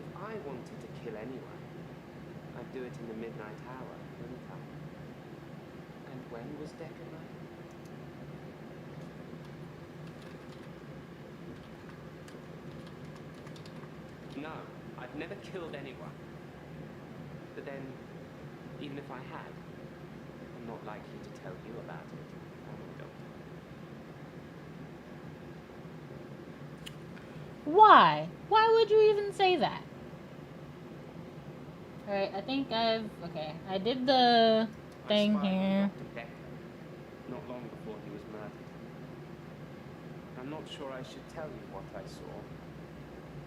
if I wanted to kill anyone, I'd do it in the midnight hour, anytime. And when was Decker murdered? No, I've never killed anyone. But then, even if I had, I'm not likely to tell you about it, am I, Doctor? Why? Why would you even say that? Alright, I think okay, I did the thing I spied here. on Dr. Decker not long before he was murdered. I'm not sure I should tell you what I saw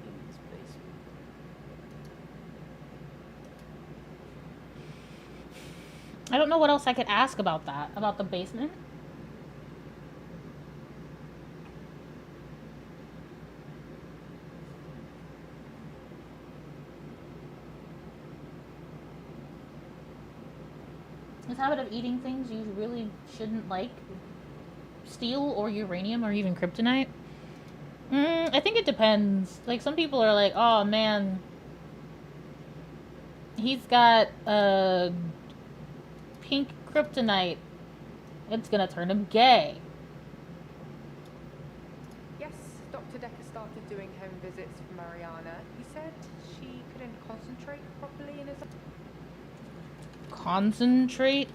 in his basement. I don't know what else I could ask about that. About the basement? His habit of eating things you really shouldn't like. Steel or uranium or even kryptonite. I think it depends. Like, some people are like, oh man, he's got pink kryptonite. It's gonna turn him gay. Yes, Dr. Decker started doing home visits for Mariana. He said she couldn't concentrate properly in his. Concentrate?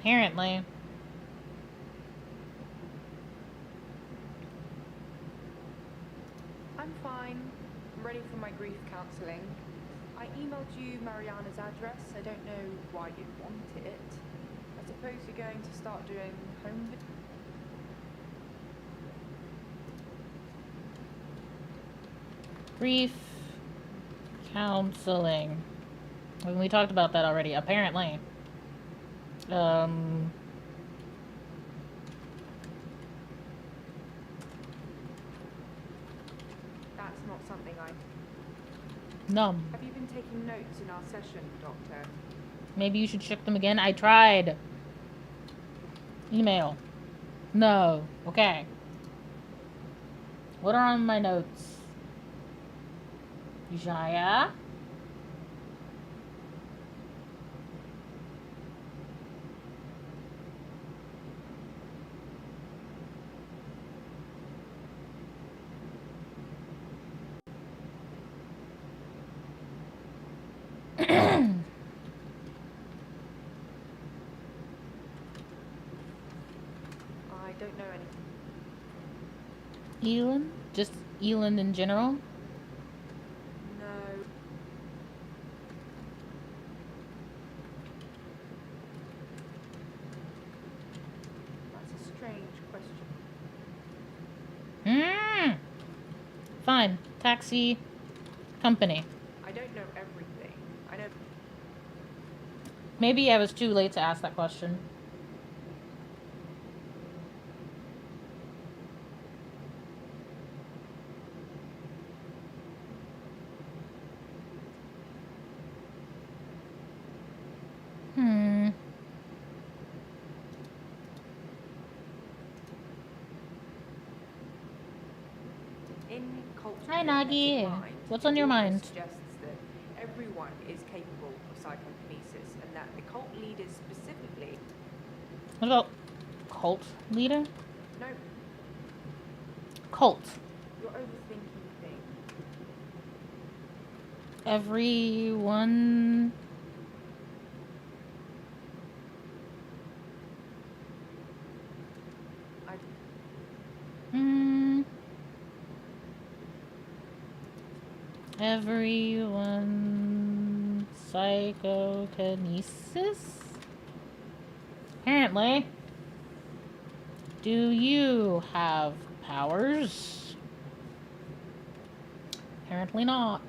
Apparently. I'm fine. I'm ready for my grief counselling. I emailed you Mariana's address. I don't know why you'd want it. I suppose you're going to start doing home visits. Grief counseling. We talked about that already, apparently. That's not something I. No. Have you been taking notes in our session, Doctor? Maybe you should check them again. I tried. Email. No. Okay. What are on my notes? Jaya? Elin? Just Elin in general? No. That's a strange question. Fine. Taxi company. I don't know everything. I know. Maybe I was too late to ask that question. In culture, Hi, Nagi. What's on your mind? Suggests that everyone is capable of psychokinesis, and that the cult leaders specifically. What about cult leader? No. Cult. You're overthinking things. Everyone. Everyone psychokinesis? Apparently. Do you have powers? Apparently not.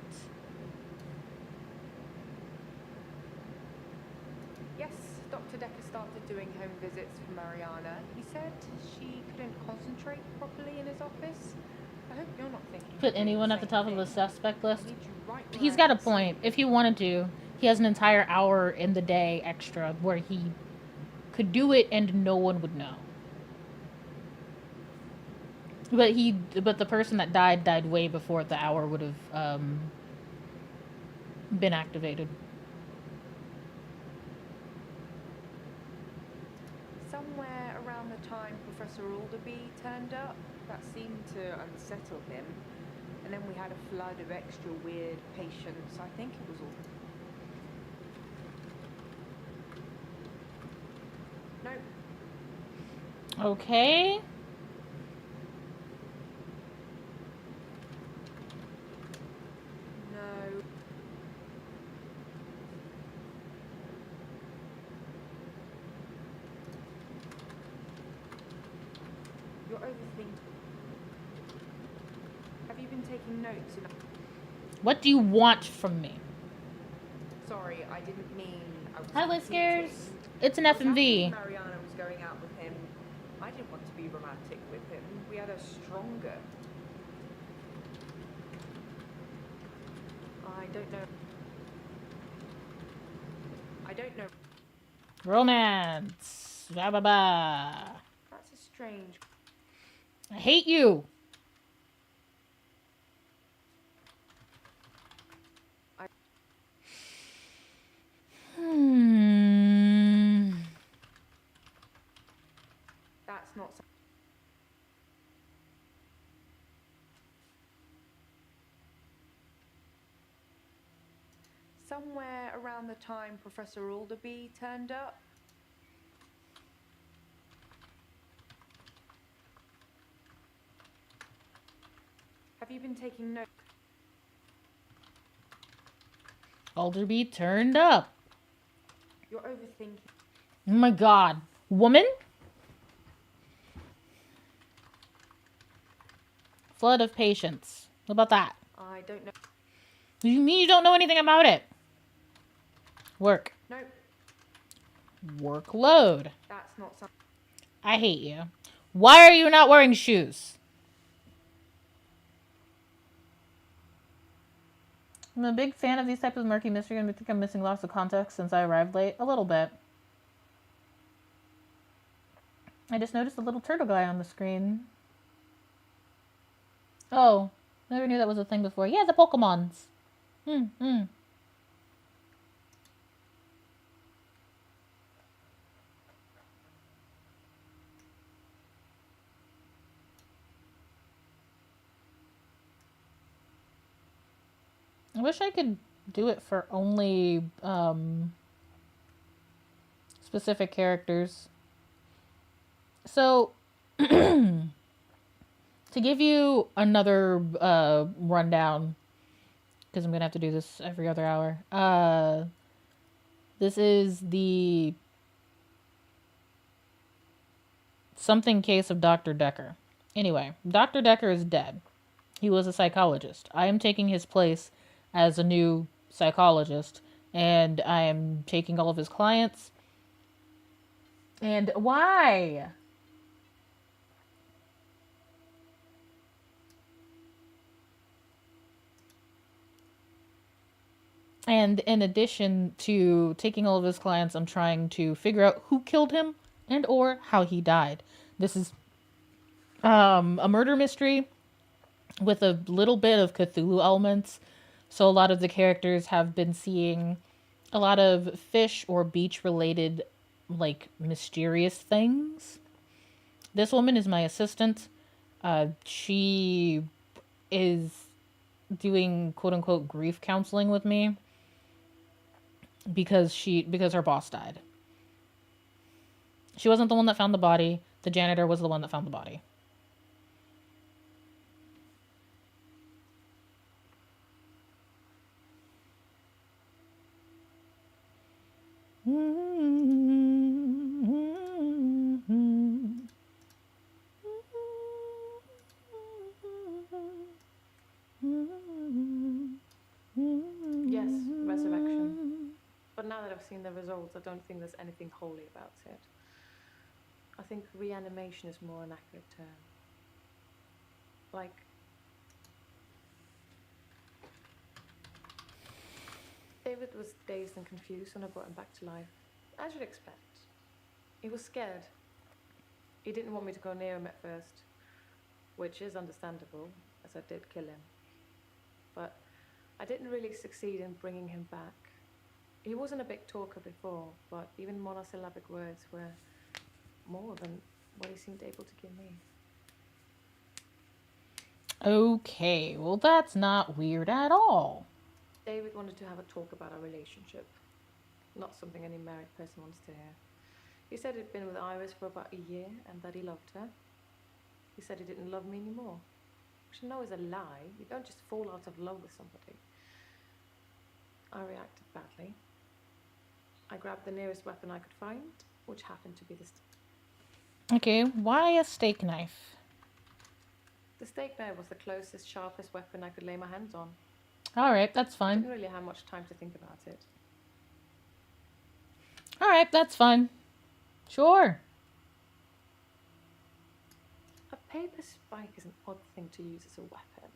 Yes, Dr. Decker started doing home visits for Mariana. He said she couldn't concentrate properly in his office. I hope you're not thinking. Put anyone at the top of the suspect list? I need you right where He's I got a can see point. you. If he wanted to, he has an entire hour in the day extra where he could do it and no one would know. But the person that died way before the hour would have been activated. Somewhere around the time Professor Alderby turned up, that seemed to unsettle him. And then we had a flood of extra weird patients. I think it was all. No. Okay. No. You're overthinking. Have you been taking notes? What do you want from me? Sorry, I didn't mean. Hi, Whiskers. It's an I was happy FMV. Mariana was going out with him. I didn't want to be romantic with him. We had a stronger. I don't know. I don't know. Romance. Ba ba ba. That's a strange. I hate you. That's not. Somewhere around the time Professor Alderby turned up. Have you been taking notes? Alderby turned up. You're overthinking. Oh my god. Woman? Flood of patience. What about that? I don't know. You mean you don't know anything about it? Work. No. Workload. That's not something. I hate you. Why are you not wearing shoes? I'm a big fan of these types of murky mystery and I think I'm missing lots of context since I arrived late. A little bit. I just noticed a little turtle guy on the screen. Oh, never knew that was a thing before. Yeah, the Pokemons. I wish I could do it for only specific characters. So, to To give you another rundown, because I'm gonna have to do this every other hour. This is the something case of Dr. Decker. Anyway, Dr. Decker is dead. He was a psychologist. I am taking his place as a new psychologist, and I am taking all of his clients. And why? And in addition to taking all of his clients, I'm trying to figure out who killed him and or how he died. This is a murder mystery with a little bit of Cthulhu elements. So a lot of the characters have been seeing a lot of fish or beach related, like, mysterious things. This woman is my assistant. She is doing quote unquote grief counseling with me because her boss died. She wasn't the one that found the body. The janitor was the one that found the body. Yes, resurrection. But now that I've seen the results, I don't think there's anything holy about it. I think reanimation is more an accurate term. Like, David was dazed and confused when I brought him back to life, as you'd expect. He was scared. He didn't want me to go near him at first, which is understandable, as I did kill him. But I didn't really succeed in bringing him back. He wasn't a big talker before, but even monosyllabic words were more than what he seemed able to give me. Okay, well that's not weird at all. David wanted to have a talk about our relationship. Not something any married person wants to hear. He said he'd been with Iris for about a year and that he loved her. He said he didn't love me anymore, which I know is a lie. You don't just fall out of love with somebody. I reacted badly. I grabbed the nearest weapon I could find, which happened to be this. Okay, why a steak knife? The steak knife was the closest, sharpest weapon I could lay my hands on. Alright, that's I fine. didn't really have much time to think about it. Alright, that's fine. Sure. A paper spike is an odd thing to use as a weapon.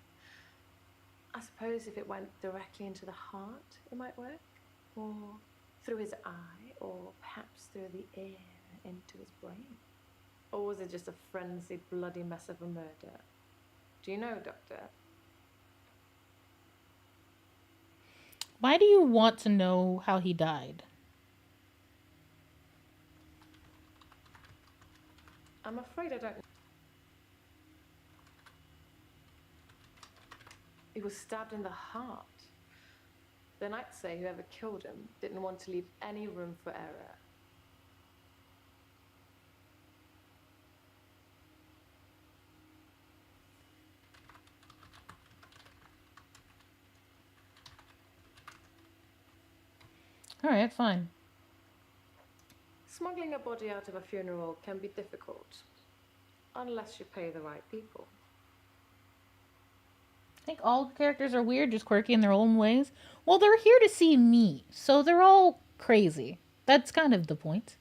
I suppose if it went directly into the heart, it might work. Or through his eye, or perhaps through the ear into his brain. Or was it just a frenzied, bloody mess of a murder? Do you know, Doctor? Why do you want to know how he died? I'm afraid I don't. He was stabbed in the heart. Then I'd say whoever killed him didn't want to leave any room for error. Alright, fine. Smuggling a body out of a funeral can be difficult, unless you pay the right people. I think all the characters are weird, just quirky in their own ways. Well, they're here to see me, so they're all crazy. That's kind of the point.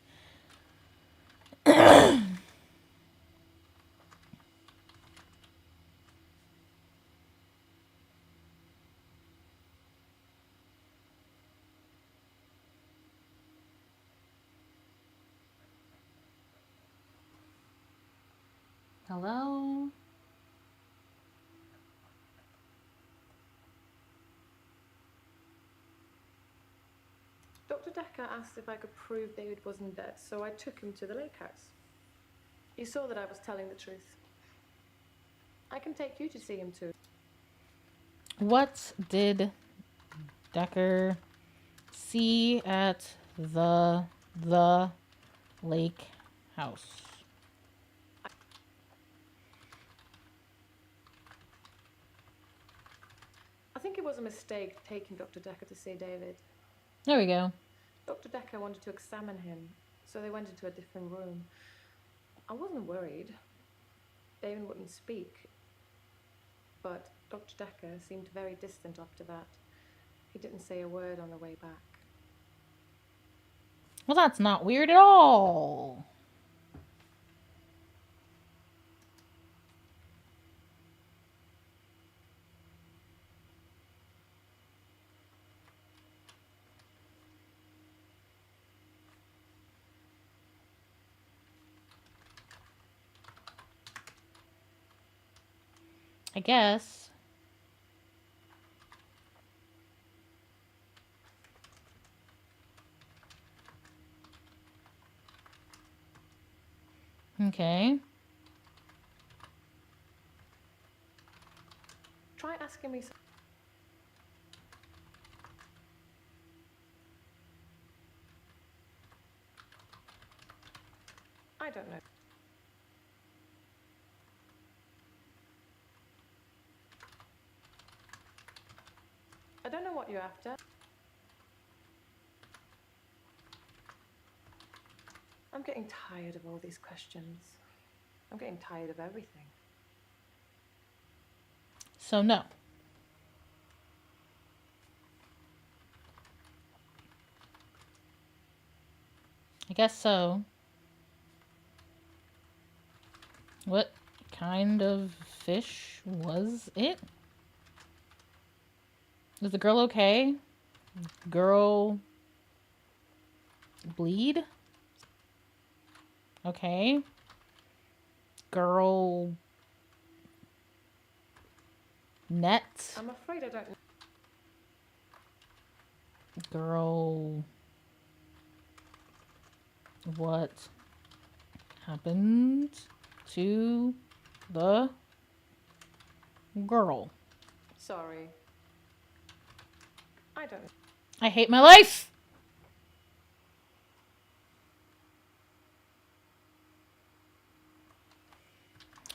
Hello? Dr. Decker asked if I could prove David wasn't dead, so I took him to the lake house. He saw that I was telling the truth. I can take you to see him too. What did Decker see at the lake house? I think it was a mistake taking Dr. Decker to see David. There we go. Dr. Decker wanted to examine him, so they went into a different room. I wasn't worried. David wouldn't speak. But Dr. Decker seemed very distant after that. He didn't say a word on the way back. Well, that's not weird at all. I guess. Okay. Try asking me. I don't know. I don't know what you're after. I'm getting tired of all these questions. I'm getting tired of everything. So no. I guess so. What kind of fish was it? Is the girl okay? Girl bleed? Okay. Girl net? I'm afraid I don't. Girl, what happened to the girl? Sorry. I don't. I hate my life!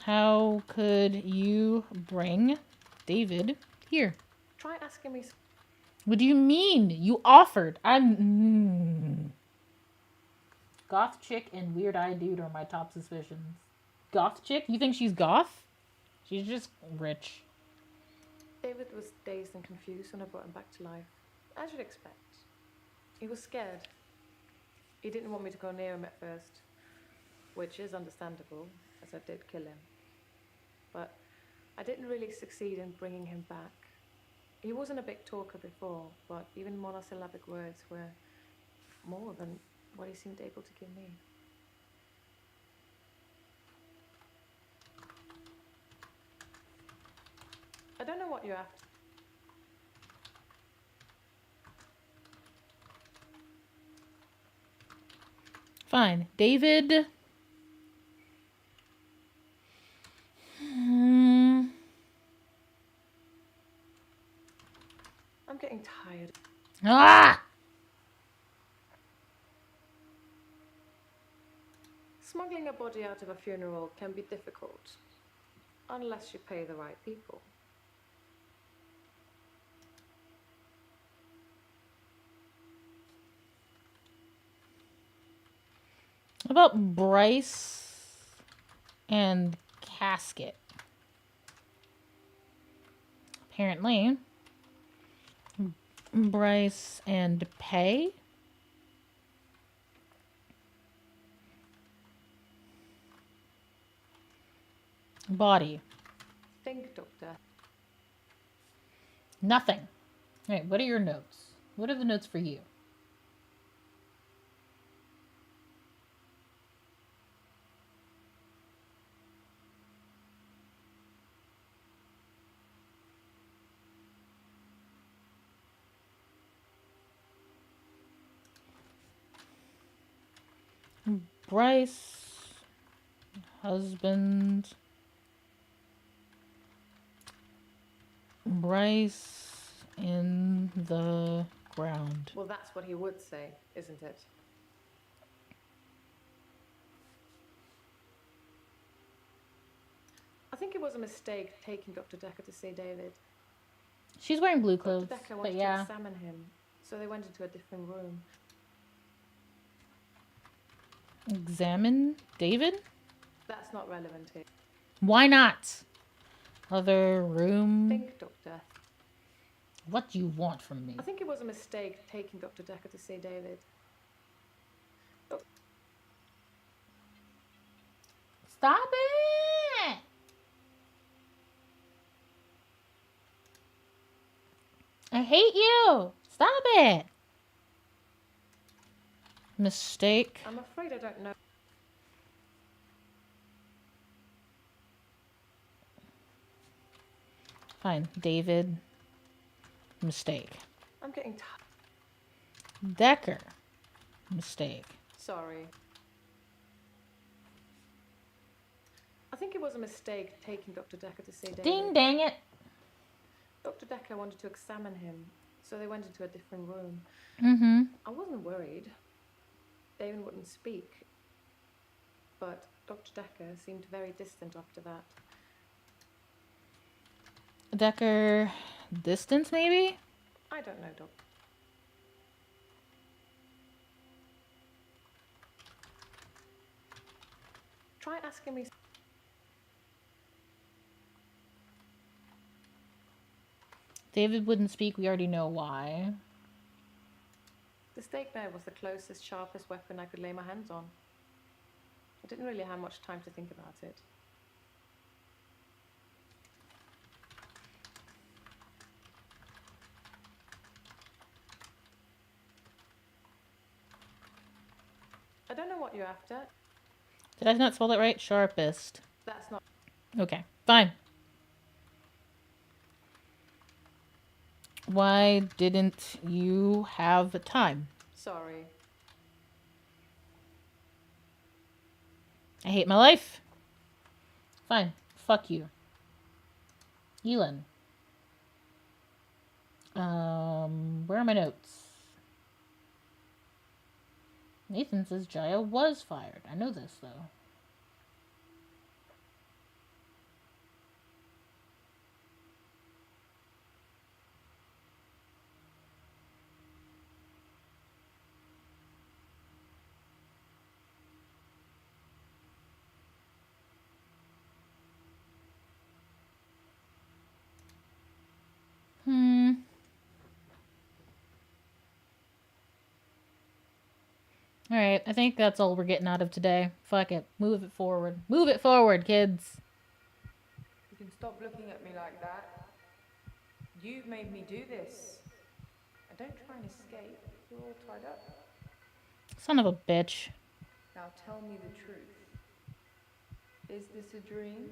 How could you bring David here? Try asking me. What do you mean? You offered. I'm... Goth chick and weird-eyed dude are my top suspicions. Goth chick? You think she's goth? She's just rich. David was dazed and confused when I brought him back to life. As you'd expect. He was scared. He didn't want me to go near him at first, which is understandable, as I did kill him. But I didn't really succeed in bringing him back. He wasn't a big talker before, but even monosyllabic words were more than what he seemed able to give me. I don't know what you're after. Fine. David... I'm getting tired. Ah! Smuggling a body out of a funeral can be difficult, unless you pay the right people. What about Bryce and Casket? Apparently, Bryce and Pay. Body. Think, Doctor. Nothing. All right, what are your notes? What are the notes for you? Bryce, husband. Bryce in the ground. Well, that's what he would say, isn't it? I think it was a mistake taking Dr. Decker to see David. She's wearing blue Dr. clothes, Decker but wanted to yeah. examine him, so they went into a different room. Examine David? That's not relevant here. Why not? Other room. Think, Doctor. What do you want from me? I think it was a mistake taking Dr. Decker to see David. Stop it! I hate you! Stop it! Mistake. I'm afraid I don't know. Fine. David. Mistake. I'm getting tired. Decker. Mistake. Sorry. I think it was a mistake taking Dr. Decker to see David. Ding dang it! Dr. Decker wanted to examine him, so they went into a different room. Mm-hmm. I wasn't worried. David wouldn't speak. But Dr. Decker seemed very distant after that. Decker. Distance, maybe? I don't know, Doc. Try asking me. David wouldn't speak. We already know why. The steak knife was the closest, sharpest weapon I could lay my hands on. I didn't really have much time to think about it. I don't know what you're after. Did I not spell that right? Sharpest. That's not. Okay, fine. Why didn't you have time? Sorry. I hate my life. Fine. Fuck you. Elin. Where are my notes? Nathan says Jaya was fired. I know this, though. Alright, I think that's all we're getting out of today. Fuck it. Move it forward. Move it forward, kids. You can stop looking at me like that. You've made me do this. And don't try and escape. You're all tied up. Son of a bitch. Now tell me the truth. Is this a dream?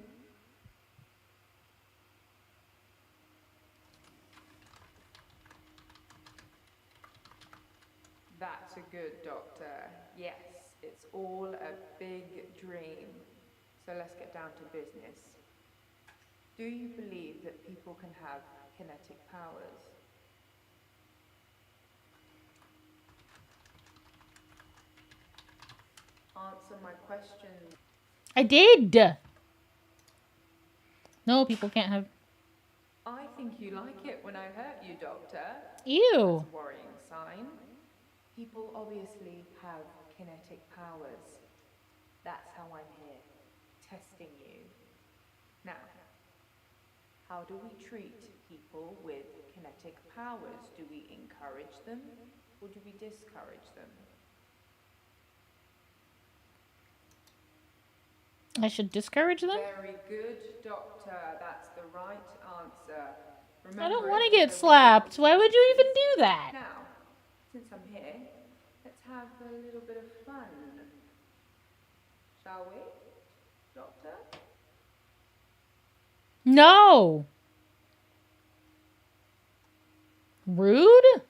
That's a good doctor. Yes, it's all a big dream. So let's get down to business. Do you believe that people can have kinetic powers? Answer my question. I did! No, people can't have... I think you like it when I hurt you, Doctor. Ew. That's a worrying sign. People obviously have kinetic powers. That's how I'm here, testing you. Now, how do we treat people with kinetic powers? Do we encourage them or do we discourage them? I should discourage them? Very good, Doctor. That's the right answer. I don't Remember, want to get everyone- slapped. Why would you even do that? Now, since I'm here, let's have a little bit of fun. Shall we, Doctor? No! Rude?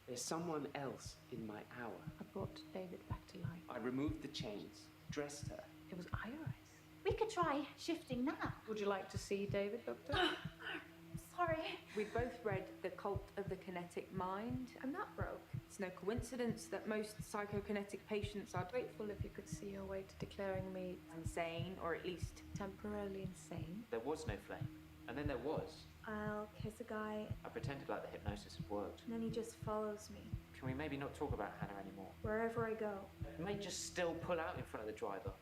There's someone else in my hour. I brought David back to life. I removed the chains, dressed her. It was Iris. We could try shifting now. Would you like to see David, Doctor? Sorry. We've both read The Cult of the Kinetic Mind. I'm not broke. It's no coincidence that most psychokinetic patients are Grateful if you could see your way to declaring me insane, or at least temporarily insane. There was no flame. And then there was. I'll kiss a guy, I pretended like the hypnosis had worked. and then he just follows me Can we maybe not talk about Hannah anymore? wherever I go. You may just still pull out in front of the driver.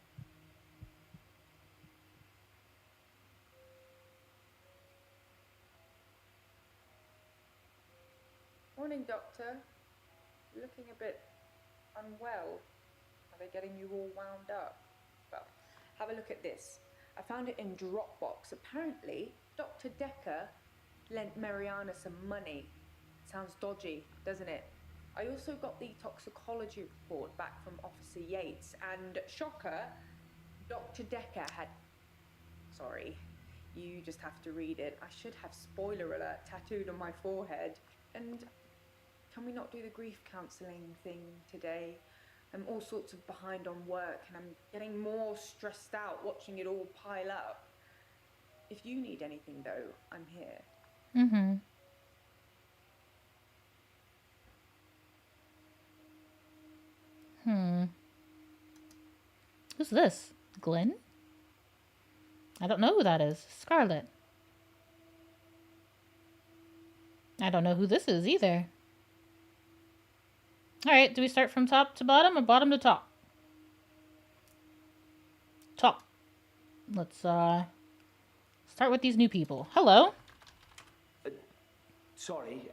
Morning, Doctor. Looking a bit unwell. Are they getting you all wound up? Well, have a look at this. I found it in Dropbox. Apparently, Dr. Decker lent Mariana some money. Sounds dodgy, doesn't it? I also got the toxicology report back from Officer Yates, and shocker, Dr. Decker had... Sorry, you just have to read it. I should have spoiler alert tattooed on my forehead. And can we not do the grief counselling thing today? I'm all sorts of behind on work, and I'm getting more stressed out watching it all pile up. If you need anything, though, I'm here. Mm-hmm. Who's this? Glenn? I don't know who that is. Scarlett. I don't know who this is either. Alright, do we start from top to bottom or bottom to top? Top. Let's start with these new people. Hello. Sorry,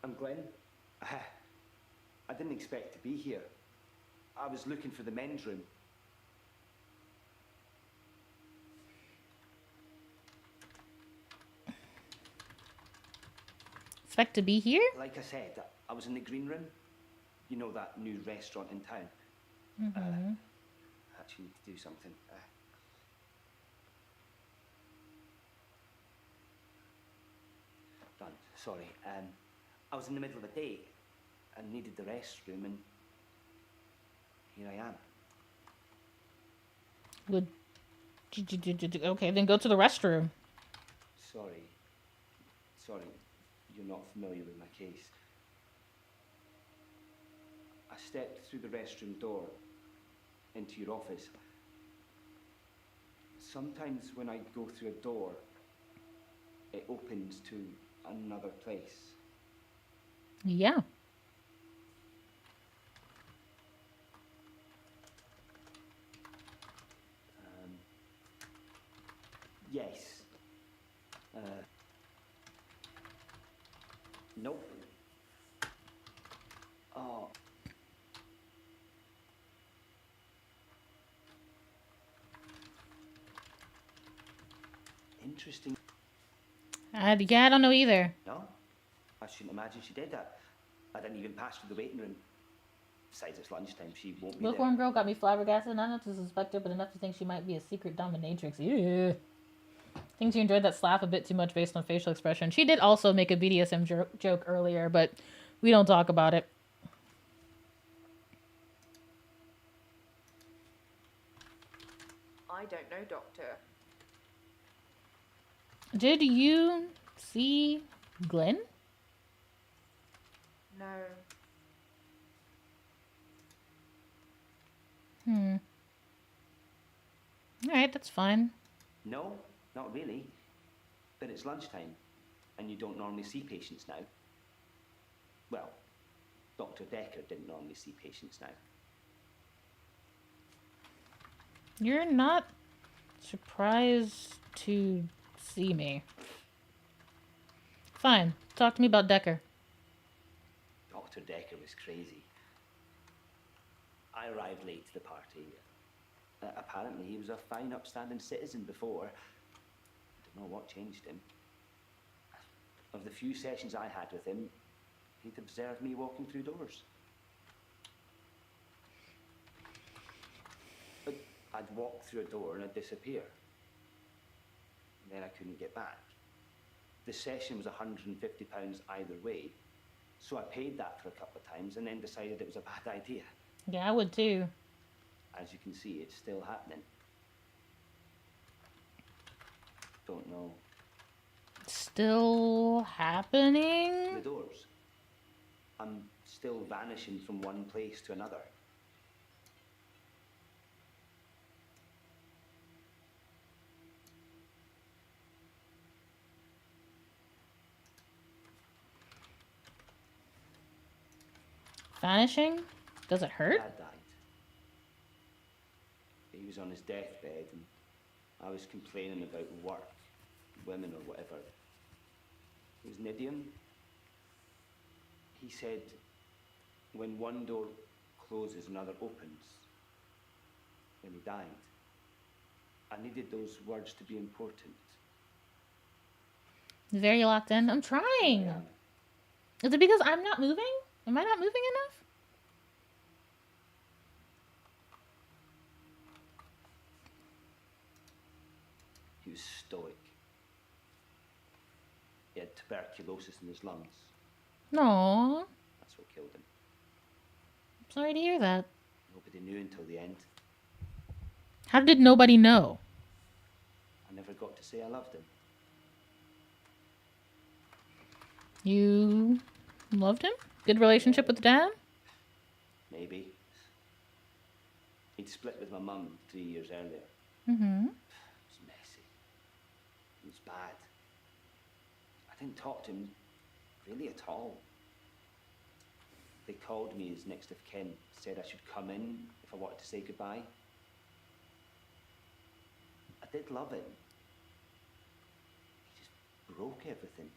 I'm Glenn. I didn't expect to be here. I was looking for the men's room. Expect to be here? Like I said, I was in the green room. You know, that new restaurant in town. Mm-hmm. Actually need to do something. Done. Sorry. I was in the middle of a date and needed the restroom, and here I am. Would... Okay, then go to the restroom. Sorry, you're not familiar with my case. I stepped through the restroom door into your office. Sometimes when I go through a door, it opens to another place. Yeah. Yes. Nope. Oh. Interesting. Yeah, I don't know either. No, I shouldn't imagine she did that. I didn't even pass through the waiting room. Besides, it's lunchtime. She won't be there. Bookworm girl got me flabbergasted. Not enough to suspect her, but enough to think she might be a secret dominatrix. Yeah. Thinks you enjoyed that slap a bit too much based on facial expression. She did also make a BDSM joke earlier, but we don't talk about it. I don't know, Doctor. Did you see Glenn? No. Alright, that's fine. No, not really. But it's lunchtime, and you don't normally see patients now. Well, Dr. Decker didn't normally see patients now. You're not surprised to see me. Fine. Talk to me about Decker. Dr. Decker was crazy. I arrived late to the party. Apparently, he was a fine, upstanding citizen before. I don't know what changed him. Of the few sessions I had with him, he'd observed me walking through doors. But I'd walk through a door and I'd disappear. And then I couldn't get back. The session was £150 either way, so I paid that for a couple of times and then decided it was a bad idea. Yeah, I would too. As you can see, it's still happening. Don't know. Still happening? The doors. I'm still vanishing from one place to another. vanishing? Does it hurt? Dad died. He was on his deathbed, and I was complaining about work, women, or whatever. It was an idiom. He said, when one door closes, another opens. When he died, I needed those words to be important. Very locked in. I'm trying. Yeah. Is it because I'm not moving? Am I not moving enough? He was stoic. He had tuberculosis in his lungs. No. That's what killed him. Sorry to hear that. Nobody knew until the end. How did nobody know? I never got to say I loved him. You loved him? Good relationship with dad? Maybe. He'd split with my mum 3 years earlier. Mm-hmm. It was messy. It was bad. I didn't talk to him really at all. They called me his next of kin, said I should come in if I wanted to say goodbye. I did love him. He just broke everything.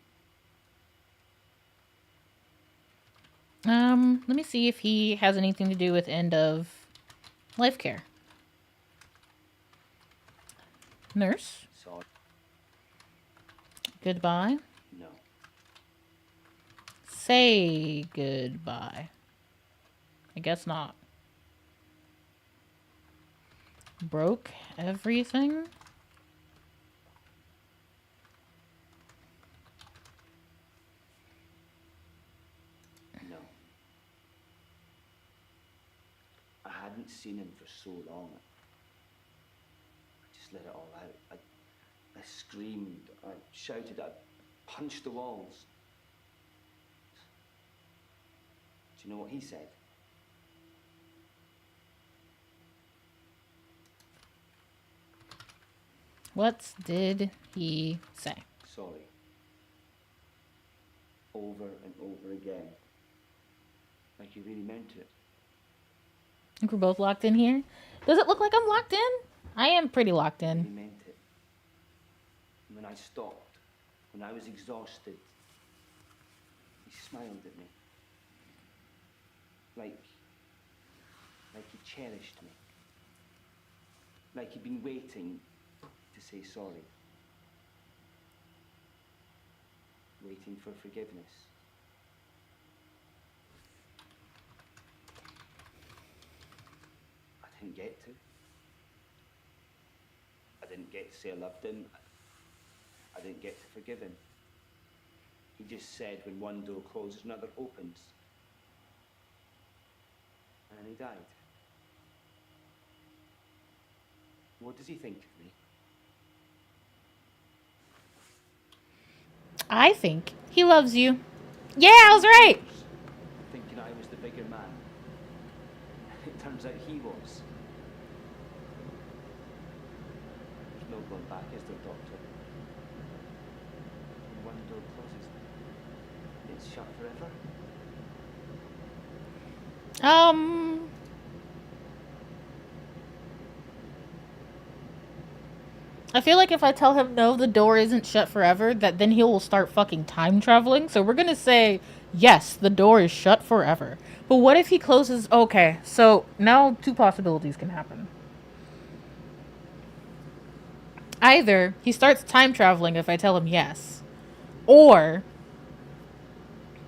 Let me see if he has anything to do with end of life care. Nurse? Sorry. Goodbye. No. Say goodbye. I guess not. Broke everything? No. I hadn't seen him for so long. I just let it all out. I screamed, I shouted, I punched the walls. Do you know what he said? What did he say? Sorry. Over and over again. Like he really meant it. I think we're both locked in here. Does it look like I'm locked in? I am pretty locked He in. meant it. When I stopped, when I was exhausted, he smiled at me. Like he cherished me. Like he'd been waiting to say sorry. Waiting for forgiveness. I didn't get to. I didn't get to say I loved him. I didn't get to forgive him. He just said when one door closes, another opens. And he died. What does he think of me? I think he loves you. Yeah, I was right. Thinking I was the bigger man. It turns out he was. There's no going back, is there, Doctor? When one door closes, it's shut forever. I feel like if I tell him no, the door isn't shut forever, that then he will start fucking time traveling. So we're gonna say, yes, the door is shut forever. But what if he closes? Okay, so now two possibilities can happen. Either he starts time traveling if I tell him yes, or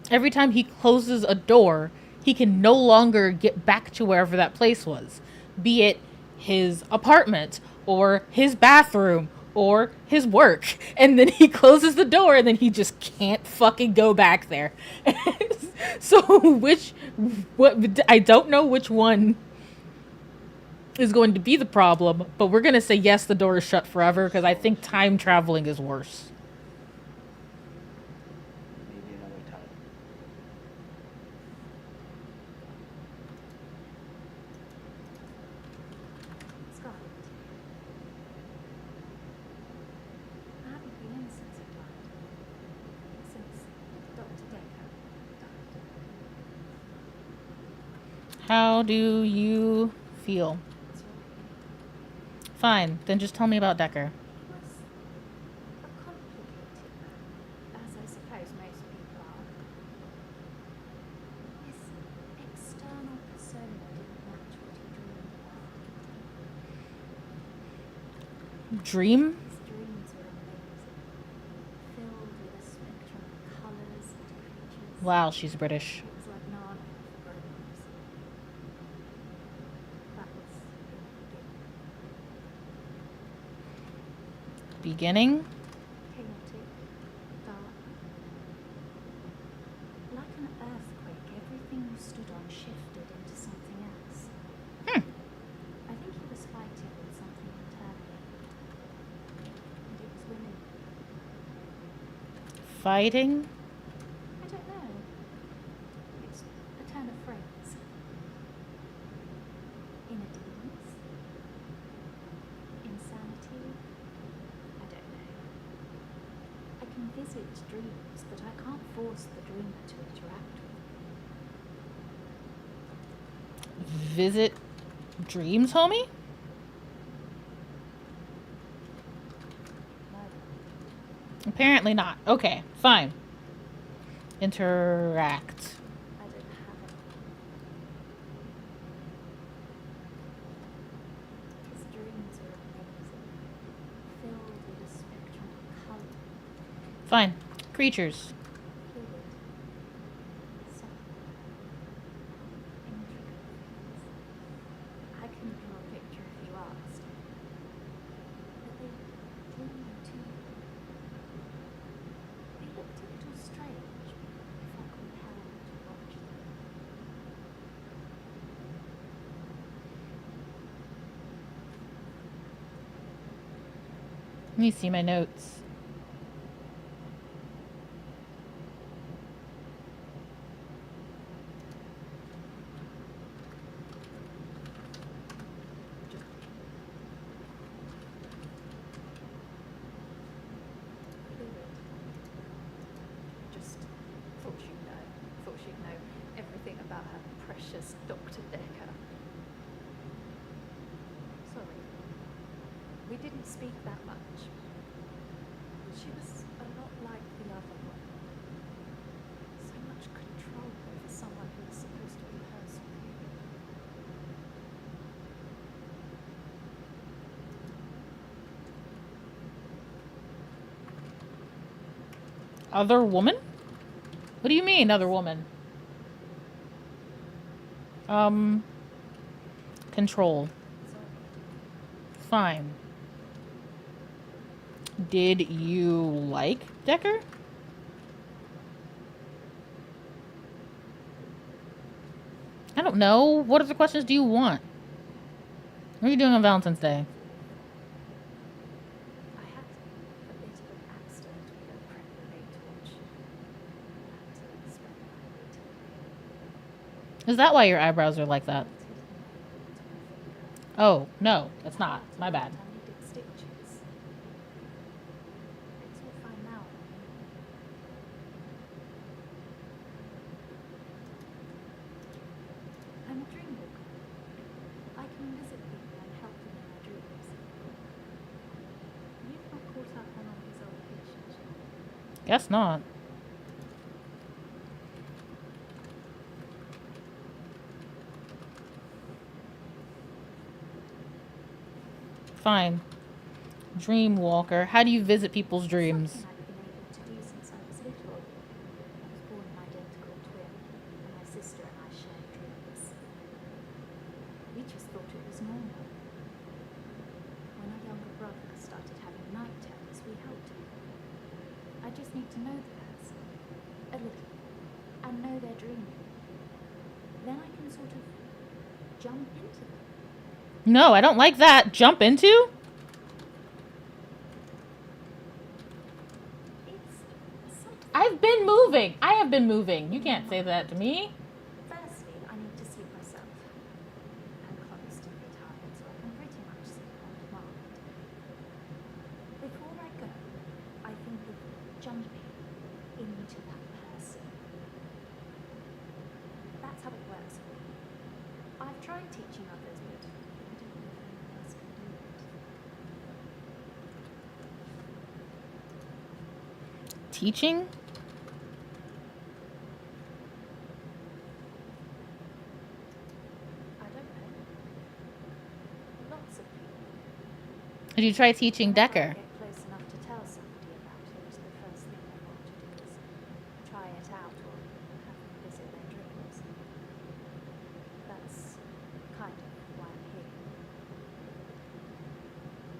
every time he closes a door, he can no longer get back to wherever that place was, be it his apartment or his bathroom or his work, and then he closes the door and then he just can't fucking go back there. So what I don't know which one is going to be the problem, but we're going to say yes, the door is shut forever, because I think time traveling is worse. Maybe another time. Scarlett. I haven't been in since he died. Since Dr. Decker died. How do you feel? Fine, then just tell me about Decker. He was a complicated man, as I suppose most people are. His external persona didn't match what he dreamed of. Dream? His dreams were amazing, filled with a spectrum of colours and creatures. Wow, she's British. It was like Narnia for grown-ups. That was the beginning. Beginning? Chaotic, dark. Like an earthquake, everything you stood on shifted into something else. I think he was fighting with something internally. And it was women. Fighting? I don't know. It's a turn of phrase. Inner demons? Insanity? I don't know. I can visit dreams, but I can't force the dreamer to interact with me. Visit dreams, homie? No. Apparently not. Okay, fine. Interact. I don't have it. His dreams are amazing, filled with a spectrum of colour, Fine. Creatures. fluid, soft, intricate things. I can draw a picture if you asked, but they drew me to you. They looked a little strange if I compelled to watch them. Let me see my notes. Fluid. Just thought you'd know. Thought she'd know everything about her precious Dr. Decker. Sorry. We didn't speak that much. She was a lot like the other one. So much control over someone who was supposed to be her superior. Other woman? What do you mean, other woman? Control. Sorry. Fine. Did you like Decker? I don't know. What other questions do you want? What are you doing on Valentine's Day? I had a bit of an accident with a creme brulee torch. I had to spend the night waiting. Is that why your eyebrows are like that? Melted the nail into my finger. Oh, no, that's not. My bad. I needed stitches. It's all fine now. I'm a dream walker. I can visit people and help them in their dreams. You've not caught up on all his old patients yet. Guess not. Fine. Dream walker. How do you visit people's dreams? Something I've been able to do since I was little. I was born an identical twin, and my sister and I shared dreams. We just thought it was normal. When our younger brother started having night terrors, we helped him. I just need to know the person, a little, and know they're dreaming. Then I can sort of jump into them. No, I don't like that. Jump into? It's something. I've been moving. I have been moving. You can't say that to me. Firstly, I need to sleep myself. I'm constantly tired, so I can pretty much sleep on demand. Before I go, I think of jumping into that person. That's how it works for me. I've tried teaching others, but I don't know if anyone else can do it. Teaching? I don't know. Lots of people. Did you try teaching Whenever I Decker? get close enough to tell somebody about it, the first thing I want to do is try it out or have them visit their dreams. That's kind of why I'm here.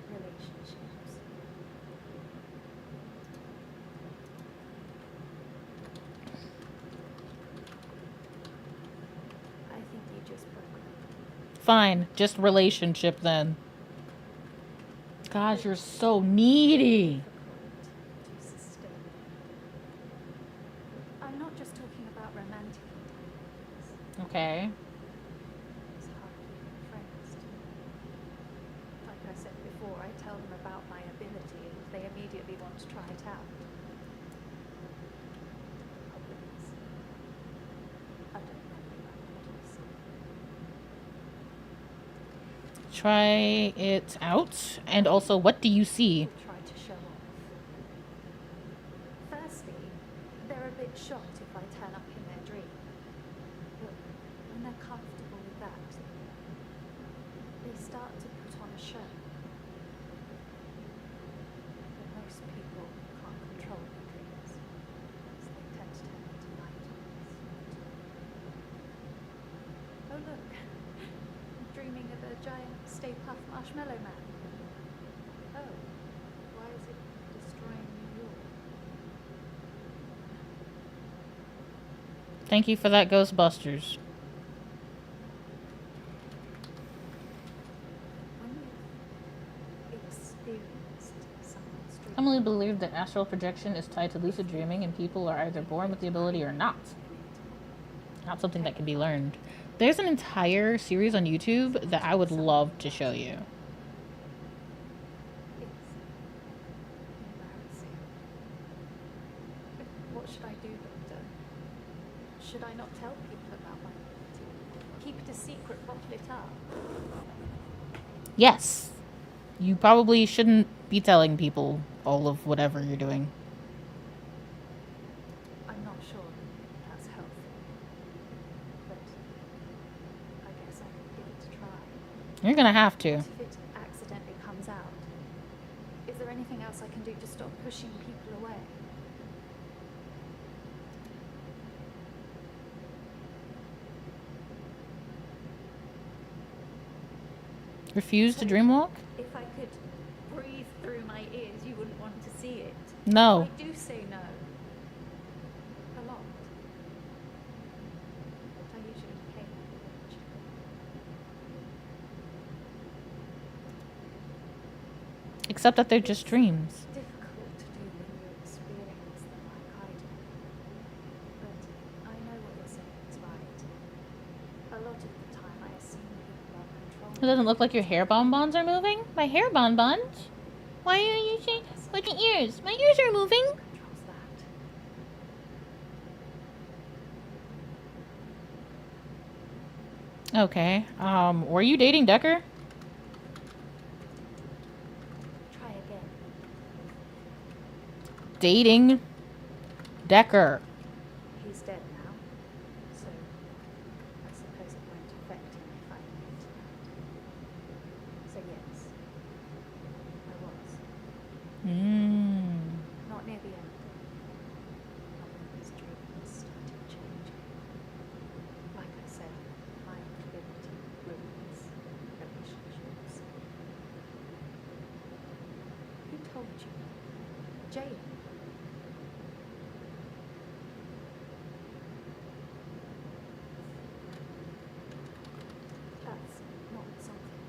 Relationships. I think you just broke them. Fine, just relationship then. Gosh, you're so needy. To sustain. I'm not just talking about romantic entanglements. Okay. It's hard keeping friends too. Like I said before, I tell them about my ability and they immediately want to try it out. The problem is, I don't know about bodies. Try it out. And also, what do you see? Try to show off. Firstly, they're a bit shocked if I turn up in their dream. But when they're comfortable with that, they start to put on a show. But most people can't control their dreams, so they tend to turn into nightmares. Oh look, I'm dreaming of a giant Stay Puft Marshmallow Man. Oh, why is it destroying New York? Thank you for that, Ghostbusters. When you've experienced someone's dream, Emily believed that astral projection is tied to lucid dreaming and people are either born with the ability or not. Not something that can be learned. There's an entire series on YouTube that I would love to show you. it's embarrassing. What should I do, Doctor? Should I not tell people about my ability? Keep it a secret, bottle it up? Yes. You probably shouldn't be telling people all of whatever you're doing. I'm not sure that's helpful. But I guess I could give it a try. You're gonna have to. What if it accidentally comes out? Is there anything else I can do to stop pushing people away? Refuse to dreamwalk? If I could breathe through my ears, you wouldn't want to see it. No. I do say no. A lot. But I usually pay attention. Except that they're just dreams. It's difficult to do when you experience them like I do. But I know what you're saying is right. A lot of the time I assume people are controlling. It doesn't look like your hair bonbons are moving. My hair bonbons? Why are you saying? Look at ears. My ears are moving. Controls that. Okay. Were you dating Decker? Try again. Dating Decker. He's dead now, so I suppose it won't affect him if I admit that. So yes, I was. Not near the end. Not when his dreams started changing. Like I said, my ability ruins relationships. Who told you? Jane. That's not something.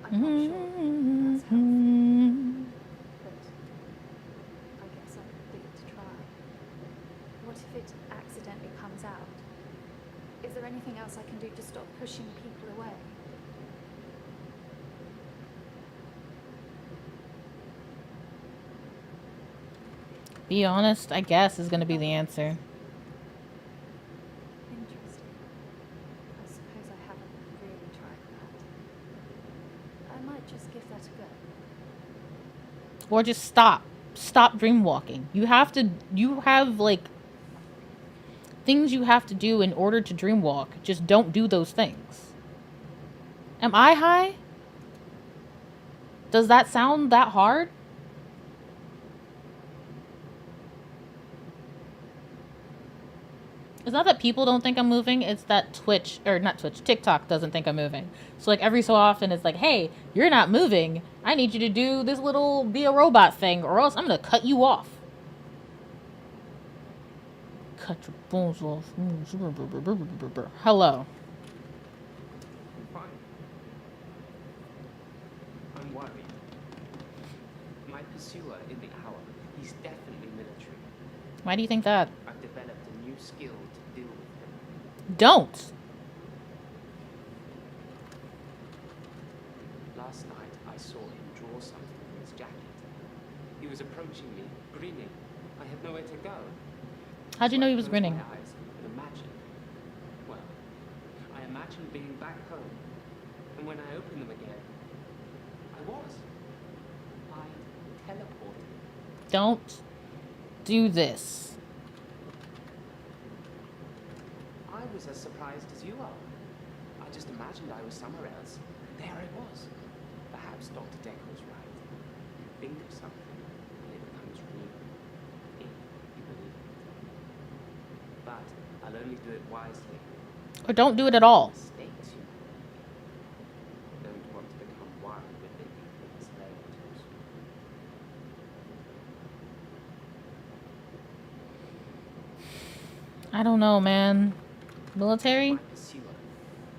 I'm not sure that's helpful, but I guess I could give it a try. What if it accidentally comes out? Is there anything else I can do to stop pushing people away? Be honest, I guess, is gonna be the answer. just give that a go? Or just stop. Stop dream walking. You have, like, things you have to do in order to dream walk. Just don't do those things. Am I high? Does that sound that hard? It's not that people don't think I'm moving, it's that TikTok doesn't think I'm moving. So like every so often it's like, hey, you're not moving. I need you to do this little be a robot thing or else I'm gonna cut you off. Cut your bones off. Hello. I'm fine. I'm worried. My pursuer in the hour, he's definitely military. Why do you think that? I've developed a new skill to deal with him. Don't. Last night, I saw him draw something from his jacket. He was approaching me, grinning. I had nowhere to go. How'd you know he was grinning? My eyes and imagine. Well, I imagined being back home. And when I opened them again, I was. I teleported. Don't do this. I was as surprised as you are. I just imagined I was somewhere else. There I was. Perhaps Dr. Decker was right. Think of something, and it becomes real. If you believe it. But I'll only do it wisely. Or don't do it at all. Mistakes, you know. Don't want to become one with the infamous layers. I don't know, man. Military? My pursuer,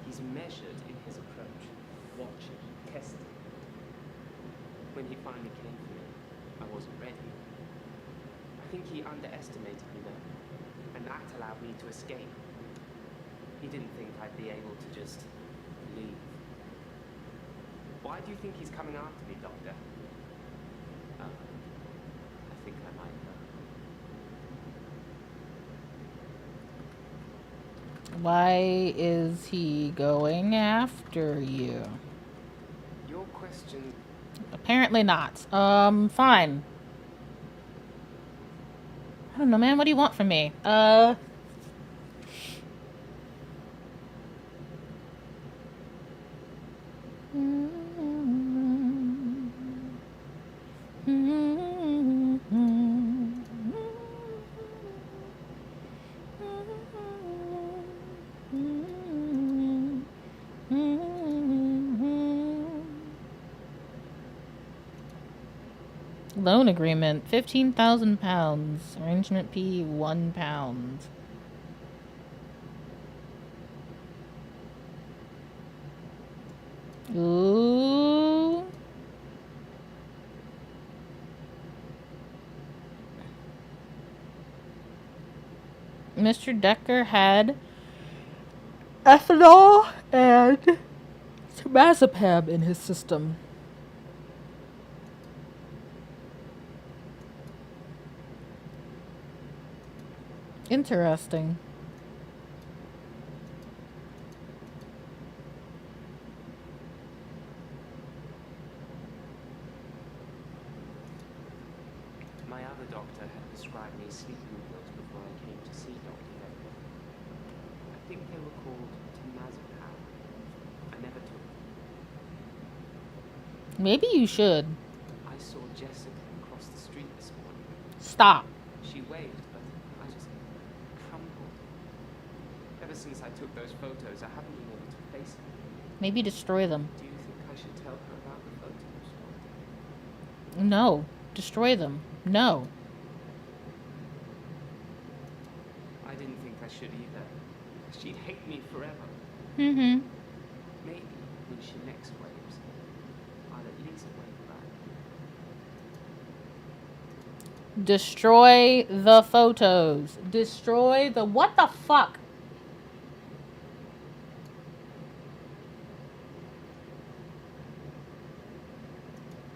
he's measured in his approach, watching, testing. When he finally came for me, I wasn't ready. I think he underestimated me though, and that allowed me to escape. He didn't think I'd be able to just leave. Why do you think he's coming after me, Doctor? I think I might know. Why is he going after you? Your question. Apparently not. Fine. I don't know, man. What do you want from me? Loan agreement, £15,000. Arrangement fee, £1. Ooh. Mr. Decker had ethanol and temazepam in his system. Interesting. My other doctor had prescribed me sleeping pills before I came to see Dr. Decker. I think they were called temazepam. I never took them. Maybe you should. I saw Jessica across the street this morning. Stop. She waved, but I just crumbled. Ever since I took those photos, I haven't been able to face her. Maybe destroy them. Do you think I should tell her about the photos, Doctor? No. Destroy them. No. I didn't think I should either. She'd hate me forever. Mm-hmm. Maybe when she next waves, I'll at least wave back. Destroy the photos. Destroy the... What the fuck?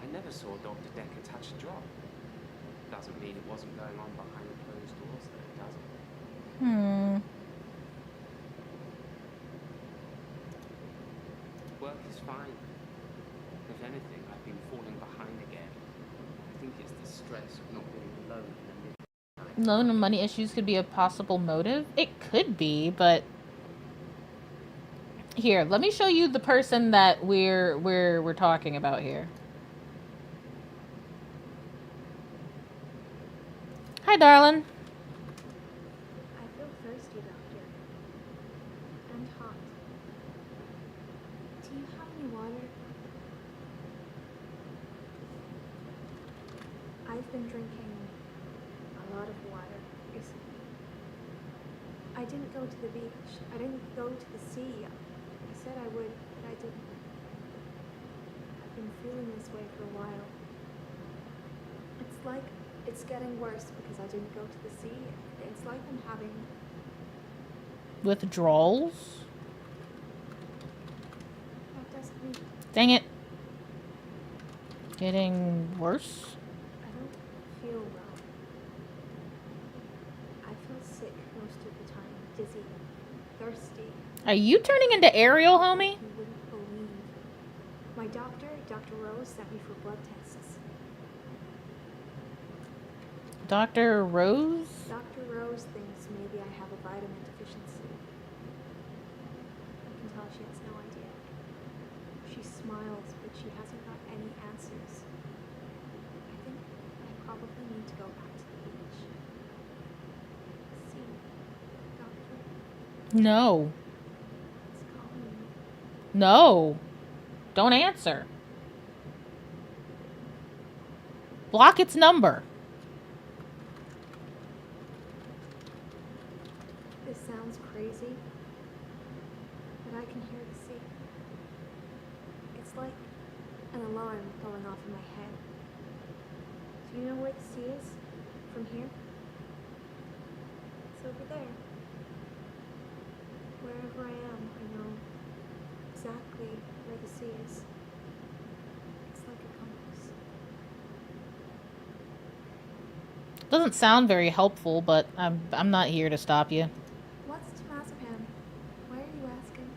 I never saw Dr. Decker touch a drop. Doesn't mean it wasn't going on behind closed doors, though, does it? Work is fine. If anything, I've been falling behind again. I think it's the stress of not being alone in the middle. Loan and money issues could be a possible motive. It could be, but here, let me show you the person that we're talking about here. Hi, darling. I feel thirsty, Doctor. And hot. Do you have any water? I've been drinking a lot of water recently. I didn't go to the beach. I didn't go to the sea. I said I would, but I didn't. I've been feeling this way for a while. It's like it's getting worse because I didn't go to the sea. It's like I'm having Withdrawals? that doesn't mean Dang it. Getting worse? I don't feel well. I feel sick most of the time, dizzy, thirsty. Are you turning into Ariel, homie? You wouldn't believe. My doctor, Dr. Rose, sent me for blood tests. Dr. Rose? Dr. Rose thinks maybe I have a vitamin deficiency. I can tell she has no idea. She smiles, but she hasn't got any answers. I think I probably need to go back to the beach. See, doctor, No. it's calling me. No. Don't answer. Block its number. This sounds crazy, but I can hear the sea. It's like an alarm going off in my head. Do you know where the sea is? From here? It's over there. Wherever I am, I know exactly where the sea is. It's like a compass. Doesn't sound very helpful, but I'm not here to stop you. What's temazepam? Why are you asking?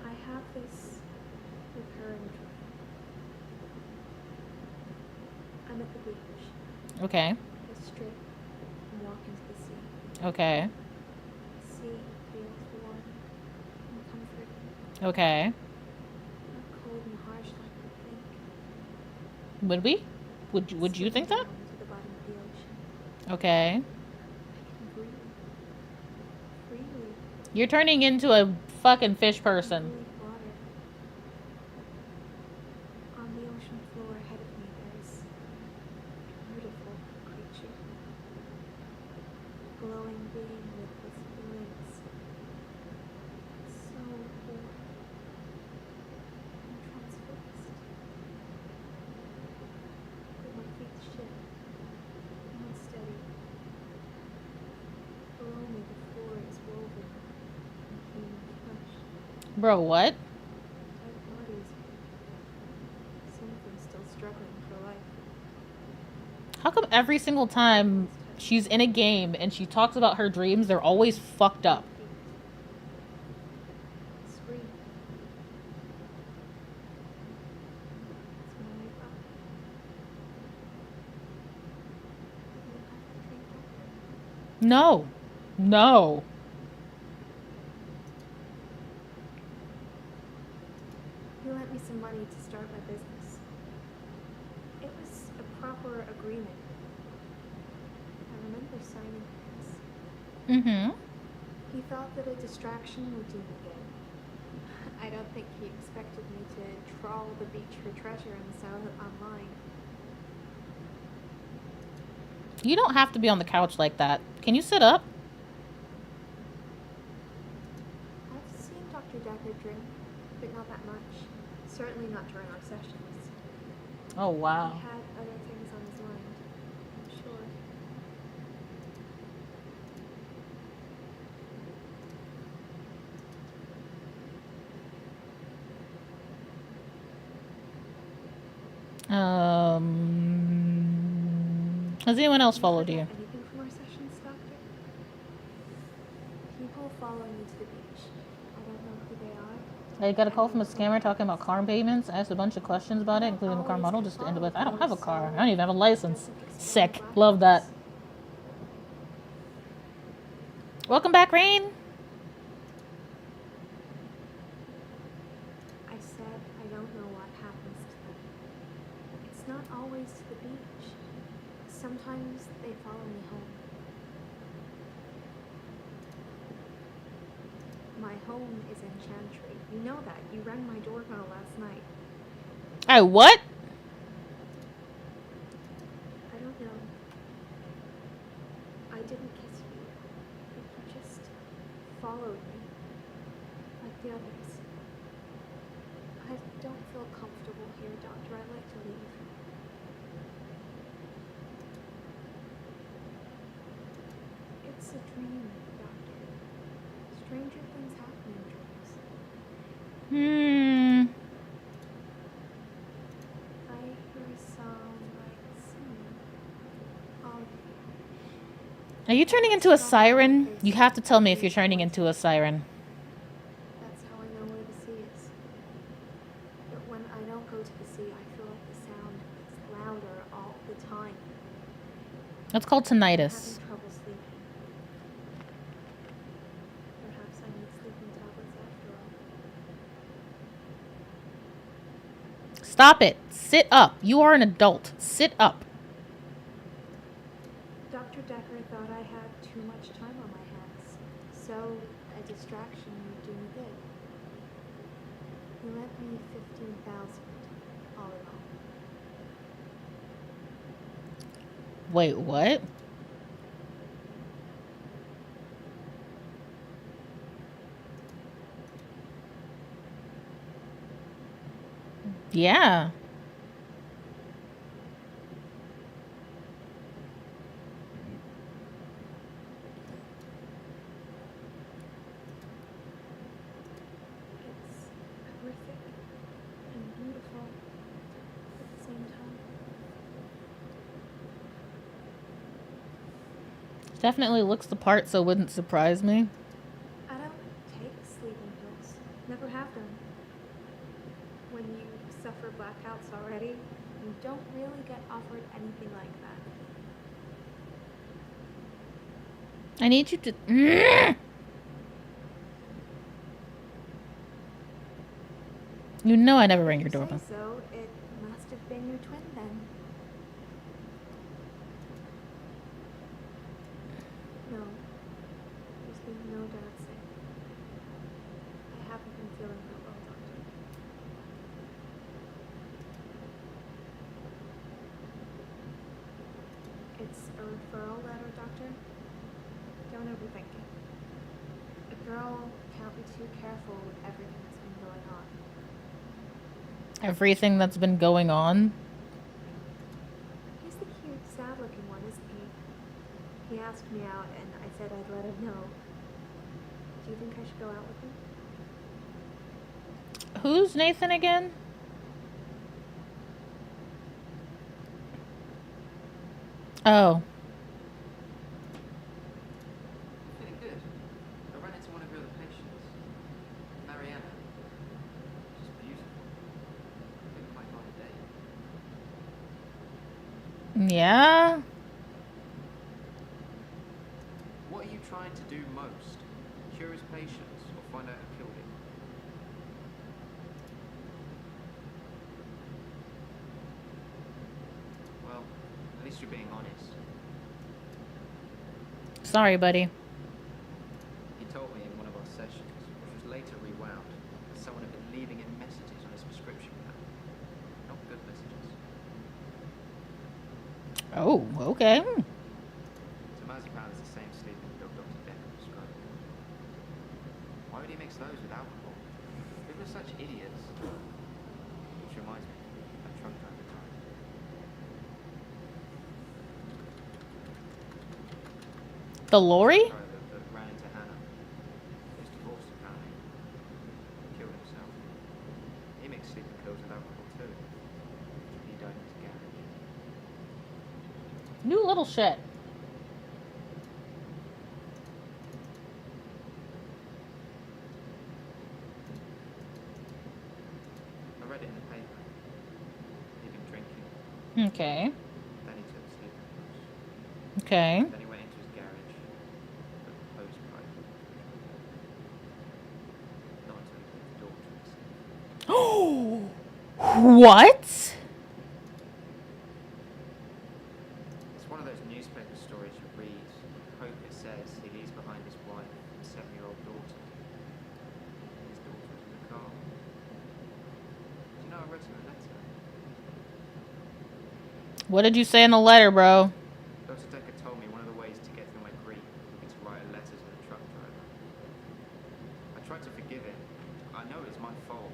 I have this recurring dream. I'm at the beach. Okay. The strip. I'm walking to the sea. Okay. The sea feels warm and comforting. Okay. Not cold and harsh like you think. Would we? Would you think that? Down to the bottom of the ocean. Okay. I can breathe freely. You're turning into a fucking fish person. Really water. On the ocean floor ahead of me, there's a beautiful creature. A glowing being with its wings. So warm. I'm transfixed. But my feet shift. I'm unsteady. Below me, the floor is woven in human flesh. Bro, what? Dead bodies. Something still struggling for life. How come every single time she's in a game and she talks about her dreams, they're always fucked up? Scream. It's when I wake up. You have to drink doctor. No. No. He lent me some money to start my business. It was a proper agreement. I remember signing this. Mm-hmm. He thought that a distraction would do me good. I don't think he expected me to trawl the beach for treasure and sell it online. You don't have to be on the couch like that. Can you sit up? I've seen Dr. Decker drink, but not that much. Certainly not during our sessions. Oh, wow. He had other things on his mind, I'm sure. Has anyone else followed you? Anything from our sessions, Doctor? People follow me to the beach. I don't I got a call from a scammer talking about car payments. I asked a bunch of questions about it, including the car model, just to end with, I don't have a car. I don't even have a license. Sick. Love that. Welcome back, Rain. I said I don't know what happens to them. It's not always to the beach. Sometimes they follow me home. My home is in Chantry. You know that. You rang my doorbell last night. I what? I don't know. I didn't kiss you. You just followed me. Like the others. I don't feel comfortable here, Doctor. I'd like to leave. It's a dream, Doctor. Stranger things happen in dreams. I hear a sound like singing. Are you turning into a siren? You have to tell me if you're turning into a siren. That's how I know where the sea is. But when I don't go to the sea, I feel like the sound is louder all the time. That's called I'm tinnitus. having trouble sleeping. Perhaps I need sleeping tablets after all. Stop it. Sit up. You are an adult. Sit up. Dr. Decker thought I had too much time on my hands, so a distraction would do me good. He lent me $15,000 all in all. Wait, what? Yeah. It's horrific and beautiful at the same time. Definitely looks the part, so it wouldn't surprise me. I don't take sleeping pills. Never have done. When you suffer blackouts already, you don't really get offered anything like that. I need you to... You know I never rang your doorbell. So it must have been your twin then. No. There's been no dad sick. I haven't been feeling that well, Doctor. It's a referral letter, Doctor. Don't overthink it. A girl can't be too careful with everything that's been going on. Everything that's been going on. He's the cute, sad-looking one, isn't he? He asked me out, and I said I'd let him know. Do you think I should go out with him? Who's Nathan again? Oh. Feeling good. I ran into one of your other patients, Mariana. She's beautiful. I think we might go on a date. Yeah? What are you trying to do most? Cure his patients or find out who killed him? Well, at least you're being honest. Sorry, buddy. He told me in one of our sessions, which was later rewound, that someone had been leaving him messages on his prescription pad. Not good messages. Oh, okay. Temazepam is the same sleeping pill Dr. Decker prescribed. Why would he mix those with alcohol? People are such idiots. Which reminds me, that truck driver died. The lorry? Driver that ran into Hannah. He was divorced apparently. He killed himself. He mixed sleeping pills with alcohol too. He died in his garage. New little shit. read it in the paper. He'd been drinking. Okay. Then he took the sleeping pills. Okay. Then he went into his garage, put the hose pipe in. Not until he put the door to the safe. What? It's one of those newspaper stories you read. Hope it says he leaves behind his wife and 7-year-old daughter. His daughter was in the car. Do you know I wrote him a letter? What did you say in the letter, bro? Dr. Decker told me one of the ways to get through my grief would be to write a letter to the truck driver. I tried to forgive him. I know it was my fault.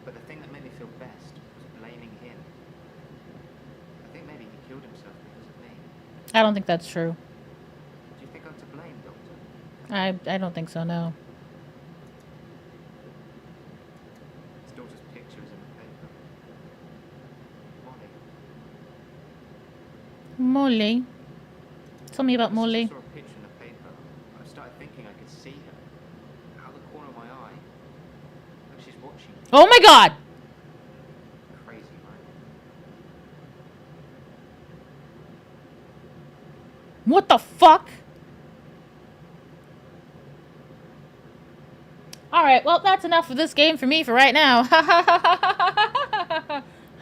But the thing that made me feel best was blaming him. I think maybe he killed himself because of me. I don't think that's true. Do you think I'm to blame, Doctor? I don't think so, no. His daughter's picture is in the paper. Molly. Molly. Tell me about Molly. I saw a picture in the paper. I started thinking I could see her. Out the corner of my eye. Like she's watching me. Oh my god! Crazy, right? What the fuck? Alright, well, that's enough of this game for me for right now.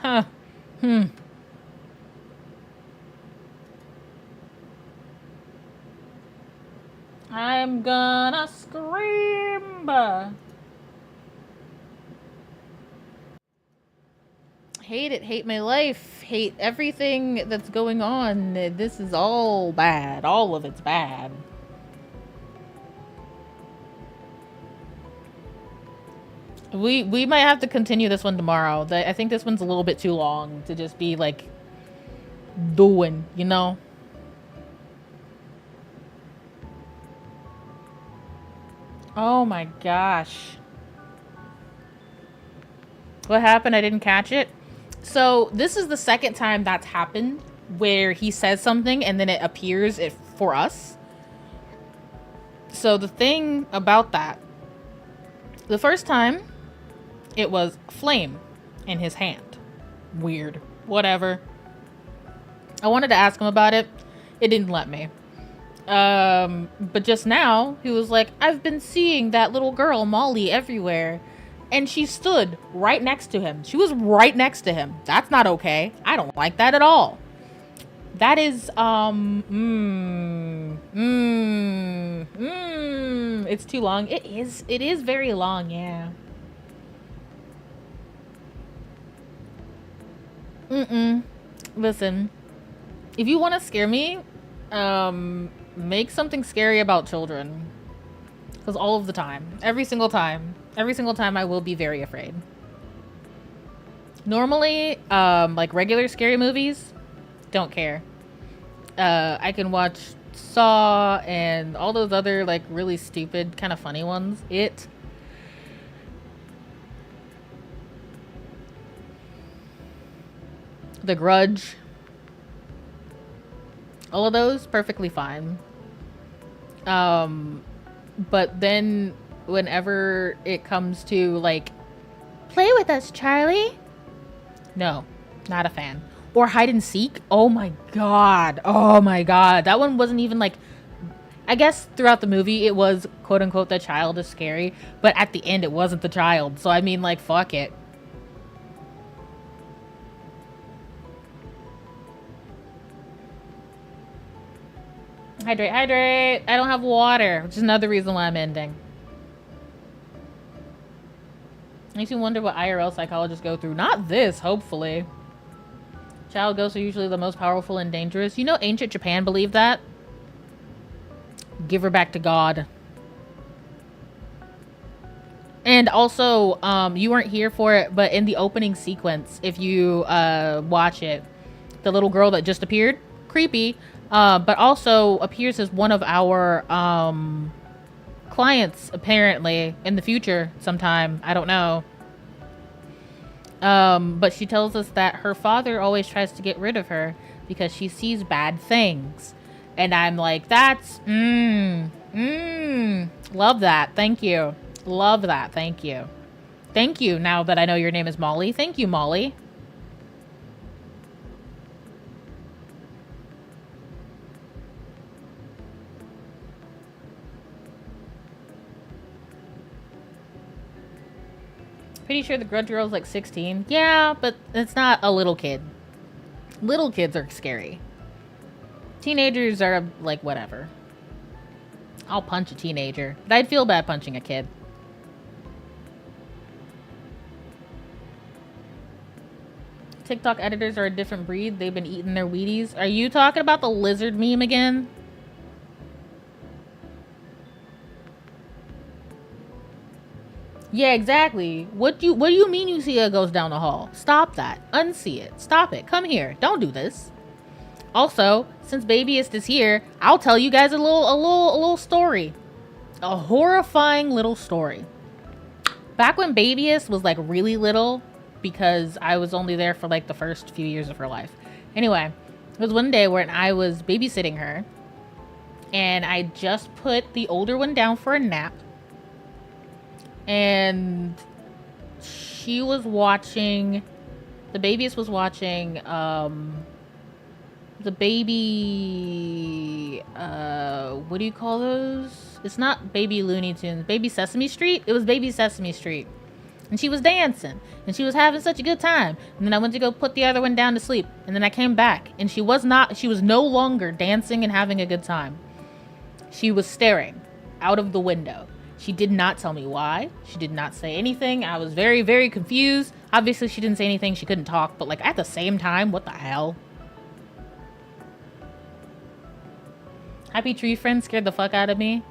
Huh. I'm gonna scream. Hate it, hate my life, hate everything that's going on. This is all bad. All of it's bad. We might have to continue this one tomorrow. I think this one's a little bit too long to just be like doing, you know? Oh my gosh. What happened? I didn't catch it. So this is the second time that's happened where he says something and then it appears for us. So the thing about that, the first time it was flame in his hand. Weird. Whatever. I wanted to ask him about it. It didn't let me. But just now he was like, I've been seeing that little girl Molly everywhere. And she stood right next to him. She was right next to him. That's not okay. I don't like that at all. That is, it's too long. It is very long, yeah. Listen, if you want to scare me, make something scary about children. Because all of the time, every single time I will be very afraid. Normally, like regular scary movies, don't care. I can watch Saw and all those other like really stupid kind of funny ones. The Grudge. All of those, perfectly fine. But then whenever it comes to like, play with us, Charlie. No, not a fan. Or hide and seek. Oh my god. Oh my god. That one wasn't even like, I guess throughout the movie it was quote unquote the child is scary. But at the end it wasn't the child. So I mean like, fuck it. Hydrate, hydrate. I don't have water, which is another reason why I'm ending. Makes you wonder what IRL psychologists go through. Not this, hopefully. Child ghosts are usually the most powerful and dangerous. You know ancient Japan believed that? Give her back to God. And also, you weren't here for it, but in the opening sequence, if you watch it, the little girl that just appeared, creepy, but also appears as one of our clients, apparently, in the future sometime. I don't know. But she tells us that her father always tries to get rid of her because she sees bad things. And I'm like, that's, love that. Thank you. Love that. Thank you. Thank you, now that I know your name is Molly. Thank you, Molly. Pretty sure the Grudge Girl's like 16. Yeah, but it's not a little kid. Little kids are scary. Teenagers are like whatever. I'll punch a teenager, but I'd feel bad punching a kid. TikTok editors are a different breed. They've been eating their Wheaties. Are you talking about the lizard meme again? Yeah, exactly. What do you mean you see it goes down the hall? Stop that. Unsee it. Stop it. Come here. Don't do this. Also, since Babyist is here, I'll tell you guys a little story. A horrifying little story. Back when Babyist was like really little, because I was only there for like the first few years of her life. Anyway, it was one day when I was babysitting her, and I just put the older one down for a nap. And she was watching, the Babyist was watching, the baby, what do you call those? It's not Baby Looney Tunes, Baby Sesame Street? It was Baby Sesame Street. And she was dancing, and she was having such a good time. And then I went to go put the other one down to sleep. And then I came back, and she was no longer dancing and having a good time. She was staring out of the window. She did not tell me why. She did not say anything. I was very, very confused. Obviously, she didn't say anything. She couldn't talk. But, like, at the same time, what the hell? Happy Tree Friend scared the fuck out of me.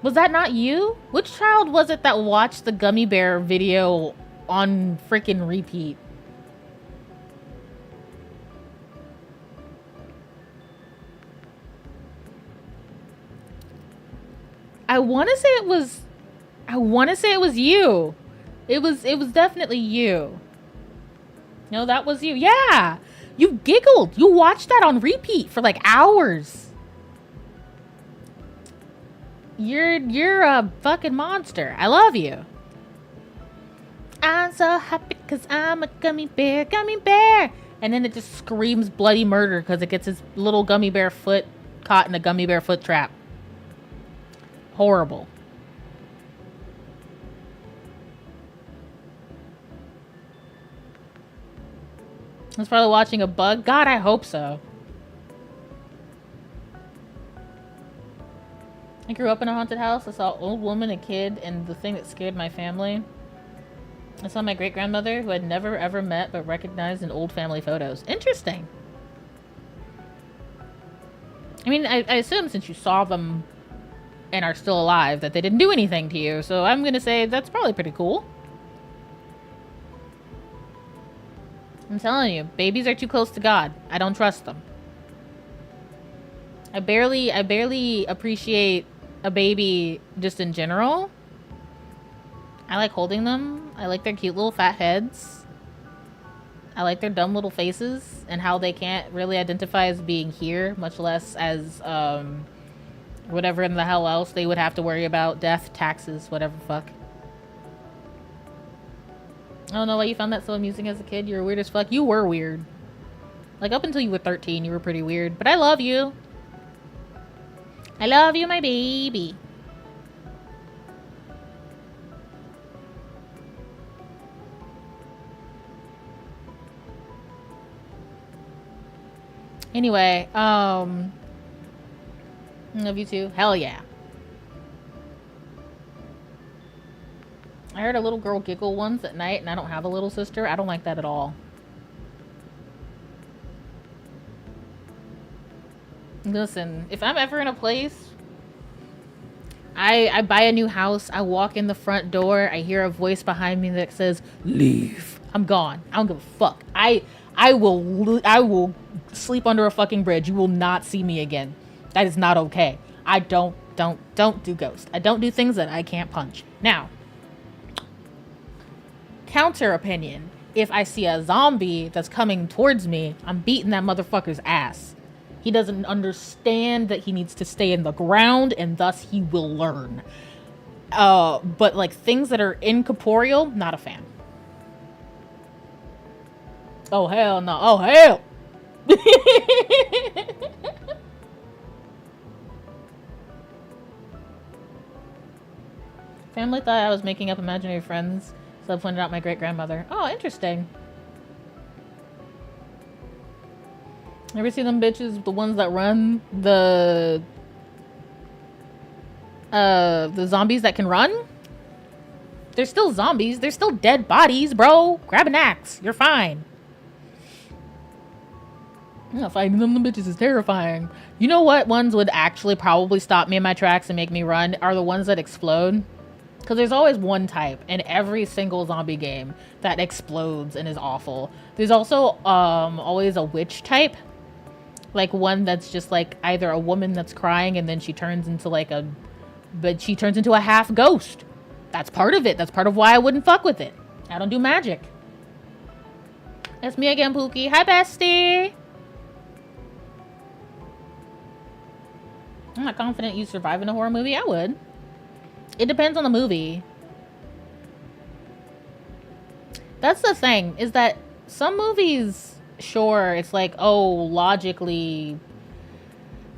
Was that not you? Which child was it that watched the gummy bear video on freaking repeat? I want to say it was you. It was definitely you. No, that was you. Yeah. You giggled. You watched that on repeat for like hours. You're a fucking monster. I love you. I'm so happy because I'm a gummy bear. And then it just screams bloody murder because it gets his little gummy bear foot caught in a gummy bear foot trap. Horrible. I was probably watching a bug. God, I hope so. I grew up in a haunted house. I saw an old woman, a kid, and the thing that scared my family. I saw my great-grandmother, who I'd never ever met but recognized in old family photos. Interesting. I mean, I assume since you saw them and are still alive that they didn't do anything to you, so I'm gonna say that's probably pretty cool. I'm telling you, babies are too close to God. I don't trust them. I barely appreciate a baby just in general. I like holding them. I like their cute little fat heads. I like their dumb little faces and how they can't really identify as being here, much less as whatever in the hell else they would have to worry about. Death, taxes, whatever the fuck. I don't know why you found that so amusing as a kid. You were weird as fuck. You were weird. Like, up until you were 13, you were pretty weird. But I love you. I love you, my baby. Anyway, love you too. Hell yeah. I heard a little girl giggle once at night, and I don't have a little sister. I don't like that at all. Listen, if I'm ever in a place, I buy a new house, I walk in the front door, I hear a voice behind me that says, leave. I'm gone. I don't give a fuck. I will sleep under a fucking bridge. You will not see me again. That is not okay. I don't do ghosts. I don't do things that I can't punch. Now, counter opinion. If I see a zombie that's coming towards me, I'm beating that motherfucker's ass. He doesn't understand that he needs to stay in the ground, and thus he will learn. But like things that are incorporeal, not a fan. Oh hell no. Oh hell. Family thought I was making up imaginary friends, so I pointed out my great grandmother. Oh, interesting. Ever see them bitches, the ones that run the zombies that can run? They're still zombies. They're still dead bodies, bro. Grab an axe. You're fine. Yeah, fighting them bitches is terrifying. You know what ones would actually probably stop me in my tracks and make me run? Are the ones that explode. Because there's always one type in every single zombie game that explodes and is awful. There's also always a witch type. Like one that's just like either a woman that's crying and then she turns into like a... But she turns into a half ghost. That's part of it. That's part of why I wouldn't fuck with it. I don't do magic. It's me again, Pookie. Hi, bestie. I'm not confident you survive in a horror movie. I would. It depends on the movie. That's the thing, is that some movies, sure, it's like, oh, logically,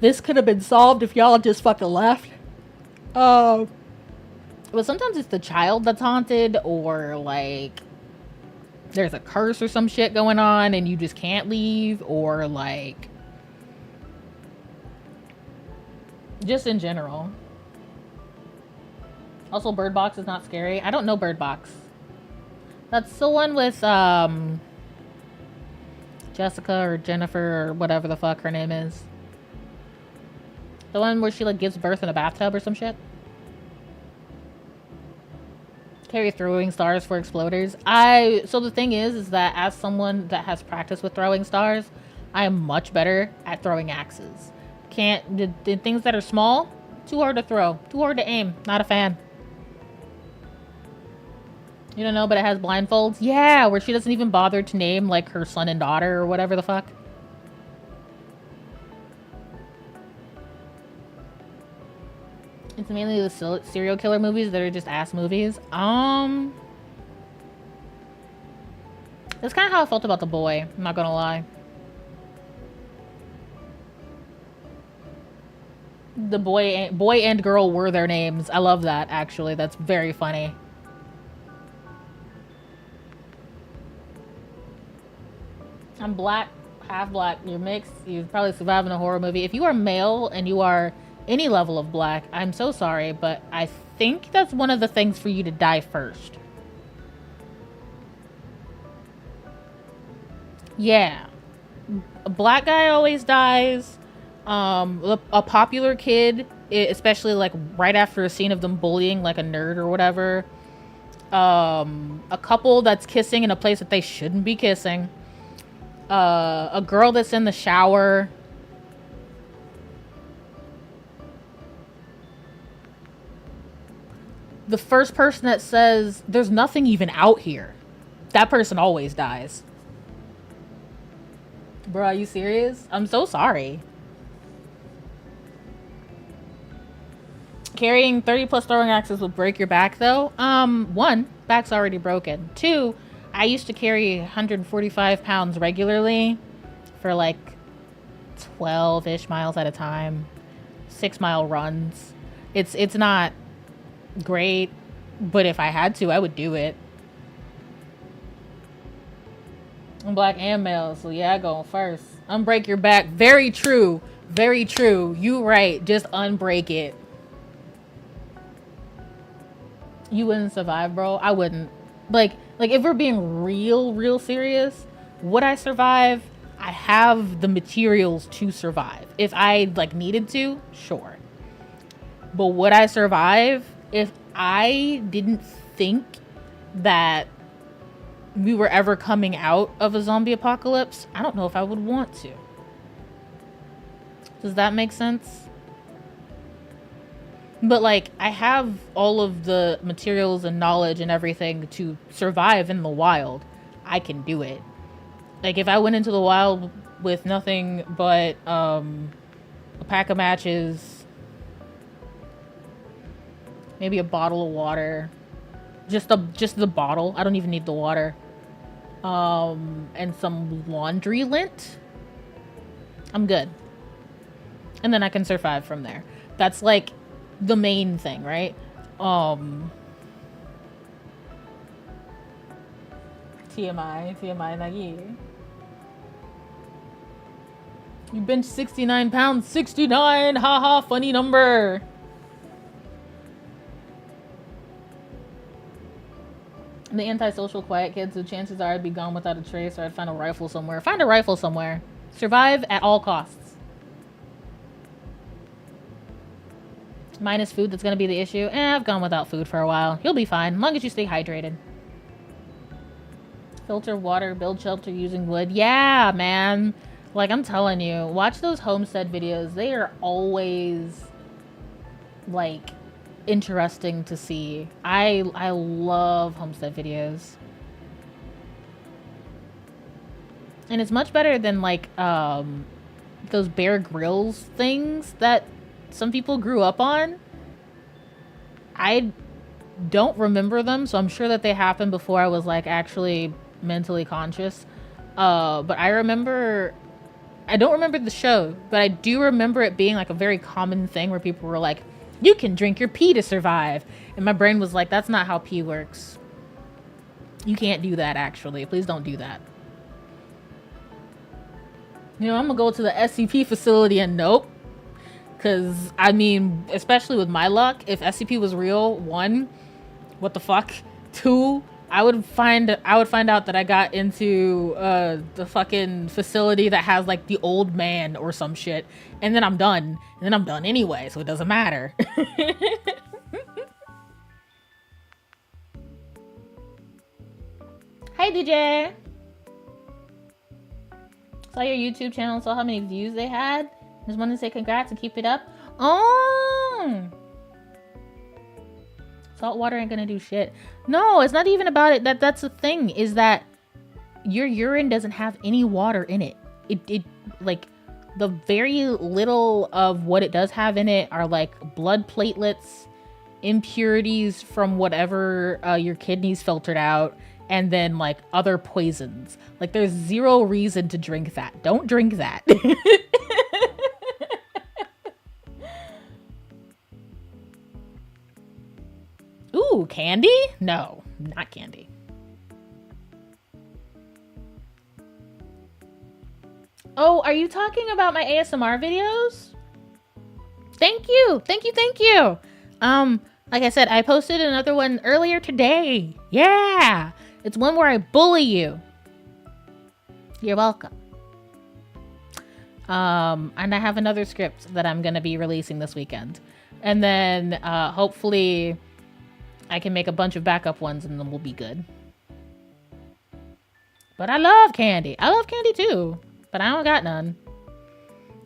this could have been solved if y'all just fucking left. But sometimes it's the child that's haunted, or like, there's a curse or some shit going on and you just can't leave, or like, just in general. Also, Bird Box is not scary. I don't know Bird Box. That's the one with Jessica or Jennifer or whatever the fuck her name is. The one where she like gives birth in a bathtub or some shit. Carry throwing stars for exploders. So the thing is that as someone that has practice with throwing stars, I am much better at throwing axes. The things that are small, too hard to throw, too hard to aim. Not a fan. You don't know, but it has blindfolds? Yeah, where she doesn't even bother to name, like, her son and daughter or whatever the fuck. It's mainly the serial killer movies that are just ass movies. That's kind of how I felt about The Boy. I'm not gonna lie. The boy and girl were their names. I love that, actually. That's very funny. I'm black, half black. You're mixed. You'd probably survive in a horror movie. If you are male and you are any level of black, I'm so sorry, but I think that's one of the things for you to die first. Yeah. A black guy always dies. A popular kid, especially like right after a scene of them bullying like a nerd or whatever. A couple that's kissing in a place that they shouldn't be kissing. A girl that's in the shower. The first person that says there's nothing even out here, that person always dies. Bro, are you serious? I'm so sorry. Carrying 30 plus throwing axes will break your back though. One, back's already broken. Two, I used to carry 145 pounds regularly for like 12-ish miles at a time. 6-mile runs. It's not great, but if I had to, I would do it. I'm black and male, so yeah, I go first. Unbreak your back. Very true. Very true. You right. Just unbreak it. You wouldn't survive, bro. I wouldn't. Like if we're being real serious, would I survive? I have the materials to survive. If I like needed to, sure. But would I survive if I didn't think that we were ever coming out of a zombie apocalypse? I don't know if I would want to. Does that make sense? But like, I have all of the materials and knowledge and everything to survive in the wild. I can do it. Like, if I went into the wild with nothing but a pack of matches, maybe a bottle of water. Just the bottle. I don't even need the water. And some laundry lint. I'm good. And then I can survive from there. That's like the main thing, right? TMI Nagi. You bench 69 pounds. 69! Haha, funny number. The antisocial quiet kids, the chances are I'd be gone without a trace, or I'd find a rifle somewhere. Find a rifle somewhere. Survive at all costs. Minus food, that's gonna be the issue. I've gone without food for a while. You'll be fine, as long as you stay hydrated. Filter water, build shelter using wood. Yeah, man. Like, I'm telling you, watch those homestead videos. They are always, like, interesting to see. I love homestead videos. And it's much better than, like, those Bear Grylls things that some people grew up on. I don't remember them, so I'm sure that they happened before I was, like, actually mentally conscious. But I don't remember the show, but I do remember it being, like, a very common thing where people were like, you can drink your pee to survive. And my brain was like, that's not how pee works. You can't do that, actually. Please don't do that. You know, I'm gonna go to the SCP facility and nope. Because, I mean, especially with my luck, if SCP was real, 1, what the fuck? 2, I would find out that I got into the fucking facility that has, like, the old man or some shit. And then I'm done. And then I'm done anyway, so it doesn't matter. Hi, DJ. Saw your YouTube channel, saw how many views they had. Just wanted to say congrats and keep it up. Oh! Salt water ain't gonna do shit. No, it's not even about it. That's the thing, is that your urine doesn't have any water in it. It like, the very little of what it does have in it are like blood platelets, impurities from whatever your kidneys filtered out, and then like other poisons. Like, there's zero reason to drink that. Don't drink that. Ooh, candy? No, not candy. Oh, are you talking about my ASMR videos? Thank you. Thank you. Thank you. Like I said, I posted another one earlier today. Yeah. It's one where I bully you. You're welcome. And I have another script that I'm going to be releasing this weekend. And then, hopefully I can make a bunch of backup ones and then we'll be good. But I love candy. I love candy too. But I don't got none.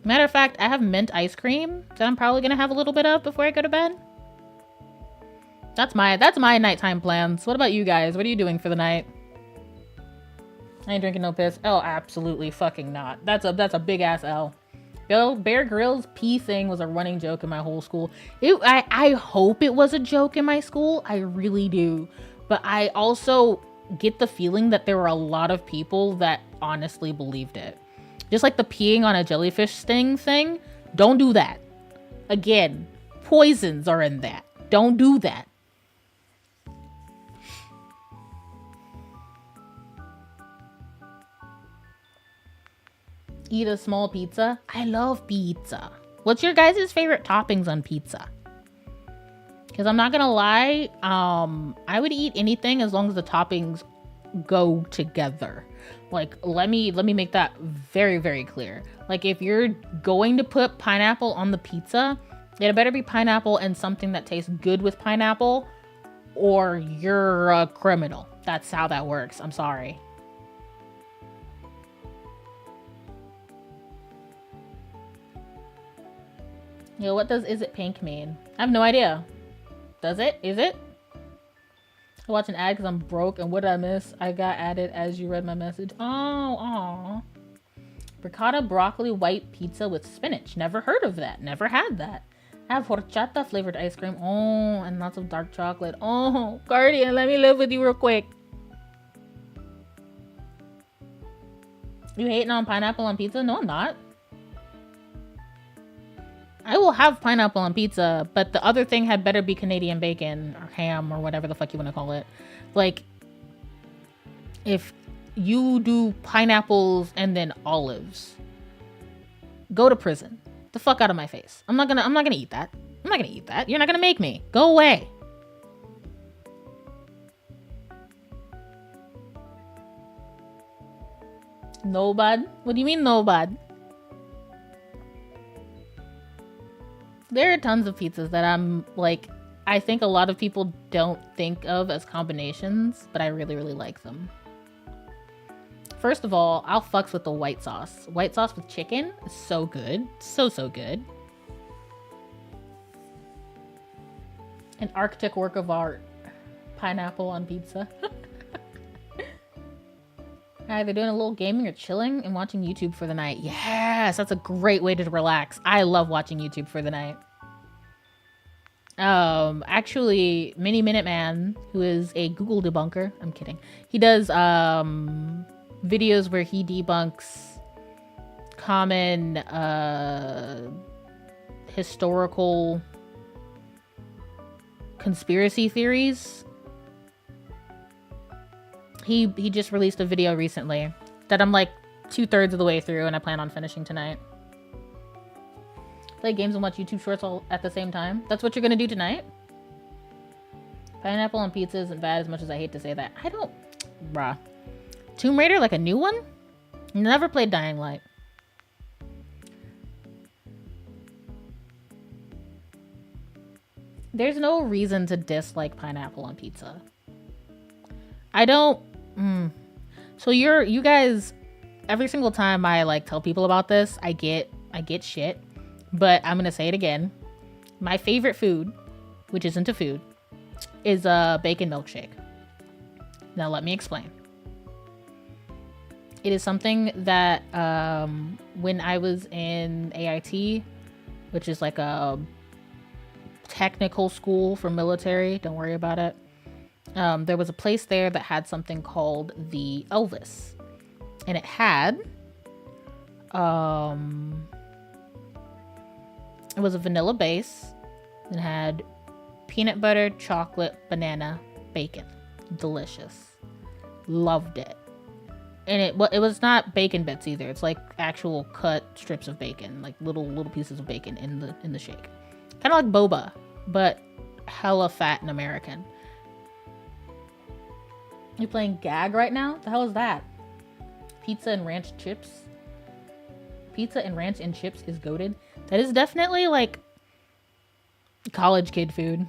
Matter of fact, I have mint ice cream that I'm probably gonna have a little bit of before I go to bed. That's my nighttime plans. What about you guys? What are you doing for the night? I ain't drinking no piss. Oh, absolutely fucking not. That's a big ass L. Yo, Bear Grylls pee thing was a running joke in my whole school. I hope it was a joke in my school. I really do. But I also get the feeling that there were a lot of people that honestly believed it. Just like the peeing on a jellyfish sting thing. Don't do that. Again, poisons are in that. Don't do that. Eat a small pizza. I love pizza. What's your guys' favorite toppings on pizza? Because I'm not gonna lie, I would eat anything as long as the toppings go together. Like, let me make that very, very clear. Like, if you're going to put pineapple on the pizza, it better be pineapple and something that tastes good with pineapple, or you're a criminal. That's how that works. I'm sorry. Yo, what does "is it pink" mean? I have no idea. Does it? Is it? I watch an ad because I'm broke, and what did I miss? I got added as you read my message. Oh, aw. Ricotta broccoli white pizza with spinach. Never heard of that. Never had that. Have horchata flavored ice cream. Oh, and lots of dark chocolate. Oh, Guardian, let me live with you real quick. You hating on pineapple on pizza? No, I'm not. I will have pineapple on pizza, but the other thing had better be Canadian bacon or ham or whatever the fuck you want to call it. Like, if you do pineapples and then olives, go to prison. The fuck out of my face. I'm not gonna eat that. I'm not gonna eat that. You're not gonna make me. Go away. No, bud? What do you mean, no, bud? There are tons of pizzas that I'm like, I think a lot of people don't think of as combinations, but I really, really like them. First of all, I'll fucks with the white sauce. White sauce with chicken is so good. So, so good. An Arctic work of art. Pineapple on pizza. Hi, they're doing a little gaming or chilling and watching YouTube for the night. Yes, that's a great way to relax. I love watching YouTube for the night. Actually, Mini Minute Man, who is a Google debunker. I'm kidding. He does, videos where he debunks common, historical conspiracy theories. He just released a video recently that I'm like 2/3 of the way through and I plan on finishing tonight. Play games and watch YouTube shorts all at the same time. That's what you're gonna do tonight? Pineapple on pizza isn't bad as much as I hate to say that. I don't... Bruh. Tomb Raider, like a new one? Never played Dying Light. There's no reason to dislike pineapple on pizza. I don't... So you guys, every single time I like tell people about this, I get shit. But I'm gonna say it again. My favorite food, which isn't a food, is a bacon milkshake. Now let me explain. It is something that when I was in AIT, which is like a technical school for military, don't worry about it. There was a place there that had something called the Elvis. And it had, it was a vanilla base. It had peanut butter, chocolate, banana, bacon. Delicious. Loved it. And it was not bacon bits either. It's like actual cut strips of bacon, like little pieces of bacon in the shake. Kind of like boba, but hella fat and American. You playing Gag right now? The hell is that? Pizza and ranch chips? Pizza and ranch and chips is goated. That is definitely like college kid food.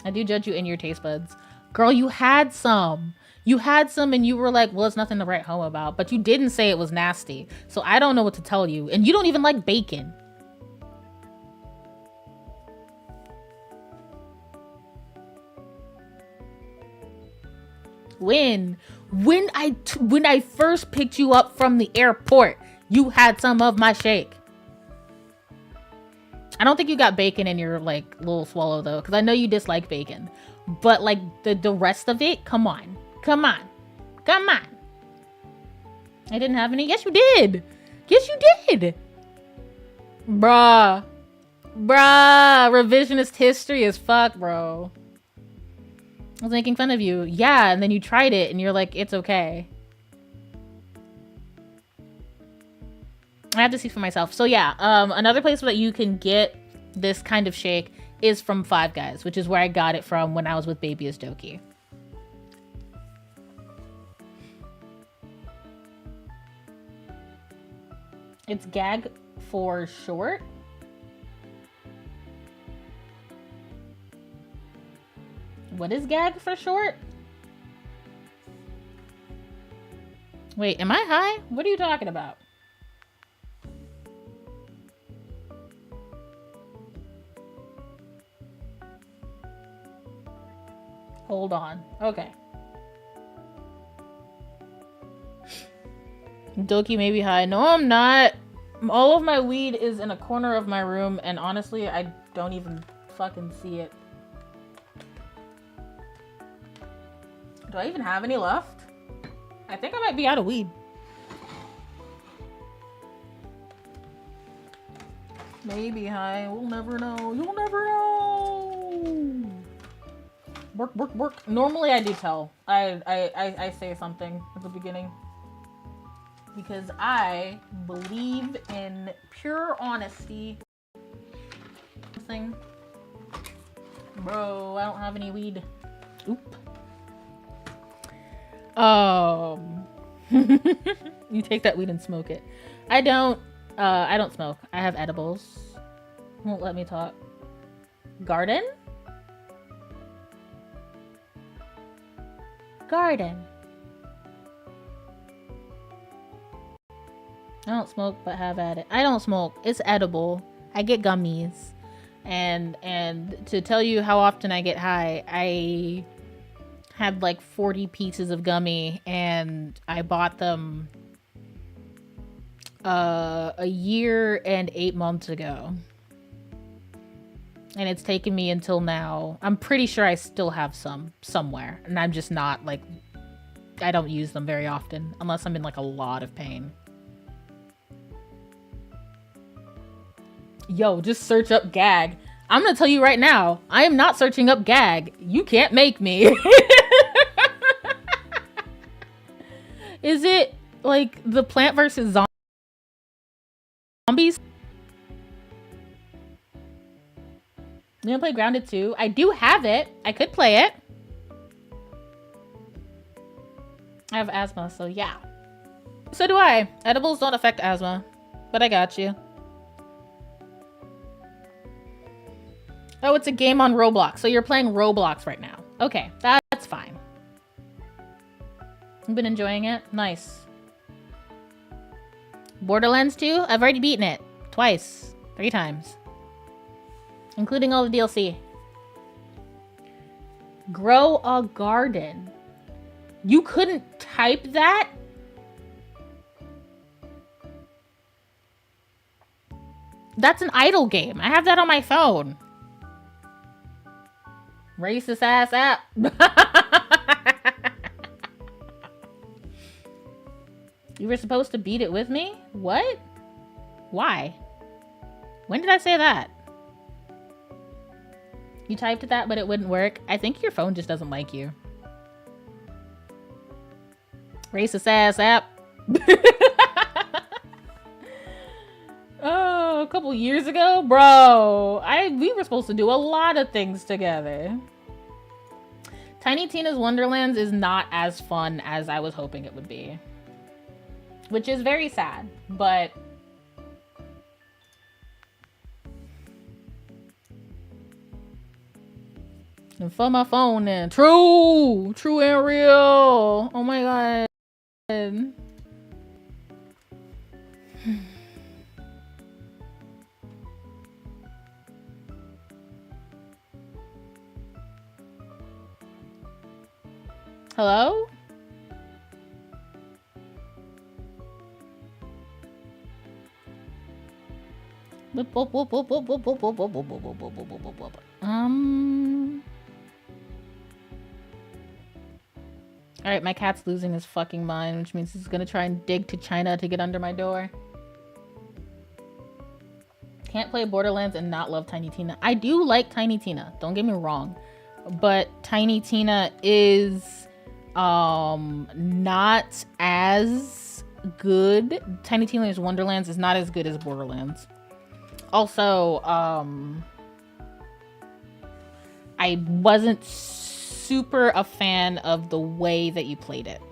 I do judge you in your taste buds. Girl, you had some. You had some and you were like, well, it's nothing to write home about. But you didn't say it was nasty. So I don't know what to tell you. And you don't even like bacon. When I first picked you up from the airport, you had some of my shake. I don't think you got bacon in your like little swallow though, because I know you dislike bacon. But like the rest of it, come on. I didn't have any. Yes, you did. Yes, you did. Bruh. Revisionist history as fuck, bro. I was making fun of you. Yeah, and then you tried it and you're like, it's okay. I have to see for myself. So yeah, another place that you can get this kind of shake is from Five Guys, which is where I got it from when I was with Baby is Doki. It's Gag for short. What is Gag for short? Wait, am I high? What are you talking about? Hold on. Okay. Doki may be high. No, I'm not. All of my weed is in a corner of my room, and honestly, I don't even fucking see it. Do I even have any left? I think I might be out of weed. Maybe, hi. We'll never know. You'll never know. Work. Normally I do tell. I say something at the beginning. Because I believe in pure honesty. Thing. Bro, I don't have any weed. Oop. You take that weed and smoke it. I don't smoke. I have edibles. Won't let me talk. Garden? Garden. I don't smoke, but have at it. I don't smoke. It's edible. I get gummies. And to tell you how often I get high, I had like 40 pieces of gummy, and I bought them a year and 8 months ago. And it's taken me until now. I'm pretty sure I still have some somewhere, and I'm just not like, I don't use them very often unless I'm in like a lot of pain. Yo, just search up gag. I'm gonna tell you right now, I am not searching up gag. You can't make me. Is it like the Plant vs. Zombies? You wanna play Grounded 2? I do have it. I could play it. I have asthma, so yeah. So do I. Edibles don't affect asthma, but I got you. Oh, it's a game on Roblox. So you're playing Roblox right now. Okay, that's fine. You've been enjoying it? Nice. Borderlands 2? I've already beaten it. Twice. 3 times. Including all the DLC. Grow a garden. You couldn't type that? That's an idle game. I have that on my phone. Racist ass app. You were supposed to beat it with me? What? Why? When did I say that? You typed that, but it wouldn't work. I think your phone just doesn't like you. Racist ass app. Oh, a couple years ago? Bro, we were supposed to do a lot of things together. Tiny Tina's Wonderlands is not as fun as I was hoping it would be. Which is very sad, but... And for my phone then. True and real. Oh my god. Hello? Alright, my cat's losing his fucking mind, which means he's gonna try and dig to China to get under my door. Can't play Borderlands and not love Tiny Tina. I do like Tiny Tina, don't get me wrong. But Tiny Tina is not as good. Tiny Tina's Wonderlands is not as good as Borderlands. Also, I wasn't super a fan of the way that you played it.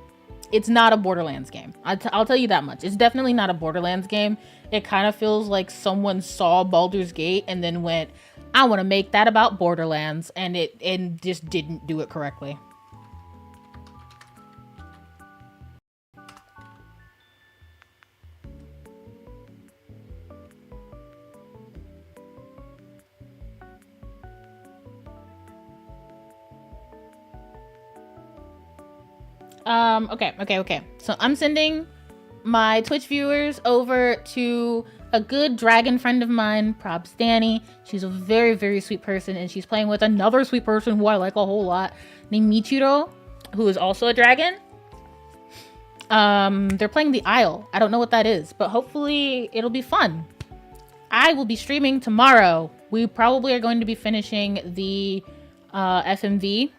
It's not a Borderlands game. I'll tell you that much. It's definitely not a Borderlands game. It kind of feels like someone saw Baldur's Gate and then went, I want to make that about Borderlands, and just didn't do it correctly. Okay. So I'm sending my Twitch viewers over to a good dragon friend of mine, props Danny. She's a very, very sweet person, and she's playing with another sweet person who I like a whole lot, named Michiro, who is also a dragon. They're playing the Isle. I don't know what that is, but hopefully it'll be fun. I will be streaming tomorrow. We probably are going to be finishing the FMV.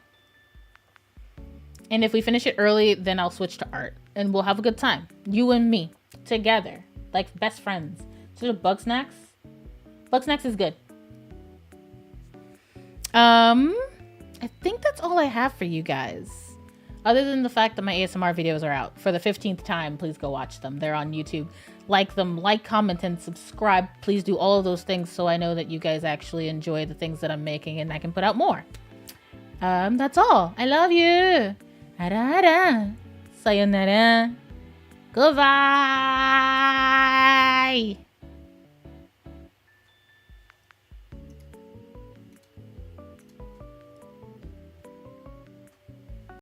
And if we finish it early, then I'll switch to art. And we'll have a good time. You and me. Together. Like best friends. So Bug Snacks? Bug Snacks is good. I think that's all I have for you guys. Other than the fact that my ASMR videos are out. For the 15th time, please go watch them. They're on YouTube. Like them, like, comment, and subscribe. Please do all of those things so I know that you guys actually enjoy the things that I'm making and I can put out more. That's all. I love you. Ara. Sayonara. Goodbye.